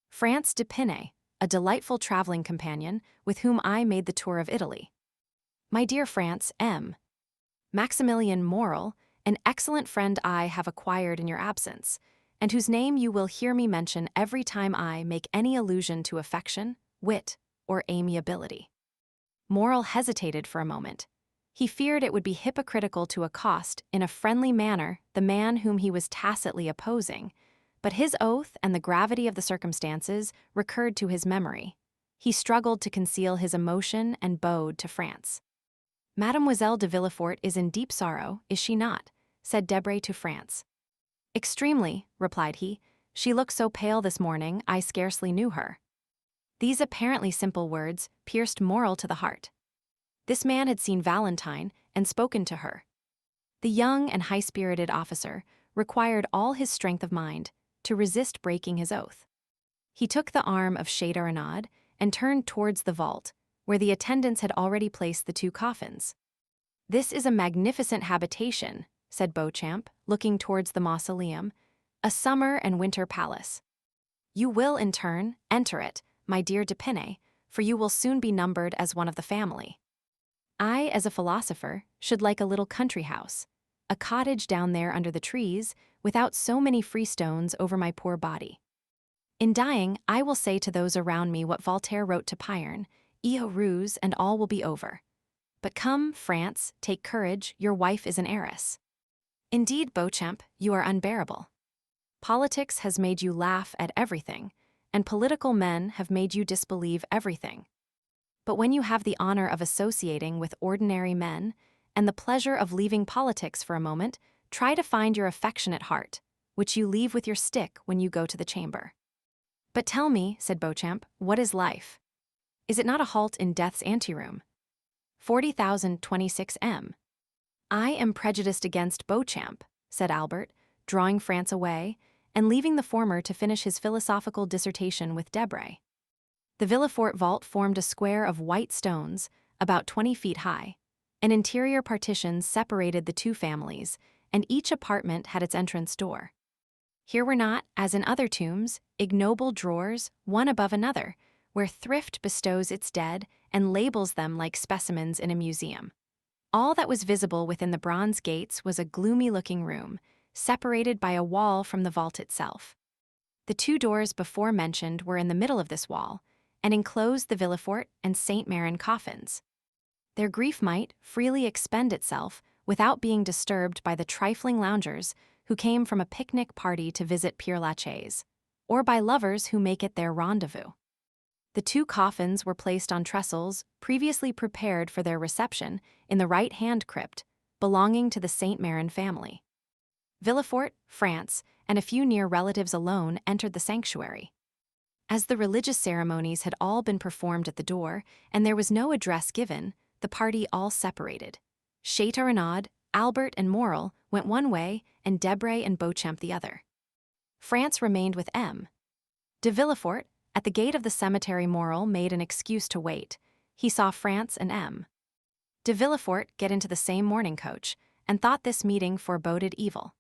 France d'Épinay, a delightful traveling companion with whom I made the tour of Italy. My dear France M. Maximilian Morel, an excellent friend I have acquired in your absence, and whose name you will hear me mention every time I make any allusion to affection, wit, or amiability." Morel hesitated for a moment. He feared it would be hypocritical to accost, in a friendly manner, the man whom he was tacitly opposing, but his oath and the gravity of the circumstances recurred to his memory. He struggled to conceal his emotion and bowed to France. "Mademoiselle de Villefort is in deep sorrow, is she not?" said Debray to France. "Extremely," replied he. "She looked so pale this morning, I scarcely knew her." These apparently simple words pierced Morel to the heart. This man had seen Valentine and spoken to her. The young and high-spirited officer required all his strength of mind to resist breaking his oath. He took the arm of Châteaurenaud and turned towards the vault, where the attendants had already placed the two coffins. "This is a magnificent habitation," said Beauchamp, looking towards the mausoleum, "a summer and winter palace. You will, in turn, enter it, my dear d'Épinay, for you will soon be numbered as one of the family. I, as a philosopher, should like a little country house, a cottage down there under the trees, without so many free stones over my poor body. In dying, I will say to those around me what Voltaire wrote to Pyrrhon, "Io ruse, and all will be over. But come, France, take courage, your wife is an heiress." Indeed, Beauchamp, you are unbearable. Politics has made you laugh at everything, and political men have made you disbelieve everything. But when you have the honor of associating with ordinary men, and the pleasure of leaving politics for a moment, try to find your affectionate heart, which you leave with your stick when you go to the chamber. But tell me, said Beauchamp, what is life? Is it not a halt in death's anteroom? 40,026 M. I am prejudiced against Beauchamp, said Albert, drawing France away, and leaving the former to finish his philosophical dissertation with Debray. The Villefort vault formed a square of white stones, about 20 feet high. An interior partition separated the two families, and each apartment had its entrance door. Here were not, as in other tombs, ignoble drawers, one above another, where thrift bestows its dead and labels them like specimens in a museum. All that was visible within the bronze gates was a gloomy-looking room, separated by a wall from the vault itself. The two doors before mentioned were in the middle of this wall, and enclosed the Villefort and Saint Méran coffins. Their grief might freely expend itself without being disturbed by the trifling loungers who came from a picnic party to visit Père Lachaise, or by lovers who make it their rendezvous. The two coffins were placed on trestles previously prepared for their reception in the right-hand crypt, belonging to the Saint Méran family. Villefort, France, and a few near relatives alone entered the sanctuary. As the religious ceremonies had all been performed at the door, and there was no address given, the party all separated. Châteaurenaud, Albert, and Morel went one way, and Debray and Beauchamp the other. France remained with M. De Villefort, at the gate of the cemetery. Morel made an excuse to wait. He saw France and M. De Villefort get into the same mourning coach, and thought this meeting foreboded evil.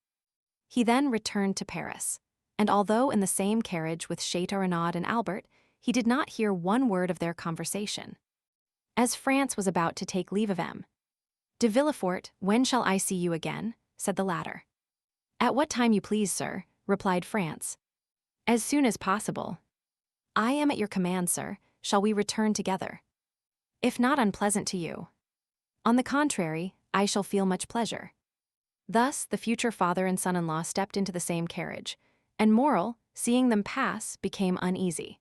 He then returned to Paris, and although in the same carriage with Châteaurenaud and Albert, he did not hear one word of their conversation. As France was about to take leave of M. De Villefort, when shall I see you again? Said the latter. At what time you please, sir, replied France. As soon as possible. I am at your command, sir. Shall we return together? If not unpleasant to you. On the contrary, I shall feel much pleasure. Thus the future father and son-in-law stepped into the same carriage, and Morel, seeing them pass, became uneasy.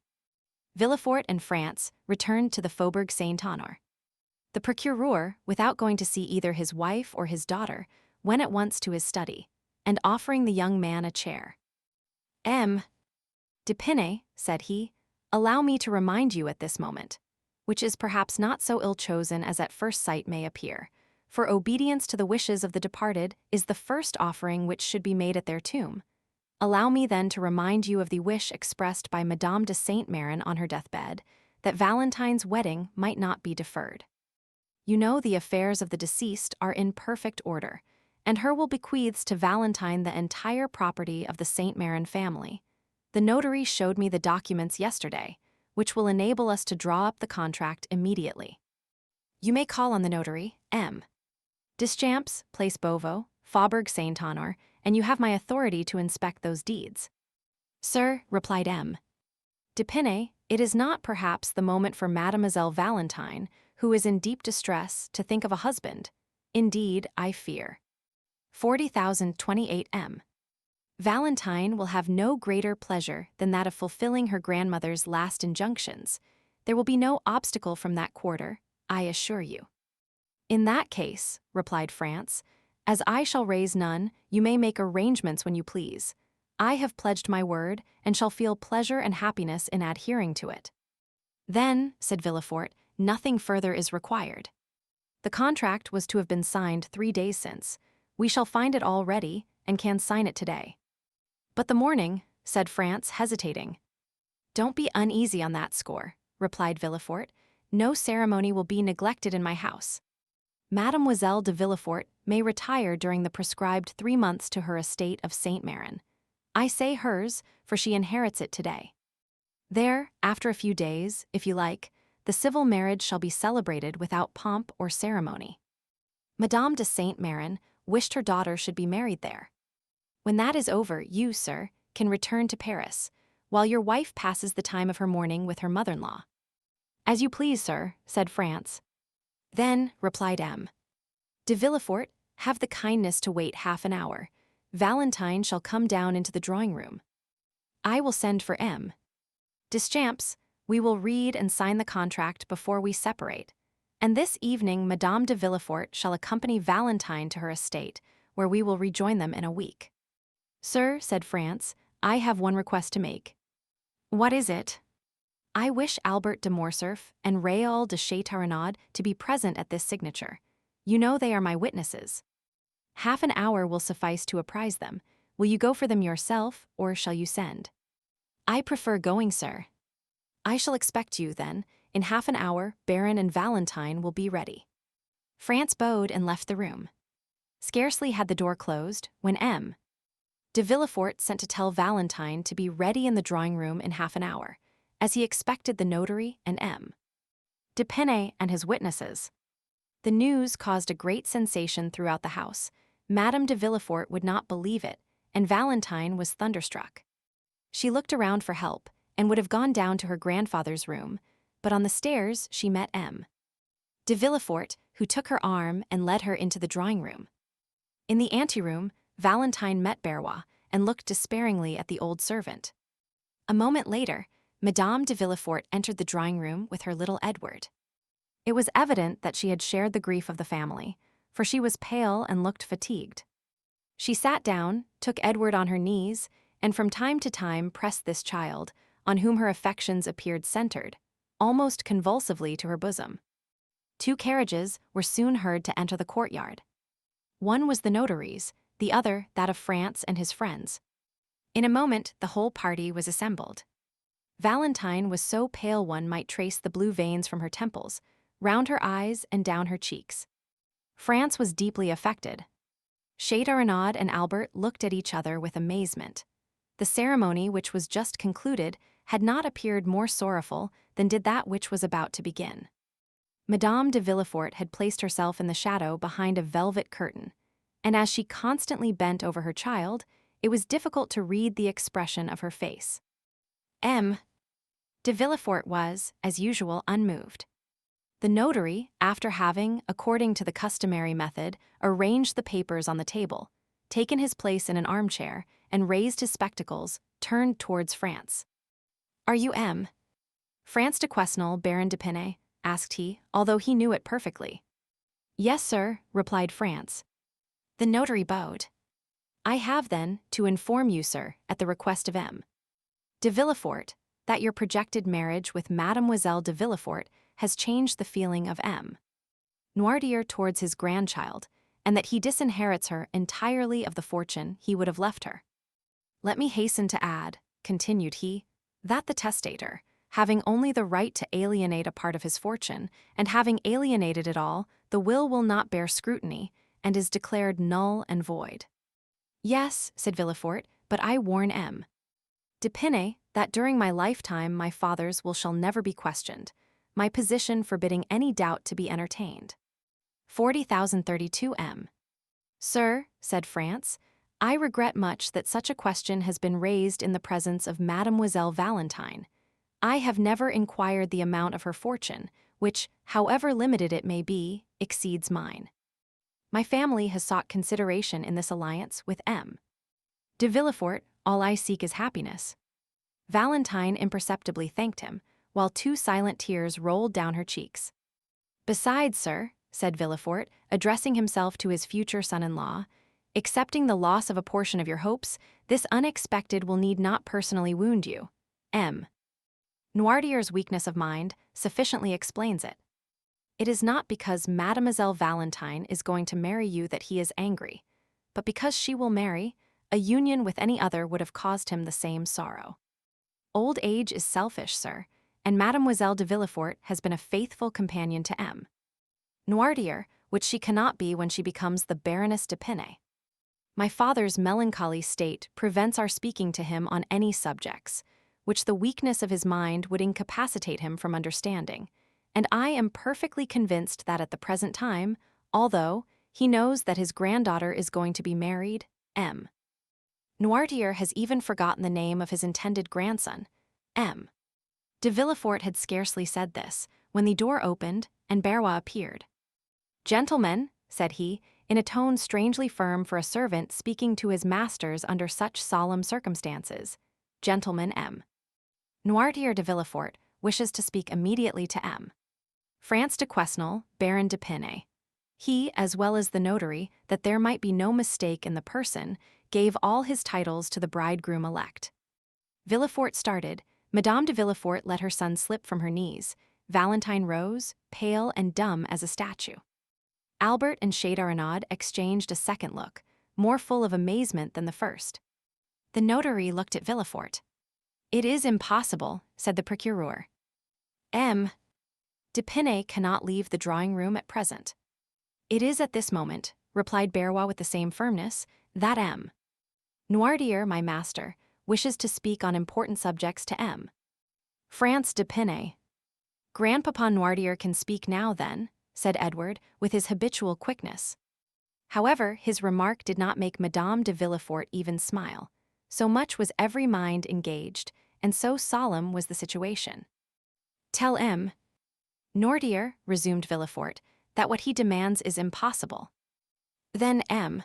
Villefort and France returned to the Faubourg Saint-Honore. The procureur, without going to see either his wife or his daughter, went at once to his study, and offering the young man a chair. M. D'Épinay, said he, allow me to remind you at this moment, which is perhaps not so ill-chosen as at first sight may appear, for obedience to the wishes of the departed is the first offering which should be made at their tomb. Allow me then to remind you of the wish expressed by Madame de Saint Méran on her deathbed, that Valentine's wedding might not be deferred. You know the affairs of the deceased are in perfect order, and her will bequeaths to Valentine the entire property of the Saint Méran family. The notary showed me the documents yesterday, which will enable us to draw up the contract immediately. You may call on the notary, M. Deschamps, Place Beauvau, Faubourg Saint-Honore, and you have my authority to inspect those deeds. Sir, replied M. D'Épinay, it is not perhaps the moment for Mademoiselle Valentine, who is in deep distress, to think of a husband. Indeed, I fear. 40,028 M. Valentine will have no greater pleasure than that of fulfilling her grandmother's last injunctions. There will be no obstacle from that quarter, I assure you. In that case, replied France, as I shall raise none, you may make arrangements when you please. I have pledged my word, and shall feel pleasure and happiness in adhering to it. Then, said Villefort, nothing further is required. The contract was to have been signed 3 days since. We shall find it all ready, and can sign it today. But the morning, said France, hesitating. Don't be uneasy on that score, replied Villefort. No ceremony will be neglected in my house. Mademoiselle de Villefort may retire during the prescribed 3 months to her estate of Saint Méran. I say hers, for she inherits it today. There, after a few days, if you like, the the civil marriage shall be celebrated without pomp or ceremony. Madame de Saint-Méran wished her daughter should be married there. When that is over, you, sir, can return to Paris, while your wife passes the time of her mourning with her mother-in-law. As you please, sir, said France. Then, replied M. de Villefort, have the kindness to wait half an hour. Valentine shall come down into the drawing-room. I will send for M. Deschamps, we will read and sign the contract before we separate. And this evening Madame de Villefort shall accompany Valentine to her estate, where we will rejoin them in a week. Sir, said France, I have one request to make. What is it? I wish Albert de Morcerf and Réal de Châteaurenaud to be present at this signature. You know they are my witnesses. Half an hour will suffice to apprise them. Will you go for them yourself, or shall you send? I prefer going, sir. I shall expect you, then. In half an hour, Baron and Valentine will be ready. France bowed and left the room. Scarcely had the door closed, when M. de Villefort sent to tell Valentine to be ready in the drawing-room in half an hour, as he expected the notary and M. d'Épinay and his witnesses. The news caused a great sensation throughout the house. Madame de Villefort would not believe it, and Valentine was thunderstruck. She looked around for help, and would have gone down to her grandfather's room, but on the stairs she met M. de Villefort, who took her arm and led her into the drawing-room. In the anteroom, Valentine met Barrois, and looked despairingly at the old servant. A moment later, Madame de Villefort entered the drawing-room with her little Edward. It was evident that she had shared the grief of the family, for she was pale and looked fatigued. She sat down, took Edward on her knees, and from time to time pressed this child, on whom her affections appeared centered, almost convulsively to her bosom. 2 carriages were soon heard to enter the courtyard. One was the notary's, the other that of France and his friends. In a moment the whole party was assembled. Valentine was so pale one might trace the blue veins from her temples, round her eyes and down her cheeks. France was deeply affected. Châteaurenaud and Albert looked at each other with amazement. The ceremony, which was just concluded, had not appeared more sorrowful than did that which was about to begin. Madame de Villefort had placed herself in the shadow behind a velvet curtain, and as she constantly bent over her child, it was difficult to read the expression of her face. M. de Villefort was, as usual, unmoved. The notary, after having, according to the customary method, arranged the papers on the table, taken his place in an armchair, and raised his spectacles, turned towards France. Are you M. France de Quesnel, Baron d'Épinay? Asked he, although he knew it perfectly. Yes, sir, replied France. The notary bowed. I have, then, to inform you, sir, at the request of M. de Villefort, that your projected marriage with Mademoiselle de Villefort has changed the feeling of M. Noirtier towards his grandchild, and that he disinherits her entirely of the fortune he would have left her. Let me hasten to add, continued he, that the testator, having only the right to alienate a part of his fortune, and having alienated it all, the will not bear scrutiny, and is declared null and void. Yes, said Villefort, but I warn M. d'Épinay that during my lifetime my father's will shall never be questioned, my position forbidding any doubt to be entertained. 40,032 M. Sir, said France, I regret much that such a question has been raised in the presence of Mademoiselle Valentine. I have never inquired the amount of her fortune, which, however limited it may be, exceeds mine. My family has sought consideration in this alliance with M. de Villefort. All I seek is happiness. Valentine imperceptibly thanked him, while 2 silent tears rolled down her cheeks. Besides, sir, said Villefort, addressing himself to his future son-in-law, accepting the loss of a portion of your hopes, this unexpected will need not personally wound you. M. Noirtier's weakness of mind sufficiently explains it. It is not because Mademoiselle Valentine is going to marry you that he is angry, but because she will marry, a union with any other would have caused him the same sorrow. Old age is selfish, sir, and Mademoiselle de Villefort has been a faithful companion to M. Noirtier, which she cannot be when she becomes the Baroness d'Épinay. My father's melancholy state prevents our speaking to him on any subjects, which the weakness of his mind would incapacitate him from understanding, and I am perfectly convinced that at the present time, although he knows that his granddaughter is going to be married, M. Noirtier has even forgotten the name of his intended grandson, M. De Villefort had scarcely said this, when the door opened and Barrois appeared. "Gentlemen," said he, in a tone strangely firm for a servant speaking to his masters under such solemn circumstances, "Gentleman M. Noirtier de Villefort wishes to speak immediately to M. France de Quesnel, Baron de Pinay." He, as well as the notary, that there might be no mistake in the person, gave all his titles to the bridegroom-elect. Villefort started, Madame de Villefort let her son slip from her knees, Valentine rose, pale and dumb as a statue. Albert and Châteaurenaud exchanged a second look, more full of amazement than the first. The notary looked at Villefort. "It is impossible," said the procureur. "M. de Pinay cannot leave the drawing-room at present." "It is at this moment," replied Barrois with the same firmness, "that M. Noirtier, my master, wishes to speak on important subjects to M. France de Pinay." "Grandpapa Noirtier can speak now, then," said Edward, with his habitual quickness. However, his remark did not make Madame de Villefort even smile. So much was every mind engaged, and so solemn was the situation. "Tell M. Noirtier," resumed Villefort, "that what he demands is impossible." "Then M.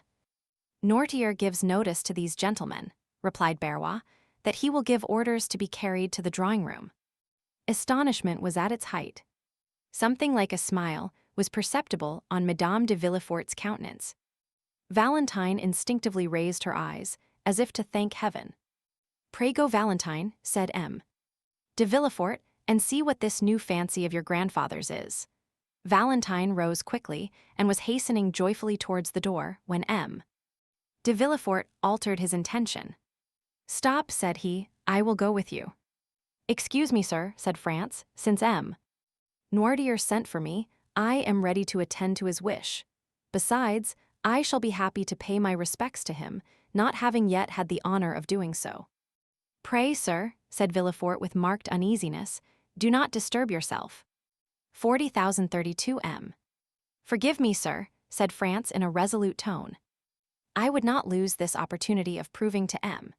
Noirtier gives notice to these gentlemen," replied Barrois, "that he will give orders to be carried to the drawing-room." Astonishment was at its height. Something like a smile was perceptible on Madame de Villefort's countenance. Valentine instinctively raised her eyes, as if to thank heaven. "Pray go, Valentine," said M. de Villefort, "and see what this new fancy of your grandfather's is." Valentine rose quickly and was hastening joyfully towards the door when M. de Villefort altered his intention. "Stop," said he, "I will go with you." "Excuse me, sir," said France, "since M. Noirtier sent for me, I am ready to attend to his wish. Besides, I shall be happy to pay my respects to him, not having yet had the honor of doing so." "Pray, sir," said Villefort with marked uneasiness, "do not disturb yourself." 40,032 M. "Forgive me, sir," said France in a resolute tone. "I would not lose this opportunity of proving to M.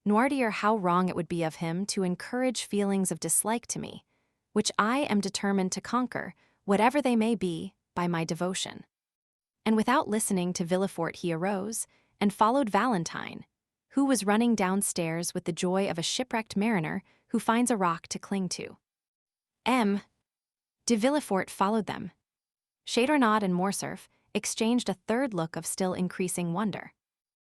Noirtier how wrong it would be of him to encourage feelings of dislike to me, which I am determined to conquer, whatever they may be, by my devotion." And without listening to Villefort he arose, and followed Valentine, who was running downstairs with the joy of a shipwrecked mariner who finds a rock to cling to. M. de Villefort followed them. Châteaurenaud and Morcerf exchanged a third look of still increasing wonder.